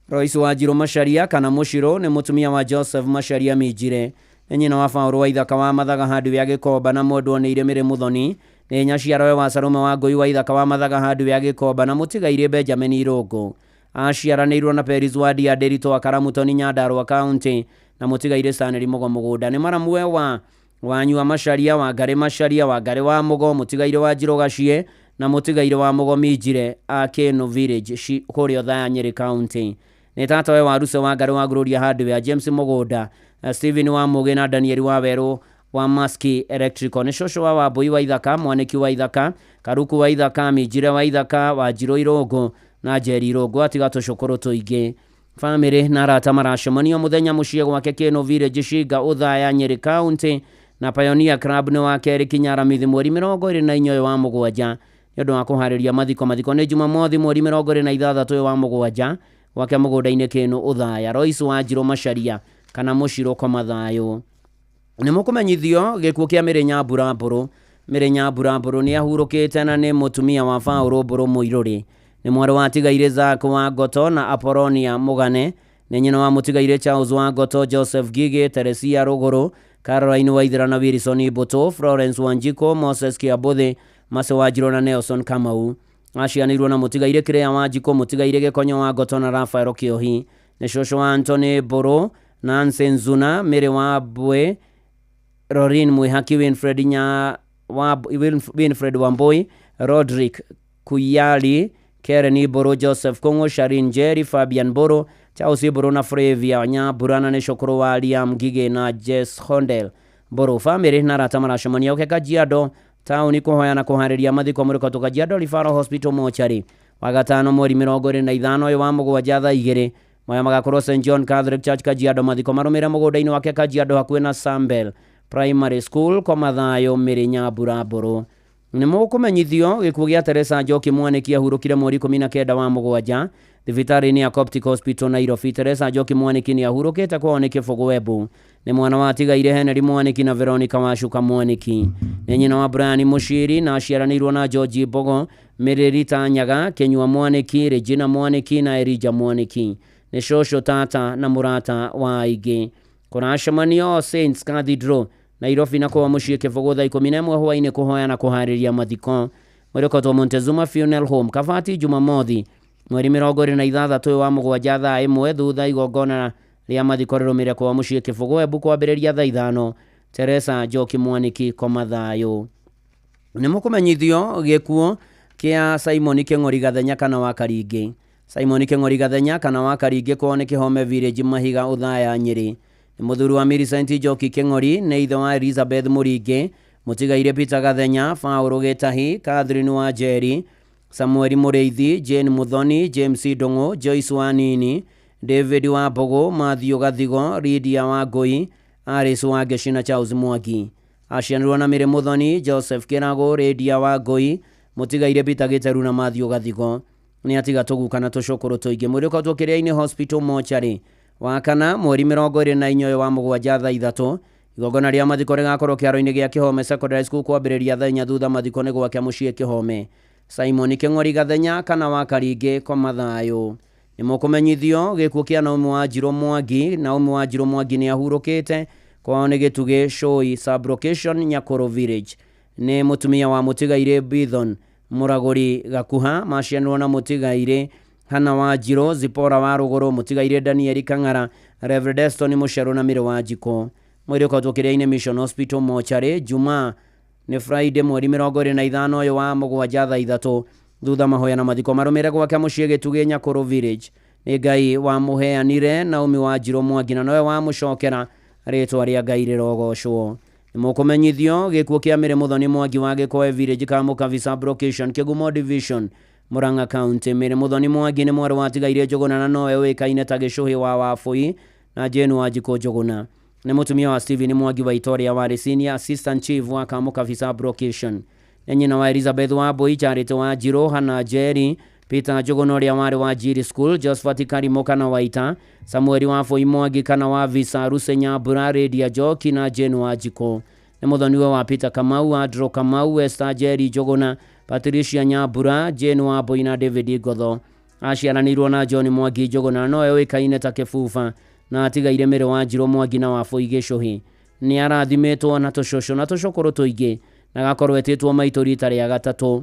Royce Wanjiru Macharia kana Mũchirũ nĩ mũtumia wa Joseph Macharia Minjire nĩ nyina wa Paul wa Ithaka wa Mathaga handũ ya Gĩkomba na mũndũ nĩ Irĩmĩrĩ Mũthoni nĩ nyaciarawe wa Salome wa Ngũi wa Ithaka wa Mathaga handũ ya Gĩkomba na mũtigaire Benjamin Irũngũ aciaranĩirwo na Peris Wadi ya Nderito wa Karamutoni Nyandarua County na mũtigaire Stanley Mugo Mũgũnda nĩ maramwe wa Wanyua Macharia wa Ngari Macharia wa Ngari wa Mugo mũtigaire wa Njirũ Gacie na mũtigaire wa Mugo Minjire Kĩnũ Village kũrĩa Othaya Nyeri County nĩ tatawe wa Ruse wa Ngari wa Gloria handũ ya James Mũgũnda Stephen wa Mũgĩ na Daniel wa Werũ wa Maski Electrical nĩ cũcũ wa Wambui wa Ithaka Mwaniki wa Ithaka Karuku wa Ithaka Minjire wa Ithaka wa Njirũ Irũngũ na Njeri Irũngũ atiga tũcũkũrũ tũingĩ family na arata maracemanio mũthenya mũciĩ gwake Kĩnũ Village Shinga Othaya Nyeri County na Pioneer Club nĩ wa kerĩ Kinyaramithi mweri 24 wa mũgwanja nĩ ũndũ wa kũharĩria mathiko nĩ Jumamothi mweri 26 wa mũgwanja gwake mũgũnda-inĩ Kĩnũ Othaya Royce Wanjiru Macharia kana Mũchirũ koma thayũ nĩ mũkũmenyithio gĩkuũ kĩa Mĩrĩ Nyambura Mbũrũ nĩ ahurũkĩte na nĩ mũtumia wa Paul Mbũrũ Mũirũrĩ nĩ mwarĩ wa tigaire Zack wa Ngoto na Apolonia Mũgane nĩ nyina wa mũtigaire Charles wa Ngoto Joseph Gigi Teresia Rũgũrũ Caroline Waithera na Wilson Boto Florence Wanjiko Moses Kiabothi Mase Wanjiru na Nelson Kamau acianĩirwo na mũtigaire Kĩrĩa Wanjiko mũtigaire Gĩkonyo wa Ngoto na Rafael Kĩohi nĩ cũcũ wa Anthony Mbũrũ Nancy Nzuna Mĩrĩ wa Mbwe Rorin Mwĩhaki Winfred Wambui Rodrick Kuyali Keren Mbũrũ Joseph Kung'ũ Sharin Jerry Fabian Mbũrũ Charles Mbũrũ na Flavia Nyambura na nĩ cũkũrũ wa Liam Ngige na Jess Hondel Mbũrũ family na arata maracemania ũke Kajiado taũni kũhoya na kũharĩria mathiko mũrĩko tũ Kajiado Referral Hospital Mortuary wagatano mweri 25 wa mũgwanja thaa 2 maya magakorwo St John Catholic Church Kajiado mathiko marũmĩrĩre mũgũnda-inĩ wake Kajiado hakuhĩ na Sambel Primary School kwa thayũ Mĩrĩ Nyambura Mbũrũ nĩ mũkũmenyithio gĩkuũ gĩa Teresa Njoki Mwaniki ahurũkire mweri 19 wa mũgwanja thibitarĩ-inĩ ya Coptic Hospital Nairobi Teresa Njoki Mwaniki nĩ ahurũkĩte kwa Oneki Fogwebu nĩ mwana wa tigaire Henry Mwaniki na Veronica Wacuka Mwaniki nĩ nyina wa Brian Mũciri na aciaranĩirwo na George Mbogo Mĩrĩri Tanyaga Kenyua Mwaniki Regina Mwaniki na Elijah Mwaniki nĩ cũcũ tata na mũrata wa aingĩ kũracemanio Saints Cathedral Nairobi na kwa mũciĩ Kĩbũgũ thaa 11 hwaĩ-inĩ kũhoya na kũharĩria mathiko mũrĩkotwo Montezuma Funeral Home Kabati Jumamothi mweri 26 wa mũgwanja thaa 1 thutha igongona rĩa mathiko rĩrũmĩrĩre kwa mũciĩ Kĩbũgũ Embu kwambĩrĩria thaa 5 Teresa Njoki Mwaniki koma thayũ nĩ mũkũmenyithio gĩkuũ kĩa Simon Kĩng'ori Gathenya kana wa Karingĩ Simon Kĩng'ori Gathenya kana wa Karingĩ kwao nĩ Kĩhome Village Mahiga Othaya Nyeri nĩ mũthuri wa Millicent Njoki Kĩng'ori nĩ ithe wa Elizabeth Mũringĩ mũtigaire Peter Gathenya Paul Gĩtahi Catherine wa Njeri Samuel Mũrĩithi Jane Muthoni James Ndung'u Joyce Wanini David wa Mbogo Matthew Gathigo Lydia wa Ngũi Alice wa Ngeci na Charles Mwangi acianĩrwo na Mĩrĩ Muthoni Joseph Kĩragũ Lydia wa Ngũi mũtigaire Peter Gĩteru na Matthew Gathigo nĩ atiga tũguka na tũcũkũrũ tũingĩ mũrĩkotwo Kĩrĩa-inĩ Hospital Mortuary wakana mweri 24 wa mũgwanja thaa 3 igongona rĩa mathiko rĩgakorwo kĩharo-inĩ gĩa Kĩhome Secondary School kwambĩrĩria thaa 4 thutha mathiko nĩ gwake mũciĩ Kĩhome Simon Kĩng'ori Gathenya kana wa Karingĩ koma thayũ nĩ mũkũmenyithio gĩkuũ kĩa Naomi Wanjiru Mwangi Naomi Wanjiru Mwangi nĩ ahurũkĩte kwao nĩ Gĩtugĩ Shoi Sublocation Nyakũrũ Village nĩ mũtumia wa Mũtigairĩ Bithon Mũragũri Gakuha, macianirwo na Mũtigairĩ Hana Wanjirũ, Zipora wa Rũgũrũ, Mũtigairĩ Daniel Kang'ara, Reverend Eston Mũcerũ na Mĩrũ wa Njiko. Mwĩrĩ ũkotwo Kĩrĩa-inĩ Mission Hospital mochari Juma nĩ Friday mweri 25 ũyũ wa mũgwanja thaa 3 thutha mahoya na mathiko marũmĩrĩre gwake mũciĩ Gĩtugĩ Nyakũrũ Village. Nĩ Ngai wa mũheanire Naomi Wanjirũ Mwangi na nowe wa mũcokera rĩtwa rĩa Ngai rĩrogocwo. Nĩ mũkũmenyithio gĩkuũ kĩa Mĩrĩ Mũthoni Mwangi wa Gĩkoe Village Kamũkabi Sub-Location Kĩgumo Division Murang'a County. Mĩrĩ Mũthoni Mwangi nĩ mwarĩ wa Tigairĩ Njũgũna na nowe ũĩkaine ta Gĩcũhĩ wa Wabũi na Jane Wanjikũ Njũgũna. Nĩ mũtumia wa Stephen Mwangi wa Itoria warĩ Senior Assistant Chief wa Kamũkabi Sub-Location. Nĩ nyina wa Elizabeth Wambũi, Charity Wanjirũ, Hannah Njeri, Peter Njũgũna ũrĩa warĩ wa Njiri School, Josephat Karimũ kana Waita, Samuel Wabũi Mwangi kana wa Visa, Ruse Nyambura, Lydia Njoki na Jane Wanjikũ. Nĩ mũthoniwe wa Peter Kamau, Andrew Kamau, Esther Njeri Njũgũna, Patricia Nyambura, Jane Wambũi na David Ngotho. Aciaranĩirwo na John Mwangi Njũgũna nowe ũĩkaine ta Kĩbuba na atigaire Mĩrĩ Wanjirũ Mwangi na Wabũi Gĩcũhĩ. Nĩ arathimĩtwo na tũcũcũ na tũcũkũrũ tũingĩ na gakorwo etĩtwo maitũ rita rĩa gatatũ.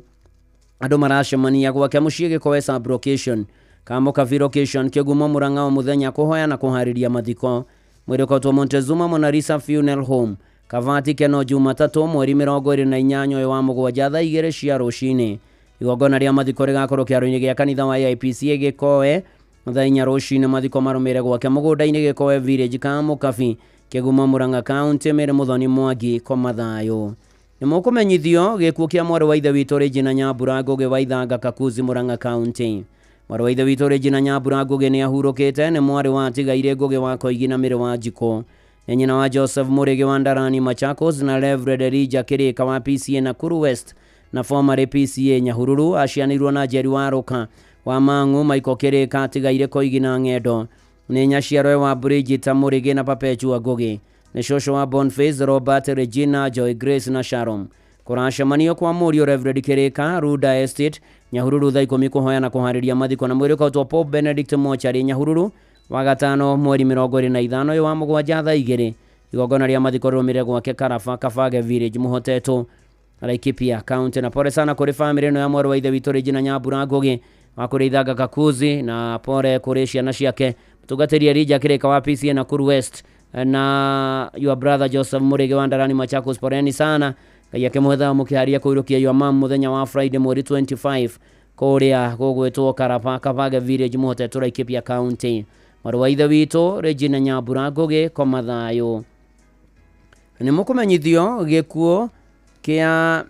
Andũ maracemania gwake mũciĩ Gĩkoe Sub-Location Kamũkabi Location Kĩgumo Murang'a o mũthenya kũhoya na kũharĩria mathiko. Mwĩrĩ ũkotwo Montezuma Mona Lisa Funeral Home Kavati Keno Jumatatũ mweri 28 ũyũ wa mũgwanja thaa 2 cia rũcinĩ. Igongona rĩa mathiko rĩgakorwo kĩharo-inĩ gĩa kanitha wa IPC Gĩkoe thaa 4 rũcinĩ. Mathiko marũmĩrĩre gwake mũgũnda-inĩ Gĩkoe Village Kamũkabi Kĩgumo Murang'a County. Mĩrĩ Mũthoni Mwangi koma thayũ. Nĩ mũkũmenyithio gĩkuũ kĩa mwarĩ wa ithe witũ Regina Nyambura Ngũgĩ wa Ithanga Kakuzi Murang'a County. Mwarĩ wa ithe witũ Regina Nyambura Ngũgĩ nĩ ahurũkĩte. Nĩ mwarĩ wa Tigairĩ Ngũgĩ wa Koigi na Mĩrĩ wa Njikũ. Nĩ nyina wa Joseph Mũrĩgĩ wa Ndarani Machakos na Reverend Elijah Kĩrĩka wa PCA Nakuru West na former PCA Nyahururu. Acianĩirwo na Njeri wa Rũka wa Mang'u, Michael Kĩrĩka, Tigairĩ Koigi na Ng'endo. Nĩ nyaciarwe wa Bridget Mũrĩgĩ na Perpetua Ngũgĩ. Nĩ cũcũ wa Boniface, Robert, Regina, Joy Grace na Sharon. Kũracemanio kwa mũriũ Reverend Kĩrĩka Ruda Estate Nyahururu thaa 10 kũhoya na kũharĩria mathiko. Na mwĩrĩ ũkotwo Pope Benedict Mochari Nyahururu wa gatano mweri 25 ũyũ wa mũgwanja thaa 2. Igongona rĩa mathiko rĩrũmĩrĩre gwake Karaba Kabage Village Mũhoteto Laikipia County. Na pole sana kũrĩ famĩlĩ ĩno ya mwarĩ wa ithe witũ Regina Nyambura Ngũgĩ wa kũrĩ Ithanga Kakuzi, na pole kũrĩ ciana ciake mũtungatĩri Elijah Kĩrĩka wa PCA Nakuru West na your brother Joseph Mũrĩgĩ wa Ndarani Machakos. Poleni sana. Ngai akĩmwetha mũkĩharia kũirũkia your mom mũthenya wa Friday mweri 25 kũrĩa gũgwĩtwo Karaba Kabage Village Mũhoteto Laikipia County. Mwarĩ wa ithe witũ Regina Nyambura Ngũgĩ koma thayũ. Nĩ mũkũmenyithio gĩkuũ kĩa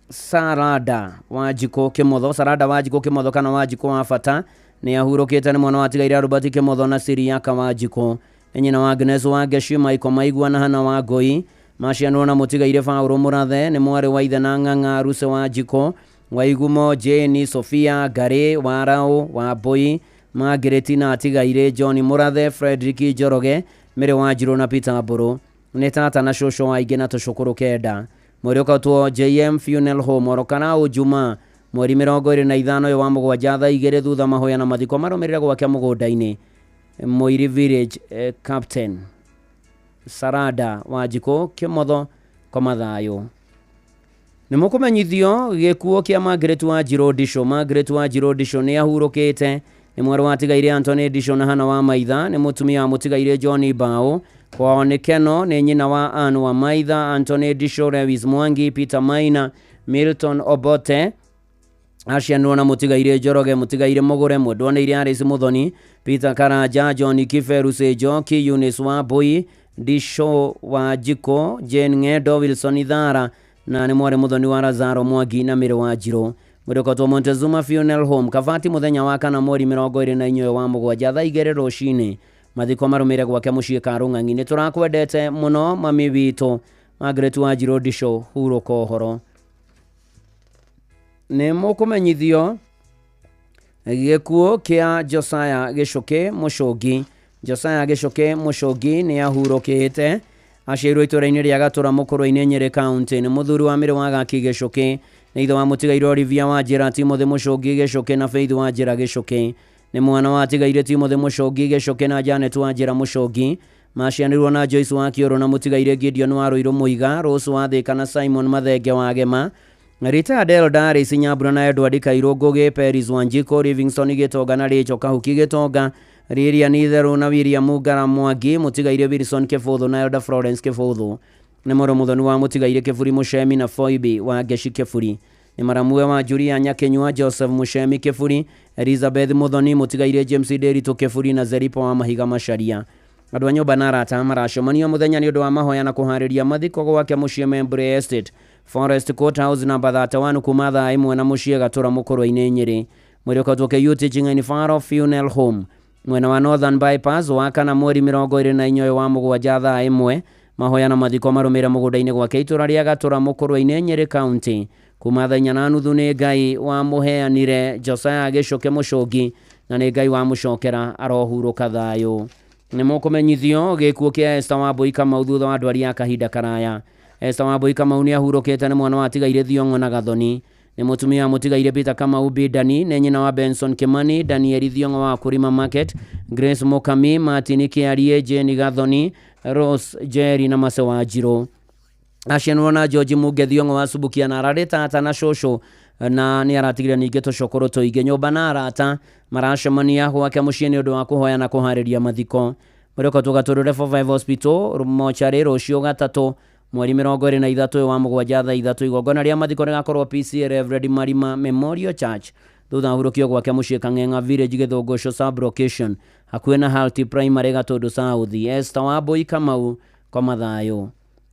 Sarada Wanjikũ Kĩmotho. Sarada Wanjikũ Kĩmotho kana Wanjikũ wa bata nĩ ahurũkĩte. Nĩ mwana wa Tigairĩ Robert Kĩmotho na Siriaka Wanjikũ. Nĩ nyina wa Agnes wa Ngeci, Maiko Maigua na Hana wa Ngũi. Macianwo na Mũtigairĩ Paũlũ Mũrathe. Nĩ mwarĩ wa ithe na Ng'ang'a Ruse Wanjikũ, Waigumo Jane, Sofia Ngarĩ, Warau Wambũi, Margaret na Tigairĩ John Mũrathe, Frederick Njoroge, Mĩrĩ Wanjirũ na Peter Mbũrũ. Nĩ tata na cũcũ wa ingĩ na tũcũkũrũ kenda. Mwĩrĩ ũkotwo JM Funeral Home Orokana Ujuma mweri 25 ũyũ wa mũgwanja thaa 2 thutha mahoya na mathiko marũmĩrĩre gwake mũgũnda-inĩ Mũiri Village. Captain Sarada Wanjikũ Kĩmotho koma thayũ. Nĩ mũkũmenyithio gĩkuũ kĩa Margaret Wanjirũ Ndicũ. Margaret Wanjirũ Ndicũ nĩ ahurũkĩte. Nĩ mwarĩ wa Tigairĩ Anthony Ndicũ na Hana wa Maitha. Nĩ mũtumia wa Mũtigairĩ John Mbao. Kwao nĩ Keno. Nĩ nyina wa Ann wa Maitha, Anthony Ndicũ, Lewis Mwangi, Peter Maina, Milton Obote. Acianirwo na Mũtigairĩ Njoroge, Mũtigairĩ Mũgũre, Mwendwa nĩ Iria Mũthoni, Peter Karanja, John Kiberu Njoki, Eunice Wambũi, Ndicũ Wanjikũ, Jane Ng'endo, Wilson Ithara na nĩ mwarĩ mũthoni wa Lazaro Mwangi na Mĩrĩ Wanjirũ. Mwĩrĩ ũkotwo Montezuma Funeral Home Kavati mũthenya wa kana mweri 24 wa mũgwanja thaa 2 rũcinĩ. Mathiko marũmĩrĩre gwake mũciĩ Karũng'ang'i. Nĩ tũrakwendete mũno mami witũ Margaret Wanjirũ Ndicũ, hurũka ũhoro. Nĩ mũkũmenyithio gĩkuũ kĩa Josiah Gĩcũkĩ Mũcũngi. Josiah Gĩcũkĩ Mũcũngi nĩ ahurũkĩte. Aciairwo itũũra-inĩ rĩa Gatũra Mũkũrũ-inĩ Nyĩrĩ County. Nĩ mũthuri wa Mĩrĩ wa Gaki Gĩcũkĩ. Nĩ ithe wa Mũtigairĩ Olivia Wanjĩra, Timothy Mũcũngi Gĩcũkĩ na Faith Wanjĩra Gĩcũkĩ. Nĩ mwana wa Tigairĩ Timothy Mũcũngi Gĩcũkĩ na Janet Wanjĩra Mũcũngi. macianirwo na Joyce wa Kioro na Mutigaire Gideon wa Ruiru Muiga, Rose wa Thika na Simon Mathenge wa Gema, Rita Adel Daris Nyambura na Edward Kairo Goge, Peris Wanjiko, Livingston Gitonga na Richo Kahuki Gitonga, Riria Nitheru na William Mugara Mwangi, Mutigaire Wilson Kefodho na Elda Florence Kefodho, nĩ Moro Muthoni wa Mutigaire Kefuri Mushemi na Foibi wa Geshi Kefuri, nĩ Maramue wa Julia Nyakenywa, Joseph Mushemi Kefuri, Elizabeth Muthoni, Mutigaire James Derito Kefuri na Zeripo wa Mahiga Macharia. Andũ a nyũmba na arata maracemania mũthenya nĩ ũndũ wa mahoya na kũharĩria mathiko gwake mũciĩ Membre Estate Forest Court House namba 31 kuma thaa 1 na mũciĩ Gatura Mũkũrũ-inĩ Nyĩrĩ. Mwĩrĩ ũkatwoke Youth Teaching and Faro Funeral Home mwena wa Northern Bypass wa kana mweri 24 wa mũgwanja thaa 1. Mahoya na mathiko marũmĩrĩre mũgũnda-inĩ gwake itũra rĩa Gatura Mũkũrũ-inĩ Nyĩrĩ County kuma thaa 4 na nuthu. Nĩ Ngai wa mũheanire Josiah Gĩcũke Mũcũngi na nĩ Ngai wa mũcokera arohurũka thayũ. Nĩ mũkũmenyithio gĩkuũ kĩa Esther Wambui Kamau thutha wa ndwari ya kahinda karaya. Esther Wambui Kamau nĩ ahurũkĩte nĩ mwana wa Tigaire Thiong'o na Gathoni. Nĩ mũtumia wa Mũtigaire Peter Kamau Bidani, nĩ nyina wa Benson Kimani, Daniel Thiong'o wa Kurima Market, Grace Mukami, Martin Kiarie, Jane Gathoni, Rose Jerry na Mase wa Njirũ. Aciarĩirwo na George Muge Thiong'o wa Subukia na ararĩ tata na cũcũ na nĩ aratigire ningĩ tũcũkũrũ tũingĩ. Nyũmba na arata maracemania gwake mũciĩ nĩ ũndũ wa kũhoya na kũharĩria mathiko. Mũrĩko tũgatũrũre 45 Hospital mochari rũciũ gatatũ mweri 23 wa mũgwanja thaa 3. Igongona rĩa mathiko rĩgakorwo PCA Reverend Marima Memorial Church thutha hurũkio gwake mũciĩ Kang'eng'a Village Gĩthũngũcũ Sub Location hakuhĩ na Halti Primary Gatũndũ South. Esther Wambui Kamau koma thayũ.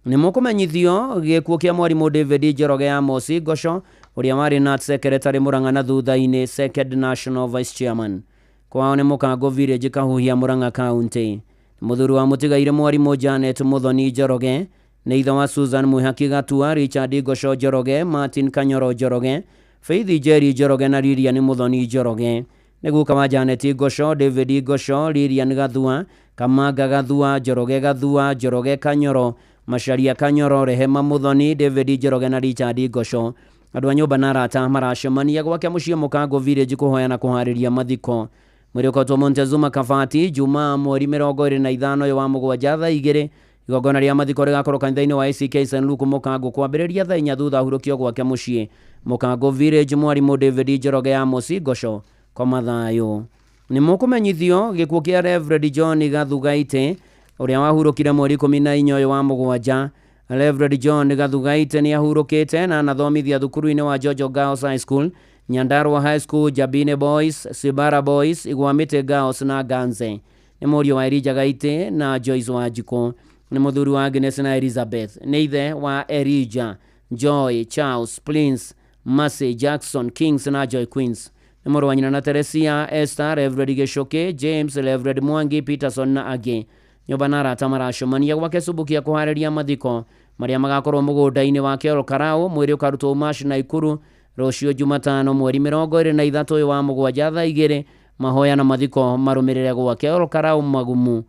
Nĩ mũkũmenyithio gĩkuũ kĩa mwarimũ David Njoroge Amos Ngosho ũrĩa warĩ Nat Secretary Murang'a na thutha-inĩ Second National Vice Chairman. Kwao nĩ Mũkango Village Kahuhia Murang'a County. Mũthuri wa Mũtigaire mwarimũ Janet Muthoni Njoroge nĩ ithe wa Susan Mwihaki Gatua, Richard Ngosho Njoroge, Martin Kanyoro Njoroge, Faith Jerry Njoroge na Lilian Muthoni Njoroge. Nĩ guka wa Janet Ngosho, David Ngosho, Lilian Gathua, Kamanga Gathua, Njoroge Gathua, Njoroge Kanyoro, Macharia Kanyoro, Rehema Muthoni, David Njoroge na Richard Ngosho. Andũ a nyũmba na arata maracemania gwake mũciĩ Mũkango Village kũhoya na kũharĩria mathiko. Mwĩrĩ ũkatwo Montezuma Kabati Jumaa mweri 25 wa mũgwanja thaa 2. Igongona rĩa mathiko rĩgakorwo kanitha-inĩ wa ACK St Luke Mũkango kwambĩrĩria thaa 4 thutha hurũkio gwake mũciĩ Mũkango Village. Mwarimũ David Njoroge Amos Ngosho koma thayũ. Nĩ mũkũmenyithio gĩkuũ kĩa Reverend John Gathugaite ũrĩa wahurũkire mweri 14 wa mũgwanja. Reverend John Gathugaite nĩ ahurũkĩte na anathomithia thukuru-inĩ wa George Girls High School, Nyandarua High School, Jabine Boys, Sibara Boys, Igwamĩte Girls na Ganze. Nĩ mũriũ wa Elijah Gaite na Joyce Wanjiko. Nĩ mũthuri wa Agnes na Elizabeth. Nĩ ithe wa Elijah, Joy, Charles, Prince, Mercy, Jackson, Kings na Joy Queens. Nĩ mũrũ wa nyina na Teresia, Esther, Reverend Gĩcũke, James, Reverend Mwangi, Peterson na angĩ. Nyũmba na arata maracemania gwake Subukia kũharĩria mathiko marĩa magakorwo mũgũnda-inĩ wake Olkarau. Mwĩrĩ ũkarutwo Umash na Ikuru rũciũ Jumatano mweri 23 wa mũgwanja thaa 2. Mahoya na mathiko marũmĩrĩre gwake Olkarau Mũgumu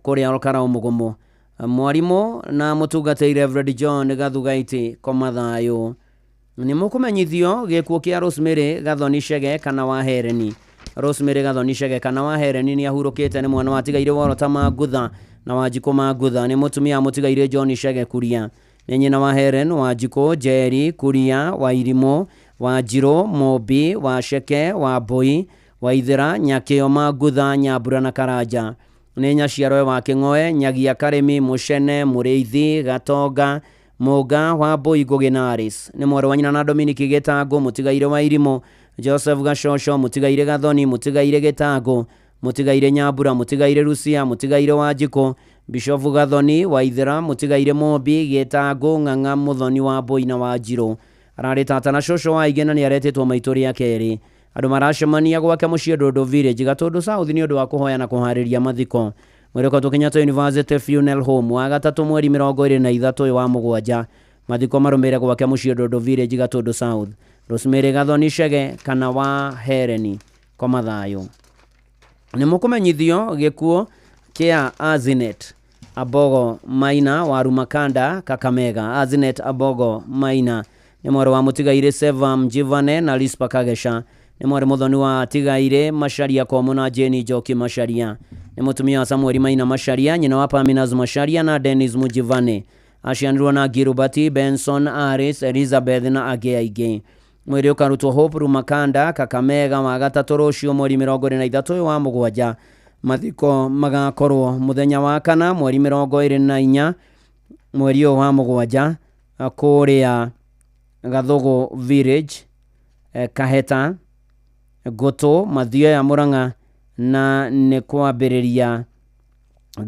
kũrĩa Olkarau Mũgumu. Mwarimũ na mũtungatĩri Reverend John Gathugaite koma thayũ. Nĩ mũkũmenyithio gĩkuũ kĩa Rosemary Gathoni Chege kana wa Hereni. Rosemary Gathoni Chege kana wa Hereni nĩ ahurũkĩte nĩ mwana wa Tigaire Worota Magutha na Wanjikũ Magutha. Nĩ mũtumia wa Mũtigaire John Chege Kuria. Nĩ nyina wa Helen, Wanjikũ, Jerry, Kuria, Wairimu, Wanjirũ, Mobi, Wacheke, Wambui, Waithĩra, Nyakĩo Magutha, Nyambura na Karanja. Nĩ nyaciarwe wa Kĩng'oe, Nyagia Karĩmi, Mũcene, Mũrĩithi, Gatonga, Mũga, Wambui, Ngũgĩ na Aris. Nĩ mwarĩ wa nyina na Dominic Gĩtango, Mũtigaire wa Irimũ, Joseph Gacocho, Mũtigaire Gathoni, Mũtigaire Gĩtango, Mũtigaire Nyambura, Mũtigaire Rucia, Mũtigaire Wanjikũ, Bishop Gathoni, Waithĩra, Mũtigaire Mobi, Gĩtango, Ng'ang'a, Muthoni wa Mbũi na Wanjirũ. Ararĩ tata na cũcũ wa Igĩ na nĩ aretĩtwo maitũ rĩa kerĩ. Andũ maracemania gwake mũciĩ Ndũndũ Village Gatũndũ South nĩ ũndũ wa kũhoya na kũharĩria mathiko. Mwĩrĩ ũkatwo Kenyatta University Funeral Home wa gatatũ mweri 23 wa mũgwanja. Mathiko marũmĩrĩre gwake mũciĩ Ndũndũ Village Gatũndũ South. Rosemary Gathoni Chege kana wa Hereni koma thayũ. Nĩ mũkũmenyithio gĩkuũ kĩa Azinet Abogo Maina wa Rumakanda Kakamega. Azinet Abogo Maina nĩ mwarĩ wa Mũtigaire Seva Mjivane na Lispa Kagesha. Nĩ mwarĩ Muthoni wa Tigaire Macharia Komu na Jeni Njoki Macharia. nĩ mũtumia wa Samuel Maina Macharia, nyina wa Paminaz Macharia na Dennis Mujivane. Aciarirwo na Gilbert Benson, Aris, Elizabeth na angĩ aingĩ. Mwĩrĩ ũkarutwo Hope Rumakanda, Kakamega wa gatatũ rũciũ mweri 23 wa mũgwanja. Mathiko magakorwo mũthenya wa kana mweri 24 mweri wa mũgwanja kũrĩa Gathogo Village, Kaheta, Goto, Mathio ya Murang'a, na nĩ kwambĩrĩria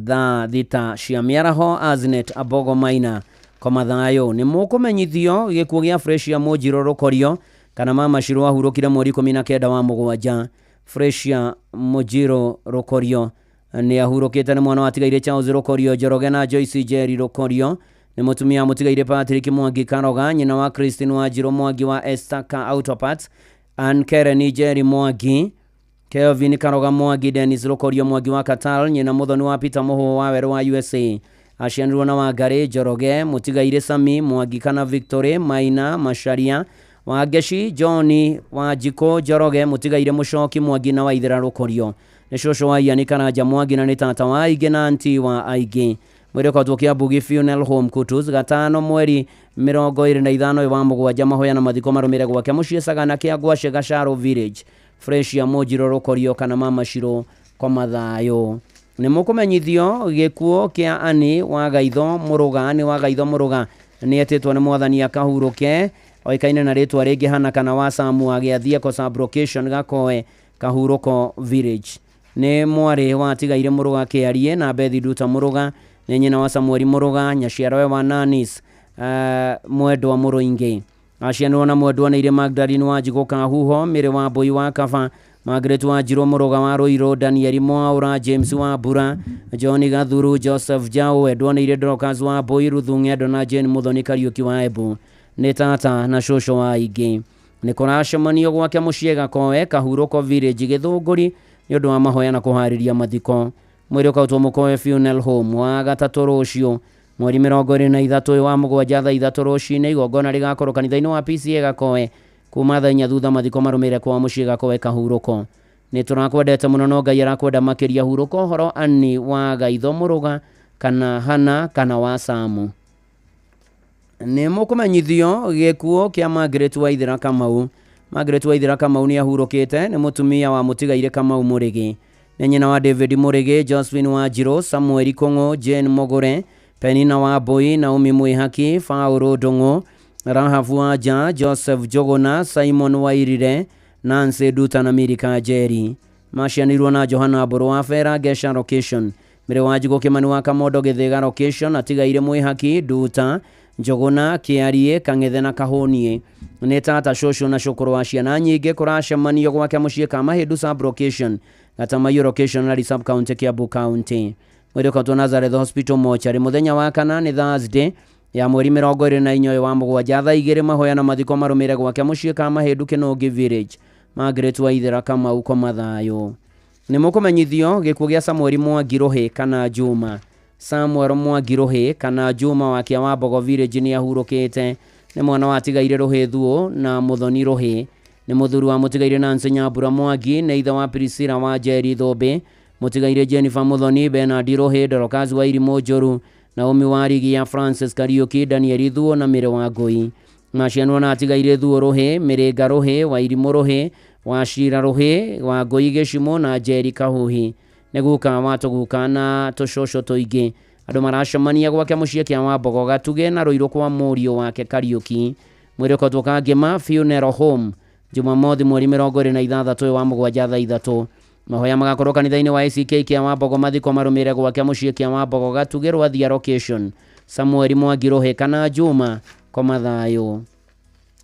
thaa thita cia mĩaraho. Aznet Abogo Maina komathayo. Nĩ mũkũmenyithio gĩkuũ gĩa Freshia Mũnjiro Rũkorio kana mama Shirũ ahurũkire mweri 19 wa mũgwanja. Freshia Mũnjiro Rũkorio nĩ ahurũkĩte nĩ mwana wa tigaire Charles Rũkorio Njoroge na Joyce Jerry Rũkorio. Nĩ mũtumia mũtigaire Patrick Mwangi Karoga, nyina wa Christine Wanjiru Mwangi wa Estaka Autoparts, Ann Keren Jerry Mwangi, Kelvin Karoga Mwangi, Dennis Rũkorio Mwangi wa Qatar, nyina mũthoni wa Peter Mũhũ wa Werũ wa USA. Aciarirwo na Wangari Njoroge, mũtigaire Sami Mwangi kana Victory Maina Macharia, Wangeci John Wanjiko Njoroge, mũtigaire Mũcoki Mwangi na Waithera Rũkorio. Nĩ cũcũ wa Ian Karanja Mwangi na nĩ tata wa aingĩ na anti wa aingĩ. Mwĩrĩ ũkatwo kĩa Bugi Funeral Home Kutus gatano mweri 25 wa mũgwanja. Mahoya na mathiko marũmĩre gwake mũciĩ Sagana kĩa Gwacĩ Gacaro Village. Freshia Mũnjiro Rũkorio kana mama Shirũ komathayo. Nĩ mũkũmenyithio gĩkuũ kĩa Ani wa Gaitho Mũrũga, nĩ wa Gaitho Mũrũga nĩ etĩtwo nĩ mwathani akahurũke, oĩkaine na rĩtwa rĩngĩ hana kana wa Samu agĩathiĩ ko sublocation Gakoe Kahurũko Village. Nĩ mwarĩ wa tigaire Mũrũga Kĩarie na Bethi Nduta Mũrũga, nĩ nyina wa Samuel Mũrũga, nyaciarawe wa Nanis Mwendwa Mũrũingĩ. Aciarirwo na Mwendwa nĩ irĩ Magdalene Wanjigũ Kahuho, Mĩrĩ wa Mbũi wa Kaba, Margaret Wanjirũ Mũrũga wa Rũirũ, Daniel Mwaũra, James wa Mbura, John Gathuru, Joseph Jau, Wendwa nĩ irĩ Dorcas wa Mbũi, Ruthu Ng'endo na Jane Mũthoni Kariũki wa Embu. Nĩ tata na cũcũ wa aingĩ. Nĩ kũracemanio gwake mũciĩ Gakoe Kahurũko Village Gĩthũngũri nĩ ũndũ wa mahoya na kũharĩria mathiko. Mwĩrĩ ũkautwo Mũkoe Funeral Home wa gatatũ rũciũ mweri 23 wa mũgwanja thaa 3 rũcinĩ. Igongona rĩgakorwo kanitha-inĩ wa PCA Gakoe kuma thaa 4 thutha mathiko marũmĩre kwa mũciĩ Gakoe Kahurũko. Nĩ tũrakwendete mũno no Ngai arakwenda makĩria. Hurũko ũhoro Ani wa Gaitho Mũrũga kana Hana kana wa Samu. Nĩ mũkũmenyithio gĩkuũ kĩa Margaret Waithera Kamau. Margaret Waithera Kamau nĩ ahurũkĩte, nĩ mũtumia wa mũtigaire Kamau Mũrĩgĩ. Nĩ nyina wa David Mũrĩgĩ, Josephine Wanjirũ, Samuel Kũng'ũ, Jane Mũgũre, Penina wa Mbũi, Naomi Mwĩhaki, Paũlũ Ndũng'ũ, Rahabu Wanja, Joseph Njũgũna, Simon Wairire, Nancy Nduta na Mirika Njeri. Macianirwo na Johana Mbũrũ wa Fera Gesha Location. Mĩrĩ wa Njigũ Kĩmani wa Kamondo Gĩthĩga Location, atigaire Mwĩhaki, Nduta, Njũgũna, Kĩarie, Kang'ethe na Kahũniĩ. Nĩ tata cũcũ na cũkũrũ wa ciana nyingĩ kũracemanio gwake mũciĩ Kamahĩndu Sub Location, Gatamaiyũ Location na Sub County Kiambu County. Mwĩrĩ ũkatwo Nazareth Hospital Mortuary mũthenya wa kana nĩ Thursday ya mweri 24 wa mũgwanja thaa 2 mahoya na mathiko marũmĩre gwake mũciĩ Kamahĩndu Kĩnũngi Village. Margaret Waithera Kamau komathayo. Nĩ mũkũmenyithio gĩkuũ gĩa Samuel Mwangi Rũhĩ kana Juma. Samuel Mwangi Rũhĩ kana Juma wa Kĩa Wambogo Village nĩ ahurũkĩte. Nĩ mwana wa tigaire Rũhĩ Thuo na Mũthoni Rũhĩ. Nĩ mũthuri wa mũtigaire Nancy Nyambura Mwangi, nĩ ithe wa Priscilla wa Njeri Thũmbĩ, mũtigaire Jennifer Mũthoni, Bernard Rũhĩ, Dorcas wa Irimũ Njũru, Naomi wa Rigi ya Francis Kariũki, Daniel Thuo na Mĩrĩ wa Ngũi. Macianwo na atigaire Thuo Rũhĩ, Mĩrĩnga Rũhĩ, wa Irimũ Rũhĩ, wa Shira Rũhĩ, wa Ngũi Gĩcimũ na Njeri Kahuhi. Nĩ guka wa tũguka na tũcũcũ tũingĩ. Andũ maracemania gwake mũciĩ Kĩa Wambogo Gatuge na Rũirũ kwa mũriũ wake Kariũki. Mwĩrĩ ũkatwo Kangema Funeral Home Jumamothi mweri 26 wa mũgwanja thaa 3. Mahoya magakorwo kanitha-inĩ wa ACK Kĩa Wambogo mathiko marũmĩre gwake mũciĩ Kĩa Wambogo Gatuge Rwathia Location. Samuel Mwangi Rũhĩ kana Juma komathayo.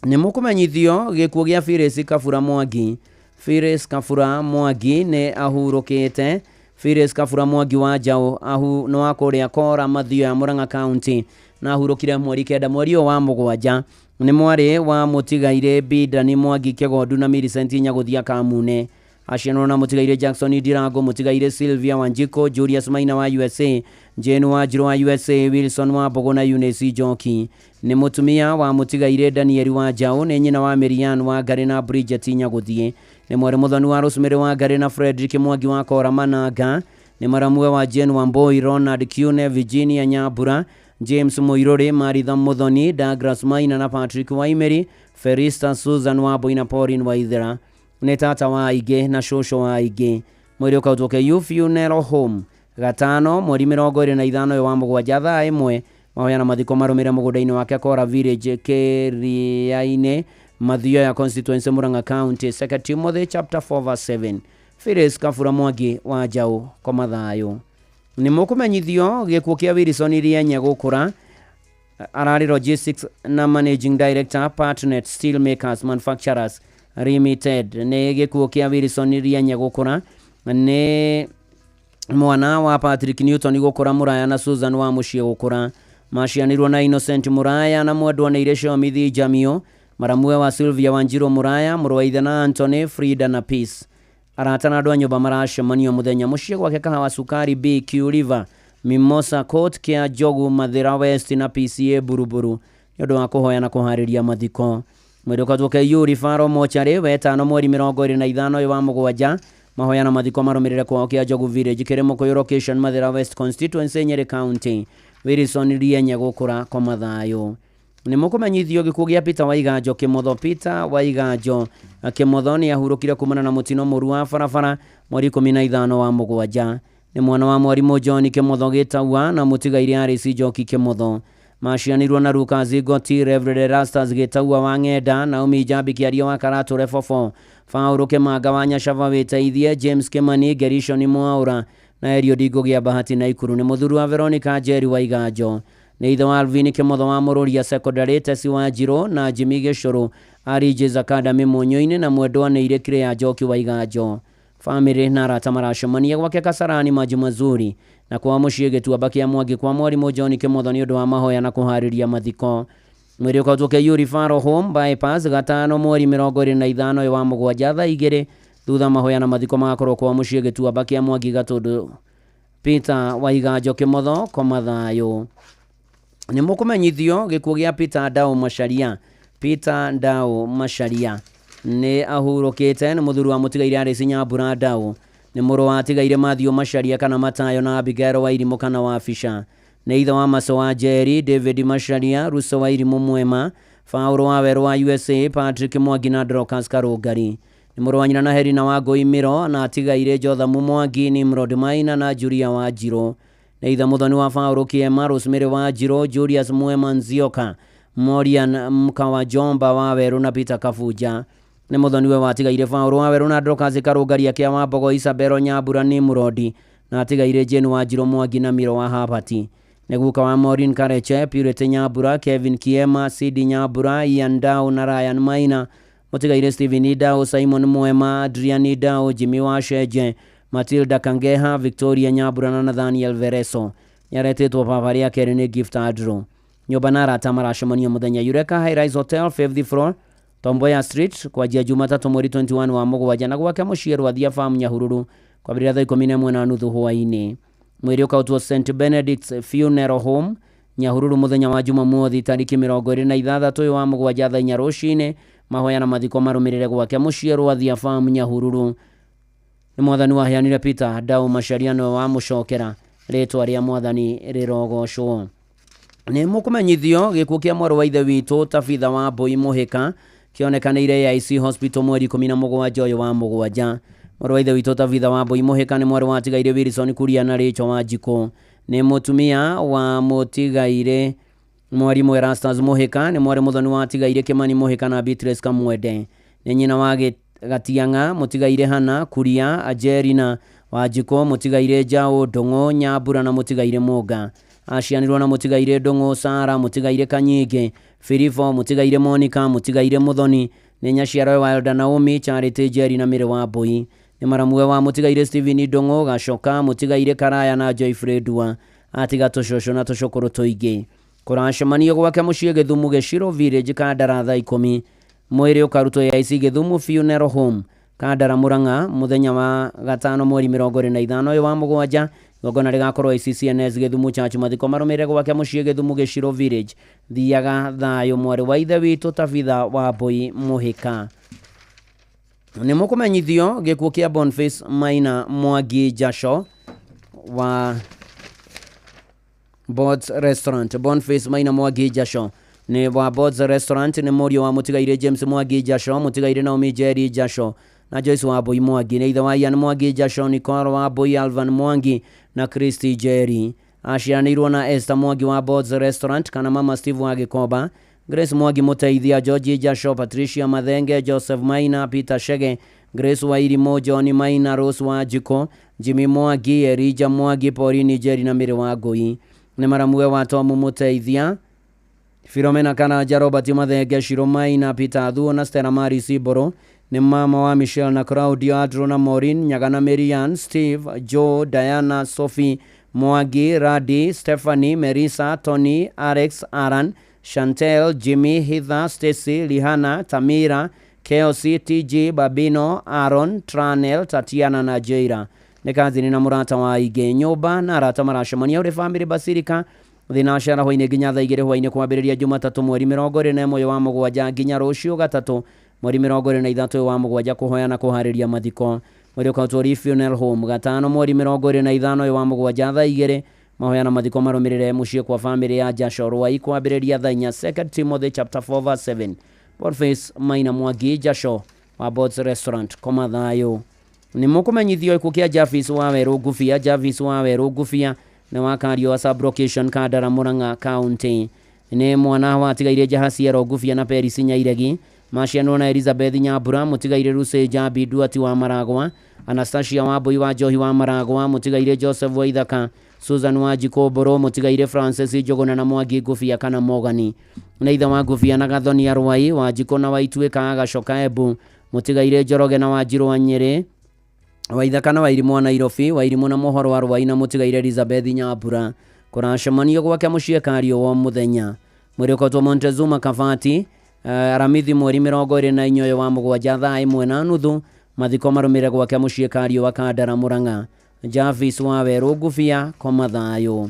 Nĩ mũkũmenyithio gĩkuũ gĩa Phyllis Kabura Mwangi. Phyllis Kabura Mwangi nĩ ahurũkĩte. Phyllis Kabura Mwangi wa Njaũ no wa kũrĩa Kora Mathio ya Murang'a County na ahurũkire mweri 9 mweri wa mũgwanja. Nĩ mwarĩ wa mũtigaire Bidani Mwangi Kĩgondu na Millicent Nyagũthia Kamune. Aciarwo na mũtigaire Jackson Ndirango, mũtigaire Sylvia Wanjiko, Julius Maina wa USA, Jane Wanjiru wa USA, Wilson wa Mbogo na Eunice Njoki. Nĩ mũtumia wa mũtigaire Daniel wa Njaũ, nĩ nyina wa Marian wa Ngari na Bridget Nyagũthie. Nĩ mwarĩ mũthoni wa Rosemary wa Ngari na Frederick Mwangi wa Kora Mananga, nĩ maramue wa Jane Wamboi, Ronald Kiune, Virginia Nyambura, James Muiruri, Maritha Muthoni, Douglas Maina na Patrick Waimeri, Ferista Susan Wambui na Pauline Waithera. Nĩ tata wa aingĩ na shosho wa aingĩ. Mwĩrĩ ũkautũke Youth Funeral Home gatano mweri 25 wa mũgwanja thaa 1 mahoya na mathiko marũmĩrĩre mũgũnda-inĩ wake Kora Village Kĩrĩa-inĩ Mathioya ya Constituency Murang'a County. 2 Timothy chapter 4 verse 7. Phyllis Kafura Mwangi wa Njaũ Komathayo. Nĩ mũkũmenyithio gĩkuũ kĩa Wilson Irienya gũkũra ararĩ logistics na managing director Partnet Steelmakers Manufacturers Limited. Nĩ gĩkuũ kĩa Wilson Irienya gũkũra nĩ mwana wa Patrick Newton gũkũra Muraya na Susan wa Muciĩ gũkũra. Macianirwo na Innocent Muraya na mwendwa na Iresho Mithi Jamio, maramue wa Sylvia Wanjiru Muraya, mũrũ wa ithe na Anthony, Frida na Peace. Arata na andũ a nyũmba maracemanio mũthenya mũciĩ gwake Kahawa Sukari BQ River, Mimosa Court kia Jogu Mathira West na PCA Buruburu nĩ ũndũ wa kũhoya na kũharĩria mathiko. Mwĩrĩ ũkatũke Yuri Faro Mochari wetano mweri 25 wa mũgwanja mahoya na mathiko marũmĩrĩre kwao kia Jogu Village kĩrĩ Mũkũyũ location Mathira West Constituency Nyeri County. Wilson Irienya gũkũra Komathayo. Nĩ mũkũmenyithio gĩkuũ gĩa Peter Waiganjo Kĩmotho. Peter Waiganjo Kĩmotho nĩ ahurũkire kumana na mũtino mũru wa barabara mweri 15 wa mũgwanja. Nĩ mwana wa mwarimũ John Kĩmotho Gĩtaua na mũtigaire Harris Njoki Kĩmotho. Macianirwo na Lucas Goti, Reverend Erastus Gĩtaua wa Ng'enda, Naomi Njambi Kĩario wa Karatu Refofo, Faũrũ Kĩmanga wa Nyacava Wĩteithie, James Kĩmani, Gerishon Mwaũra na Erio Ndingo gĩa Bahati na Ikuru. Nĩ mũthuri wa Veronica Njeri Waiganjo. Nĩ ithe wa Alvin Kĩmotho wa Mũrũria Secondary, Tesi wa Njirũ na Jimmy Gĩcũrũ Arij's Academy Mũnyũ-inĩ na mwendwa nĩ Irekire ya Njoki Waiganjo. Family na arata maracemania gwake Kasarani Maji Mazuri na kwa mũciĩ Gĩtuamba kĩa Mwangi kwa mwarimũ John Kĩmotho nĩ ũndũ wa mahoya na kũharĩria mathiko. Mwĩrĩ ũkatũke Yuri Faro Home bypass gatano mweri 25 wa mũgwanja thaa 2 thutha mahoya na mathiko magakorwo kwa mũciĩ Gĩtuamba kĩa Mwangi Gatũndũ. Peter Waiganjo Kĩmotho Komathayo. Nĩ mũkũmenyithio gĩkuũ gĩa Peter Ndau Macharia. Peter Ndau Macharia nĩ ahurũkĩte nĩ mũthuri wa mũtigaire Harris Nyambura Ndau. Nĩ mũrũ wa tigaire Mathew Macharia kana Matayo na Abigail wa Irimũ kana wa Fisha. Nĩ ithe wa Maso wa Njeri, David Macharia, Russo wa Irimũ Mwema, Faũrũ wa Werũ wa USA, Patrick Mwangi na Dorcas Karũngari. Nĩ mũrũ wa nyina na Herina wa Ngoimĩro na atigaire Jothamu Mwangi, Nimrod Maina na Julia wa Njirũ. Nĩ ithe mũthoni wa Faũrũ Kĩema, Rosemary wa Njirũ, Julius Mwema Nzioka, Morian Mkawa Jomba wa Werũ na Peter Kabuja. Nĩ mũthoni we watigaire Faũrũ wa Werũ na Dorcas Karũngari akĩa wa Mbogo, Isabel Nyambura Nimrod na atigaire Jane wa Njirũ Mwangi na Miro wa Habati. Nĩ guka wa Maureen Kareche, Purity Nyambura, Kevin Kiema, Sidi Nyambura, Ian Ndau na Ryan Maina. Mũtigaire Stephen Ndau, Simon Mwema, Adrian Ndau, Jimmy Washeje, Matilda Kangeha, Victoria Nyambura na Nathaniel Vereso. Nĩaretĩtwo baba rĩa kerĩ nĩ Gift Andrew. Nyũmba na arata maracemania mũthenya Eureka High Rise Hotel 5th floor Tomboya Street kwanjia Jumatatu mweri 21 wa mũgwanja na gwake mũciĩ Rwathia Farm Nyahururu kwambĩrĩria thaa 11:30 hwaĩ-inĩ. Mwĩrĩ ũkautwo St Benedict's Funeral Home Nyahururu mũthenya wa Jumamothi tariki 26 wa mũgwanja thaa 4 rũcinĩ mahoya na mathiko marũmĩrĩre gwake mũciĩ Rwathia Farm Nyahururu. Nĩ mwathani waheanire Peter Ndau Macharia nĩwe wa mũcokera rĩtwa rĩa mwathani rĩrogocwo. Nĩ mũkũmenyithio gĩkuũ kĩa mwarĩ wa ithe witũ Tabitha Wambui Mũhĩka kĩonekanĩire AIC Hospital mweri 17 ũyũ wa mũgwanja. Mwarĩ wa ithe witũ Tabitha Wambui Mũhĩka nĩ mwarĩ wa tigaire Wilson Kuria na Rachel Wanjikũ. Nĩ mũtumia wa mũtigaire mwarimũ Erastus Mũhĩka, nĩ mwarĩ mũthoni wa tigaire Kĩmani Mũhĩka na Beatrice Kamwende. Nĩ nyina wa Gatiang'a mũtigaire Hana Kuria, Ajerina Wanjikũ, mũtigaire Njaũ Ndũng'ũ Nyambura na mũtigaire Mũnga. Acianirwo na mũtigaire Ndũng'ũ Sara, mũtigaire Kanyingi, Filipo, mũtigaire Monica, mũtigaire Muthoni. Nĩ nyaciarawe wa Elda Naomi, Charity Njeri na Mĩrĩ wa Mbui. Nĩ maramue wa mũtigaire Stephen Ndũng'ũ, Gacoka, mũtigaire Karaya na Joyfrey Ndua. Atiga tũcũcũ na tũcũkũrũ tũingĩ. Kũracemanio gwake mũciĩ Gĩthumu Gĩcirũ Village Kandara thaa 10. Mwĩrĩ ũkarutwo AIC Gĩthumu Funeral Home Kandara Murang'a mũthenya wa gatano mweri 25 wa mũgwanja. Igongona rĩgakorwo ICCNS Gĩthumu Church mathiko marũmĩrĩre gwake mũciĩ Gĩthumu Gĩcirũ Village. Thiaga thayũ mwarĩ wa ithe witũ Tabitha Wambui Mũhĩka. Nĩ mũkũmenyithio gĩkuũ kĩa Boniface Maina Mwangi Jasho wa Bods Restaurant. Boniface Maina Mwangi Jasho ni wa Bods Restaurant, ni morio wa mutigaire James Mwangi Jasho, mutigaire Naomi Jerry Jasho na Joyce wa Boy Mwangi, ni ithe wa Ian Mwangi Jasho, ni Cora wa Boy Alvan Mwangi na Christy Jerry. Aciaranĩirwo na Esther Mwangi wa Bods Restaurant kana mama Steve wa Gikoba, Grace Mwangi Muteithia, George Jasho, Patricia Mathenge, Joseph Maina, Peter Shege, Grace Wairimo, John Maina, Rose wa Jiko, Jimmy Mwangi, Erija Mwangi, Pauline Jerry na Mire wa Ngui. Nĩ maramwe wa Tom Muteithia, Philomena Kanaja, Robert Mathenge, Shiro Maina, Peter Thuo na Stella Mari Siboro. Nĩ mama wa Michelle na Claudio, Adro na Maureen, Nyagana Marian, Steve, Joe, Diana, Sophie Mwangi, Radi, Stephanie, Merisa, Tony, Alex, Aran, Chantel, Jimmy, Heather, Stacy, Lihana, Tamira, Kelsey, TG, Babino, Aaron, Tranel, Tatiana na Jaira. Nĩ kathini na mũrata wa Ige nyũmba na arata maracemania ũrĩ family Basilica thina ciara hwainĩ nginya thaa 2 hwainĩ kwambĩrĩria Jumatatũ mweri 21 wa mũgwanja nginya rũciũ Gatatũ mweri 23 wa mũgwanja kũhoya na kũharĩria mathiko. Mweri ũkautwo funeral home Gatano mweri 25 wa mũgwanja thaa 2 mahoya na mathiko marũmĩrĩre mũciĩ kwa family ya Jasho Rwai kwambĩrĩria thaa 4. 2 Timothy chapter 4 verse 7. Boniface Maina Mwangi Jasho wa Bods Restaurant koma thayũ. Nĩ mũkũmenyithio ikuũ kĩa Javis wa Werũ Ngũbia. Javis wa Werũ Ngũbia nĩ wa Kario wa Sublocation Kandara Murang'a County. Nĩ mwana wa tigaire Jahasiero Ngũbia na Peris Nyairegi. Macianwo na Elizabeth Nyambura mutigaire Ruse Jambi Duati wa Maragwa, Anastasia wa Boy wa Johi wa Maragwa, mutigaire Joseph wa Ithaka, Susan wa Jikoboro, mutigaire Francis Jogona na Mwangi Ngũbia kana Mogani. Na ithe wa Ngũbia na Gathoni Arwai wa Jikona wa Ituĩka Gacoka Ebu, mutigaire Njoroge na wa Njiro wa Nyeri, wa Ithaka na wa Irimũ wa Nairobi, wa Irimũ na Mohoro wa Arwai na mutigaire Elizabeth Nyambura. Kũracemanio gwake mũciĩ Kario wa mũthenya. Mweri ũkotwo Montezuma Kabati, Aramithi mweri 24 wa mũgwanja thaa 1:30 mathiko marũmĩrĩre gwake mũciĩ Kario wa Kandara Murang'a. Javis wa Werũ Ngũbia koma thayũ.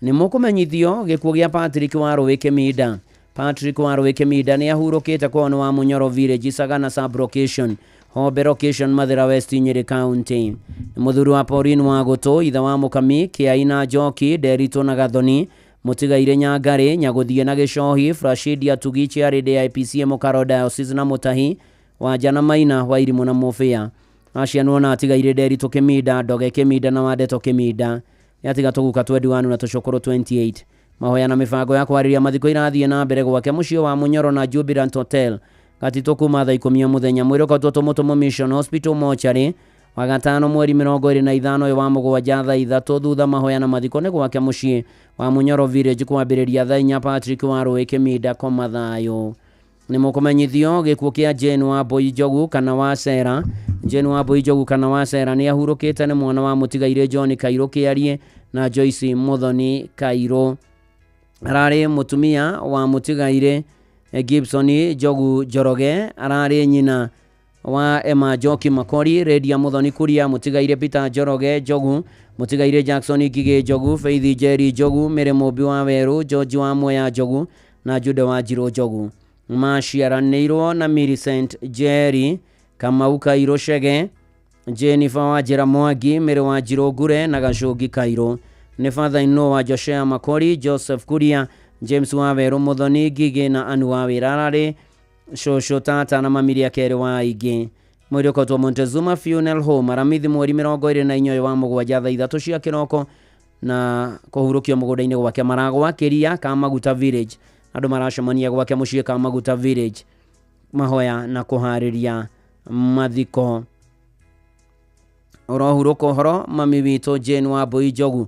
Nĩ mũkũmenyithio gĩkuũ gĩa Patrick wa Rũĩ Kĩminda. Patrick wa Rũĩ Kĩminda nĩ ahurũkĩte kwao nĩ wa Munyoro Village Sagana Sublocation Hombe Location Mathira West Nyeri County. Mũthuri wa Pauline wa Gũtũ ithe wa Mũkami Kĩaina Njoki Derito na Gathoni mutigaire Nyangari Nyagũthie na Gĩcohi Frashidia Tugichi Arĩndĩ IPC Mũkaro Diocese na Mũtahi wa Jana Maina wa Irimũ na Mũbĩa. Acianwo na atigaire Derito Kĩminda Ndoge Kĩminda na Wandeto Kĩminda. Yatiga tũguka 21 na tũcokoro 28. Mahoya na mĩbango ya kwarĩria mathiko irathiĩ na mbere gwake mũciĩ wa Munyoro na Jubilant Hotel Gatito kuma thaa 10 mũthenya. Mweri ũkotwo Mũtũmũ Mission Hospital Mochari wa Gatano mweri 25 wa mũgwanja thaa 3 thutha mahoya na mathiko nĩ gwake mũciĩ wa Munyoro Village kwambĩrĩria thaa 4. Patrick wa Rũĩ Kĩminda koma thayũ. Nĩ mũkũmenyithio gĩkuũ kĩa Jane wa Boy Njogu kana wa Sera. Jane wa Boy Njogu kana wa Sera nĩ ahurũkĩte nĩ mwana wa mũtigaire John Kairũ Kĩarie na Joyce Muthoni Kairũ. Ararĩ mũtumia wa mũtigaire Gibson Njogu Njoroge, ararĩ nyina wa Emma Njoki Makori, Redia Muthoni Kuria, mũtigaire Peter Njoroge Njogu, mũtigaire Jackson Ngigĩ Njogu, Faith Jerry Njogu, Mĩrĩ Mũmbi wa Werũ, George wa Mwea Njogu na Jude wa Njirũ Njogu. Maciaranĩirwo na Millicent Jerry Kamau Kairũ Chege, Jennifer wa Njĩra Mwangi, Mĩrĩ wa Njirũ Ngure na Gacũngi Kairũ. Nĩ father-in-law wa Joshua Makori, Joseph Kuria, James wa Werũ Muthoni Ngigĩ na Anu wa Wĩra. Ararĩ cũcũ tata na mami rĩa kerĩ wa Aingĩ. Mweri ũkotwo Montezuma Funeral Home Aramithi mweri 24 wa mũgwanja thaa 3 cia kĩroko na kũhurũkio mũgũnda-inĩ gwake Maragwa Kĩria Kamaguta Village. Andũ maracemania gwake mũciĩ Kamaguta Village mahoya na kũharĩria mathiko. Ũrohurũka ũhoro mami witũ Jane wa Boy Njogu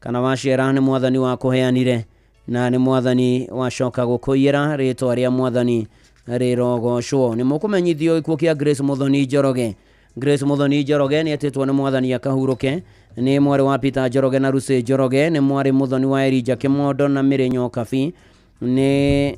kana waciara nĩ mwathani wa kũheanire na nĩ mwathani wacoka gũkũiyĩra rĩtwa rĩa mwathani rĩrogocwo. Nĩ mũkũmenyithio gĩkuũ kĩa Grace Muthoni Njoroge. Grace Muthoni Njoroge nĩ etĩtwo nĩ mwathani akahurũke. Nĩ mwarĩ wa Peter Njoroge na Ruce Njoroge. Nĩ mwarĩ Muthoni wa Elijah Kĩmondo na Mĩrĩ Nyokabi. Nĩ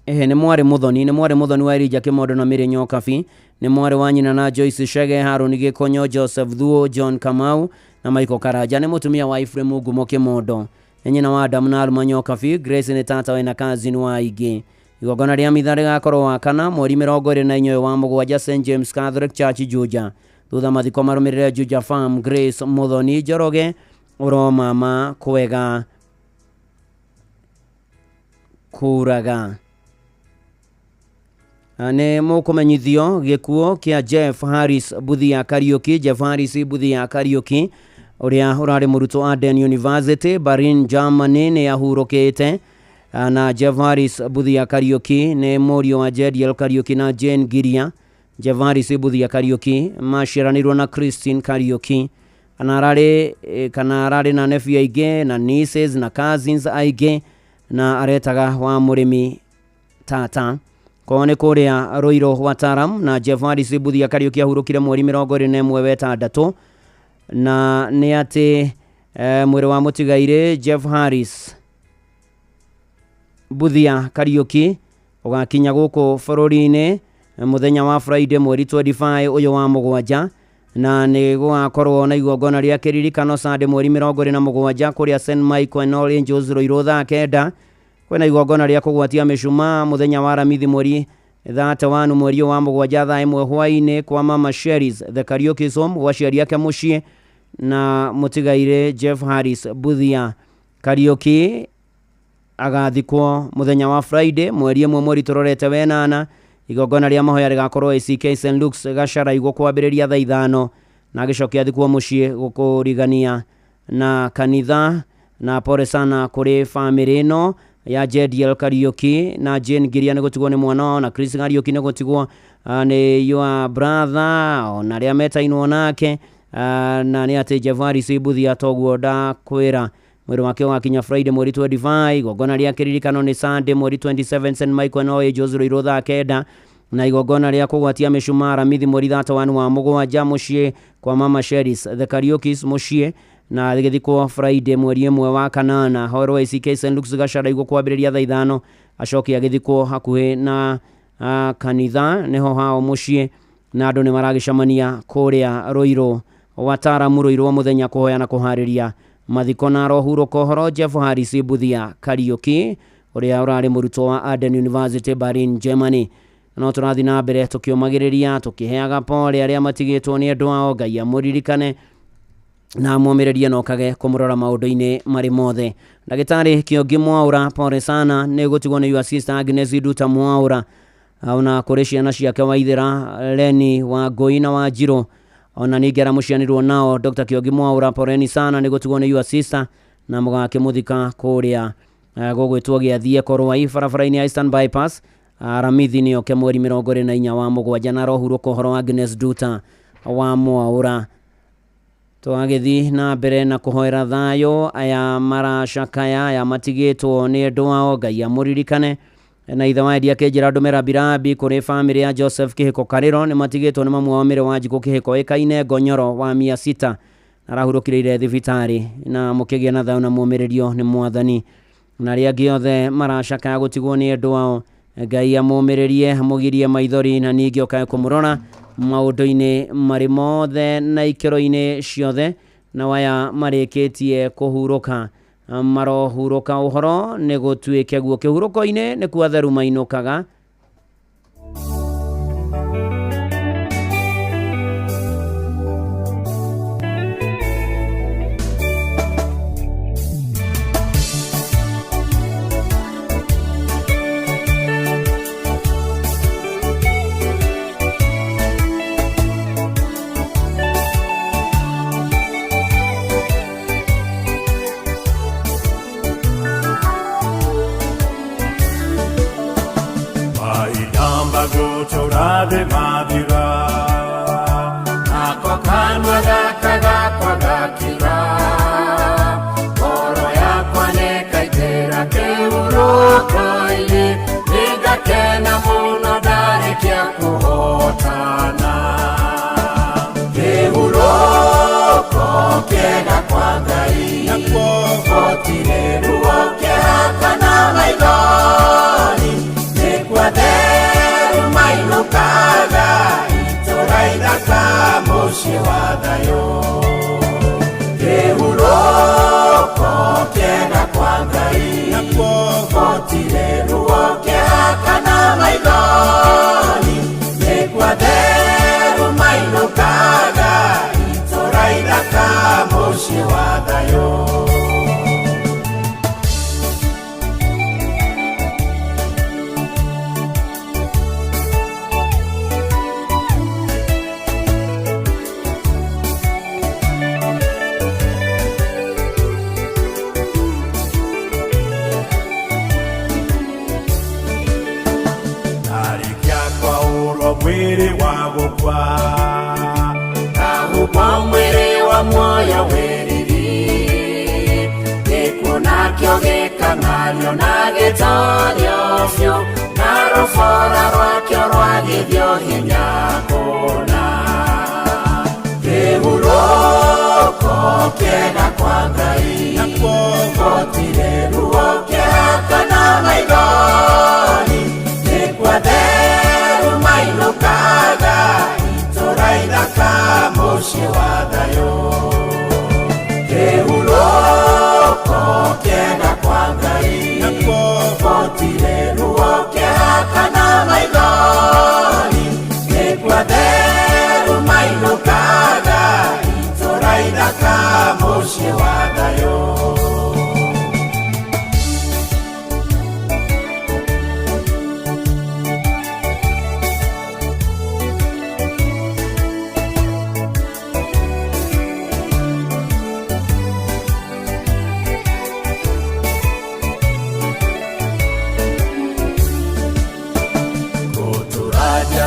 mwarĩ Muthoni wa Elijah Kĩmondo na Mĩrĩ Nyokabi. Nĩ mwarĩ wa nyina na Joyce Chege, Haruni Gĩkonyo, Joseph Thuo, John Kamau na Michael Karanja. Nĩ mũtumia wa Ephraim Ngumo Kĩmondo. Nĩ nyina wa Adam na Alma Nyokabi. Grace nĩ tata wena cousin wa Aingĩ. Igongona rĩa mitha rĩgakorwo wa kana mweri 24 wa mũgwanja St James Catholic Church Juja. thutha mathiko marumirire Juja Farm Grace Muthoni Njoroge uro mama kwega kuraga. Nĩ mũkũmenyithio gĩkuũ kĩa Jeff Harris Buthia Kariuki. Jeff Harris Buthia Kariuki ũrĩa ũrarĩ mũrutwo wa Aden University Berlin Germany nĩ ahurũkĩte. Na Jeff Harris Buthia Kariuki nĩ mũriũ wa Jediel Kariuki na Jane Giria. Jeff Harris Buthia Kariuki maciaranirwo na Christine Kariuki, kana ararĩ na nephew aingĩ na nieces na cousins aingĩ, na aretaga wa mũrĩmi tata. Kwa nĩ kũrĩa Ruiru Wataram, na Jeff Harris Buthia Kariuki ahurũkire mweri 21 wetandatũ, na nĩ atĩ mwĩrĩ wa mũtigairĩ Jeff Harris Buthia Kariuki ũgakinya gũkũ bũrũri-inĩ muthenya wa Friday mweri 25 ũyũ wa mũgwanja, na nĩ gũgakorwo na igongona rĩa kĩririkano Sunday mweri 27 kũrĩa St Michael and All Angels Ruiru thaa 9. Kwĩna igongona rĩa kũgwatia mĩcumaa muthenya wa Aramithi mweri 31 mweri wa mũgwanja thaa 1 hwaĩ-inĩ kwa Mama Sherry's The Kariuki's Home gwa ciari ake mũciĩ, na mũtigaire Jeff Harris Buthia Kariuki agathikwo muthenya wa Friday mweri 1 mweri tũrorete wenana. Igongona rĩa mahoya rĩgakorwo ACK St Luke's Gachara igwo kwambĩrĩria thaa 5, na gĩcokia thikwo mũciĩ gũkũrigania na kanitha. Na pole sana kũrĩ family ĩno ya Jediel Kariuki na Jane Giria nĩ gũtigwo nĩ mwana wao, na Chris Kariuki nĩ gũtigwo nĩ your brother ona rĩa metainwo nake, na nĩ atĩ Jeff Harris Buthia toguo ndakwĩra mwĩrĩ wake wakinya Friday mweri 25. Igongona rĩa kĩririkano nĩ Sunday mweri 27 St Michael and All Angels Ruiru thaa 9, na igongona rĩa kũgwatia mĩcumaa Aramithi mweri 31 wa mũgwanja mũciĩ kwa Mama Sherry's The Kariuki's mũciĩ, na gĩthikwo Friday mweri 1 wa kanana horo ACK St Luke's Gachara igwo kwambĩrĩria thaa 5, acokia gĩthikwo hakuhĩ na kanitha nĩho hao mũciĩ, na andũ nĩ maragĩcemania kũrĩa Ruiru Wataram Ruiru wa mũthenya kũhoya na kũharĩria mathiko na rohurũka ũhoro Jeff Harris Buthia Kariuki ũrĩa ũrarĩ mũrutwo wa Aden University Berlin Germany. No tũrathiĩ na mbere tũkĩũmagĩrĩria tũkĩheaga pole arĩa matigĩtwo nĩ andũ ao, Ngai amũririkane na mũmĩrĩrie na okage kũmũrora maũndũ-inĩ marĩ mothe. Ndagĩtarĩ Kĩongi Mwaũra pole sana nĩ gũtigwo nĩ your sister Agnes Nduta Mwaũra, ona kũrĩ ciana ciake Waithĩra, Leni Wangũi na Wanjirũ, ona ningĩ arĩa mũcianĩrwo nao. Dr. Kĩongi Mwaũra poleni sana nĩ gũtigwo nĩ your sister, na mũgakĩmũthika kũrĩa gũgwĩtwo Gĩathie Korwai barabara-inĩ ya Eastern Bypass Aramithi nĩ oke mweri 24 wa mũgwanja, na rohurũka ũhoro wa Agnes Nduta wa Mwaũra. Twagĩthiĩ na mbere na kũhoera thayũ aya maracakaya aya matigĩtwo nĩ andũ ao, Ngai amũririkane. Na ithe wa Edia Kĩnjĩra ndũmĩra birabi kũrĩ famĩlĩ ya Joseph Kĩhĩko Karĩro nĩ matigĩtwo nĩ mamu wao Mĩrĩ wa Njikũ Kĩhĩko ĩkaine Ngonyoro wa 600, arahurũkĩire thibitarĩ, na mũkĩgĩa na thayũ na mũmĩrĩrio nĩ Mwathani. Na arĩa angĩ othe maracakaya gũtigwo nĩ andũ ao, Ngai amũmĩrĩrie amũgirie maithori, na ningĩ okae kũmũrora maũndũ-inĩ marĩ mothe na ikĩro-inĩ ciothe. Na waya marĩkĩtie kũhurũka marohurũka ũhoro nĩ gũtuĩke guo kĩhurũko-inĩ nĩ kuo atheru mainũkaga. Ave Madira Ako kanwa gaka gakwa gakira Koro yakwa nekaitera keurokoini Nigakena muno ndarekia kuhotana Keuroko kega kwa Ngai Gotire ruo kehaka na maithori Nekwatheru mainukaga Itoraithaka muciĩ wa thayũ Kĩhurũko kĩega kwa Ngai Gotire ruo kĩhaka na maithori Nekwatheru mainukaga rwakio gĩkang'ario na gĩtorio biũ na rũbora rwakio rwagĩthio hinya kũna kĩhurũko kĩega kwa Ngai gũtirĩ ruo kĩhaka na maithori nĩ kwatherũ mainũkaga itũra ithaka mũciĩ wa thayũ kĩhurũko kĩega kwa Ngai gũtirĩ ruo kĩhaka na maithori nĩ kwatherũ mainũkaga itũra ithaka mũciĩ wa thayũ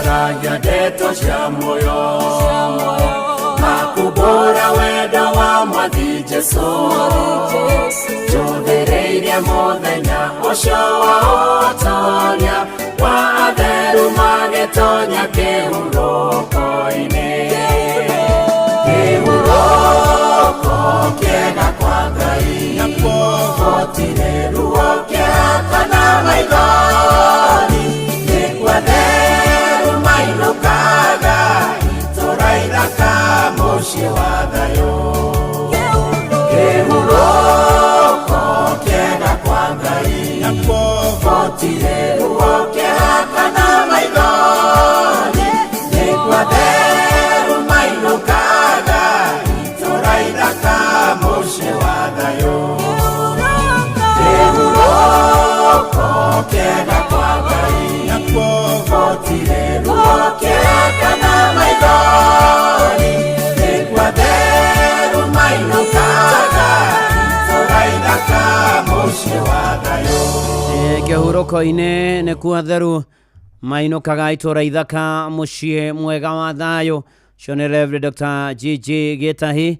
Raja deto cia moyo makubora wendo wa mwathi Jesu tugereirie muthenya ucio wa ũtoria wa atheru magĩtonya kĩhurũko-inĩ kĩhurũko kĩega kwa Ngai gũtirĩ ruo kĩhaka na maithori nĩ kwatherũ mainũkaga itũra ithaka mũciĩ wa thayũ kĩhurũko kĩega kwa Ngai gũtirĩ ruo kĩhaka na maithori nĩ kwatherũ mainũkaga itũra ithaka mũciĩ wa thayũ kĩhurũko kĩega kwa Ngai gũtirĩ ruo kĩhaka na maithori nĩ kwatherũ mainũkaga itũra ithaka mũciĩ wa thayũ kĩhurũko-inĩ nĩ kwatherũ mainũkaga itũra ithaka mũciĩ mwega wa thayũ cio nĩ Reverend Dr. Gigi Gĩtahi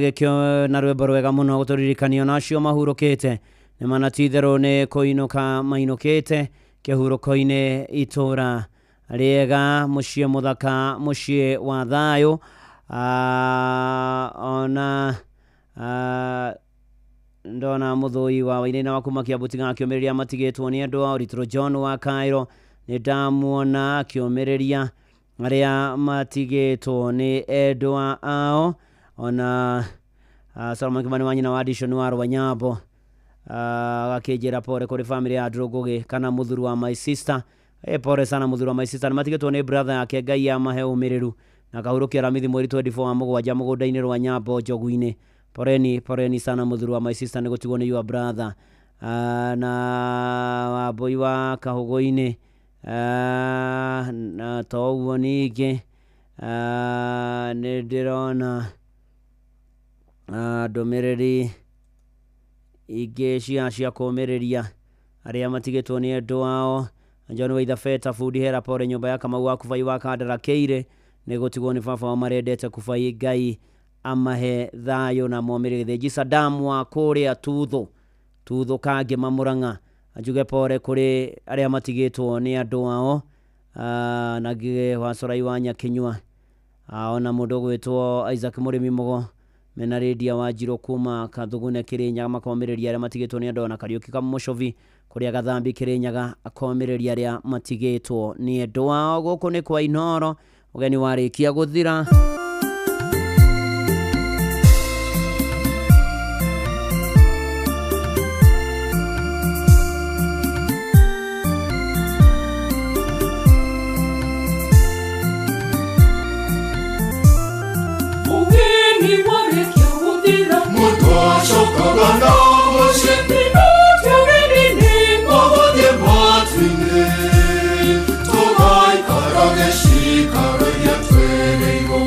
gĩkĩo na rwĩmbo rwega mũno gũtũririkanio nacio mahurũkĩte nĩ manatitherũ nĩ kũinũka mainũkĩte kĩhurũko-inĩ itũra rĩega mũciĩ mũthaka mũciĩ wa thayũ ona ndona mũthũi wa Wainaina wa kuma Kĩambu akĩũmĩrĩria matigĩtwo nĩ andũ ao Little John wa Cairo nĩ ndamuona akĩũmĩrĩria arĩa matigĩtwo nĩ endwa ao ona Solomon Kimani wa nyina wa Dishon wa Rwanyambo agakĩnjĩra pore kũrĩ family ya Ndũngũgĩ kana mũthuri wa my sister pore sana mũthuri wa my sister nĩmatigĩtwo nĩ brother yake Ngai amahe ũmĩrĩru na kahurũkia ramithi mweri 24 wa mũgwanja mũgũnda-inĩ rwa Nyambo Njogu-inĩ poreni sana mũthuri wa my sister nĩ gũtigwo nĩ your brother na Wambũi wa Kahũgũ-inĩ na to ũguo ningĩ nĩ ndĩrona ndũmĩrĩri ingĩ cia kũũmĩrĩria arĩa matigĩtwo nĩ endwa ao John Waitha Beta Food Hera pore nyũmba ya Kamau wa Kubai wa Kandara Keire nĩ gũtigwo nĩ baba wao marendete Kubai Ngai amahe thayũ na momĩrĩre Gisa Damu wa kũrĩa Tuthu Kangĩma Mũrang'a ajuge pore kũrĩ arĩa matigĩtwo nĩ andũ ao na Ngigĩ wa Corai wa Nyakinyua ona mũndũ gwĩtwo Isaac Mũrĩmi Mũgo mena Rĩndia wa Njirũ kuma Kathugune Kĩrĩnyaga makomĩrĩria arĩa matigĩtwo nĩ andũ ao na Kariũki Kamũcovi kũrĩa Gathambi Kĩrĩnyaga akomĩrĩria arĩa matigĩtwo nĩ andũ ao gũkũ nĩ kwa Inoro ũgeni warĩkia gũthira Shikara ya twere yo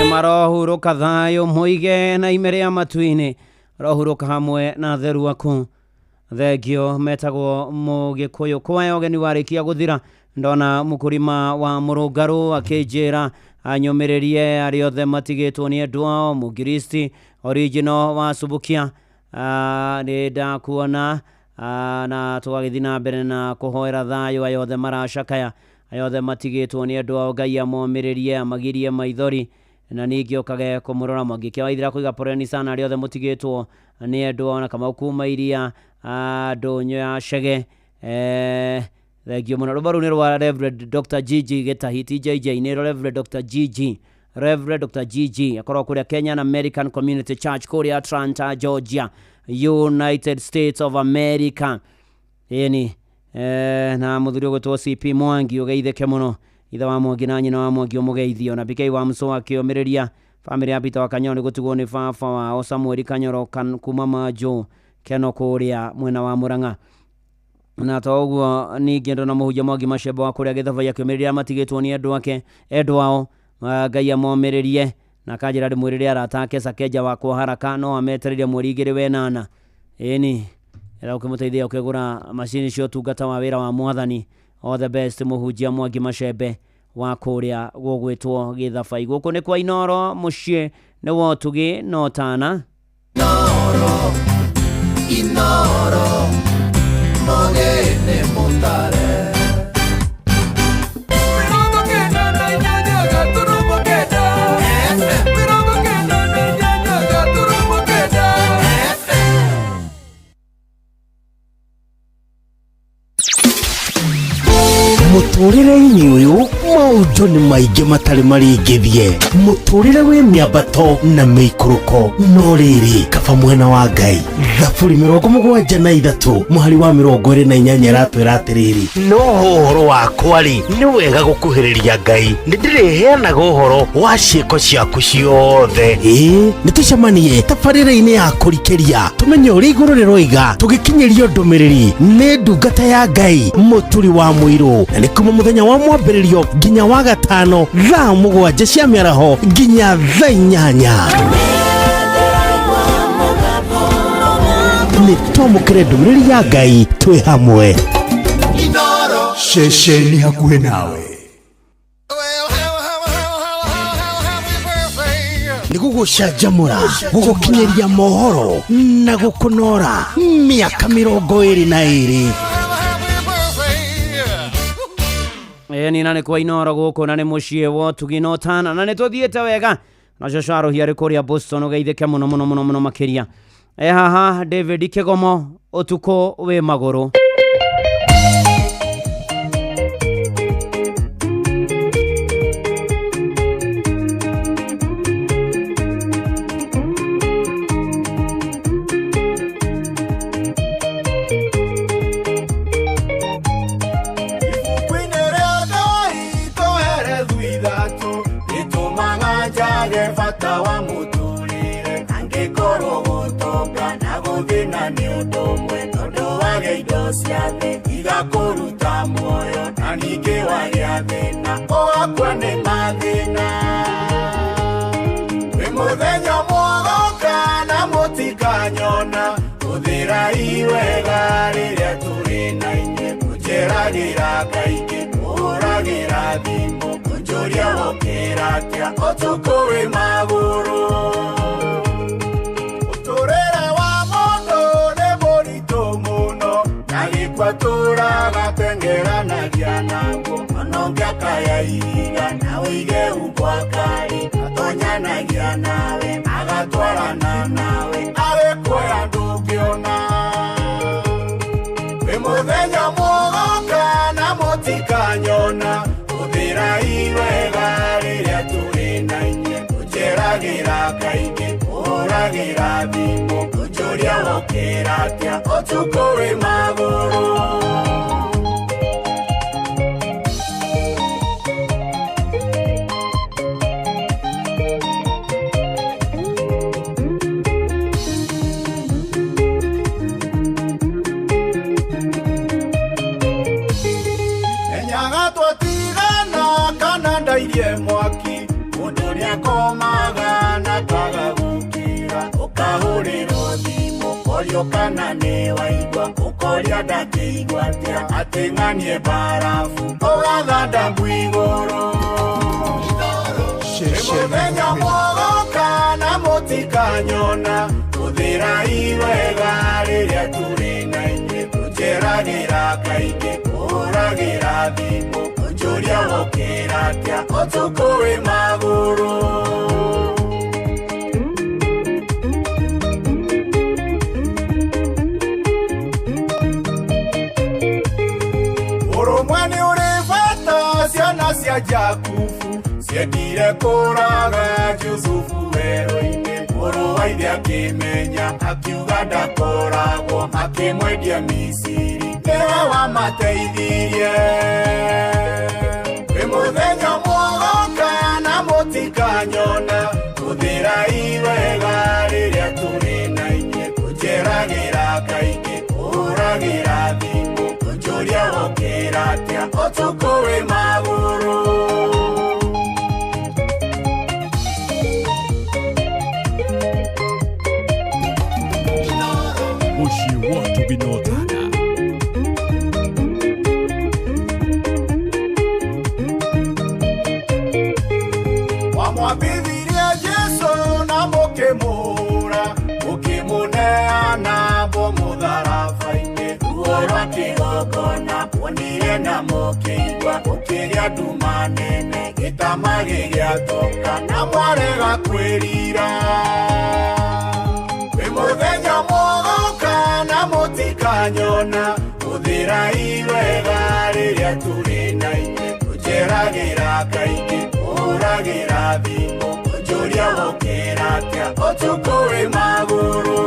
marohuruka thayo muige na imere ya matuini rohuruka hamwe na theru waku thegio metagwo mugikuyu kwa ogeni warikia guthira ndona mukurima wa murungaru akijira anyomererie ariothe matigitwo ni andu ao mugiristi original wa Subukia nida kuona na twagithina mbere na kuhoera thayo ayothe maracakaya ayothe matigitwo ni andu ao Ngai amomererie amagirie maithori na ningĩ okage kumurora mangĩkĩa waithira kuiga poreni sana ariothe mutigitwo ni andu ona kama kuma iria ndonyo ya Chege thegio muno rubaru ni rwa Reverend Dr. Gigi Getahi TJJ ni Reverend Dr. Gigi Reverend Dr. Gigi akorwo kuria Kenyan American Community Church kuria Atlanta Georgia United States of America yani na muthuri gwetwo CP Mwangi ugeitheke muno itha wa Mwangi na nyina wa Mwangi umugeithio na BK wa Mso akiomereria family ya Peter wa Kanyoni gutugwo ni baba wa Samuel Kanyoro kuma Majo Keno kuria mwena wa Muranga na toguo ningi ndo na muhunjia Mwangi Mashebo wa kuria Githava yakiomereria matigitwo ni andu ake endu ao Ngai amomererie na kanjira ndi mwirire aratake sakeja wa kwa haraka no ametereria mweri 28 eni era ukimuteithia ukigura machine cio tungata wa wira wa Mwathani all the best muhunjia Mwangi Mashebe wa kuria gugwitwo Githava iguko ni kwa Inoro mucie ni wotugi no tana Inoro mogene mutare muturire-ini uyu maũndũ nĩ maingĩ matarĩ maringithie mũtũrĩre wĩ mĩambato na mĩikũrũko no rĩrĩ kaba mwena wa Ngai Thaburi 73 mũhari wa 28 ratwĩra atĩrĩrĩ no ũhoro wakwa rĩ nĩ wega gũkuhĩrĩria Ngai nĩ ndĩrĩheanaga ũhoro wa ciĩko ciaku ciothe nĩ tũcemanie tabarĩra-inĩ ya kũrikĩria tũmenye ũrĩa igũrũ rĩroiga tũgĩkinyĩrio ndũmĩrĩri nĩ ndungata ya Ngai mũturi wa mũirũ na nĩ kuma mũthenya wa mwambĩrĩrio nginya wa gatano thaa 7 cia mĩaraho nginya thaa 8 nĩ twamũkĩre ndũmĩrĩri ya Ngai twĩ hamwe Shesheni hakuhĩ nawe nĩ gũgũcanjamũra gũgũkinyĩria mohoro na gũkũnora mĩaka 22 nina nĩ kwa inoro gũkũ na nĩ mũciĩ wa Tugino Tana na nĩ tũthiĩte wega na Joshua hiarĩ kũrĩa Boston ũgeithĩke mũno makĩria haha David Kĩgomo ũtukũ wĩ magũrũ igakuruta moyo na ningĩ wagĩa thĩna ũgakua nĩ mathĩna wĩ mũthenya mwogoka na mũtikanyona hũthĩra iwega rĩrĩa tũrĩ na inyuĩ kũnjeragĩra kaingĩ kũhũragĩra thimũ kũnjũria wokĩra atĩa ũtukũ wĩ magũrũ ũtũrĩre wa mũndũ nĩ mũritũ mũno Kwatura gatengeranagia naguo onongeka ya ihiga na uige ukwakari atonyanagia nawe agatwarana nawe arekuoya ndũngĩona wĩ mũthenya mwogoka na mũtikanyona hũthĩra iwega rĩrĩa tũrĩ na inyuĩ kũnjeragĩra kaingĩ kũhũragĩra thimũ kũnjũria wokĩra atĩa ũtukũ wĩ magũrũ irie mwaki mũndũ nĩakomaga na kaga gũkĩra ũkahũrĩrwo thimũ ũkorio kana nĩ waigua ũkoria ndakĩigua atĩa atĩng'anie mbarabu ũgathanda igũrũ mũthenya mwogoka na mũtikanyona hũthĩra iwega rĩrĩa tũrĩ na inyuĩ kũnjeragĩra kaingĩ kũhũragĩra thimũ kũnjũria wokĩra atĩa ũtukũ wĩ magũrũ ũrũmwe nĩ ũrĩ bata ciana cia Jakubu ciendire kũraga Jusufu werũ-inĩ mũrũ wa ithe akĩmenya akiuga ndakoragwo akĩmwendia Misiri nĩwe wamateithirie wĩ mũthenya mwogoka na mũtikanyona hũthĩra iwega rĩrĩa tũrĩ na inyuĩ kũnjeragĩra kaingĩ kũhũragĩra thimũ kũnjũria wokĩra atĩa ũtukũ wĩ magũrũ mũciĩ wa Tugino Tana wamwambithirie Jesu na mũkĩmũhũra mũkĩmũneana bo mũtharaba-inĩ ruo rwa kĩgongona kuonire na mũkĩigua ũkĩrĩa nduma nene gĩtama gĩgĩatoka na mwarega kwĩrira wĩ mũthenya mwogoka na mũtikanyona hũthĩra iwega rĩrĩa tũrĩ na inyuĩ kũnjera Uragira kaingi, uragira thimũ, njũria gũkĩra atĩa, ũtukũ wĩ magũrũ.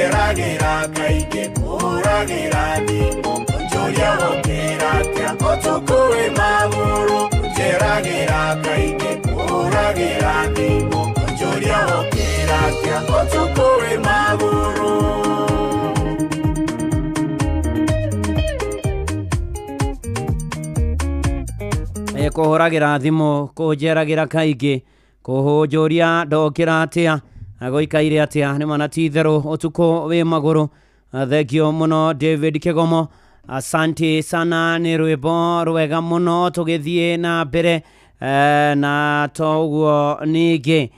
Uragira kaingi, uragira thimũ, njũria gũkĩra atĩa, ũtukũ wĩ magũrũ. Uragira kaingi, uragira thimũ, njũria gũkĩra atĩa, ũtukũ wĩ magũrũ. Kuhuragira thimu kujeragira kaingi kuhunjuria ndokira atia agoikaire atia ni mana titherũ ũtukũ wĩ magũrũ. Thengio mũno David Kigomo, asante sana, nĩ rwĩmbo rwega mũno tũgĩthiĩ na mbere na toguo ningĩ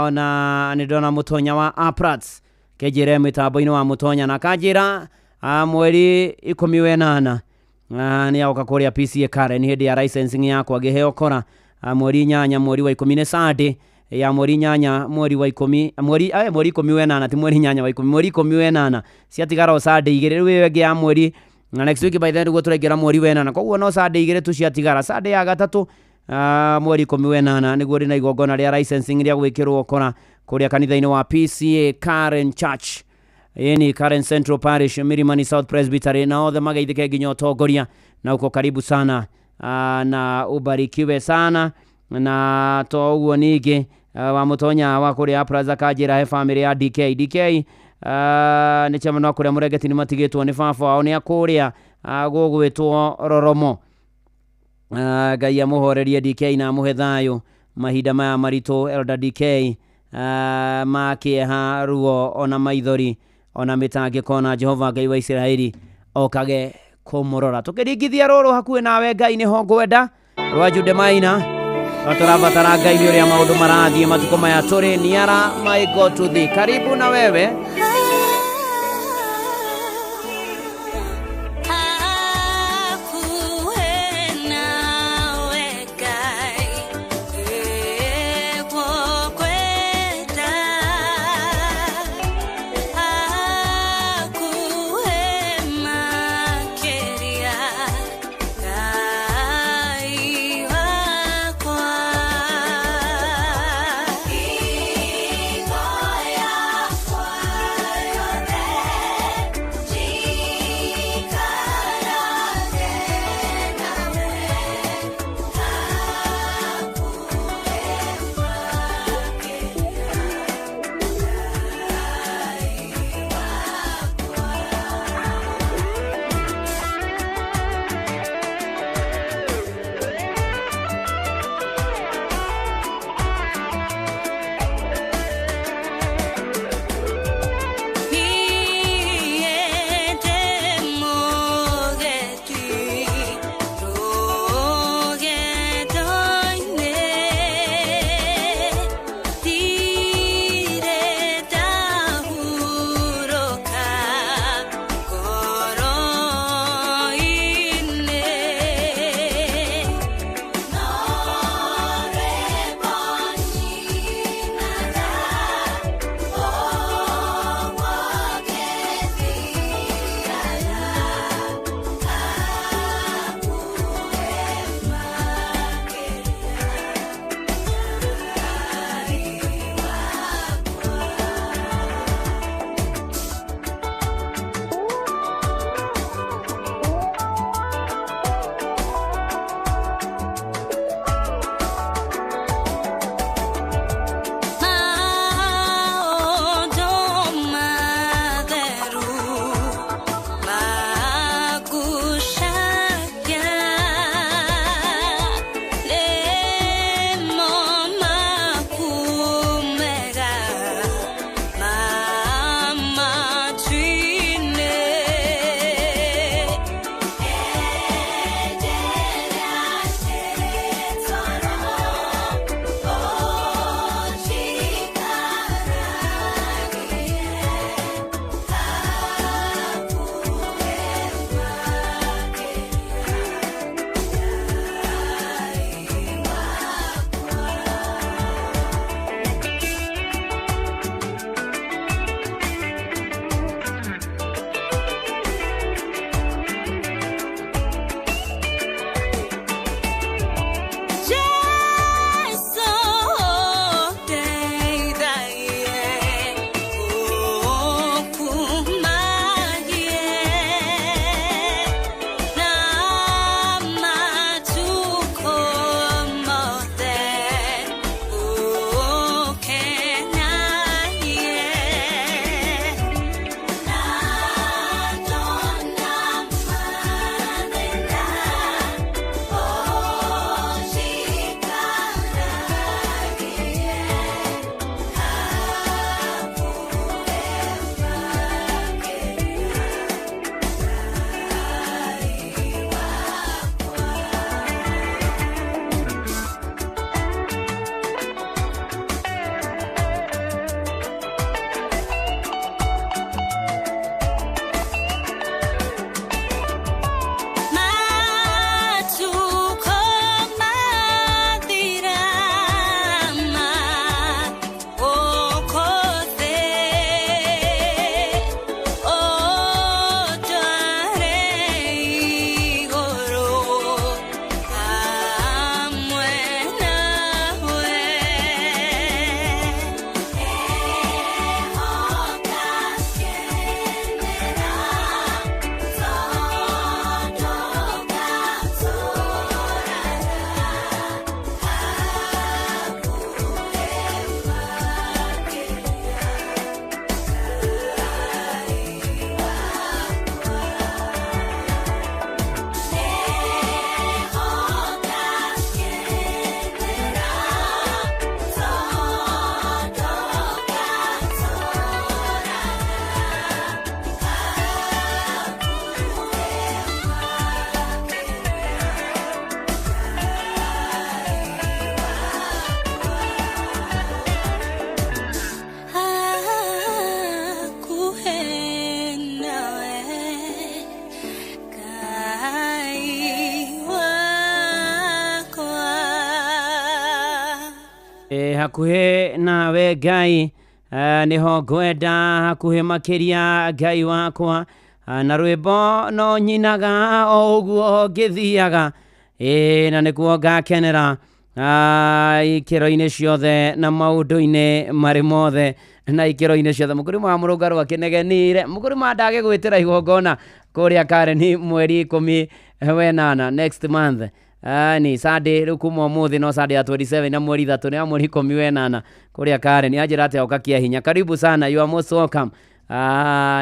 ona nĩ ndona mũtonya wa Aprats kejire mitambo-inĩ wa mũtonya na kanjĩra mweri 18 ni agoka kũrĩa PCA Karen hĩndĩ ya licensing yakwa ngĩheo kora mweri 8 mweri wa 10 Sunday ya mweri 8 mweri wa 10 mweri 18 ti mweri 8 wa 10 mweri 18 ciatigara o Sunday igĩrĩ rĩu ĩngĩ ya mweri na next week by then tũraingĩra mweri wa 8 koguo no Sunday igĩrĩ tu ciatigara. Sunday ya gatatũ mweri 18 nĩguo rĩna igongona rĩa licensing rĩa gwĩkĩrwo kora kũrĩa kanitha-inĩ wa PCA Karen Church ni Karen Central Parish Milimani South Presbytery, na othe magaithĩke nginya ũtongoria na uko karibu sana na ubarikiwe sana. Na toguo ningĩ wa mũtonya wa kũrĩa Plaza kanjĩra he family ya DK nĩ chama no kũrĩa mũrengeti nĩ matigĩtwo nĩ baba wao nĩ akũrĩa gũgwĩtwo Roromo. Ngai amũhorerie DK na amũhe thayũ mahinda maya maritũ. Elder DK makĩeha ruo ona maithori ona mĩtangĩko, na Jehova Ngai wa Isiraeli okage kũmũrora. Tũkĩringithia rũrũ hakuhĩ nawe Ngai nĩho ngwenda rwa Jude Maina tũrabatara Ngai ũrĩa maũndũ marathiĩ matukũ maya tũrĩ niara my God to thee. Karibu na wewe. hakuhe nawe Ngai niho ngwenda hakuhe makiria Ngai wakwa na rwimbo no nyinaga o uguo ngithiaga na niguo ngakenera ikiro-ini ciothe na maundu-ini mari mothe na ikiro-ini ciothe. Mukurima wa Murungaru akinegenire mukurima ndage gwitira igongona kuria Kareni mweri 18 next month. Ni Sunday rukuma muthi no Sunday ya 27 na mweri 3 na mweri 18 kuria Kareni ajira ate okakia hinya. Karibu sana, you are most welcome.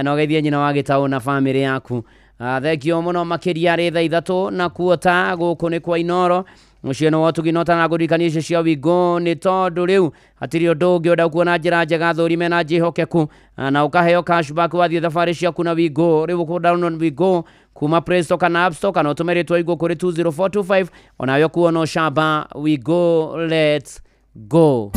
No geithie nyina wa Gitau na family yaku. Thank you muno makiria ri thaa 3 na kuota guku ni kwa Inoro mucieno wotu ginota na gurikanisha cia Wigo ni tondu riu hatiri undu ungi oda kuona njira njega thurime na njihokeku na ukaheo cashback wathie thabari ciaku na Wigo riu ku download Wigo kuma Play Store kana App Store kana utumiritwo Wigo kuri 20425 onayo kuona shamba Wigo. Let's go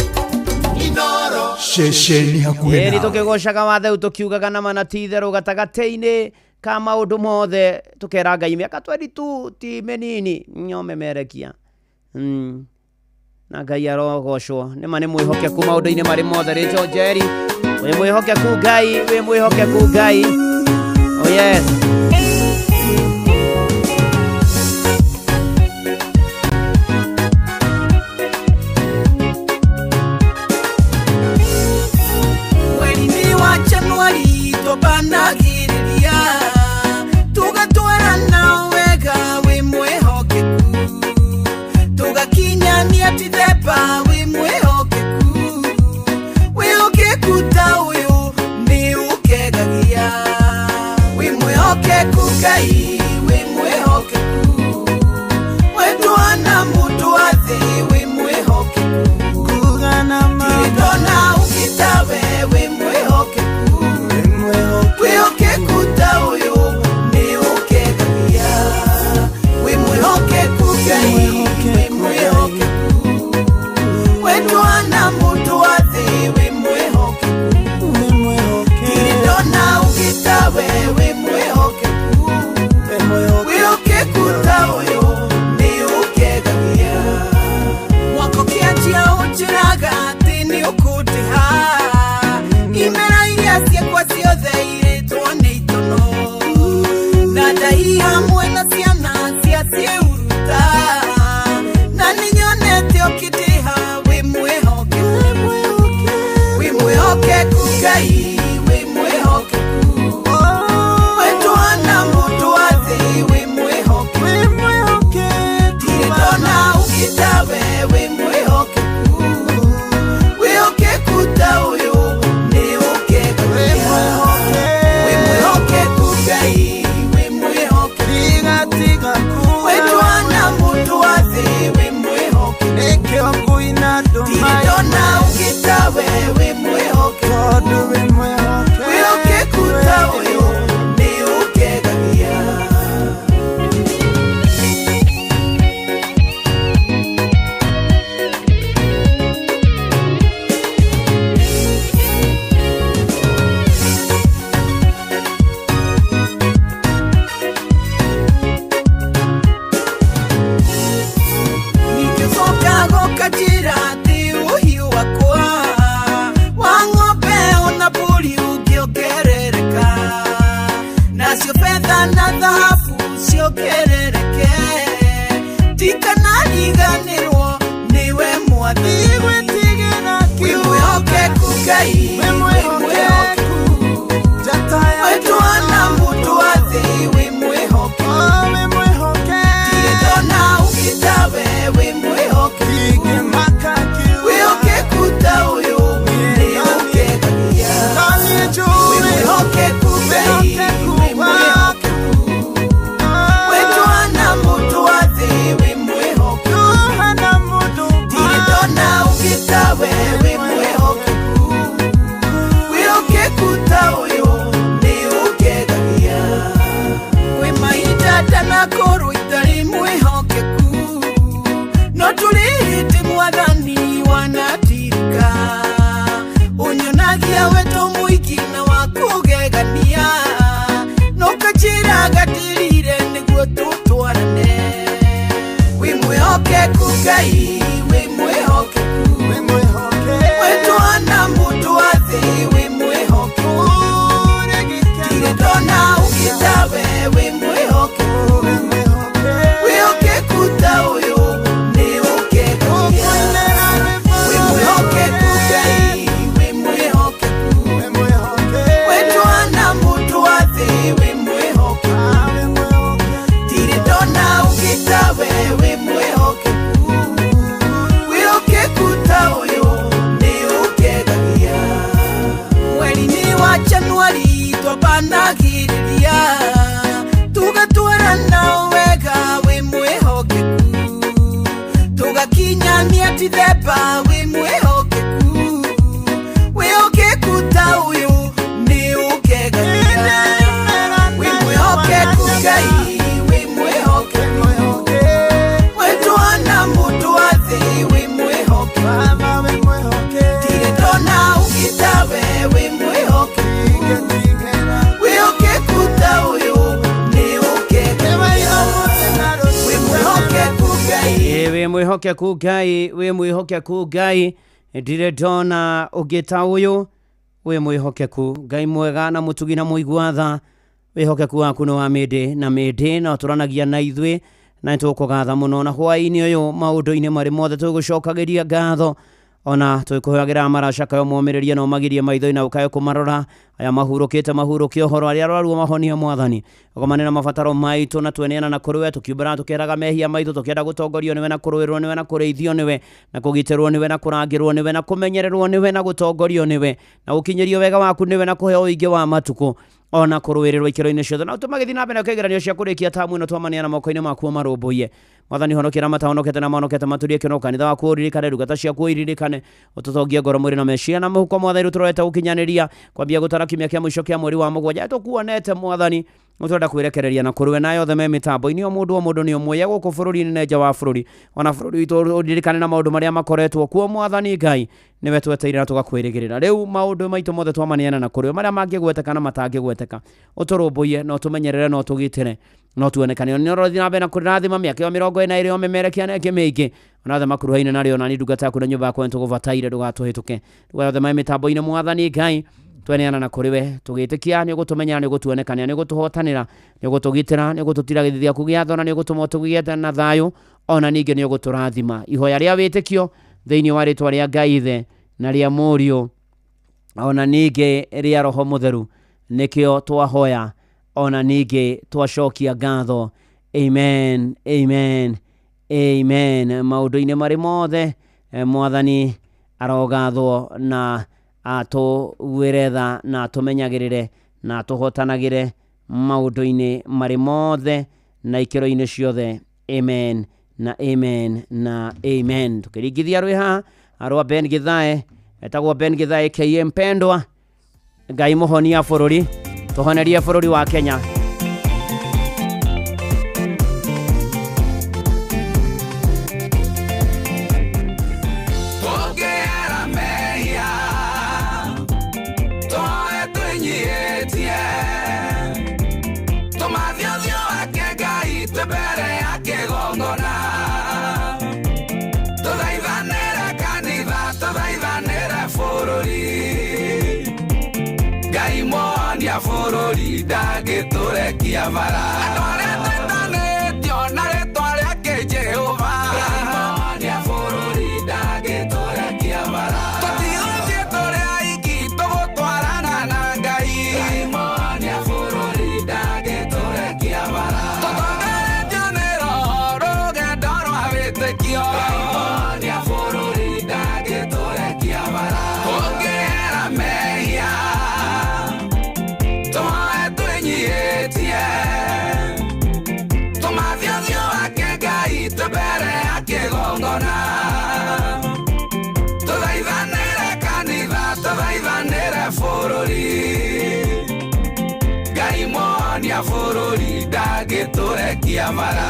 Inoro shesheni hakuhe ni tukigoshaga wathe utukiugaga na manatitherũ gatagati-ini ka maundu mothe tukera Ngai miaka 22 ti menini nyomemerekia na Ngai arogocwo ni mane mwihokeku maundu-ini mari mothe richo Jerry we mwihokeku Ngai oh yes Januari tobandagiriria tugatwarana wega wi mwihokeku tugakinyania tithemba wi mwihokeku ta uyu ni ukegagia wi mwihokeku Ngai wi mwihokeku wetwana mundu wa thi wi mwihokeku kugana mandona ukitawe wi mwihokeku kuta uyu ni ukegagia wi mwihokeku Ngai wi mwihokeku wetwana mundu wa thi wi mwihokeku ndona ukitawe wi mwihokeku ta uyu ni ukegagia wako kianjia ujiraga ati ni ukutiha imera iria ciakwa ciothe iritwo nĩ itono na Ngai hamwe na ciana cia ciĩruta na nĩnyonete ũkĩndĩha wĩ mwĩhokeku Ngai wĩ mwĩhokeku wetwana mũndũ wa thĩ wĩ mwĩhokeku ndirĩ ndona ũkĩtawe wĩ mwĩhokeku wĩhokeku ta ũyũ Ndona ukitawe wi mwihokeku ta uyu ni ukegagia nikizoka gokajira na dhahabu ciongerereke tikanariganĩrwo niwe mwathi wi mwĩhokeku Ngai wi mwĩhokeku wetwana mũndũ wa thĩ wi mwĩhokeku ndirĩ ndona ũkĩtawe wi mwĩhokeku wĩhokeku ta ũyũ nĩ ũkegagia wi mwĩhokeku Ngai Koro itari mwĩhokeku no tũrĩhĩte mwathani wanatirika ũnyonagia weto mũingĩ na wa kũgegania no kanjĩra gatirire nĩguo tũtwarane wi mwĩhokeku Ngai wi mwĩhokeku mwihokeku Ngai, wi mwihokeku Ngai, ndire ndona ugita uyu, wi mwihokeku Ngai mwega na mutugi na muigua tha, wihokeku waku no wa mindi na mindi, na turanagia na ithui na nitukugatha muno na hwaini uyu maundu-ini mari mothe tugucokagiria ngatho, ona twikuhoyagira maracaka yo mwomiririe no magirie maitho na ukaye kumarora aya mahurukite mahuruki ohoro aria arwaru mahonia mwathani ukomanena mabataro maitu na tweneana na kuriwe tukiumbara tukeraga mehia maitu tukienda gutongorio niwe na kuruirwo niwe na kureithio niwe na kugitirwo niwe na kurangirwo niwe na kumenyererwo niwe na gutongorio niwe na ukinyerio wega waku niwe na kuheo uingi wa matuku ona kuruwirirwo ikiro-ini ciothe na utumagithi na mbere ukigeranio cia kurikia tamu ino twamaniana moko-ini maku marumbuye mwathani honokera matahonokete na manokete maturie kino kanitha waku uririkane rugata ciaku iririkane ututongie ngoro mwiri na meciria na muhuko mwathani turorete gukinyaniria kwambia gutara kimya kia mwisho kia mweri wa mugwanja tukuonete mwathani uturenda kwirekereria na kuruwe nayo the me mitambo-ini o mundu ni omwe guku bururi-ini na nja wa bururi ona bururi witu uririkane na maundu maria makoretwo kuo mwathani Ngai niwe tweteire na tugakwirigirira riu maundu maitu mothe twamaniana na kuriwe maria mangigweteka na matangigweteka uturumbuye no tumenyerere no tugitire no tuonekane ni rothi na bena kurirathima miaka yo 40 iri o memerekia na kimeiki ona thema kuruhaine nario na ni ndungata yaku na nyumba yako ntuguvataire ndugatuhituke ndugayothe mai mitambo-ini mwathani Ngai tweneana na kuriwe tugitikia ni gutumenyana ni gutuonekania ni gutuhotanira ni gutugitira ni gututiragiithia kugiatho na ni gutumotugiete na thayu ona ninge ni guturathima ihoya ria witikio thiini wa ritwa ria Ngai ithe na ria murio ona ninge ria roho mutheru nikio twahoya ona ninge twacokia ngatho amen amen amen maundu-ini mari mothe mwathani arogathwo na atuwiretha na atumenyagirire na atuhotanagire maundu-ini mari mothe na ikiro-ini ciothe amen na amen na amen tukiringithia rwi ha arwa Ben Githae etagwo Ben Githae KM Mpendwa Ngai muhonia bururi tuhonerie bururi wa Kenya Bururi ndagiturekia bara andu aria twetanitio na ritwa riake Jehova Ngai bururi ndagiturekia bara tutiguthie turi aiki tugutwarana na Ngai Ngai bururi ndagiturekia bara tutongoretio ni roho rugendo rwa witikio Ngai bururi ndagiturekia bara ungiera mehia tumathiothio wake Ngai tubere akigongona tuthaithanire kanitha tuthaithanire bururi Ngai muhonia bururi ndagiturekia bara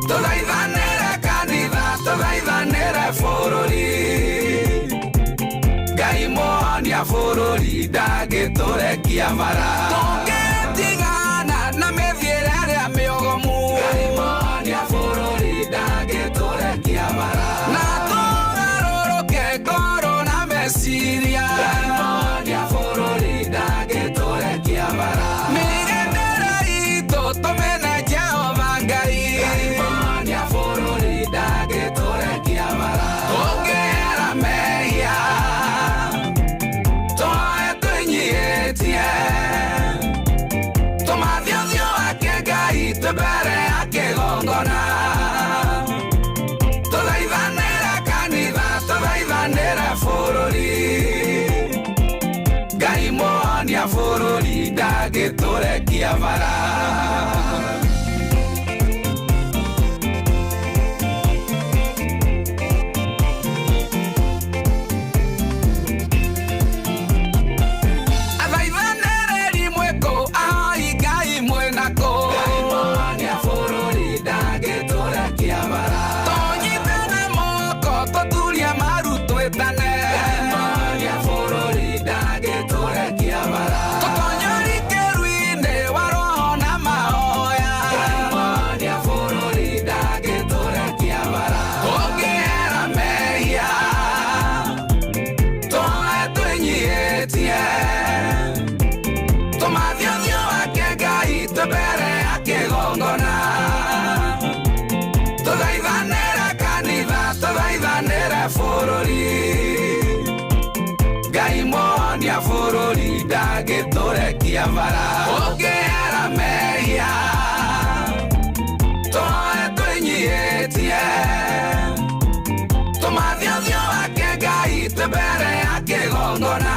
tuthaithanire kanitha tuthaithanire bururi Ngai muhonia bururi ndagiturekia bara tungitigana na mithiire iria miogomu Ngai muhonia bururi ndagiturekia bara na tugaruruke ngoro na meciria Ngai muhonia bururi ndagiturekia bara kĩabara. Bũrũri ndangĩtũrekia bara ũngĩera mehia tũhoe twĩnyihĩtie tũmathie ũthiũ wake Ngai twĩ mbere ya kĩgongona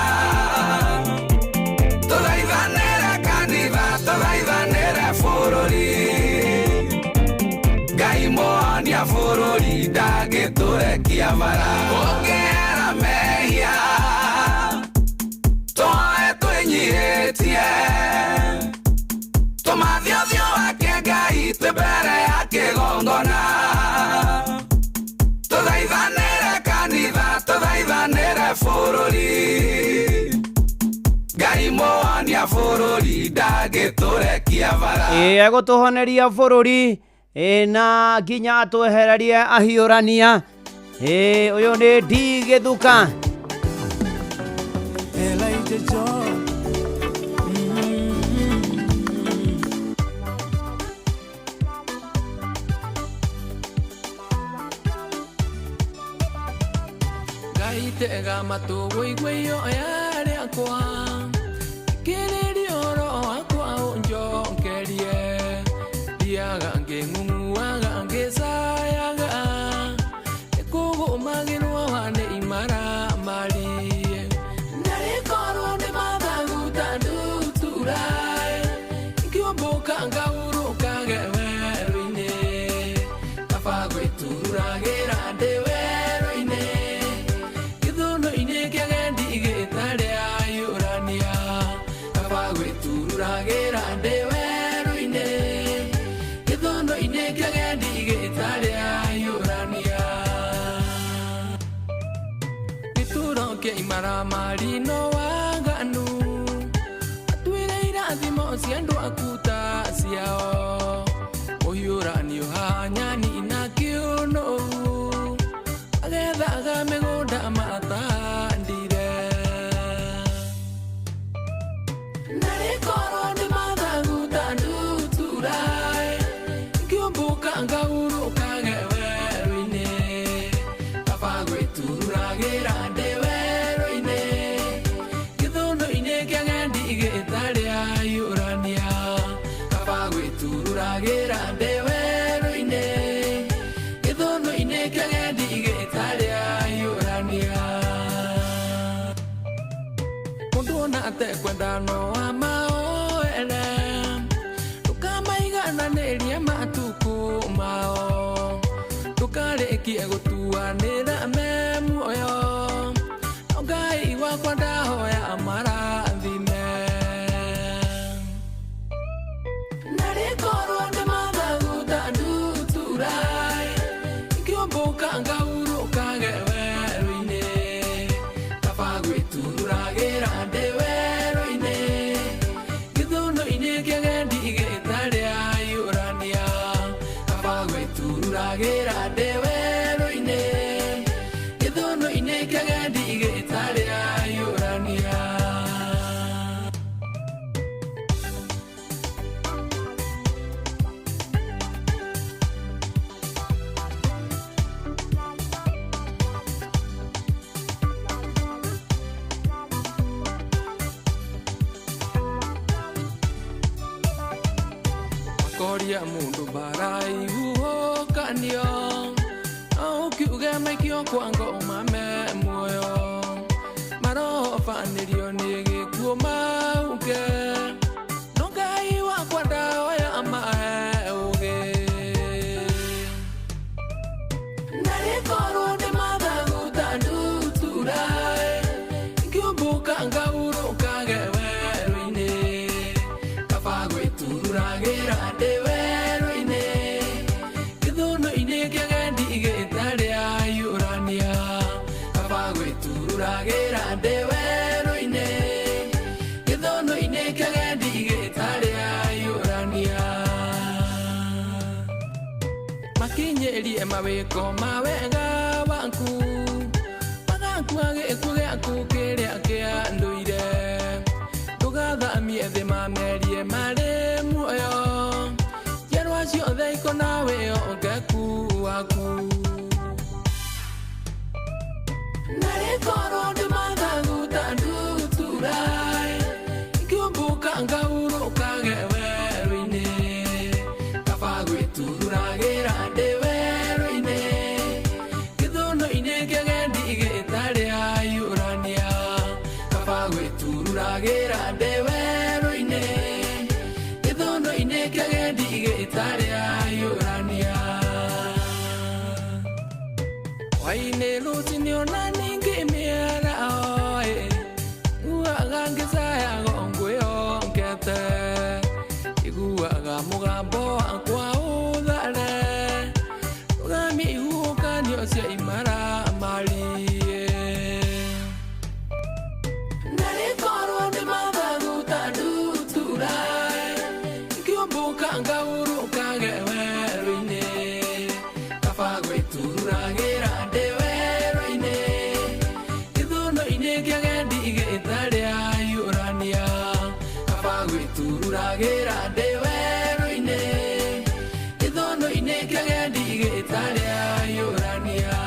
tũthaithanĩre kanitha tũthaithanĩre bũrũri Ngai mũhonia bũrũri ndangĩtũrekia bara ũngĩera mehia tũmathie ũthiũ wake Ngai twĩ mbere ya kĩgongona tũthaithanĩre kanitha tũthaithanĩre bũrũri Ngai mũhonia bũrũri ndangĩtũrekia bara egũtũhoneria bũrũri na nginya twehererie ahiũrania ũyũ nĩ Ndigĩthuka. Tega matugo igweyo yare akwa kiriri oro akwa onjonkerie diaga ngengunguaga ngesayaga ekugo magirwa wane imara mari nare koro de madaguta duturai kiomboka ngauru kageweruine kafago ituragera dewe Marino waganu atwire irathimo ciandu akuta ciao ohiũranio hanyani na kĩũno agethaga mĩgũnda matandire narĩkorwo nĩ mathaguta nduturai ngĩũmbũka ngaurũka gewerũ-inĩ kaba gwĩturagĩra ndĩwe kwenda no amao ele tukamaigananĩria matuku mao tukarĩkie gũtuanĩra me muoyo Ngai wakwa ndahoya amarathime narĩkorwo nĩ mathaguta nduturai ngĩũmbũka ngaurũka gewerũ-inĩ kaba gwĩturagĩra ndĩwe Turagera deweroine Githono-ine kagandi igĩtarĩ ayũrania Makoria mundu baraihu kanio au kiuge maikio kwango mame muoyo marofanĩrio nĩ gĩkuo mauke no Ngai wa turagera ndewerũ-inĩ gĩthũnũ-inĩ kĩa gendi igĩtarĩ ayũrania kaba gwĩturagĩra ndewerũ-inĩ gĩthũnũ-inĩ kĩa gendi igĩtarĩ ayũrania makinyĩrie mawĩko mawega waku magakua gĩkuũ gĩaku kĩrĩa kĩa ndũire tũgathamie thĩ mamerie marĩ muoyo njerwa ciothe ikona wĩhokeku waku na rĩkorwo ndĩmathaguta nduturai ngĩũmbũka ngaurũkage werũ-inĩ kaba gwĩturagĩra ndĩ werũ-inĩ gĩthũnũ-inĩ kĩa gendi igĩtarĩ ayũrania kaba gwĩturagĩra ndĩ werũ-inĩ gĩthũnũ-inĩ kĩa gendi igĩtarĩ ayũrania hwaĩ-inĩ rũcinĩ ona ningĩ mĩaraho nguaga ngĩcayaga ngwĩhongete iguaga mũgambo wakwa ũthare rũgamia ihuhũkanio cia imaramari na rĩkorwo ndĩmathaguta nduturai ngĩũmbũka ngaurũkage werũ-inĩ kaba gwĩturagĩra ndĩ werũ-inĩ gĩthũnũ-inĩ kĩa gendi igĩtarĩ ayũrania kaba gwĩturagĩra ndĩ werũ-inĩ gĩthũnũ-inĩ kĩa gendi igĩtarĩ ayũrania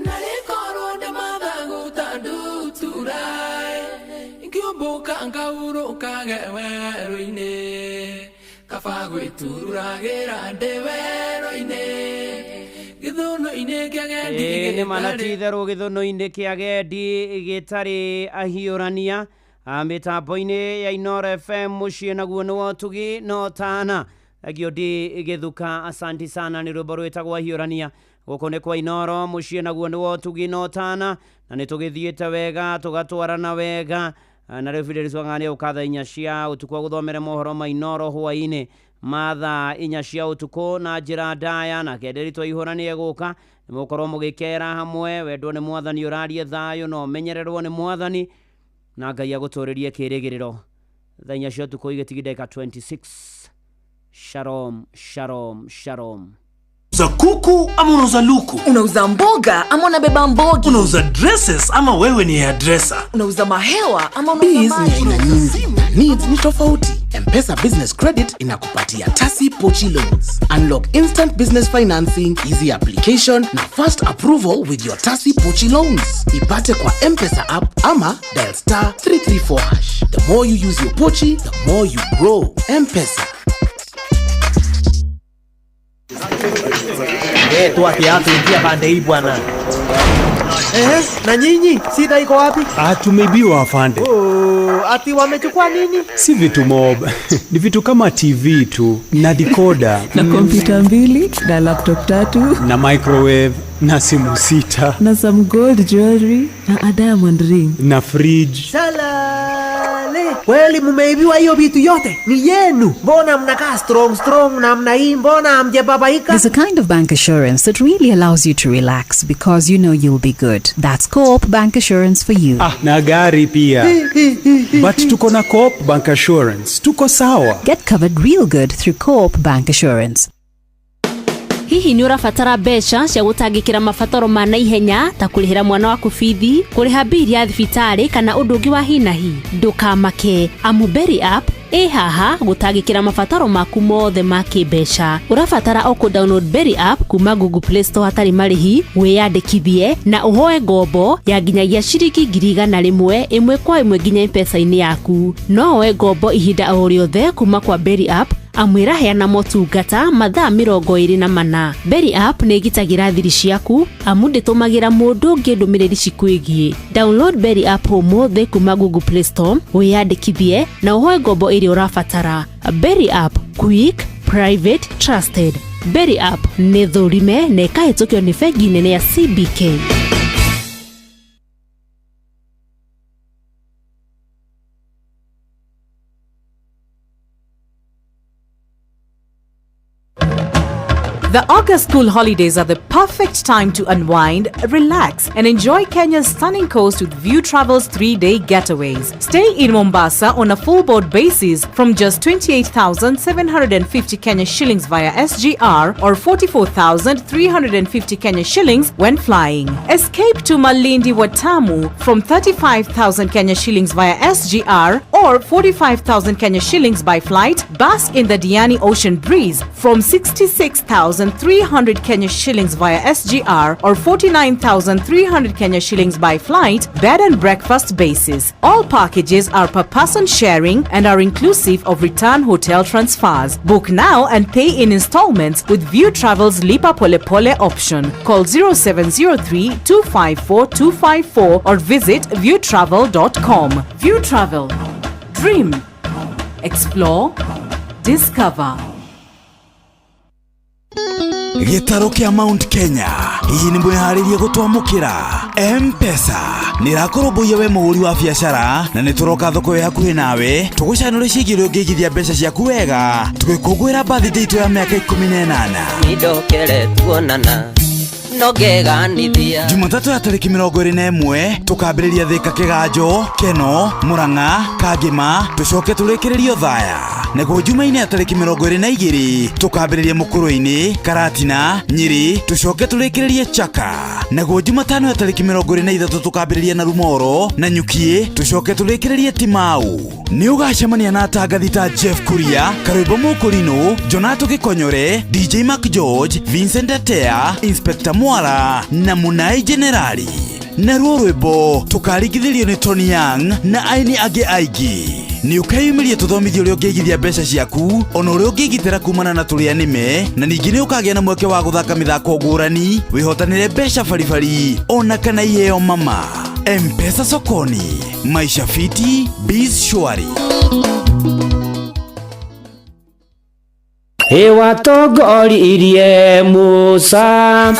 na rĩkorwo ndĩmathaguta nduturai ngĩũmbũka ngaurũkage werũ-inĩ kaba gwĩturagĩra ndĩ werũ-inĩ gĩthũnũ-inĩ kĩa gendi nĩ manatitherũ gĩthũnũ-inĩ kĩa gendi gĩtarĩ ahiũrania mĩtambo-inĩ ya Inooro FM mũciĩ naguo nĩwo tugi no tana agio ndi gĩthuka asanti sana nĩ rwĩmbo rwĩtagwo ahiũrania gũkũ nĩ kwa Inooro mũciĩ naguo nĩwo tugi no tana na nĩ tũgĩthiĩte wega tũgatwarana wega na rĩu Fidelis Wang'ani ũkatha 4 cia ũtukũ gũthomere mohoro ma Inooro hwaĩ-inĩ matha 4 cia ũtukũ na njĩra ndaya na Kenderi Twaihũra nĩ egũka nĩ mũkorwo mũgĩkera hamwe wendwo nĩ mwathani ũrarie thayũ no menyererwo nĩ mwathani na Ngai agũtũrĩrie kĩrĩgĩrĩro tha 4 cia ũtukũ igĩtigi ndagĩka 26 shalom shalom shalom. Unauza kuku ama unauza luku? Unauza mboga ama unabeba mbogi? Unauza dresses ama wewe ni hairdresser? Unauza mahewa ama unauza maji? Needs ni tofauti. M-Pesa Business Credit inakupatia Tasi Pochi Loans. Unlock instant business financing, easy application na fast approval with your Tasi Pochi Loans. Ipate kwa M-Pesa app ama dial *334#. The more you use your Pochi, the more you grow. M-Pesa. Tuingia pande hii bwana. Na nyinyi sida iko wapi? Tumeibiwa afande. Ati wamechukua nini? Si vitu mob. Ni vitu kama TV tu na decoder na kompyuta 2 na laptop 3 na microwave na simu 6 na some gold jewelry na a diamond ring na fridge. Salale. Kweli mumeibiwa hiyo vitu yote? Ni yenu. Mbona mnakaa strong namna hii? Mbona hamjababaika? There's a kind of bank assurance that really allows you to relax because you know you'll be good. That's Co-op Bank Assurance for you. Na gari pia. But tuko na Co-op Bank Assurance. Tuko sawa. Get covered real good through Co-op Bank Assurance. Hihi ni urabatara mbeca cia gutangikira mabataro ma naihenya ta kurihira mwana waku bithi, kuriha bili ya thibitari kana undu ungi wa hinahi? Ndukamake, Amuberi app haha gutangikira mabataro maku mothe ma kimbeca. Urabatara o ku download Berry app kuma Google Play Store hatari marihi, wiyandikithie na uhoe ngombo ya nginyagia ciringi 100 imwe kwa imwe nginya M-Pesa-ini yaku. No oe ngombo ihinda o riothe kuma kwa Berry app amwira heana motungata mathaa 24. Berry app nĩ igitagira thiri ciaku amu ndĩtũmagira mũndũ ũngĩ ndũmĩrĩri cikwigie. Download Berry app ũmũthĩ kuma Google Play Store, wiyandikithie na uhoe ngombo ĩrĩa ũrabatara. Berry app, quick, private, trusted. Berry app nĩ thũrime na ĩkahĩtũkio nĩ bengi nene ya CBK. The August school holidays are the perfect time to unwind, relax, and enjoy Kenya's stunning coast with View Travel's 3-day getaways. Stay in Mombasa on a full board basis from just 28,750 Kenya shillings via SGR or 44,350 Kenya shillings when flying. Escape to Malindi Watamu from 35,000 Kenya shillings via SGR or 45,000 Kenya shillings by flight. Bask in the Diani Ocean Breeze from 66,300 Kenya shillings via SGR or 49,300 Kenya shillings by flight, bed and breakfast basis. All packages are per person sharing and are inclusive of return hotel transfers. Book now and pay in installments with View Travel's Lipa Pole Pole option. Call 0703 254 254 or visit viewtravel.com. View Travel. Dream. Explore. Discover. Gitaro kia Mount Kenya hihi ni mwiharirie gutwamukira M-Pesa ni rakoromboia we muhuri wa biashara na ni turoka thoko ya hakuhi nawe tugucanure ciigire ungigithia mbeca ciaku wega tugikungwira birthday itu ya miaka 18 nidokere tuonana nogeganithia Jumatatu ya tariki 21 tukambiriria Thika Kiganjo Keno Murang'a Kangima tucoke turikiririo Thaya Nego Jumaine ya tariki 22 tukambiriria Mukuruini Karatina Nyiri tucoke turikiririe Chaka Nego Jumatano ya tariki 23 tukambiriria na Rumoro na Nyukie tucoke turikiririe Timau ni ugacemania na atangathi ta Jeff Kuria Karwimbo Mukurino Jonato Gikonyore DJ Mark George Vincent Atea Inspector Mwara na Munai Generali na ruo rwimbo tukarigithirio ni Tony Young na aini age aigi ni ukayumirie tuthomithio uri ungigithia mbeca ciaku ona uri ungigitira kumana na turi anime na ningi ni ukagia na mweke wa guthaka mithako ngurani wihotanire mbeca baribari ona kana iheo mama M-Pesa sokoni maisha fiti biz shwari Hewa togori irie Musa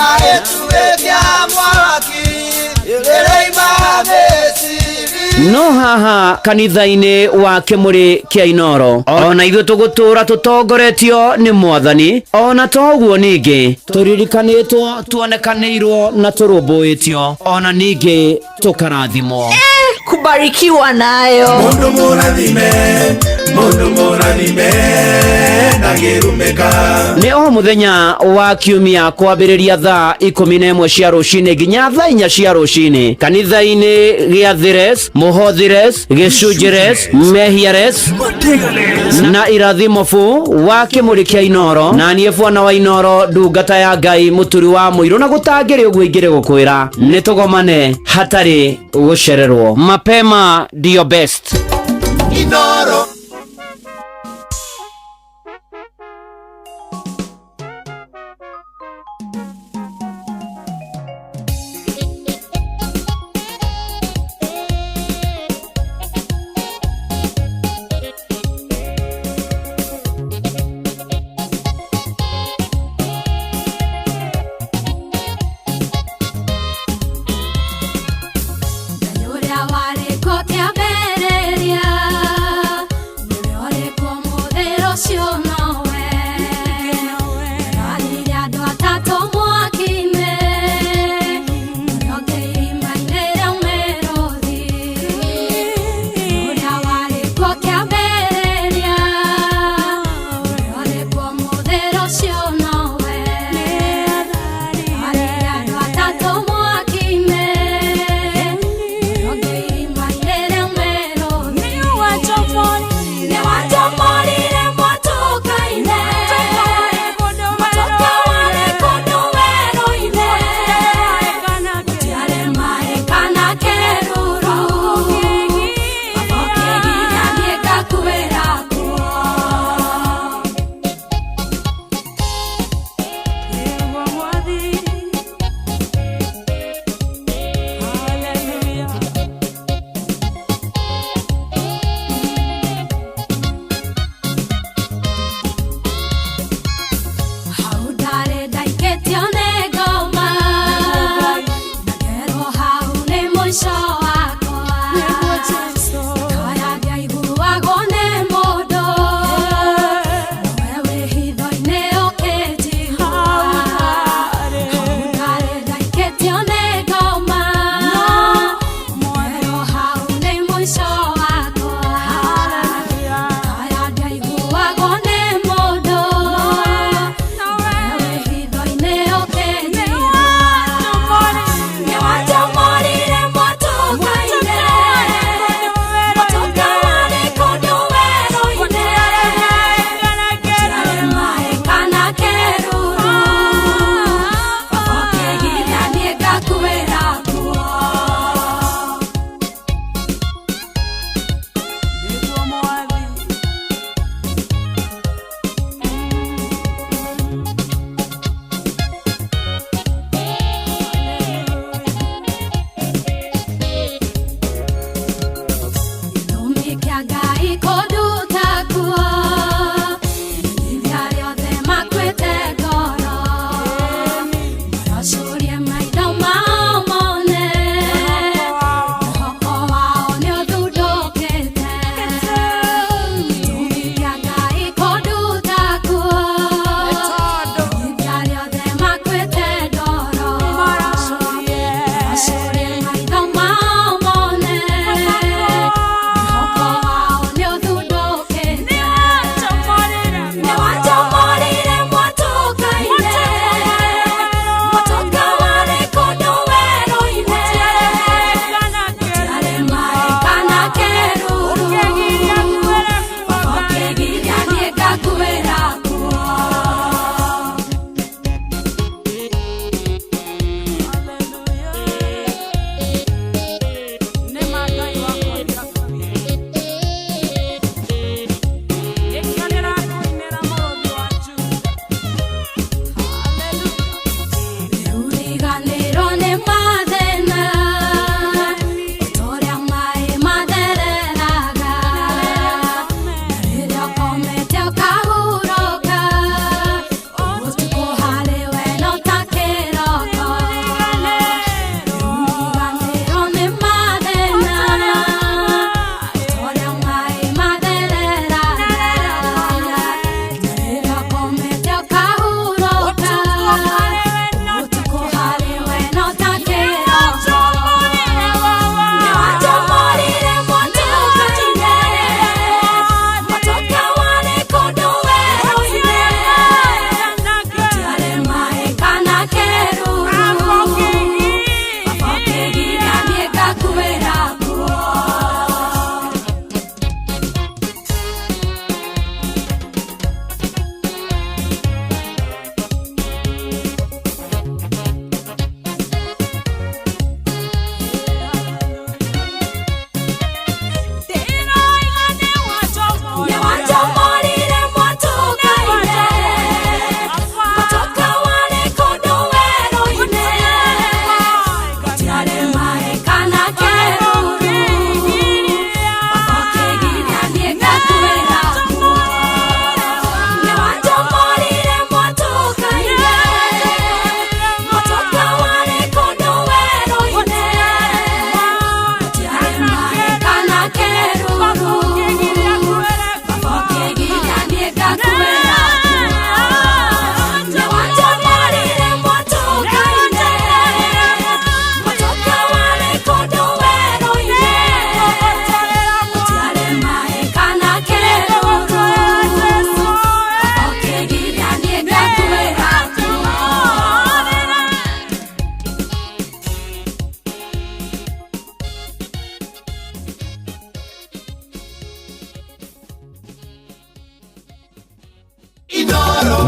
no haha kanitha-ini wa Kimuri kia Inoro ona ithuĩ tũgũtũra tũtongoretio nĩ Mwathani ona toguo ningĩ tũririkanĩtwo tuonekanĩirwo na tũrũmbũĩtio ona ningĩ tũkarathimwo kubarikiwa nayo mundu mũrathime na gĩrumĩka nĩ o mũthenya wa kiumia kwambĩrĩria thaa 11 cia rũcinĩ nginya thaa 4 cia rũcinĩ kanitha-inĩ gĩa Thires Mũhothires Gĩcunjĩres Mehiares na Irathimofu wa Kimuri kia Inoro na niĩ Bwana wa Inoro ndungata ya Ngai mũturi wa mũirũ na gũtangĩrĩ ũguo ingĩrĩ gũkwĩra nĩ tũgomane hatarĩ gũcererwo mapema ndio best Inoro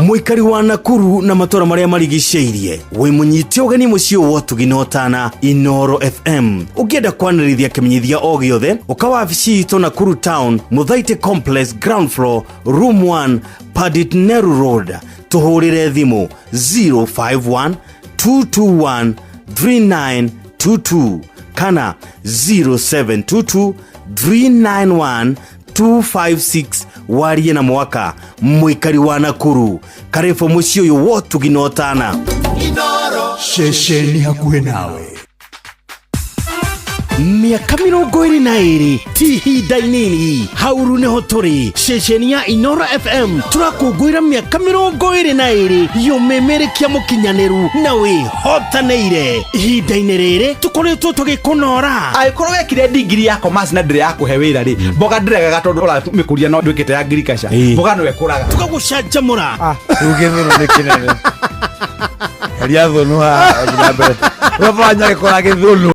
Muikari wa Nakuru na matora maria marigiceirie wi munyiti ugeni mucio wotuginotana Inoro FM ugienda kwanirithia kimenyithia o giothe ukawa wabici itu Nakuru Town Muthaite Complex ground floor room 1 Padit Neru Road tuhurire thimu 051 221 3922 kana 0722 391 256 warie na mwaka. Muikari wa Nakuru karefo mucio yo wotuginotana Inoro shesheni hakuhe nawe. Miaka 22 ti ihinda inini hauru niho turi ceceni ya Inoro FM turakungwira miaka 22 yumemerekia mukinyaniru na wihotaneire ihinda-ini riri tukoretwo tugikunora aikorwo wekire digiri ya commerce na ndire yakuhe wira ri mboga ndiregaga tondu uramikuria no ndwikite ya agriculture mboga no ekuraga tukagucanjamura rugithuru ni kinene eria thonu ha mbere wafanya gikora githunu